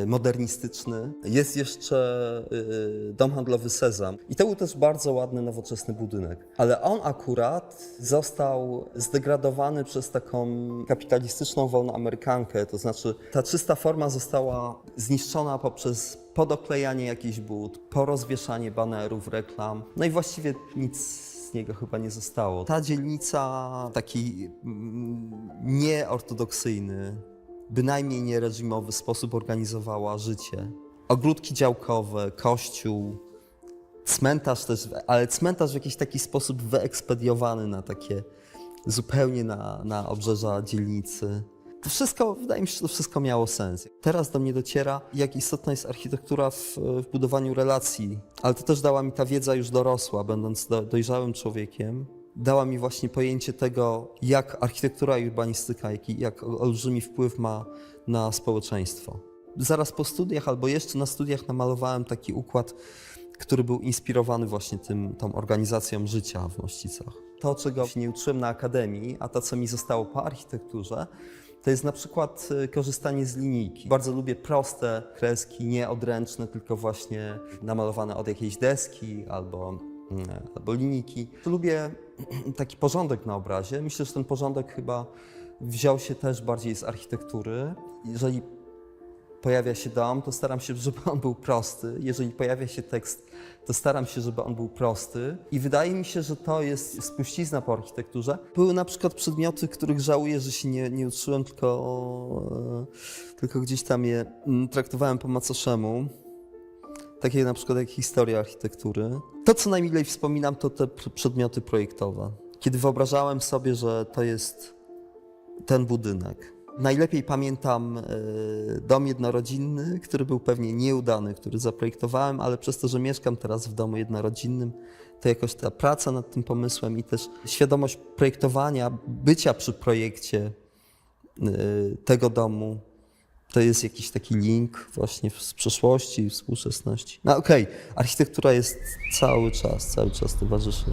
modernistyczny. Jest jeszcze dom handlowy Sezam i to był też bardzo ładny, nowoczesny budynek. Ale on akurat został zdegradowany przez taką kapitalistyczną wolnoamerykankę, to znaczy ta czysta forma została zniszczona poprzez podoklejanie jakichś bud, porozwieszanie banerów, reklam, no i właściwie nic z niego chyba nie zostało. Ta dzielnica, taki nieortodoksyjny, bynajmniej nie reżimowy sposób organizowała życie. Ogródki działkowe, kościół, cmentarz też, ale cmentarz w jakiś taki sposób wyekspediowany na takie zupełnie na obrzeża dzielnicy. To wszystko, wydaje mi się, że to wszystko miało sens. Teraz do mnie dociera, jak istotna jest architektura w budowaniu relacji, ale to też dała mi ta wiedza już dorosła, będąc dojrzałym człowiekiem. Dała mi właśnie pojęcie tego, jak architektura i urbanistyka, jak olbrzymi wpływ ma na społeczeństwo. Zaraz po studiach albo jeszcze na studiach namalowałem taki układ, który był inspirowany właśnie tą organizacją życia w Mościcach. To, czego się nie uczyłem na akademii, a to, co mi zostało po architekturze, to jest na przykład korzystanie z linijki. Bardzo lubię proste kreski, nie odręczne, tylko właśnie namalowane od jakiejś deski albo linijki. Lubię taki porządek na obrazie. Myślę, że ten porządek chyba wziął się też bardziej z architektury. Jeżeli pojawia się dom, to staram się, żeby on był prosty. Jeżeli pojawia się tekst, to staram się, żeby on był prosty. I wydaje mi się, że to jest spuścizna po architekturze. Były na przykład przedmioty, których żałuję, że się nie uczyłem, tylko gdzieś tam je traktowałem po macoszemu. Takie na przykład jak historia architektury. To, co najmilej wspominam, to te przedmioty projektowe. Kiedy wyobrażałem sobie, że to jest ten budynek. Najlepiej pamiętam dom jednorodzinny, który był pewnie nieudany, który zaprojektowałem, ale przez to, że mieszkam teraz w domu jednorodzinnym, to jakoś ta praca nad tym pomysłem i też świadomość projektowania, bycia przy projekcie tego domu, to jest jakiś taki link właśnie z przeszłości i współczesności. No okej, architektura jest cały czas towarzyszy.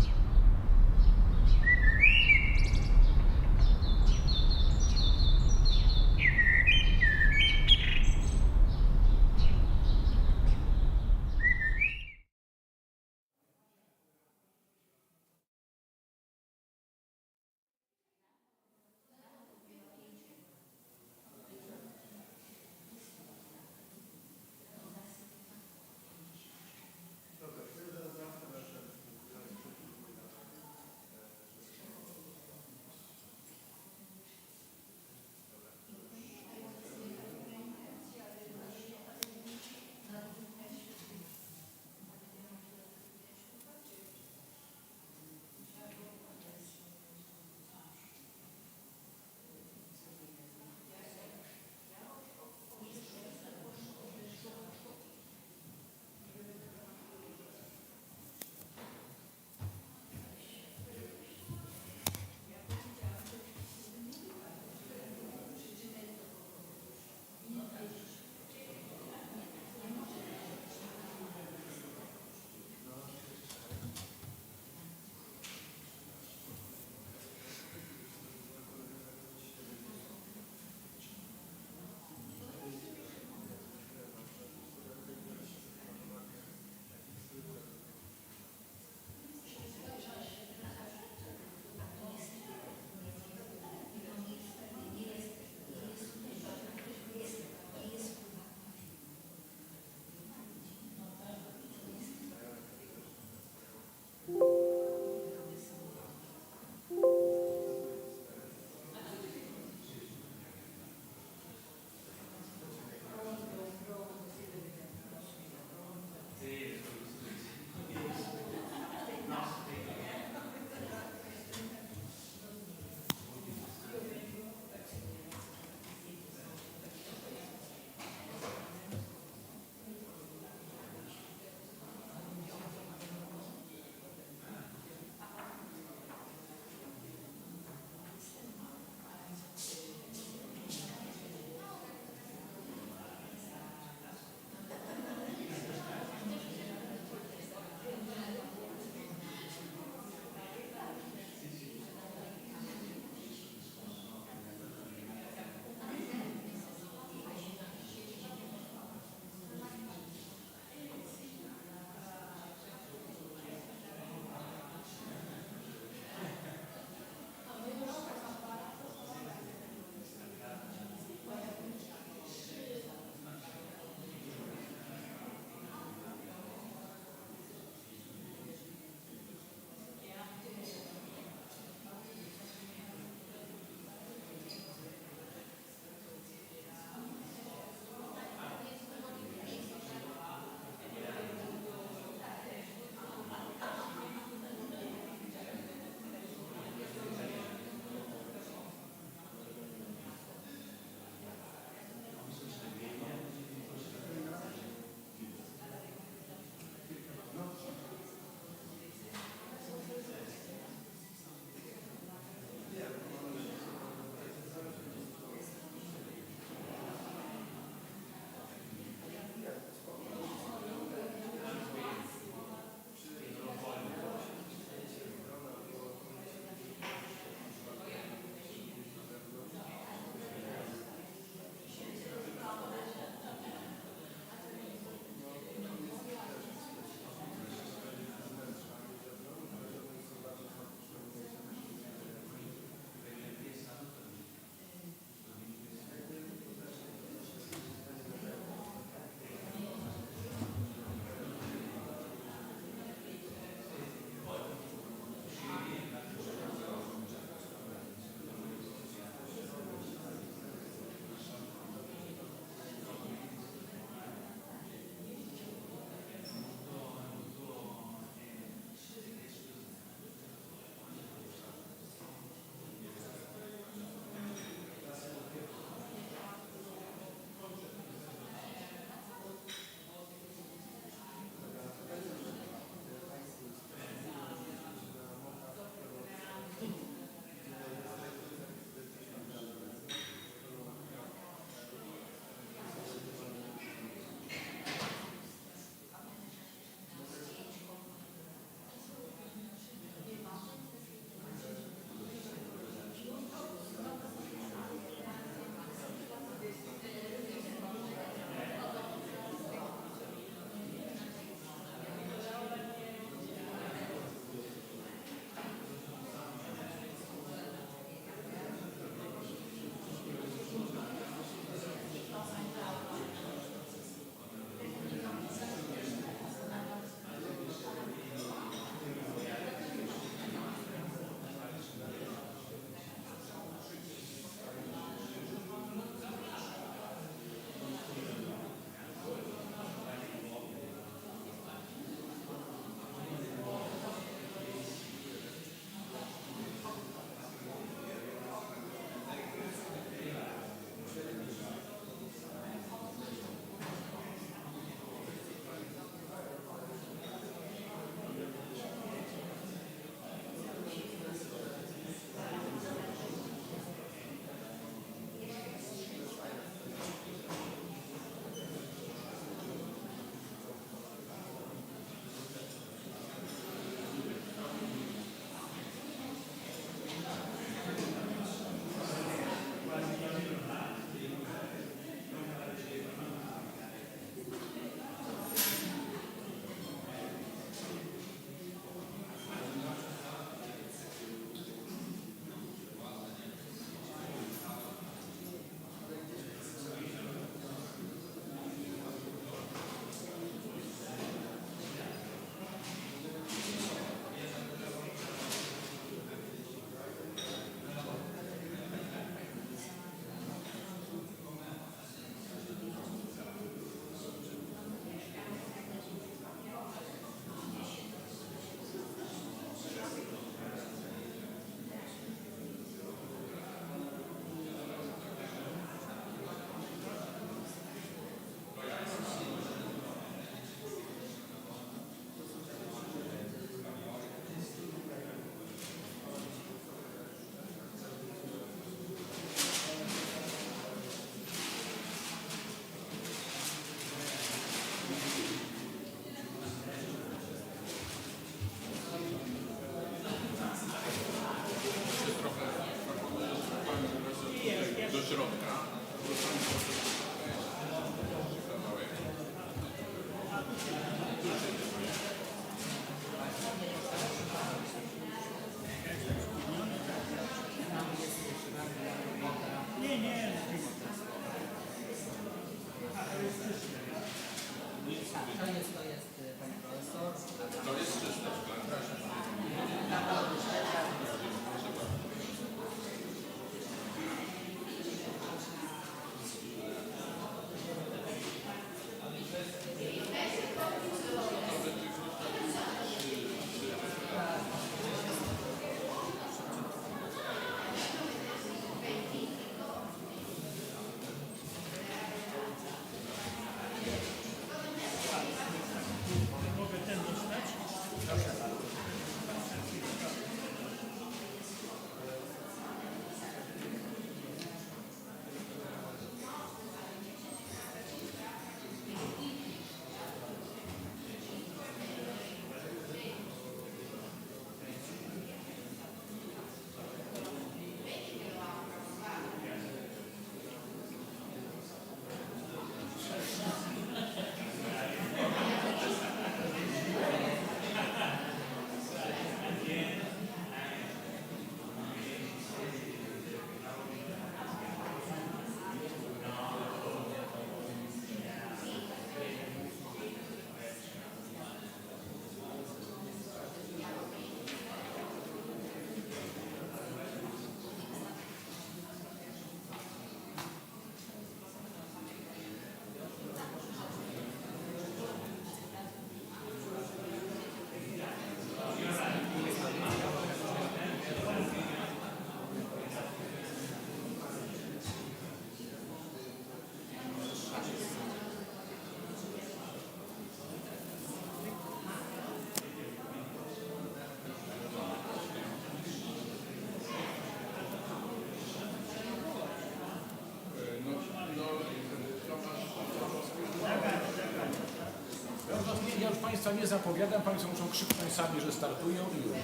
Ja już Państwa nie zapowiadam, Państwo muszą krzyknąć sami, że startują i już.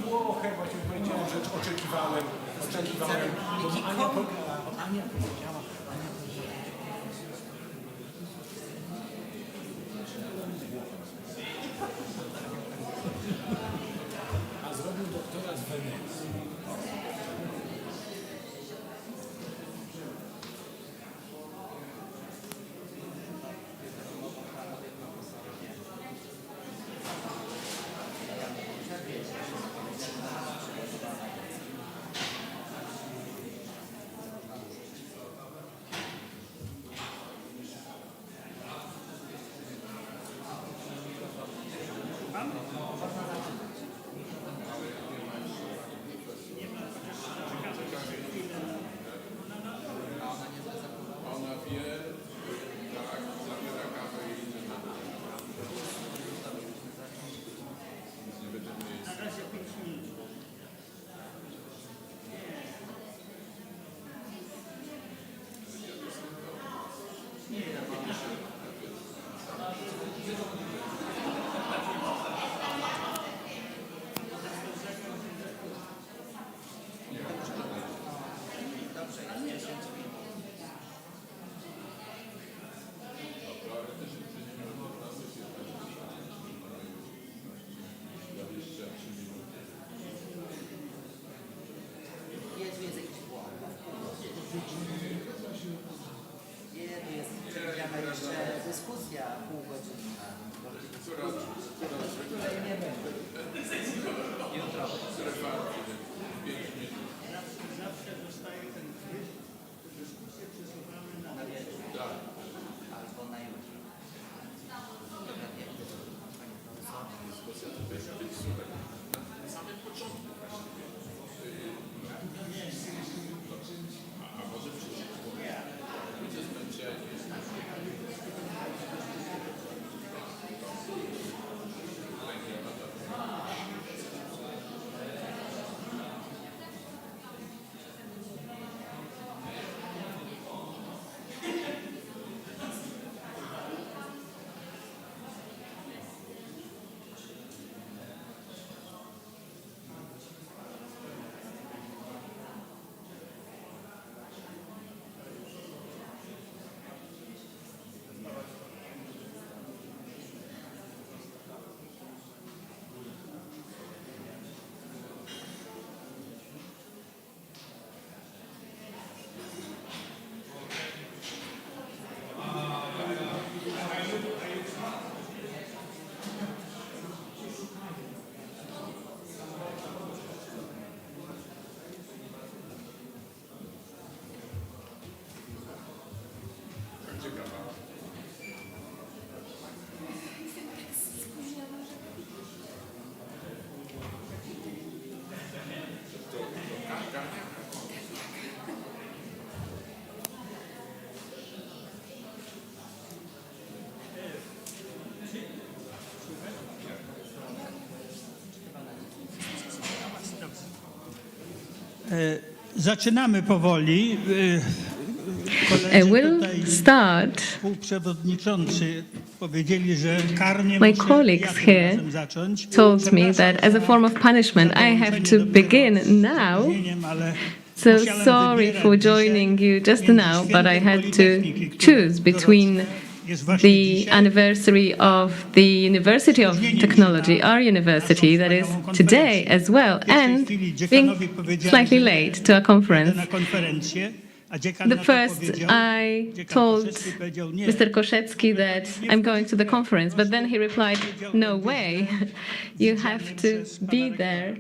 Włochę, właśnie powiedziałem, że oczekiwałem, bo Ania powiedziała, a zrobił doktorat w Wenecji. Dyskusja półgodzinna. Jutro. Zawsze dostaję ten quiz, dyskusję przesuwamy na wieczór. Albo na jutro. Panie profesorze. Dyskusja to powinna być super. Na samym początku a może w przyszłości? Ludzie zmęczeni. Zaczynamy powoli. We'll start. Współprzewodniczący powiedzieli, że karnie My muszę colleagues here razem zacząć. told me that as a form of punishment, I have to begin now. So sorry for joining you just now, but I had to choose between the anniversary of the University of Technology, our university, that is today as well, and being slightly late to a conference. The first, I told Mr. Koszecki that I'm going to the conference, but then he replied, no way, you have to be there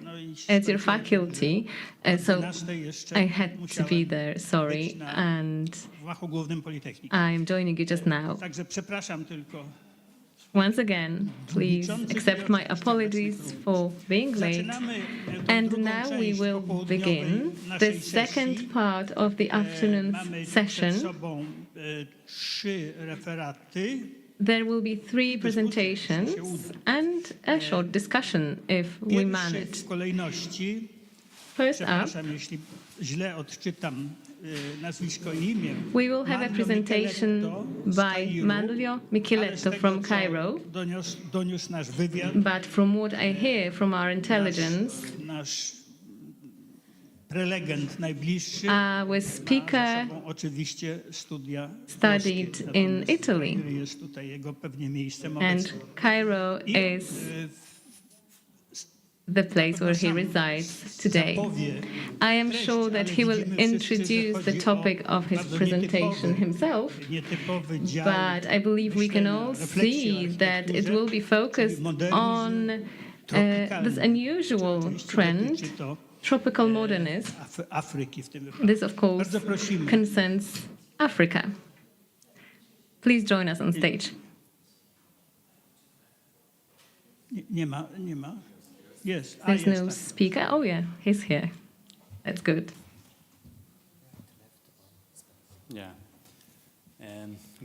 as your faculty. So I had to be there, sorry, and I'm joining you just now. Once again, please accept my apologies for being late. And now we will begin the second part of the afternoon's session. There will be 3 presentations and a short discussion if we manage. First up, we will have a presentation by Manlio Micheletto from Cairo, but from what I hear from our intelligence, our speaker studied in Italy, and Cairo is the place where he resides today. I am sure that he will introduce the topic of his presentation himself, but I believe we can all see that it will be focused on this unusual trend, tropical modernism. This, of course, concerns Africa. Please join us on stage. Yes. There's no speaker. Oh, yeah, he's here. That's good. Yeah.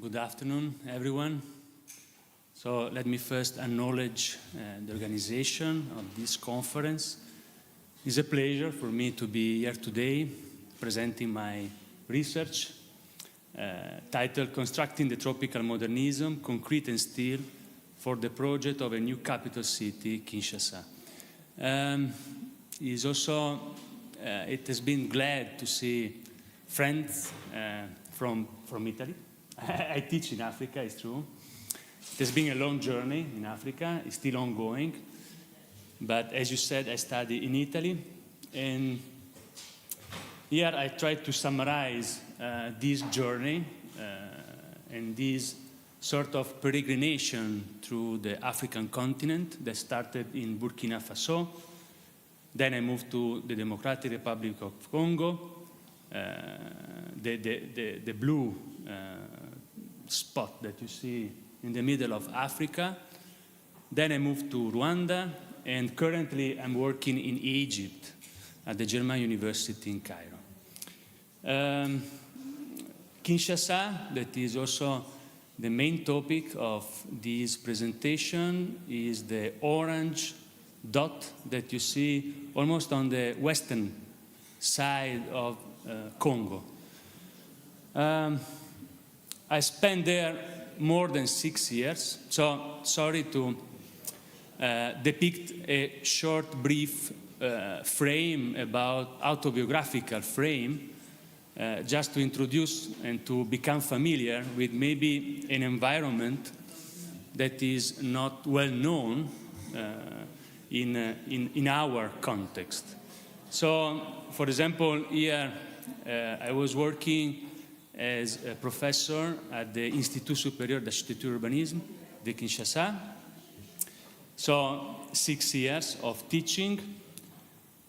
Good afternoon, everyone. So let me first acknowledge the organization of this conference. It's a pleasure for me to be here today presenting my research titled Constructing the Tropical Modernism, Concrete and Steel for the Project of a New Capital City, Kinshasa. It has been glad to see friends from Italy. I teach in Africa, it's true. It has been a long journey in Africa, it's still ongoing. But as you said, I study in Italy. And here I try to summarize this journey and this sort of peregrination through the African continent that started in Burkina Faso. Then I moved to the Democratic Republic of Congo, the blue spot that you see in the middle of Africa. Then I moved to Rwanda, and currently I'm working in Egypt at the German University in Cairo. Kinshasa, that is also the main topic of this presentation, is the orange dot that you see almost on the western side of Congo. I spent there more than 6 years, so sorry to depict a short, brief frame about autobiographical frame, just to introduce and to become familiar with maybe an environment that is not well known in our context. So, for example, here I was working as a professor at the Institut Supérieur d'Architecture et Urbanisme de Kinshasa. So 6 years of teaching,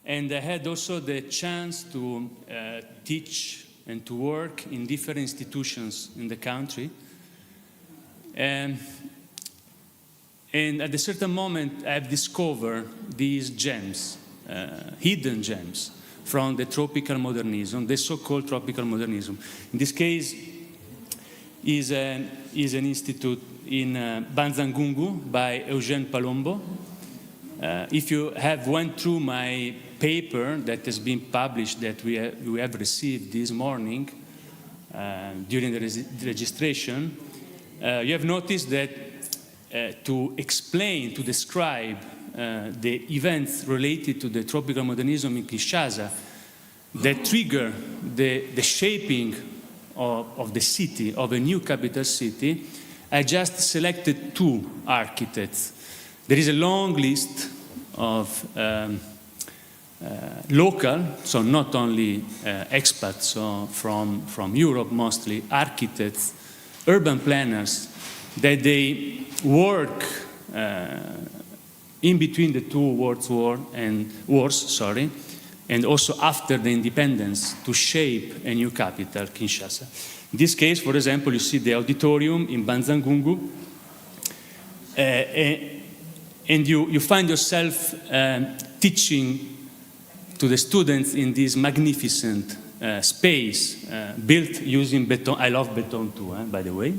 and I had also the chance to teach and to work in different institutions in the country. And at a certain moment, I've discovered these gems, hidden gems, from the tropical modernism, the so-called tropical modernism. In this case, is an institute in Banzangungu by Eugène Palombo. If you have went through my paper that has been published that we have received this morning during the registration, you have noticed that to explain, to describe the events related to the tropical modernism in Kinshasa that trigger the shaping of the city, of a new capital city, I just selected 2 architects. There is a long list of local, so not only expats, so from Europe mostly, architects, urban planners, that they work in between the 2 wars, and also after the independence to shape a new capital, Kinshasa. In this case, for example, you see the auditorium in Banzangungu, and you find yourself teaching to the students in this magnificent space built using beton. I love beton too, by the way.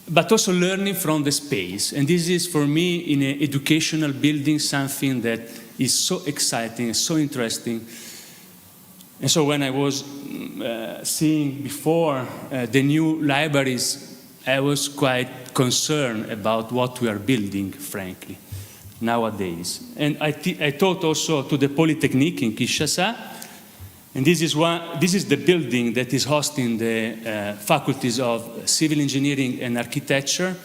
But also learning from the space. And this is, for me, in an educational building, something that is so exciting, so interesting. And so when I was seeing before the new libraries, I was quite concerned about what we are building, frankly, nowadays. And I taught also to the Polytechnique in Kinshasa, and this is the building that is hosting the faculties of civil engineering and architecture.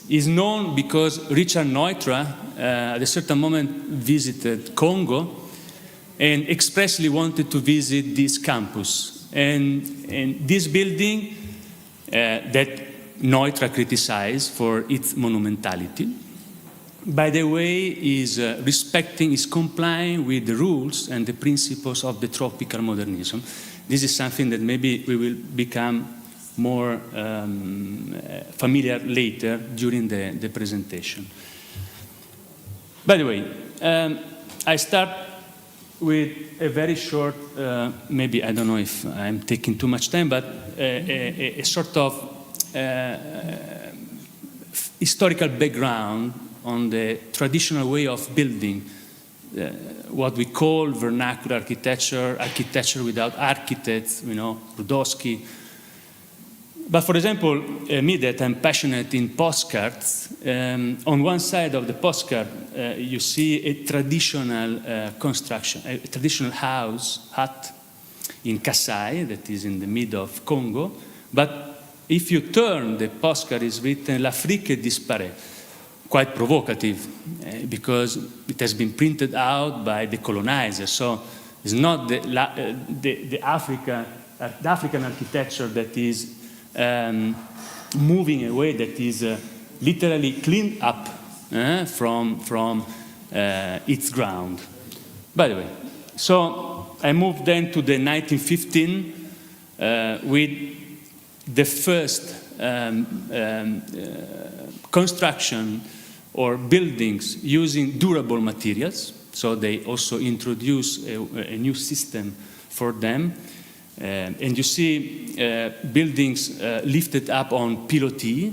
Is known because Richard Neutra, at a certain moment, visited Congo and expressly wanted to visit this campus. And this building that Neutra criticized for its monumentality, by the way, is complying with the rules and the principles of the tropical modernism. This is something that maybe we will become more familiar later during the presentation. By the way, I start with a very short, maybe I don't know if I'm taking too much time, but a sort of historical background on the traditional way of building, what we call vernacular architecture, architecture without architects, Rudowski. But for example, me that I'm passionate in postcards, on one side of the postcard you see a traditional construction, a traditional hut in Kasai, that is in the middle of Congo. But if you turn, the postcard is written "L'Afrique disparaît," quite provocative, because it has been printed out by the colonizer. So it's not the African architecture that is moving away, that is literally cleaned up from its ground. By the way, so I moved then to the 1915 with the first construction or buildings using durable materials. So they also introduce a new system for them. And you see buildings lifted up on pilotis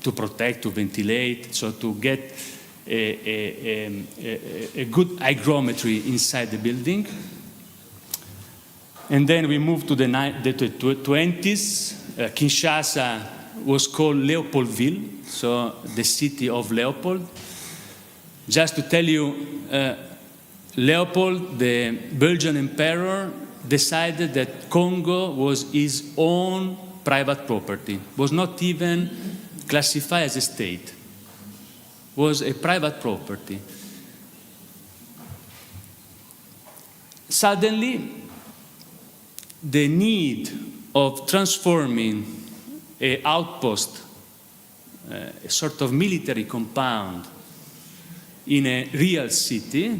to protect, to ventilate, so to get a good hygrometry inside the building. And then we moved to the 20s. Kinshasa was called Leopoldville, so the city of Leopold. Just to tell you, Leopold, the Belgian emperor, decided that Congo was his own private property, was not even classified as a state, was a private property. Suddenly, the need of transforming an outpost, a sort of military compound, in a real city,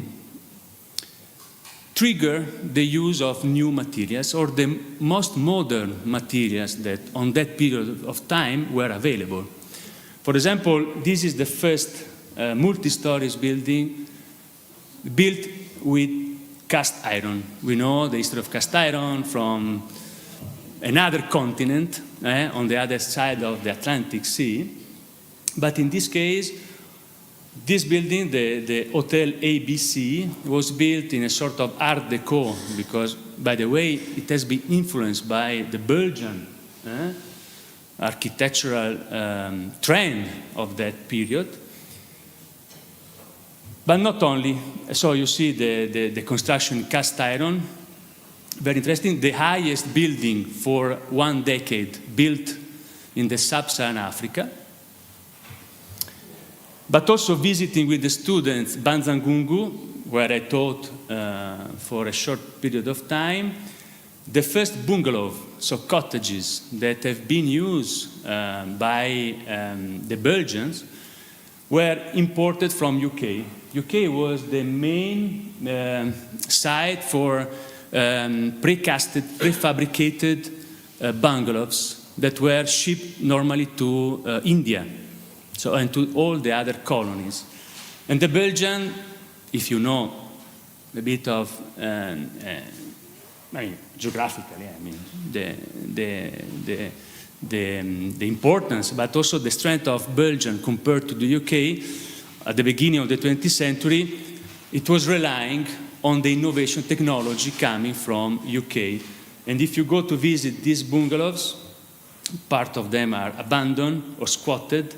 trigger the use of new materials, or the most modern materials that on that period of time were available. For example, this is the first multi-stories building built with cast iron. We know the history of cast iron from another continent, on the other side of the Atlantic Sea. But in this case, this building, the Hotel ABC, was built in a sort of Art Deco because, by the way, it has been influenced by the Belgian architectural trend of that period. But not only. So you see the construction in cast iron, very interesting. The highest building for 1 decade built in the sub-Saharan Africa. But also visiting with the students Banzangungu, where I taught for a short period of time, the first bungalow, so cottages that have been used by the Belgians, were imported from UK. UK was the main site for precasted, prefabricated bungalows that were shipped normally to India, so and to all the other colonies. And the Belgian, if you know a bit of, geographically, the importance, but also the strength of Belgium compared to the UK at the beginning of the 20th century, it was relying on the innovation technology coming from UK. And if you go to visit these bungalows, part of them are abandoned or squatted,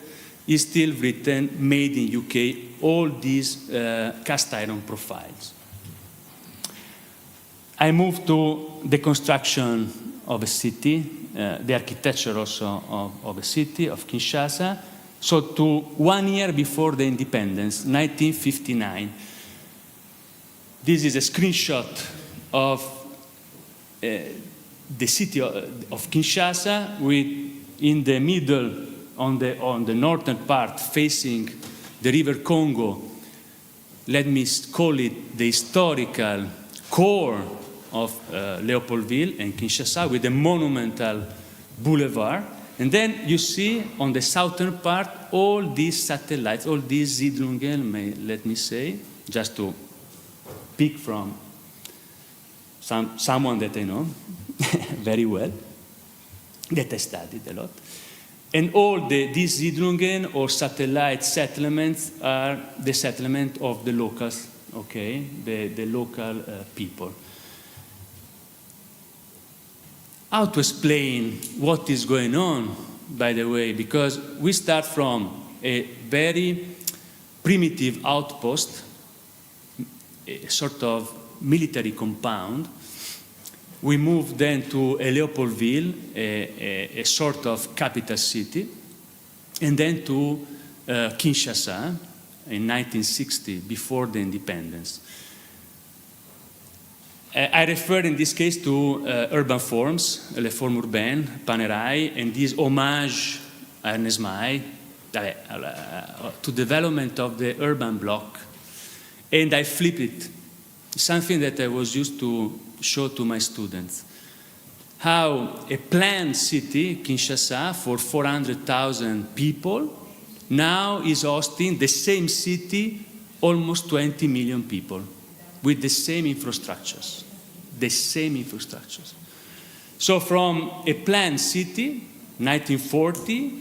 is still written, made in UK, all these cast iron profiles. I moved to the construction of a city, the architecture also of a city, of Kinshasa. So to 1 year before the independence, 1959. This is a screenshot of the city of Kinshasa with, in the middle, on the northern part, facing the river Congo, let me call it the historical core of Leopoldville and Kinshasa, with a monumental boulevard. And then you see on the southern part all these satellites, all these Siedlungen, let me say, just to pick from someone that I know very well, that I studied a lot. And all these Siedlungen or satellite settlements are the settlement of the locals, okay, the local people. How to explain what is going on, by the way, because we start from a very primitive outpost, a sort of military compound. We moved then to a Leopoldville, a sort of capital city, and then to Kinshasa in 1960, before the independence. I refer in this case to urban forms, les formes urbaines, Panerai, and this homage à Ernest May, to development of the urban block. And I flip it, something that I was used to show to my students. How a planned city, Kinshasa, for 400,000 people, now is hosting the same city, almost 20 million people, with the same infrastructures. The same infrastructures. So from a planned city, 1940,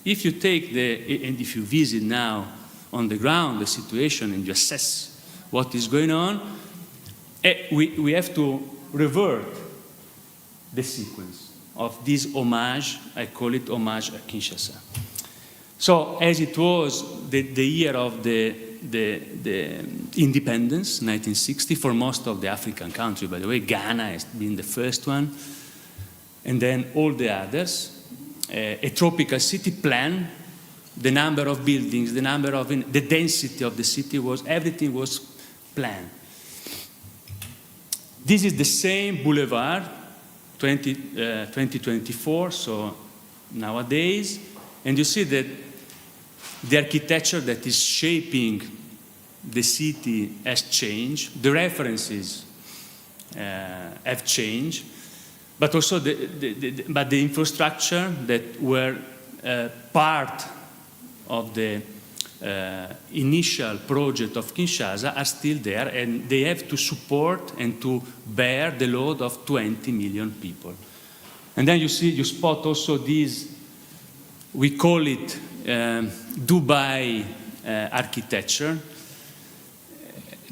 if you take and if you visit now on the ground the situation and you assess what is going on, we have to revert the sequence of this homage. I call it homage à Kinshasa. So as it was the year of the independence, 1960, for most of the African countries, by the way, Ghana has been the first one, and then all the others, a tropical city plan, the number of buildings, the density of the city everything was planned. This is the same boulevard, 2024, so nowadays, and you see that the architecture that is shaping the city has changed, the references have changed, but also the infrastructure that were part of the initial project of Kinshasa are still there, and they have to support and to bear the load of 20 million people. And then you spot also these, we call it Dubai architecture.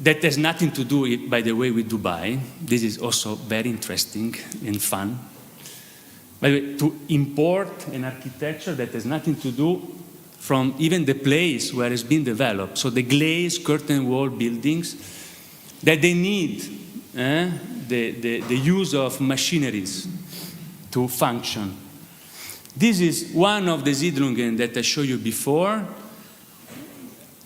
That has nothing to do, by the way, with Dubai. This is also very interesting and fun. By the way, to import an architecture that has nothing to do from even the place where it's been developed. So the glazed curtain wall buildings, that they need the use of machineries to function. This is one of the Siedlungen that I showed you before,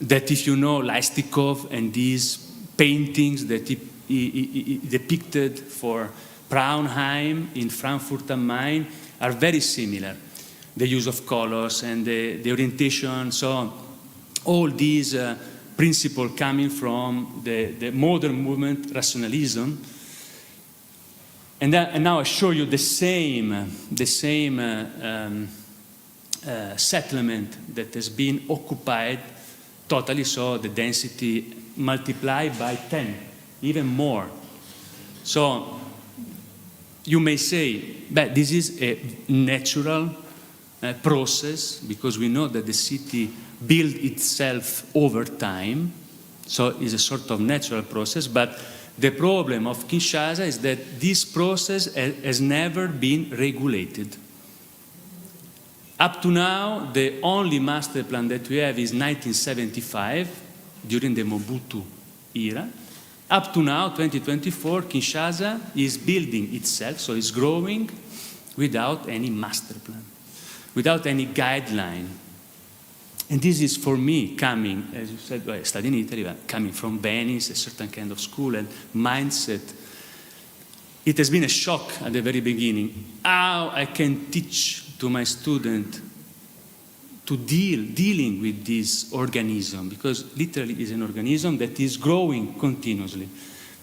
that if you know Leistikov and these paintings that he depicted for Braunheim in Frankfurt am Main are very similar. The use of colors and the orientation, so all these principles coming from the modern movement, rationalism. And now I show you the same settlement that has been occupied totally, so the density multiplied by 10, even more. So you may say, but this is a natural process, because we know that the city built itself over time, so it's a sort of natural process, but the problem of Kinshasa is that this process has never been regulated. Up to now, the only master plan that we have is 1975, during the Mobutu era. Up to now, 2024, Kinshasa is building itself, so it's growing without any master plan, without any guideline. And this is, for me, coming, as you said, I studied in Italy, but coming from Venice, a certain kind of school and mindset. It has been a shock at the very beginning, how I can teach to my student to dealing with this organism, because literally it's an organism that is growing continuously,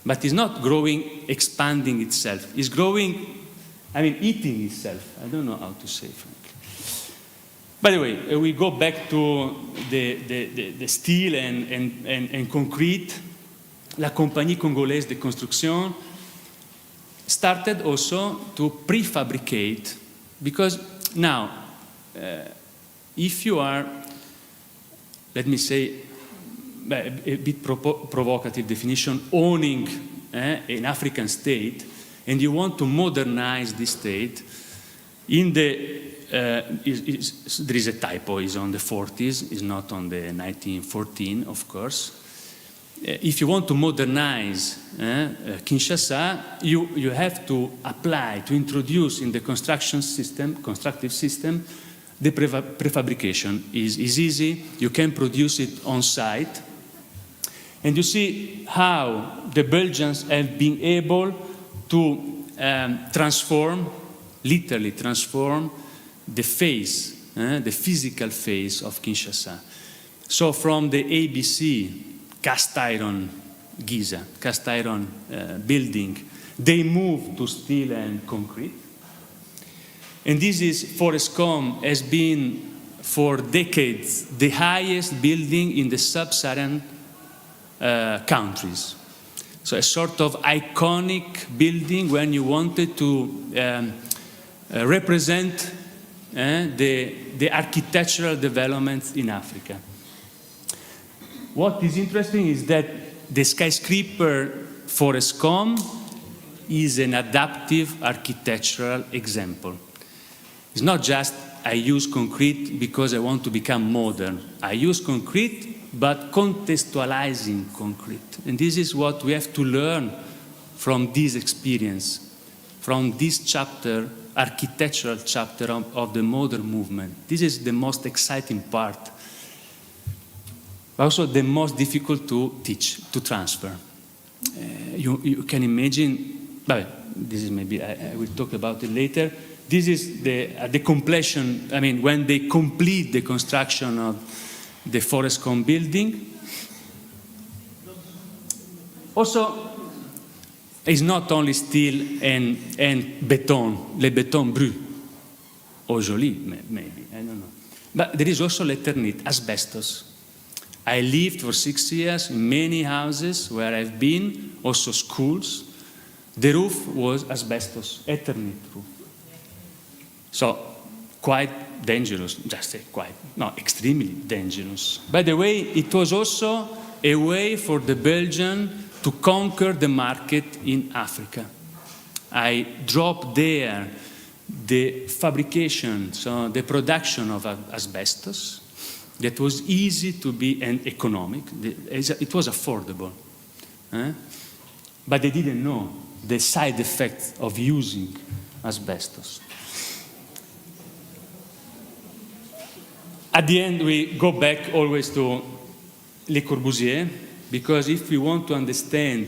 but it's not growing, expanding itself. It's growing, eating itself. I don't know how to say, frankly. By the way, we go back to the steel and concrete. La Compagnie Congolaise de Construction started also to prefabricate, because now, if you are, let me say, a bit provocative definition, owning an African state, and you want to modernize this state, in the there is a typo, it's on the 40s, it's not on the 1914, of course. If you want to modernize Kinshasa, you have to apply, to introduce in the constructive system, the prefabrication is easy. You can produce it on site. And you see how the Belgians have been able to literally transform the face, the physical face of Kinshasa. So from the ABC, cast iron Giza, cast iron building, they moved to steel and concrete. And this is, Forescom has been for decades the highest building in the sub-Saharan countries. So a sort of iconic building when you wanted to represent the architectural developments in Africa. What is interesting is that the skyscraper Forescom is an adaptive architectural example. It's not just I use concrete because I want to become modern. I use concrete, but contextualizing concrete. And this is what we have to learn from this experience, from this chapter, architectural chapter of the modern movement. This is the most exciting part, but also the most difficult to teach, to transfer. You can imagine, but this is maybe, I will talk about it later. This is the completion, when they complete the construction of the Forescom building. Also, it's not only steel and beton, le béton brut, or joli, maybe, I don't know. But there is also l'Eternit, asbestos. I lived for 6 years in many houses where I've been, also schools. The roof was asbestos, Eternit roof. So quite dangerous, extremely dangerous. By the way, it was also a way for the Belgians to conquer the market in Africa. I dropped there the fabrication, so the production of asbestos, that was easy to be and economic. It was affordable. But they didn't know the side effects of using asbestos. At the end, we go back always to Le Corbusier, because if we want to understand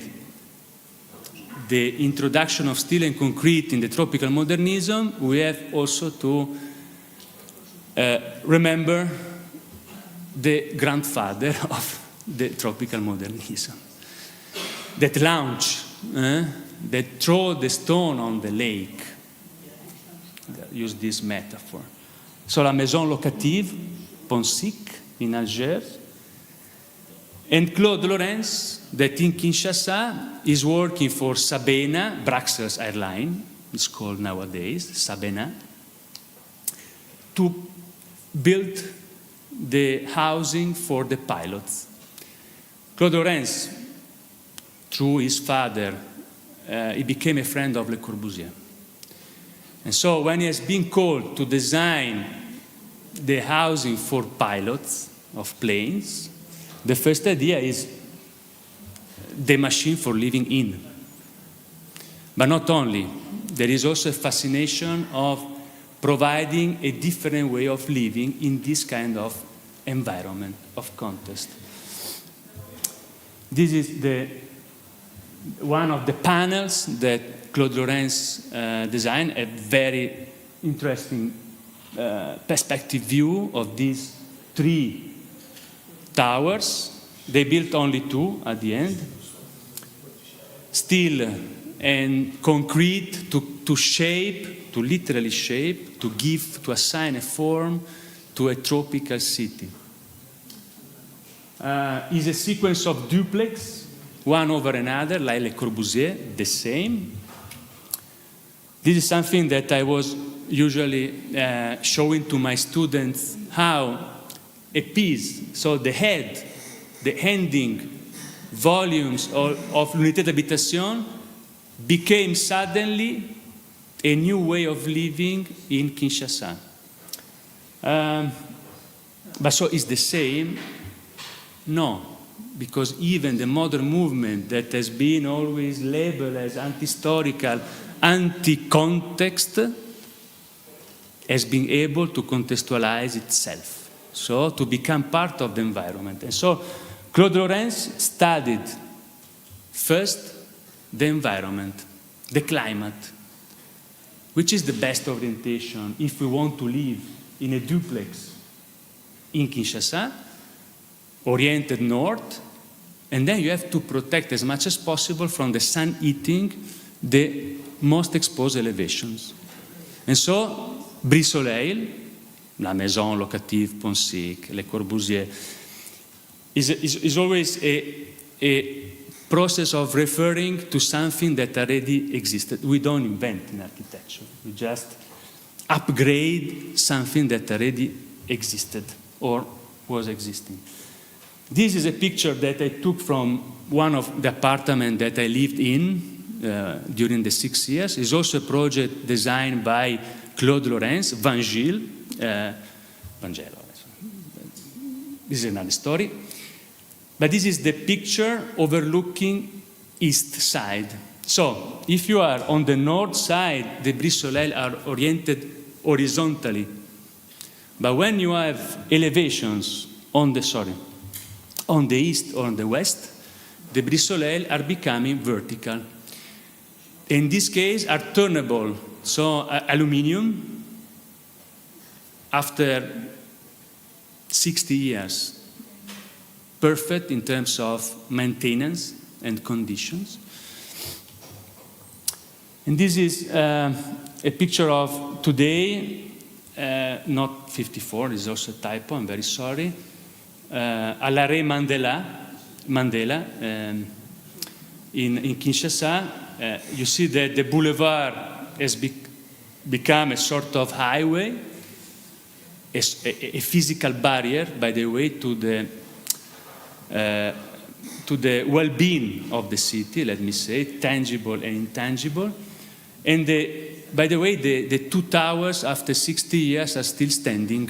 the introduction of steel and concrete in the tropical modernism, we have also to remember the grandfather of the tropical modernism. That launch, that throw the stone on the lake, use this metaphor. So la maison locative, Ponsic, in Algiers, and Claude Lorenz, that in Kinshasa is working for Sabena, Bruxelles Airline, it's called nowadays, Sabena, to build the housing for the pilots. Claude Lorenz, through his father, he became a friend of Le Corbusier. And so when he has been called to design the housing for pilots of planes, the first idea is the machine for living in. But not only, there is also a fascination of providing a different way of living in this kind of environment of context. This is one of the panels that Claude Lorenz designed, a very interesting perspective view of these three towers. They built only two at the end. Steel and concrete to shape, to literally shape, to give, to assign a form to a tropical city. Is a sequence of duplex, one over another, like Le Corbusier, the same. This is something that I was usually showing to my students, how a piece, so the head, the ending volumes of l'unité d'habitation became suddenly a new way of living in Kinshasa. But so is the same? No, because even the modern movement that has been always labeled as anti-historical, anti-context, has been able to contextualize itself, so to become part of the environment. And so Claude Lorenz studied first the environment, the climate, which is the best orientation if we want to live in a duplex in Kinshasa, oriented north, and then you have to protect as much as possible from the sun hitting the most exposed elevations. And so Brie-Soleil, la maison locative Ponsic, Le Corbusier, is always a process of referring to something that already existed. We don't invent in architecture. We just upgrade something that already existed or was existing. This is a picture that I took from one of the apartments that I lived in during the 6 years. It's also a project designed by Claude Lorenz, Vangelo. This is another story. But this is the picture overlooking east side. So if you are on the north side, the Brie-Soleil are oriented horizontally. But when you have elevations on the east or on the west, the Brie-Soleil are becoming vertical. In this case, are turnable, so aluminium, after 60 years, perfect in terms of maintenance and conditions. And this is a picture of today, not 54, this is also a typo, I'm very sorry. All'Arrêt Mandela in Kinshasa, you see that the boulevard has become a sort of highway, a physical barrier, by the way, to the well-being of the city, let me say, tangible and intangible. And by the way, the two towers, after 60 years, are still standing,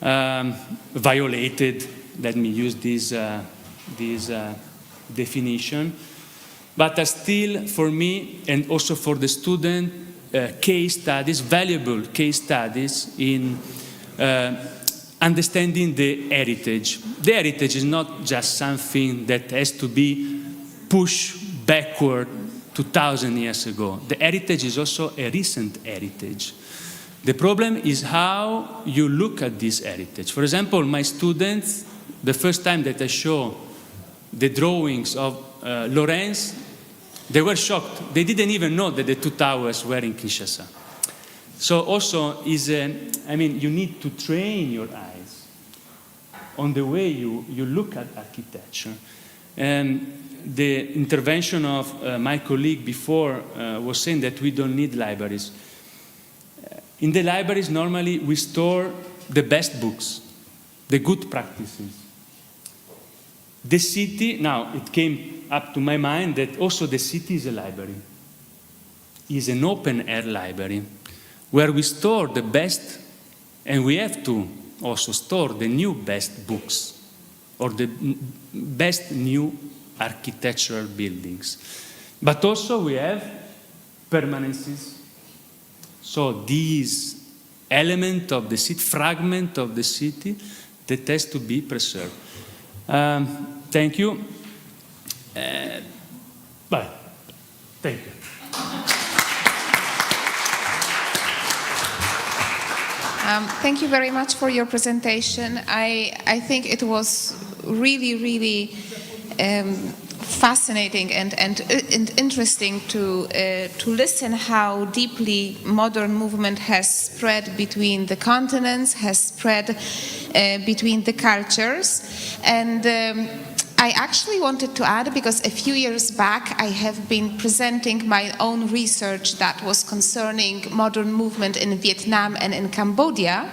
violated. Let me use this definition, but are still, for me, and also for the student, case studies, valuable case studies in understanding the heritage. The heritage is not just something that has to be pushed backward 2,000 years ago. The heritage is also a recent heritage. The problem is how you look at this heritage. For example, my students, the first time that I show the drawings of Lorenz, they were shocked. They didn't even know that the two towers were in Kinshasa. So also, you need to train your eyes on the way you look at architecture. And the intervention of my colleague before was saying that we don't need libraries. In the libraries, normally, we store the best books, the good practices. The city, now, it came up to my mind that also the city is a library, is an open-air library, where we store the best, and we have to also store the new best books, or the best new architectural buildings. But also we have permanences. So these element of the city, fragment of the city, that has to be preserved. Thank you. Bye. Thank you. Thank you very much for your presentation. I think it was really fascinating and interesting to listen how deeply modern movement has spread between the continents, has spread between the cultures. And I actually wanted to add, because a few years back I have been presenting my own research that was concerning modern movement in Vietnam and in Cambodia.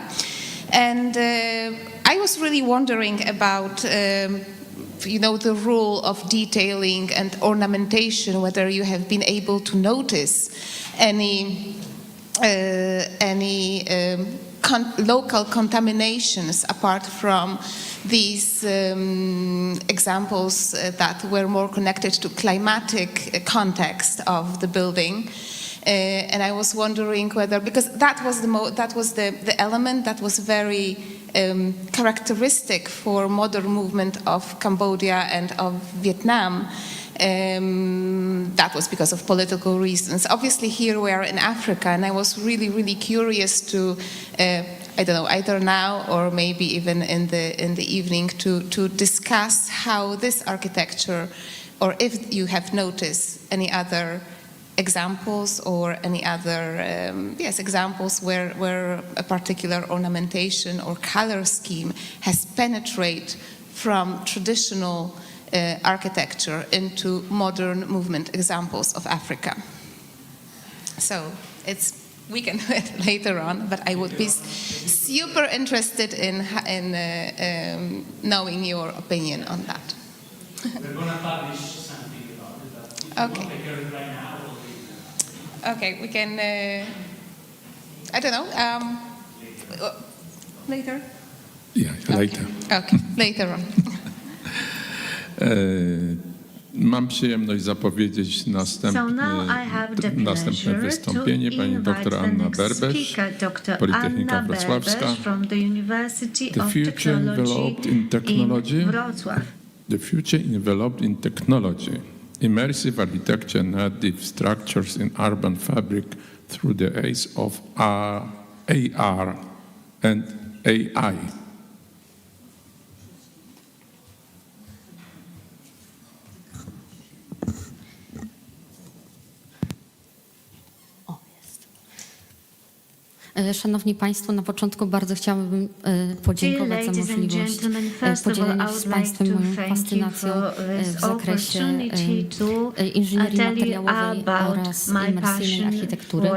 And I was really wondering about the role of detailing and ornamentation, whether you have been able to notice any local contaminations apart from these examples that were more connected to climatic context of the building. And I was wondering whether, because that was the element that was very characteristic for modern movement of Cambodia and of Vietnam. That was because of political reasons. Obviously here we are in Africa, and I was really curious to, I don't know, either now or maybe even in the evening to discuss how this architecture, or if you have noticed any other examples or any other examples where a particular ornamentation or color scheme has penetrated from traditional architecture into modern movement examples of Africa. So we can do it later on, but I would be super interested in knowing your opinion on that. We're going to publish something about it, but if you want to take it right now. Okay, we can, I don't know, later? Yeah, later. Okay, later on. Mam przyjemność zapowiedzieć następne wystąpienie pani dr Anna Berbesz, Politechnika Wrocławska. The future enveloped in technology. The future enveloped in technology. Immersive architecture and native structures in urban fabric through the age of AR and AI. Szanowni Państwo, na początku bardzo chciałabym podziękować za możliwość podzielenia się z Państwem moją fascynacją w zakresie inżynierii materiałowej oraz imersyjnej architektury.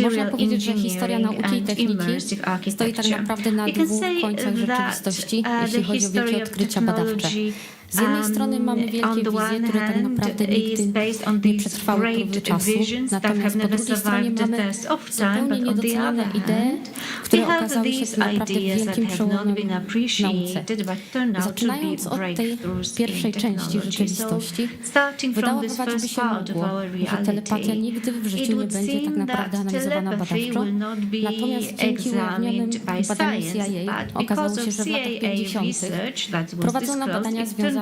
Można powiedzieć, że historia nauki i techniki stoi tak naprawdę na dwóch końcach rzeczywistości, jeśli chodzi o wielkie odkrycia badawcze. Z jednej strony mamy wielkie wizje, które tak naprawdę nigdy nie przetrwały próby czasu, natomiast po drugiej stronie mamy zupełnie niedocenione idee, które okazały się tak naprawdę wielkim przełomem w nauce. Zaczynając od tej pierwszej części rzeczywistości, wydawać by się mogło, że telepatia nigdy w życiu nie będzie tak naprawdę analizowana badawczo, natomiast dzięki ujawnionym badaniom CIA okazało się, że w latach 50. prowadzono badania związane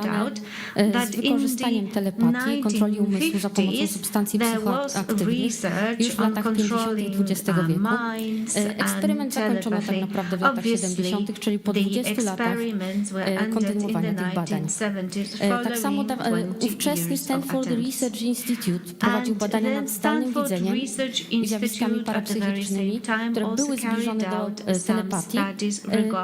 z wykorzystaniem telepatii, kontroli umysłu za pomocą substancji psychoaktywnych już w latach 50. XX wieku. Eksperyment zakończono tak naprawdę w latach 70., czyli po 20 latach kontynuowania tych badań. Tak samo ówczesny Stanford Research Institute prowadził badania nad zdalnym widzeniem i zjawiskami parapsychicznymi, które były zbliżone do telepatii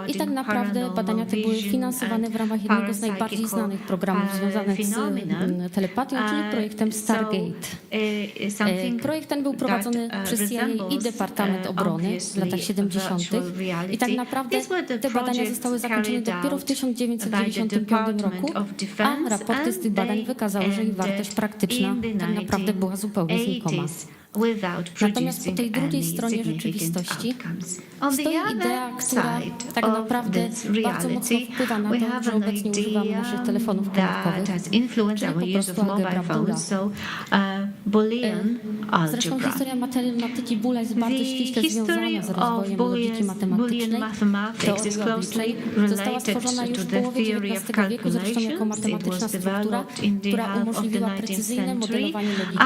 i tak naprawdę badania te były finansowane w ramach jednego z najbardziej znanych programów związanych z telepatią, czyli projektem Stargate. Projekt ten był prowadzony przez CIA i Departament Obrony w latach 70. i tak naprawdę te badania zostały zakończone dopiero w 1995 roku, a raporty z tych badań wykazały, że ich wartość praktyczna tak naprawdę była zupełnie znikoma. Natomiast po tej drugiej stronie rzeczywistości stoi idea, która tak naprawdę bardzo mocno wpływa na to, że obecnie używamy naszych telefonów komórkowych, czyli po prostu algebra Boolean. Zresztą historia matematyki Boola jest bardzo ściśle związana z rozwojem logiki matematycznej, teorii logicznej. Została stworzona już w połowie XIX wieku, zresztą jako matematyczna struktura, która umożliwiła precyzyjne modelowanie logiki.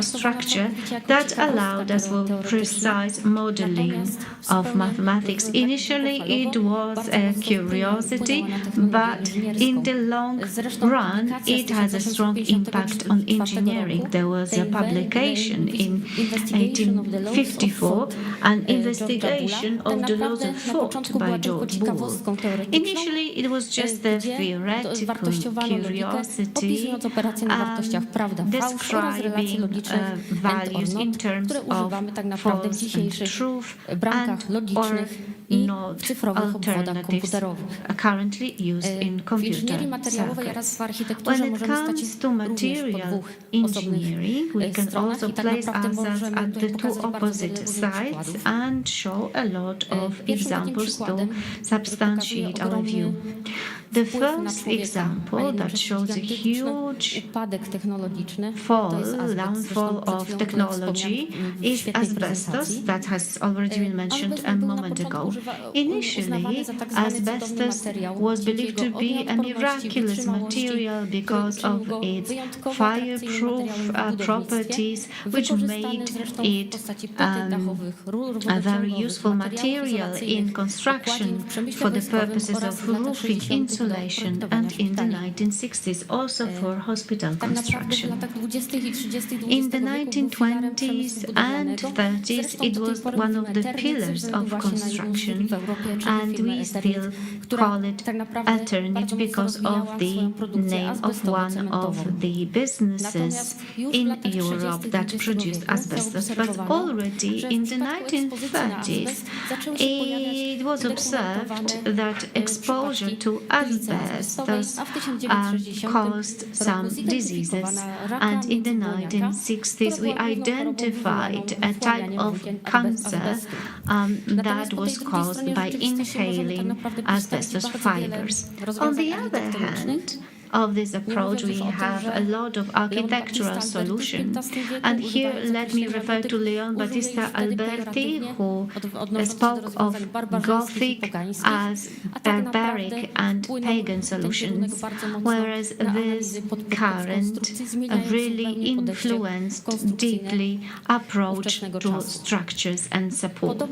Structure that allowed us with precise modeling of mathematics. Initially, it was a curiosity, but in the long run, it has a strong impact on engineering. There was a publication in 1854, an investigation of the laws of thought by George Boole. Initially, it was just a theoretical curiosity describing values in terms of false and truth and or not alternatives currently used in computer circuits. When it comes to material engineering, we can also place ourselves at the two opposite sides and show a lot of examples to substantiate our view. The first example that shows a huge downfall of technology is asbestos, that has already been mentioned a moment ago. Initially, asbestos was believed to be a miraculous material because of its fireproof properties, which made it a very useful material in construction for the purposes of roofing insulation and in the 1960s also for hospital construction. In the 1920s and 30s, it was one of the pillars of construction, and we still call it Eternit because of the name of one of the businesses in Europe that produced asbestos. But already in the 1930s, it was observed that exposure to asbestos caused some diseases, and in the 1960s we identified a type of cancer that was caused by inhaling asbestos fibers. On the other hand, of this approach, we have a lot of architectural solutions. And here, let me refer to Leon Battista Alberti, who spoke of Gothic as barbaric and pagan solutions, whereas this current really influenced deeply approach to structures and support.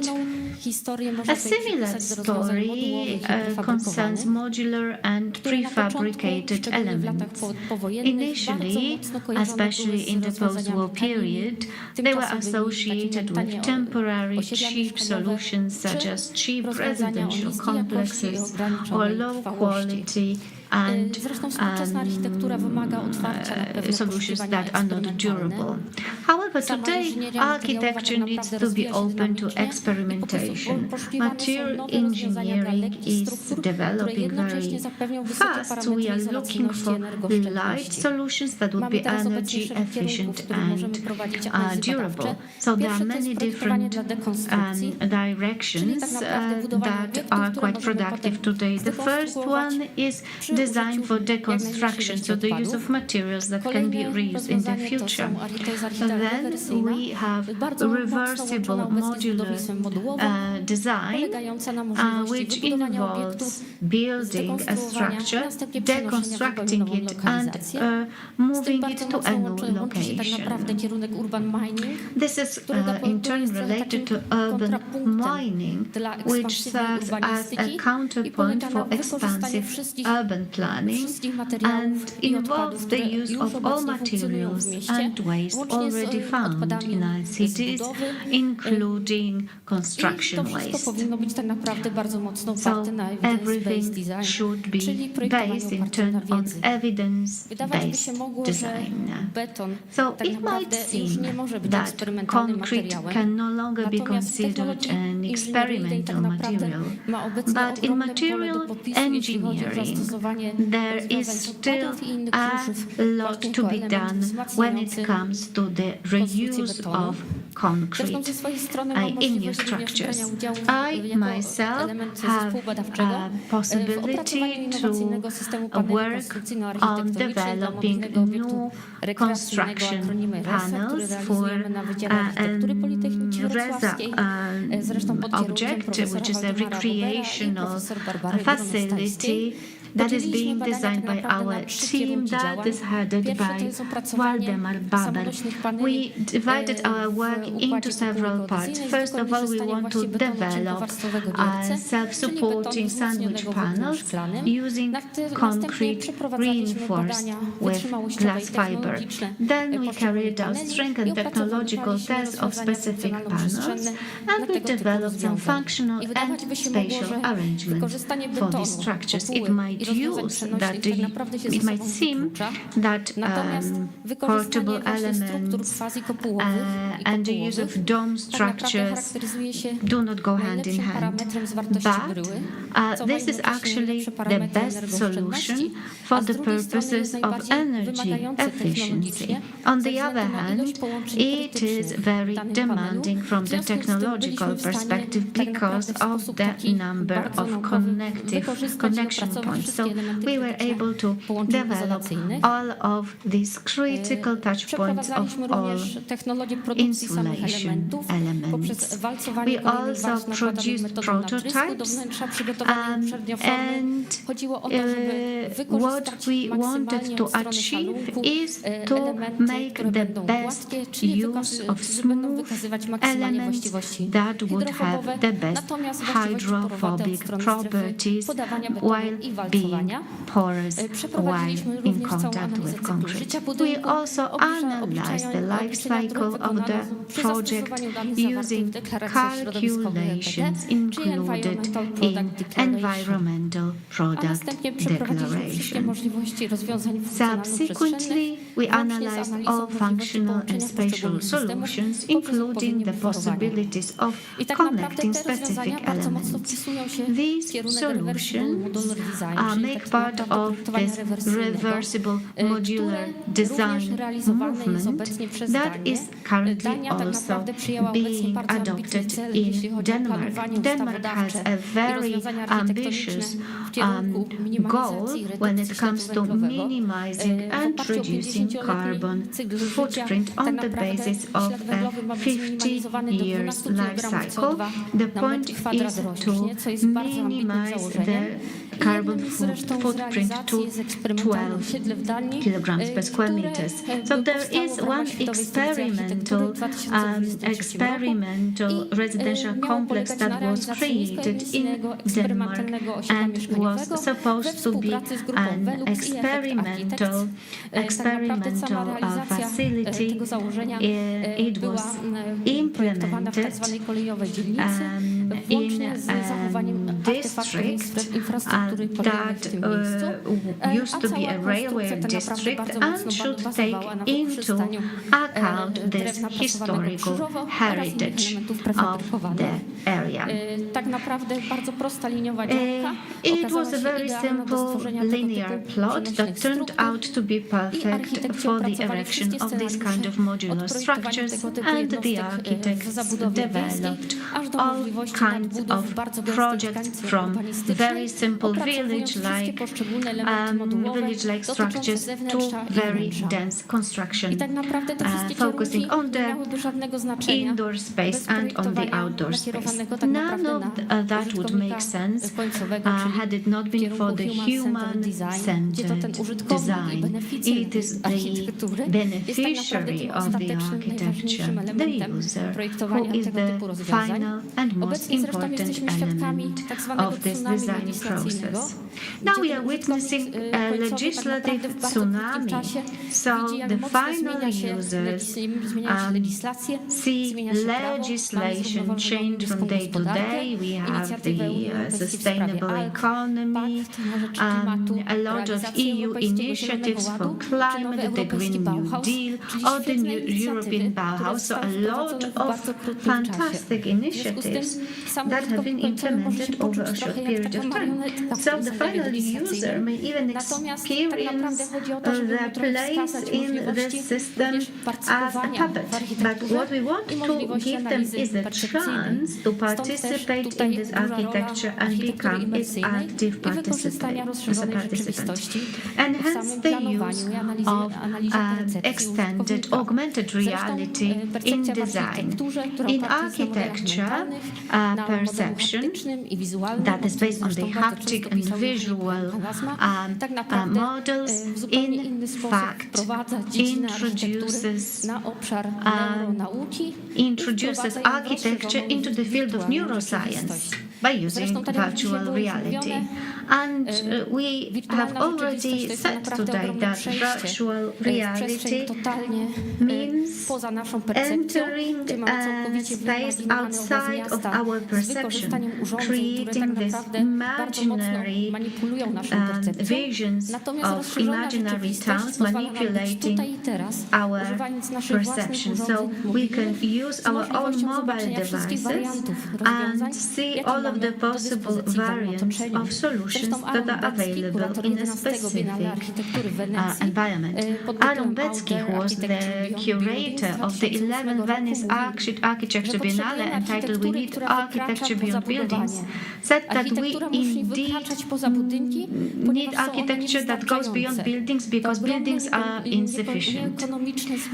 A similar story concerns modular and prefabricated elements. Initially, especially in the post-war period, they were associated with temporary cheap solutions such as cheap residential complexes or low quality and solutions that are not durable. However, today, architecture needs to be open to experimentation. Material engineering is developing very fast. We are looking for light solutions that would be energy efficient and durable. So there are many different directions that are quite productive today. The first one is design for deconstruction, so the use of materials that can be reused in the future. Then we have reversible modular design, which involves building a structure, deconstructing it, and moving it to a new location. This is in turn related to urban mining, which serves as a counterpoint for expansive urban planning and involves the use of all materials and waste already found in our cities, including construction waste. So everything should be based in turn on evidence-based design. So it might seem that concrete can no longer be considered an experimental material, but in material engineering, there is still a lot to be done when it comes to the reuse of concrete in new structures. I myself have a possibility to work on developing new construction panels for RESA object, which is a recreational facility that is being designed by our team that is headed by Waldemar Babel. We divided our work into several parts. First of all, we want to develop self-supporting sandwich panels using concrete reinforced with glass fiber. Then we carried out strength and technological tests of specific panels, and we developed some functional and spatial arrangements for these structures. It might seem that portable elements and the use of dome structures do not go hand in hand, but this is actually the best solution for the purposes of energy efficiency. On the other hand, it is very demanding from the technological perspective because of the number of connection points. So we were able to develop all of these critical touch points of all insulation elements. We also produced prototypes, and what we wanted to achieve is to make the best use of smooth elements that would have the best hydrophobic properties while being porous while in contact with concrete. We also analyzed the life cycle of the project using calculations included in environmental product declaration. Subsequently, we analyzed all functional and spatial solutions, including the possibilities of connecting specific elements. These solutions make part of this reversible modular design movement that is currently also being adopted in Denmark. Denmark has a very ambitious goal when it comes to minimizing and reducing carbon footprint on the basis of a 50 years life cycle. The point is to minimize the carbon footprint to 12 kilograms per square meters. So there is one experimental residential complex that was created in Denmark and was supposed to be an experimental facility. It was implemented in a district that used to be a railway district and should take into account this historical heritage of the area. It was a very simple linear plot that turned out to be perfect for the erection of these kind of modular structures, and the architects developed all kinds of projects from very simple village-like structures to very dense construction, focusing on the indoor space and on the outdoor space. None of that would make sense had it not been for the human-centered design. It is the beneficiary of the architecture, the user, who is the final and most important element of this design process. Now we are witnessing a legislative tsunami, so the final users see legislation change from day to day. We have the sustainable economy, a lot of EU initiatives for climate, the Green New Deal, or the new European Bauhaus, so a lot of fantastic initiatives that have been implemented over a short period of time. So the final user may even experience their place in this system as a puppet. But what we want to give them is a chance to participate in this architecture and become its active participants. And hence the use of extended augmented reality in design. In architecture, perception that is based on the haptic and visual models, in fact, introduces architecture into the field of neuroscience by using virtual reality. And we have already said today that virtual reality means entering a space outside of our perception, creating this imaginary visions of imaginary towns, manipulating our perception. So we can use our own mobile devices and see all of the possible variants of solutions that are available in a specific environment. Lamberto, who was the curator of the 11th Venice Architecture Biennale entitled "We Need Architecture Beyond Buildings," said that we indeed need architecture that goes beyond buildings because buildings are insufficient.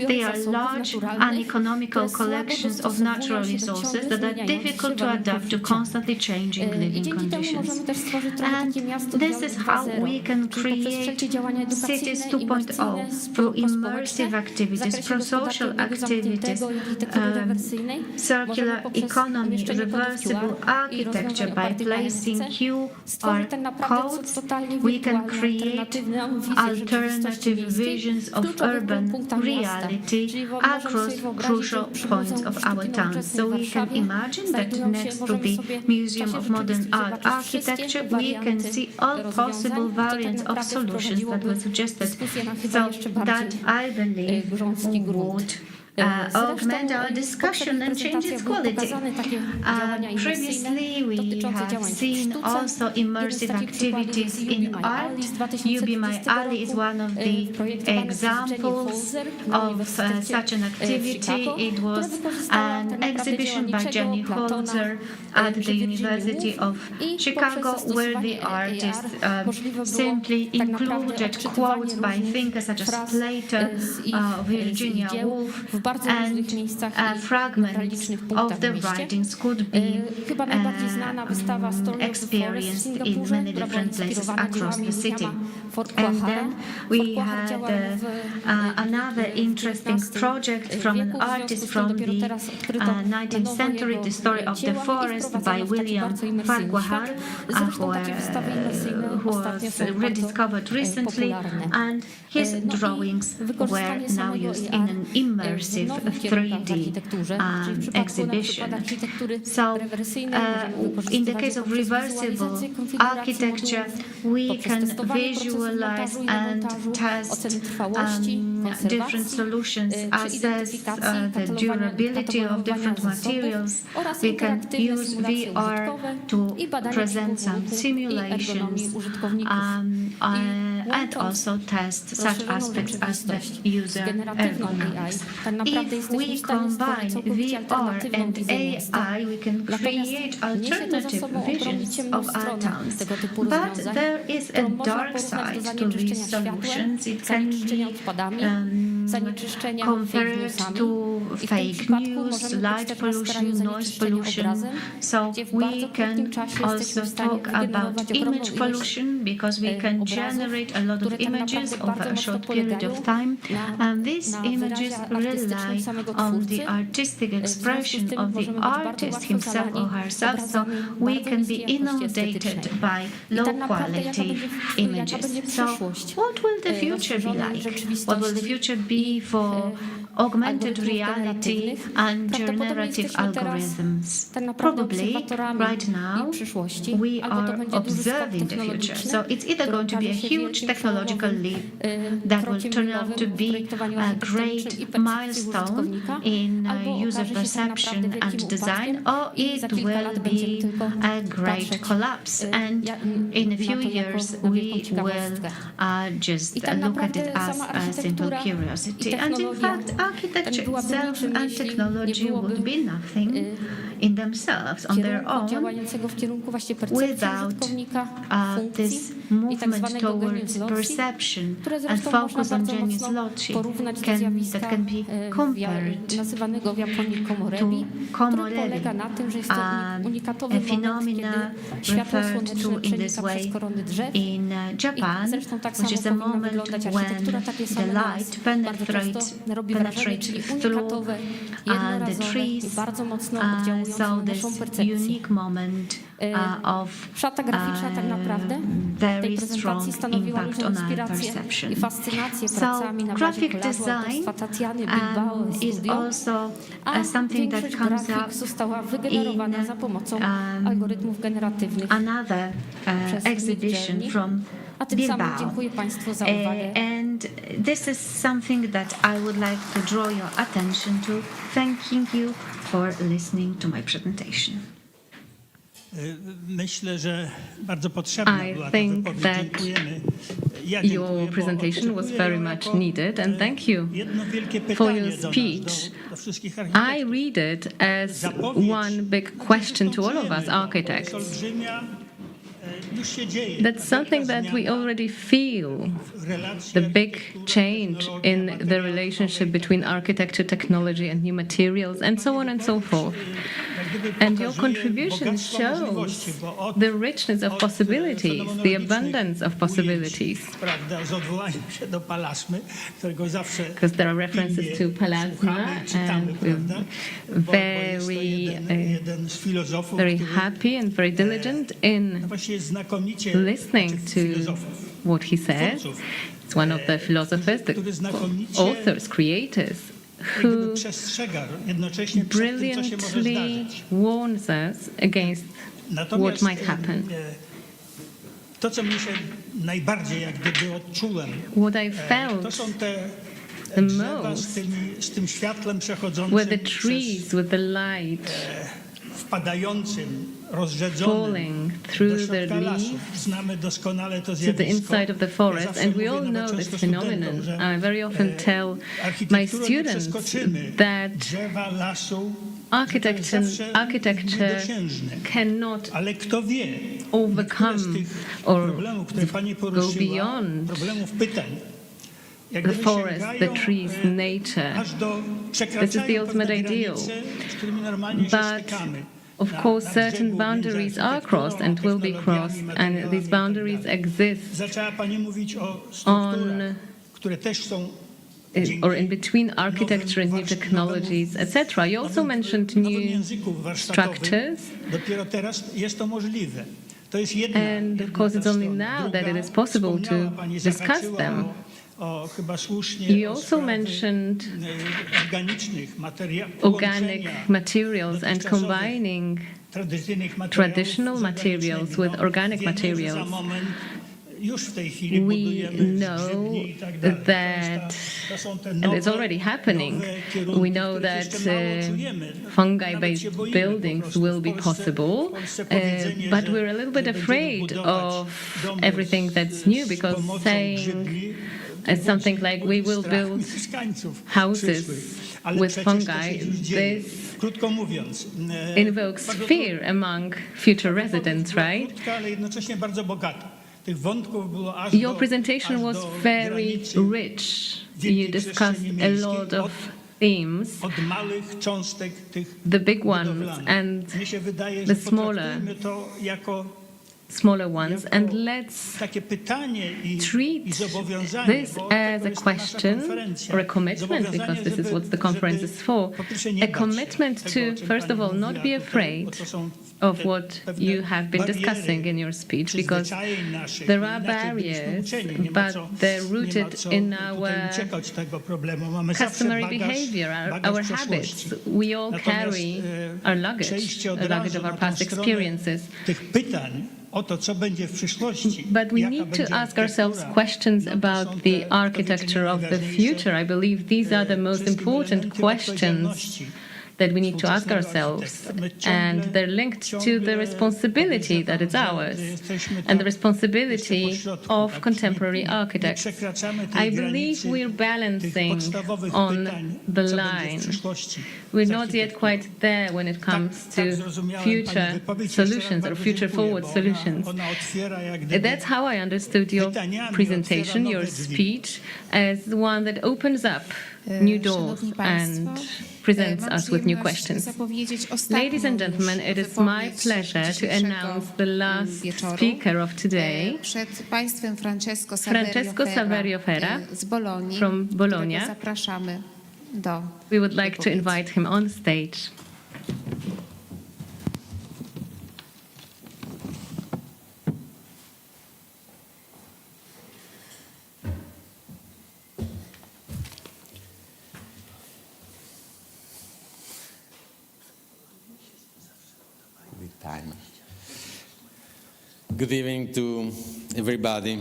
They are large, uneconomical collections of natural resources that are difficult to adapt to constantly changing living conditions. And this is how we can create cities 2.0 through immersive activities, pro-social activities, circular economy, reversible architecture. By placing QR codes, we can create alternative visions of urban reality across crucial points of our towns. So we can imagine that next to the Museum of Modern Art Architecture, we can see all possible variants of solutions that were suggested. So that, I believe, would augment our discussion and change its quality. Previously, we have seen also immersive activities in art. You Be My Ally is one of the examples of such an activity. It was an exhibition by Jenny Holzer at the University of Chicago, where the artist simply included quotes by thinkers such as Plato, Virginia Woolf, bardzo różnych miejscach i na licznych punktach of the w mieście. writings could be Chyba najbardziej znana wystawa Story of the Forest w Singapurze, która była inspirowana dziełami Williama Farquhara. We had another interesting project from an artist from the 19th century, The Story of the Forest by William Farquhar, who was rediscovered recently, and his drawings were now used in an immersive 3D exhibition. So, in the case of reversible architecture, we can visualize and test different solutions, assess the durability of different materials. We can use VR to present some simulations and also test such aspects as the user ergonomics. If we combine VR and AI, we can create alternative visions of our towns. But there is a dark side to these solutions. It can be compared to fake news, light pollution, noise pollution. So we can also talk about image pollution, because we can generate a lot of images over a short period of time, and these images rely on the artistic expression of the artist himself or herself, so we can be inundated by low-quality images. So what will the future be like? What will the future be for augmented reality and generative algorithms? Probably right now we are observing the future. So it's either going to be a huge technological leap that will turn out to be a great milestone in user perception and design, or it will be a great collapse, and in a few years we will just look at it as a simple curiosity. And in fact, architecture itself and technology would be nothing in themselves on their own without this movement towards perception and focus on genius logic that can be compared to komorebi, a phenomena referred to in this way in Japan, which is a moment when the light penetrates through the trees, so this unique moment of very strong impact on our perception. So graphic design is also something that comes up in another exhibition from Bilbao. And this is something that I would like to draw your attention to, thanking you for listening to my presentation. Myślę, że bardzo potrzebna była ta wypowiedź. Dziękujemy. Your presentation was very much needed, and thank you for your speech. I read it as one big question to all of us architects. That's something that we already feel, the big change in the relationship between architecture, technology, and new materials, and so on and so forth. And your contribution shows the richness of possibilities, the abundance of possibilities. Because there are references to Palasma, and we're very happy and very diligent in listening to what he says. It's one of the philosophers, the authors, creators, who brilliantly warns us against what might happen. What I felt the most were the trees with the light falling through the leaves to the inside of the forest. And we all know this phenomenon. I very often tell my students that architecture cannot overcome or go beyond the forest, the trees, nature. This is the ultimate ideal. But of course, certain boundaries are crossed and will be crossed, and these boundaries exist on or in between architecture and new technologies, etc. You also mentioned new structures. And of course, it's only now that it is possible to discuss them. You also mentioned organic materials and combining traditional materials with organic materials. We know that, and it's already happening, we know that fungi-based buildings will be possible, but we're a little bit afraid of everything that's new, because saying something like we will build houses with fungi, this invokes fear among future residents, right? Your presentation was very rich. You discussed a lot of themes, the big ones and the smaller ones, and let's treat this as a question or a commitment, because this is what the conference is for, a commitment to, first of all, not be afraid of what you have been discussing in your speech, because there are barriers, but they're rooted in our customary behavior, our habits. We all carry our luggage of our past experiences. But we need to ask ourselves questions about the architecture of the future. I believe these are the most important questions that we need to ask ourselves, and they're linked to the responsibility that is ours and the responsibility of contemporary architects. I believe we're balancing on the line. We're not yet quite there when it comes to future solutions or future forward solutions. That's how I understood your presentation, your speech, as one that opens up new doors and presents us with new questions. Ladies and gentlemen, it is my pleasure to announce the last speaker of today, Francesco Saverio Ferra from Bologna. We would like to invite him on stage. Good evening to everybody,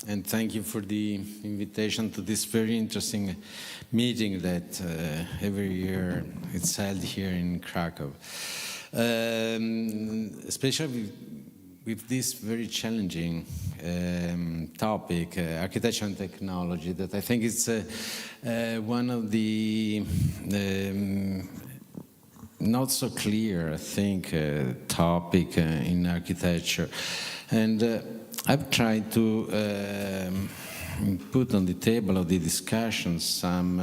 and thank you for the invitation to this very interesting meeting that every year it's held here in Krakow. Especially with this very challenging topic, architecture and technology, that I think it's one of the not so clear, I think, topic in architecture. And I've tried to put on the table of the discussion some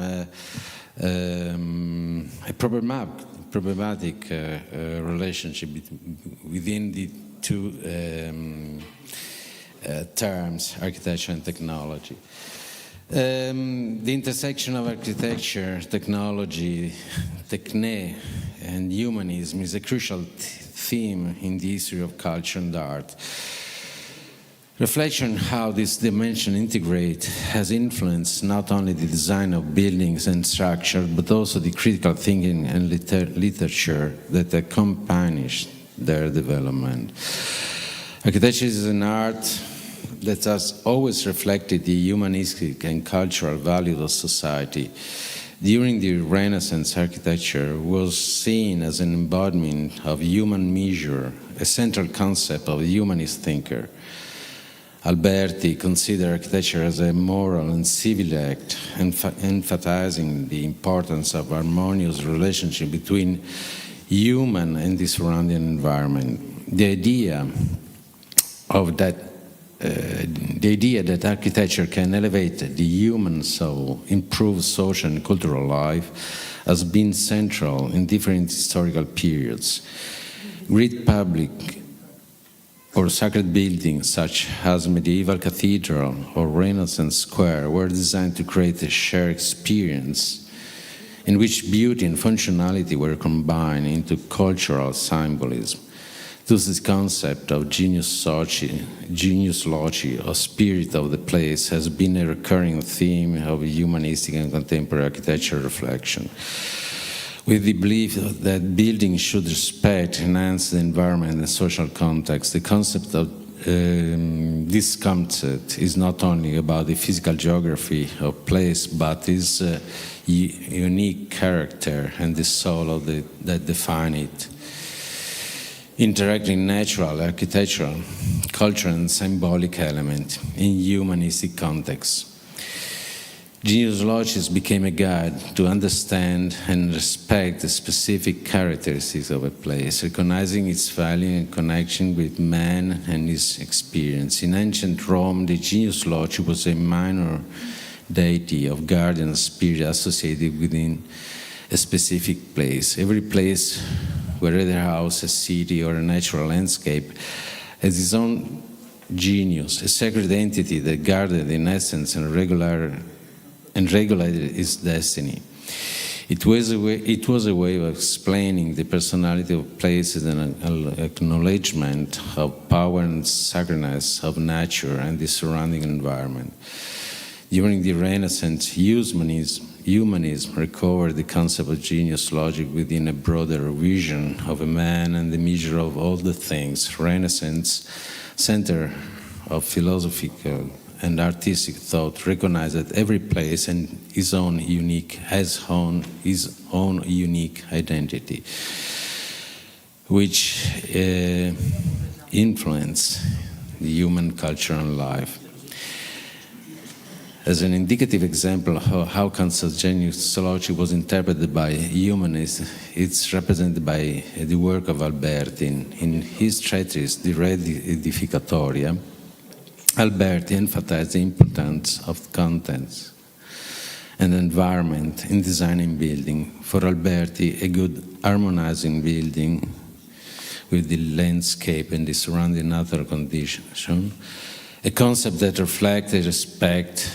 problematic relationship within the two terms, architecture and technology. The intersection of architecture, technology, techne, and humanism is a crucial theme in the history of culture and art. Reflection on how this dimension integrate has influenced not only the design of buildings and structure, but also the critical thinking and literature that accompanies their development. Architecture is an art that has always reflected the humanistic and cultural values of society. During the Renaissance, architecture was seen as an embodiment of human measure, a central concept of a humanist thinker. Alberti considered architecture as a moral and civil act, emphasizing the importance of harmonious relationship between human and the surrounding environment. The idea of that the idea that architecture can elevate the human soul, improve social and cultural life, has been central in different historical periods. Great public or sacred buildings such as medieval cathedral or Renaissance square were designed to create a shared experience in which beauty and functionality were combined into cultural symbolism. Thus, this concept of genius loci, or spirit of the place, has been a recurring theme of humanistic and contemporary architecture reflection. With the belief that buildings should respect, enhance the environment and social context, the concept of this concept is not only about the physical geography of place, but its unique character and the soul that define it. Interacting natural, architectural, cultural and symbolic element in humanistic context. Genius locis became a guide to understand and respect the specific characteristics of a place, recognizing its value in connection with man and his experience. In ancient Rome, the genius loci was a minor deity of guardian spirit associated within a specific place. Every place, whether a house, a city, or a natural landscape, has its own genius, a sacred entity that guarded in essence and regulated its destiny. It was a way of explaining the personality of places and an acknowledgement of power and sacredness of nature and the surrounding environment. During the Renaissance, humanism recovered the concept of genius logic within a broader vision of a man and the measure of all the things. Renaissance, center of philosophical and artistic thought, recognized that every place has its own unique identity, which influence the human culture and life. As an indicative example of how concept genius loci was interpreted by humanists, it's represented by the work of Alberti. In his treatise, De Re Edificatoria, Alberti emphasized the importance of contents and environment in designing building. For Alberti, a good harmonizing building with the landscape and the surrounding natural conditions, a concept that reflects a respect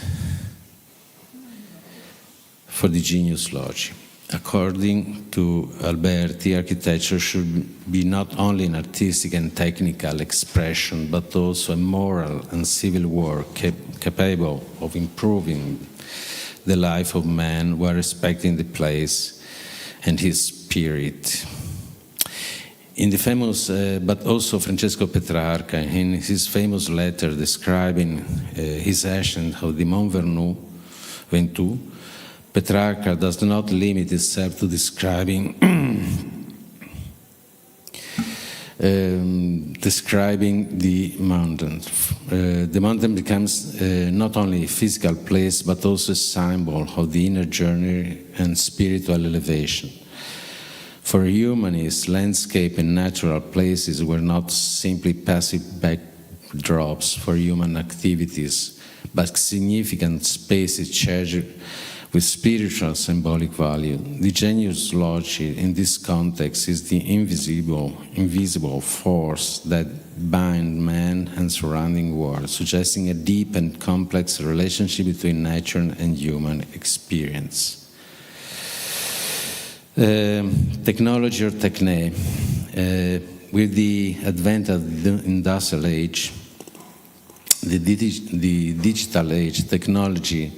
for the genius loci. According to Alberti, architecture should be not only an artistic and technical expression, but also a moral and civil work capable of improving the life of man while respecting the place and his spirit. In the famous, but also Francesco Petrarca, in his famous letter describing his ascent of the Mont Ventoux, Petrarca does not limit itself to describing the mountain. The mountain becomes not only a physical place, but also a symbol of the inner journey and spiritual elevation. For humanists, landscape and natural places were not simply passive backdrops for human activities, but significant spaces charged with spiritual symbolic value. The genius loci in this context is the invisible force that binds man and surrounding world, suggesting a deep and complex relationship between nature and human experience. Technology or techne. With the advent of the industrial age, the digital age, technology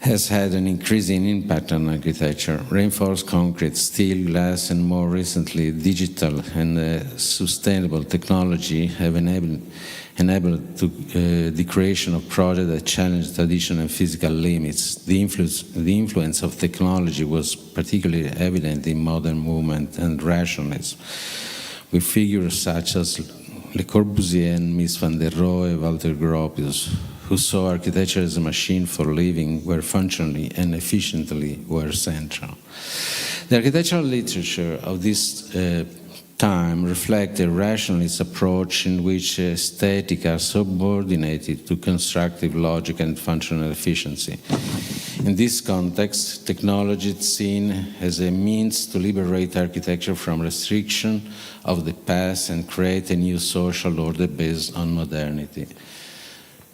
has had an increasing impact on architecture. Reinforced concrete, steel, glass, and more recently, digital and sustainable technology have enabled the creation of projects that challenge traditional and physical limits. The influence of technology was particularly evident in modern movement and rationalism, with figures such as Le Corbusier and Mies van der Rohe, Walter Gropius, who saw architecture as a machine for living, where functionally and efficiently were central. The architectural literature of this time reflect a rationalist approach in which aesthetic are subordinated to constructive logic and functional efficiency. In this context, technology is seen as a means to liberate architecture from restriction of the past and create a new social order based on modernity.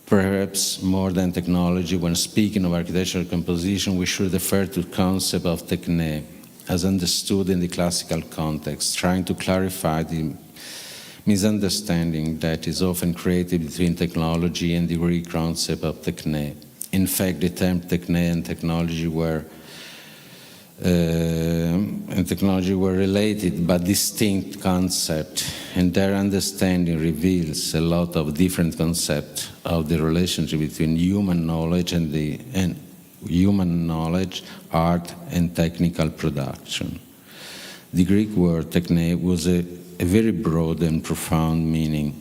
Perhaps more than technology, when speaking of architectural composition, we should refer to the concept of techne, as understood in the classical context, trying to clarify the misunderstanding that is often created between technology and the Greek concept of techne. In fact, the term techne and technology were related but distinct concepts, and their understanding reveals a lot of different concepts of the relationship between human knowledge and human knowledge, art, and technical production. The Greek word techne was a very broad and profound meaning,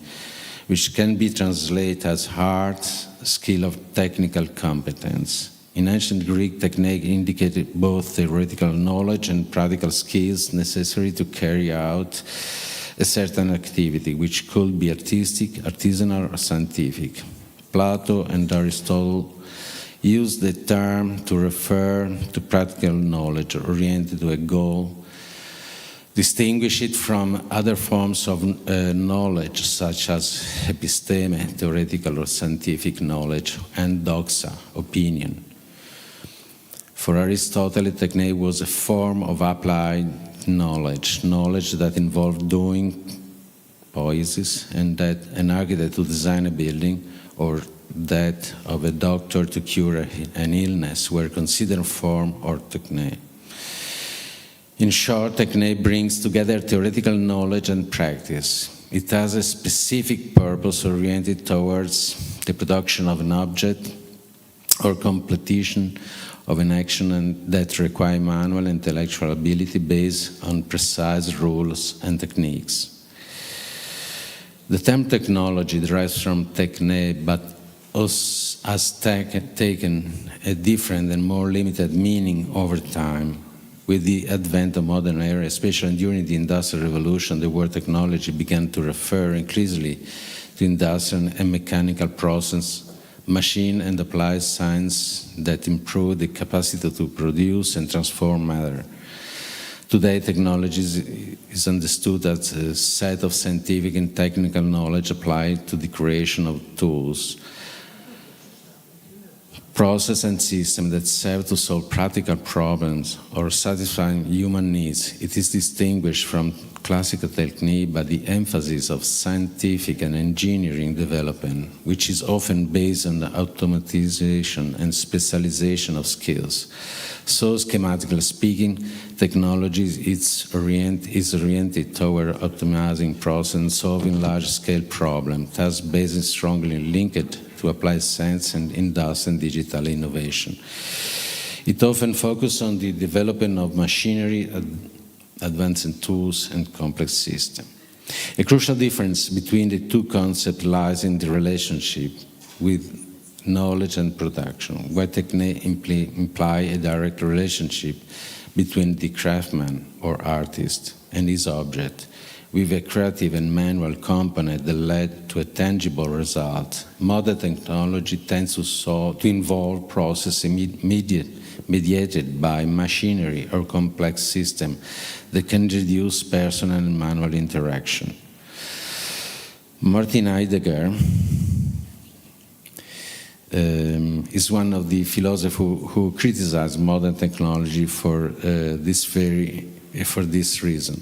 which can be translated as art, skill of technical competence. In ancient Greek, techne indicated both theoretical knowledge and practical skills necessary to carry out a certain activity, which could be artistic, artisanal, or scientific. Plato and Aristotle used the term to refer to practical knowledge oriented to a goal, distinguish it from other forms of knowledge, such as episteme, theoretical or scientific knowledge, and doxa, opinion. For Aristotle, techne was a form of applied knowledge that involved doing, poiesis, and that an architect to design a building or that of a doctor to cure an illness were considered form or techne. In short, techne brings together theoretical knowledge and practice. It has a specific purpose oriented towards the production of an object or completion of an action and that require manual intellectual ability based on precise rules and techniques. The term technology derives from techne, but has taken a different and more limited meaning over time. With the advent of modern era, especially during the Industrial Revolution, the word technology began to refer increasingly to industrial and mechanical process, machine and applied science that improve the capacity to produce and transform matter. Today, technology is understood as a set of scientific and technical knowledge applied to the creation of tools, process and systems that serve to solve practical problems or satisfy human needs. It is distinguished from classical technique by the emphasis of scientific and engineering development, which is often based on the automatization and specialization of skills. So, schematically speaking, technology is oriented toward optimizing process and solving large-scale problems, thus based strongly linked to applied science and industrial and digital innovation. It often focuses on the development of machinery, advanced tools, and complex systems. A crucial difference between the two concepts lies in the relationship with knowledge and production, where technique imply a direct relationship between the craftsman or artist and his object, with a creative and manual component that led to a tangible result. Modern technology tends to involve processes mediated by machinery or complex systems that can reduce personal and manual interaction. Martin Heidegger is one of the philosophers who criticized modern technology for this reason.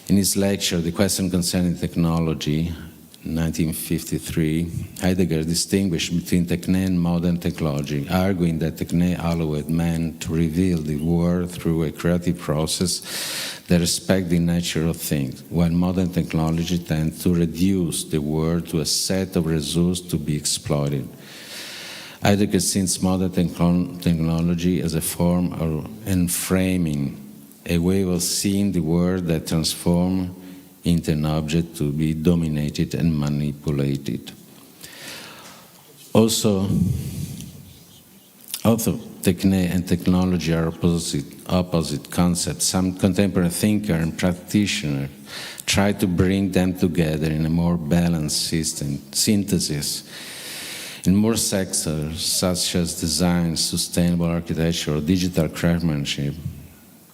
In his lecture, The Question Concerning Technology, 1953, Heidegger distinguished between techne and modern technology, arguing that techne allowed man to reveal the world through a creative process that respects the nature of things, while modern technology tends to reduce the world to a set of resources to be exploited. Heidegger sees modern technology as a form of enframing, a way of seeing the world that transforms into an object to be dominated and manipulated. Also, Although techne and technology are opposite concepts, some contemporary thinker and practitioner try to bring them together in a more balanced synthesis. In more sectors, such as design, sustainable architecture, or digital craftsmanship,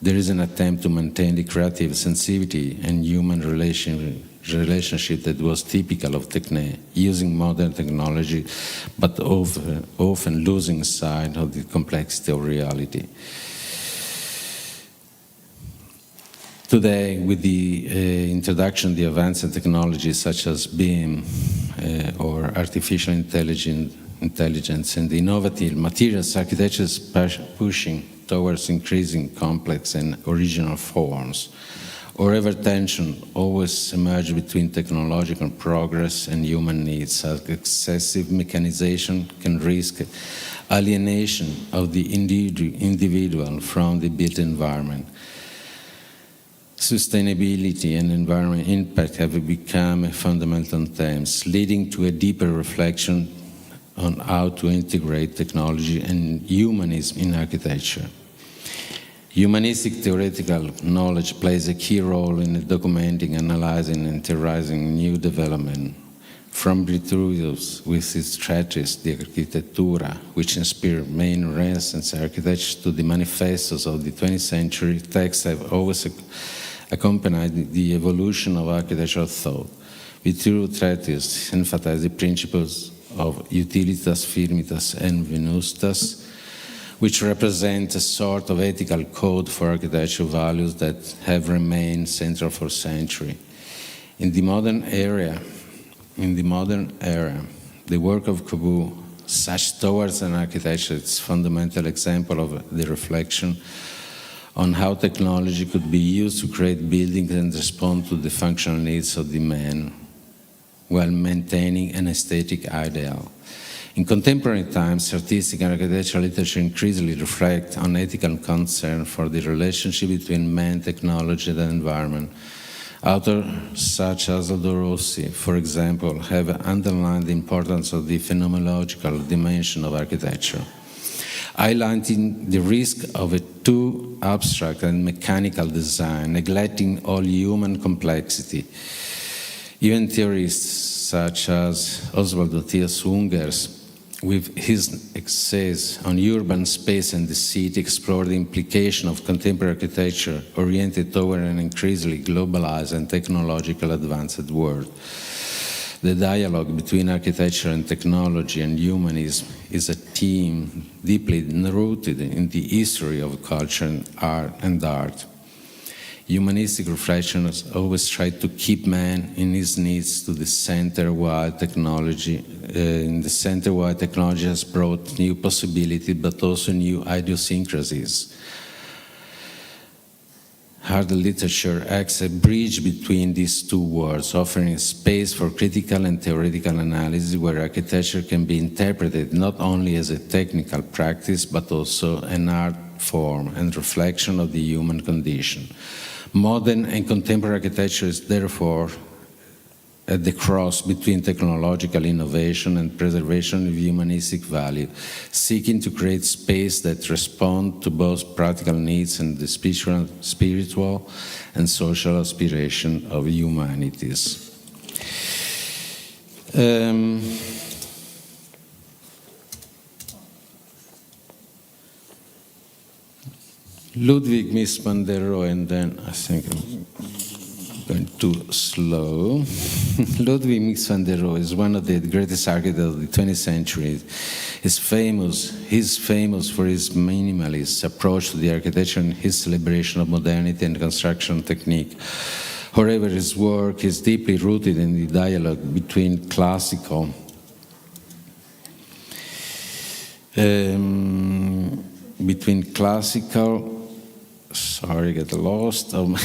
there is an attempt to maintain the creative sensitivity and human relationship that was typical of techne, using modern technology, but often losing sight of the complexity of reality. Today, with the introduction of the advanced technologies such as BIM or artificial intelligence and the innovative materials, architecture is pushing towards increasing complex and original forms. However, tension always emerges between technological progress and human needs, as excessive mechanization can risk alienation of the individual from the built environment. Sustainability and environmental impact have become fundamental themes, leading to a deeper reflection on how to integrate technology and humanism in architecture. Humanistic theoretical knowledge plays a key role in documenting, analyzing, and theorizing new development. From Vitruvius with his treatise, De Architectura, which inspired main Renaissance architecture, to the manifestos of the 20th century, texts have always accompanied the evolution of architectural thought. Vitruvius' treatise emphasized the principles of utilitas, firmitas, and venustas, which represent a sort of ethical code for architectural values that have remained central for centuries. In the modern era, the work of Capozzi, such towards an architecture, is a fundamental example of the reflection on how technology could be used to create buildings and respond to the functional needs of the man, while maintaining an aesthetic ideal. In contemporary times, artistic and architectural literature increasingly reflect on ethical concern for the relationship between man, technology, and the environment. Authors such as Aldo Rossi, for example, have underlined the importance of the phenomenological dimension of architecture, highlighting the risk of a too abstract and mechanical design, neglecting all human complexity. Even theorists such as Oswald Matthias Ungers, with his essays on urban space and the city, explore the implication of contemporary architecture oriented toward an increasingly globalized and technologically advanced world. The dialogue between architecture and technology and humanism is a theme deeply rooted in the history of culture and art. Humanistic reflections always try to keep man in his needs to the center, while technology has brought new possibilities, but also new idiosyncrasies. Art literature acts as a bridge between these two worlds, offering space for critical and theoretical analysis, where architecture can be interpreted not only as a technical practice, but also an art form and reflection of the human condition. Modern and contemporary architecture is therefore at the cross between technological innovation and preservation of humanistic value, seeking to create space that responds to both practical needs and the spiritual and social aspiration of humanities. Ludwig Mies van der Rohe, and then I think I'm going too slow. Ludwig Mies van der Rohe is one of the greatest architects of the 20th century. He's famous for his minimalist approach to the architecture and his celebration of modernity and construction technique. However, his work is deeply rooted in the dialogue between classical sorry, get lost. In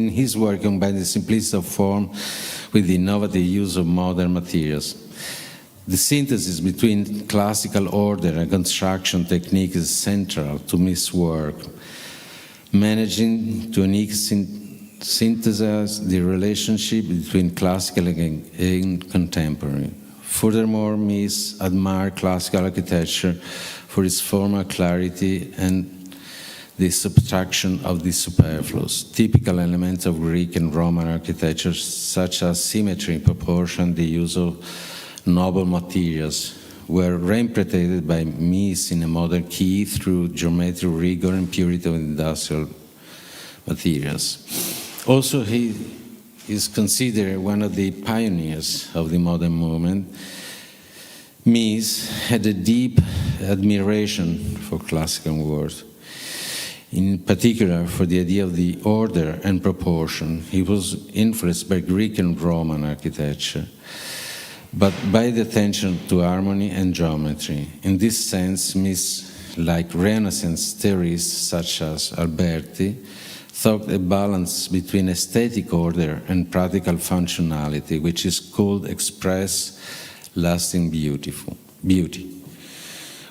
his work, combines the simplicity of form with the innovative use of modern materials. The synthesis between classical order and construction technique is central to Mies' work, managing to synthesize the relationship between classical and contemporary. Furthermore, Mies admired classical architecture for its formal clarity and the subtraction of the superfluous. Typical elements of Greek and Roman architecture, such as symmetry, proportion, the use of noble materials, were reinterpreted by Mies in a modern key through geometric rigor and purity of industrial materials. Also, he is considered one of the pioneers of the modern movement. Mies had a deep admiration for classical work, in particular for the idea of the order and proportion. He was influenced by Greek and Roman architecture, but by the attention to harmony and geometry. In this sense, Mies, like Renaissance theorists such as Alberti, thought a balance between aesthetic order and practical functionality, which is called express, lasting beauty.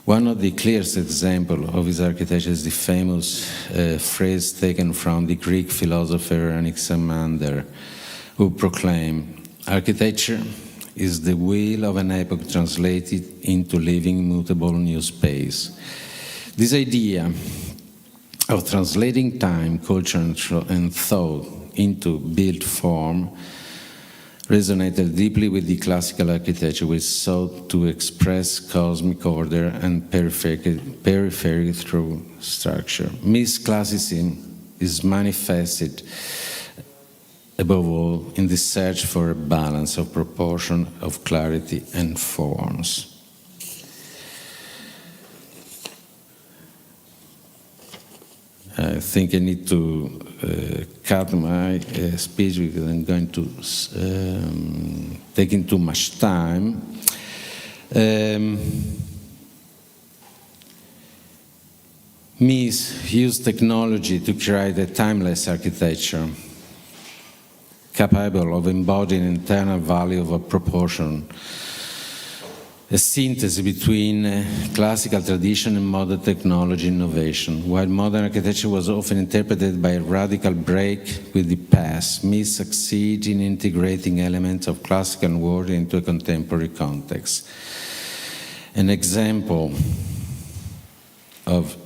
One of the clearest examples of his architecture is the famous phrase taken from the Greek philosopher Anaximander, who proclaimed, "Architecture is the will of an epoch translated into living, mutable new space." This idea of translating time, culture, and thought into built form resonated deeply with the classical architecture, which sought to express cosmic order and periphery through structure. Mies' classicism is manifested, above all, in the search for a balance of proportion, of clarity, and forms. I think I need to cut my speech because I'm going to take in too much time. Mies used technology to create a timeless architecture capable of embodying internal value of a proportion, a synthesis between classical tradition and modern technology innovation. While modern architecture was often interpreted by a radical break with the past, Mies succeeded in integrating elements of classical world into a contemporary context. An example of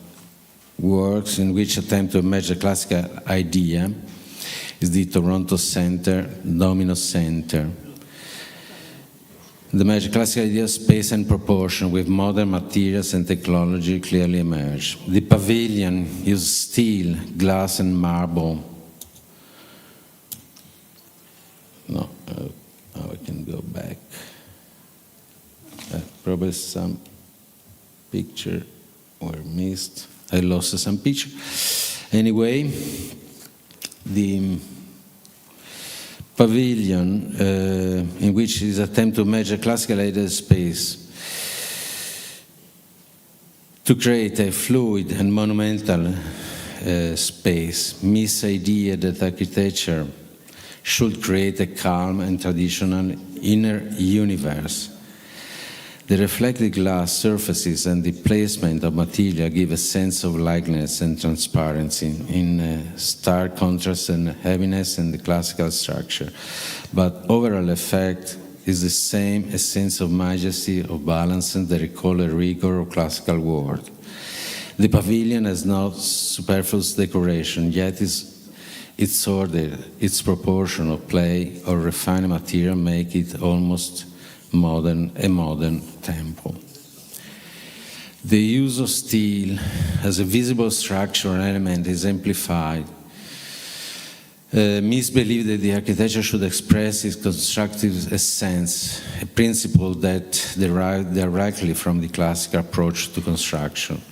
works in which attempt to merge a classical idea is the Toronto Center, Domino Center. The merge classical idea of space and proportion with modern materials and technology clearly emerged. The pavilion used steel, glass, and marble. No, now I can go back. Probably some picture were missed. I lost some picture. Anyway, the pavilion in which is attempt to merge a classical idea of space to create a fluid and monumental space. Mies' idea that architecture should create a calm and traditional inner universe. The reflected glass surfaces and the placement of material give a sense of lightness and transparency in stark contrast and heaviness in the classical structure. But overall effect is the same, a sense of majesty, of balance, and the recall a rigor of classical world. The pavilion has no superfluous decoration, yet its order, its proportion of play or refined material make it almost a modern temple. The use of steel as a visible structural element is amplified. Mies believed that the architecture should express its constructive essence, a principle that derived directly from the classical approach to construction.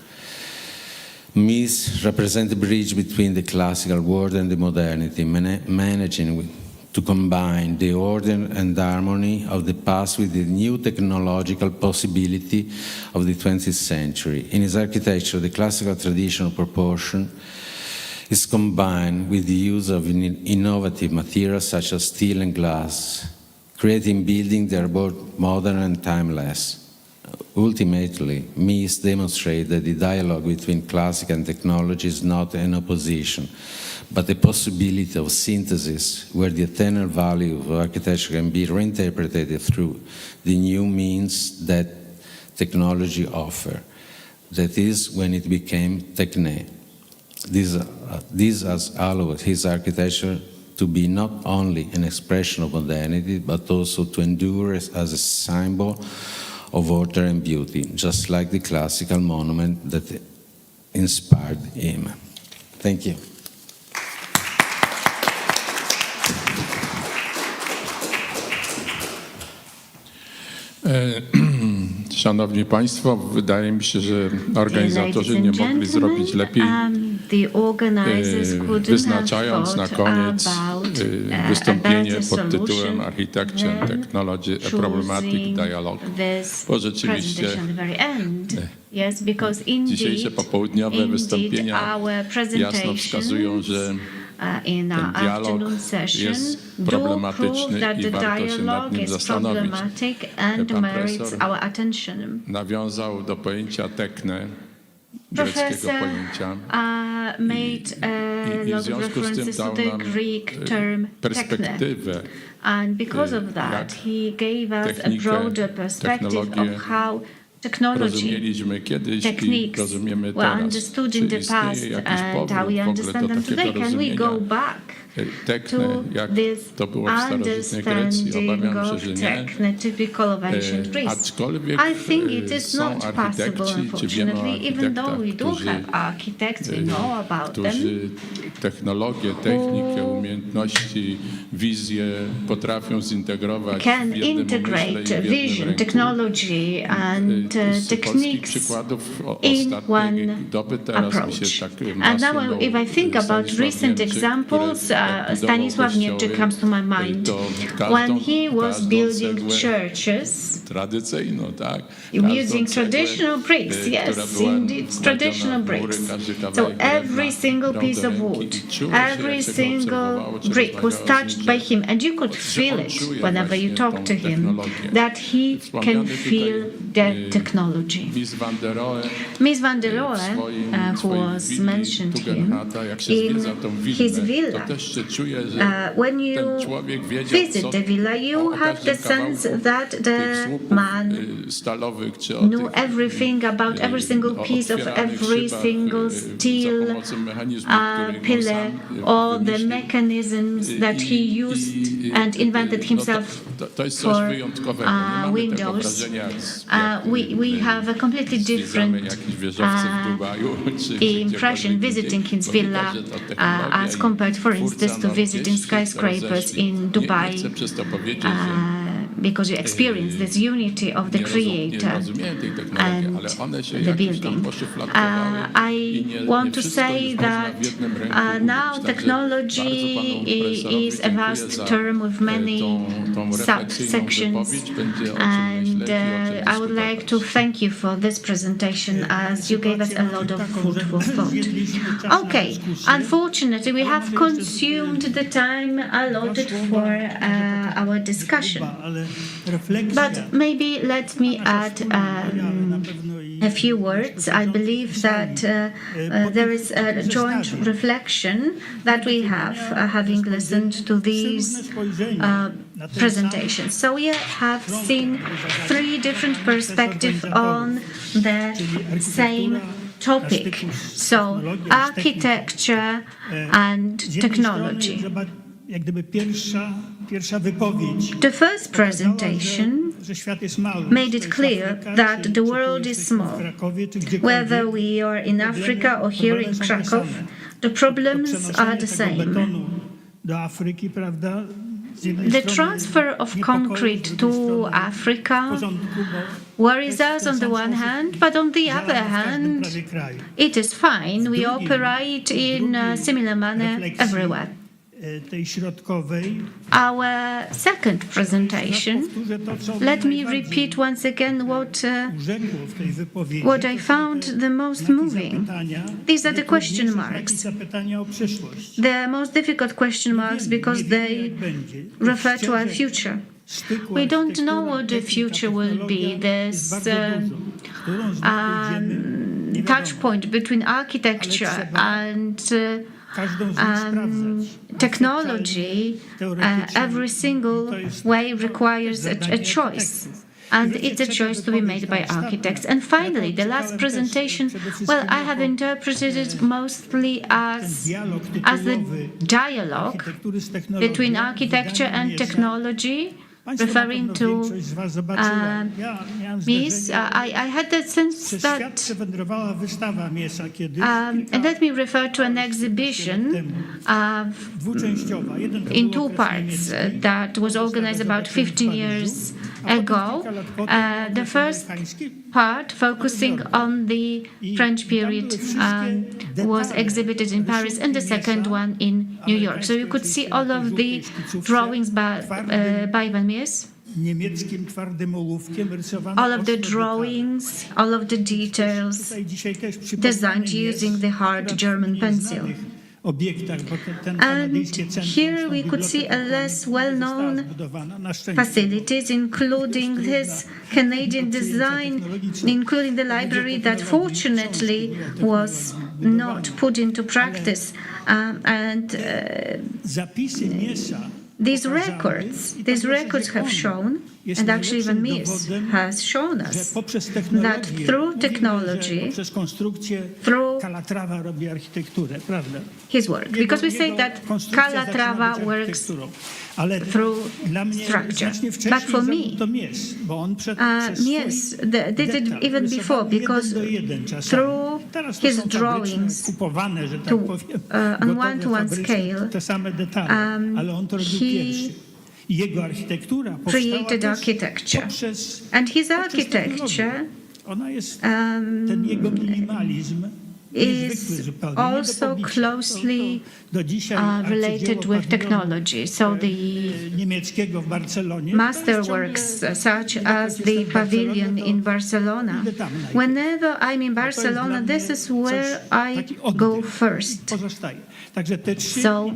Mies represents the bridge between the classical world and the modernity, managing to combine the order and harmony of the past with the new technological possibility of the 20th century. In his architecture, the classical tradition of proportion is combined with the use of innovative materials such as steel and glass, creating buildings that are both modern and timeless. Ultimately, Mies demonstrated that the dialogue between classic and technology is not an opposition, but the possibility of synthesis where the eternal value of architecture can be reinterpreted through the new means that technology offers. That is when it became techne. This has allowed his architecture to be not only an expression of modernity, but also to endure as a symbol of order and beauty, just like the classical monument that inspired him. Thank you. Szanowni Państwo, wydaje mi się, że organizatorzy nie mogli zrobić lepiej, wyznaczając na koniec wystąpienie pod tytułem Architecture and Technology, a Problematic Dialogue. Bo rzeczywiście dzisiejsze popołudniowe wystąpienia jasno wskazują, że ten dialog jest problematyczny i warto się nad nim zastanowić. Pan profesor nawiązał do pojęcia tekne, greckiego pojęcia, i w związku z tym dał nam perspektywę, technologię rozumieliśmy kiedyś i rozumiemy teraz. Czy istnieje jakiś powrót w ogóle do takiego rozumienia tekne, jak to było w starożytnej Grecji? Obawiam się, że nie. Aczkolwiek są architekci, czy wiemy o architektach, którzy technologię, technikę, umiejętności, wizję potrafią zintegrować w jednym umyśle i w jednym ręku. Z polskich przykładów ostatniej doby teraz mi się tak Now, if I think about recent examples, Stanisław Niemczyk comes to my mind. When he was building churches, using traditional bricks, yes, indeed, traditional bricks. So every single piece of wood, every single brick was touched by him, and you could feel it whenever you talk to him, that he can feel the technology. Miss van der Rohe, who was mentioned here, in his villa, when you visit the villa, you have the sense that the man knew everything about every single piece of every single steel pillar, all the mechanisms that he used and invented himself for windows. We have a completely different impression visiting his villa as compared, for instance, to visiting skyscrapers in Dubai, because you experience this unity of the creator and the building. I want to say that now technology is a vast term with many subsections, and I would like to thank you for this presentation, as you gave us a lot of food for thought. Okay, unfortunately we have consumed the time allotted for our discussion, but maybe let me add a few words. I believe that there is a joint reflection that we have, having listened to these presentations. So we have seen three different perspectives on the same topic, so architecture and technology. The first presentation made it clear that the world is small. Whether we are in Africa or here in Krakow, the problems are the same. The transfer of concrete to Africa worries us on the one hand, but on the other hand, it is fine. We operate in a similar manner everywhere. Our second presentation, let me repeat once again what I found the most moving. These are the question marks. The most difficult question marks because they refer to our future. We don't know what the future will be. This touch point between architecture and technology, every single way requires a choice. And it's a choice to be made by architects. And finally, the last presentation, well, I have interpreted it mostly as a dialogue between architecture and technology, referring to Mies. I had the sense that, and let me refer to an exhibition in two parts that was organized about 15 years ago. The first part, focusing on the French period, was exhibited in Paris, and the second one in New York. So you could see all of the drawings by Van Mies. All of the drawings, all of the details, designed using the hard German pencil. And here we could see a less well-known facilities, including his Canadian design, including the library that fortunately was not put into practice. These records have shown, and actually Van Mies has shown us, that through technology, through his work, because we say that Calatrava works through structure. But for me, Mies did it even before, because through his drawings on one-to-one scale, he created architecture. And his architecture is also closely related with technology. So the masterworks, such as the pavilion in Barcelona, whenever I'm in Barcelona, this is where I go first. So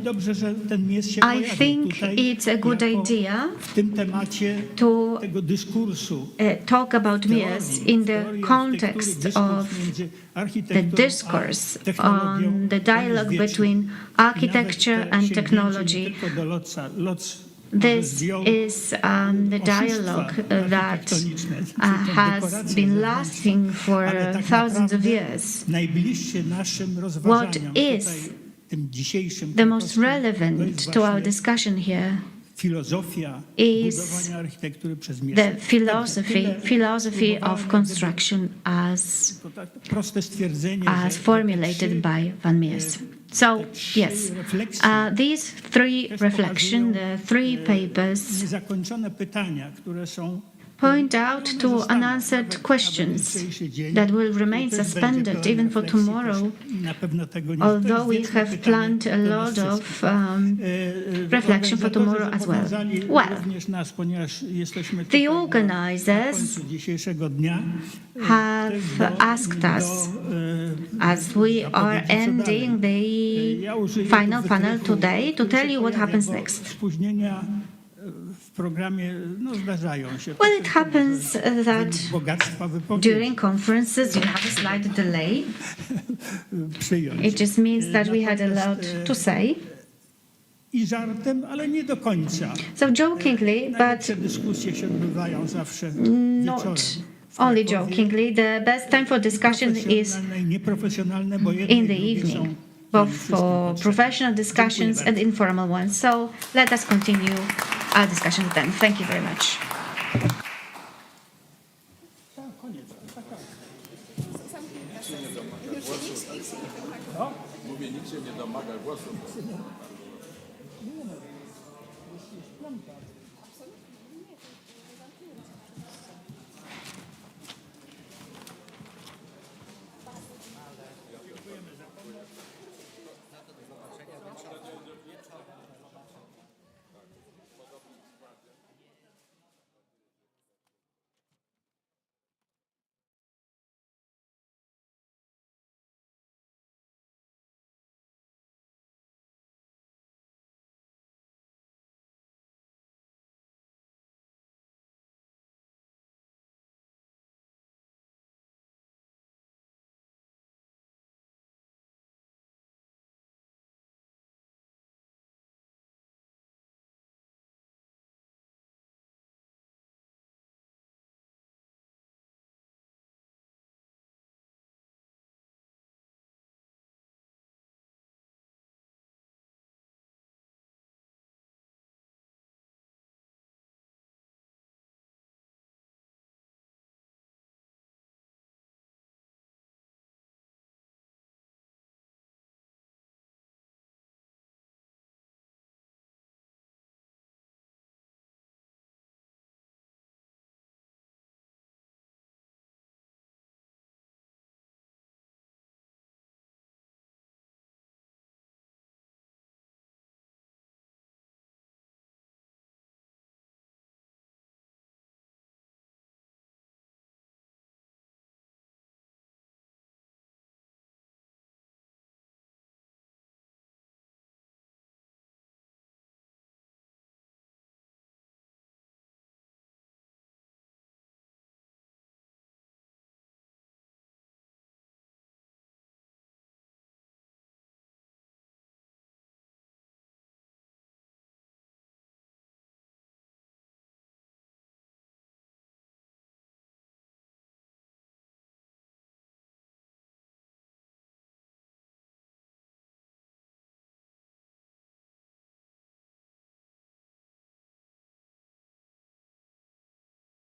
I think it's a good idea to talk about Mies in the context of the discourse on the dialogue between architecture and technology. This is the dialogue that has been lasting for thousands of years. What is the most relevant to our discussion here is the philosophy of construction as formulated by Van Mies. So, yes, these three reflections, the three papers, point out to unanswered questions that will remain suspended even for tomorrow, although we have planned a lot of reflection for tomorrow as well. Well, the organizers have asked us, as we are ending the final panel today, to tell you what happens next. Well, it happens that during conferences you have a slight delay. It just means that we had a lot to say. So jokingly, but not only jokingly, the best time for discussion is in the evening, both for professional discussions and informal ones. So let us continue our discussion then. Thank you very much.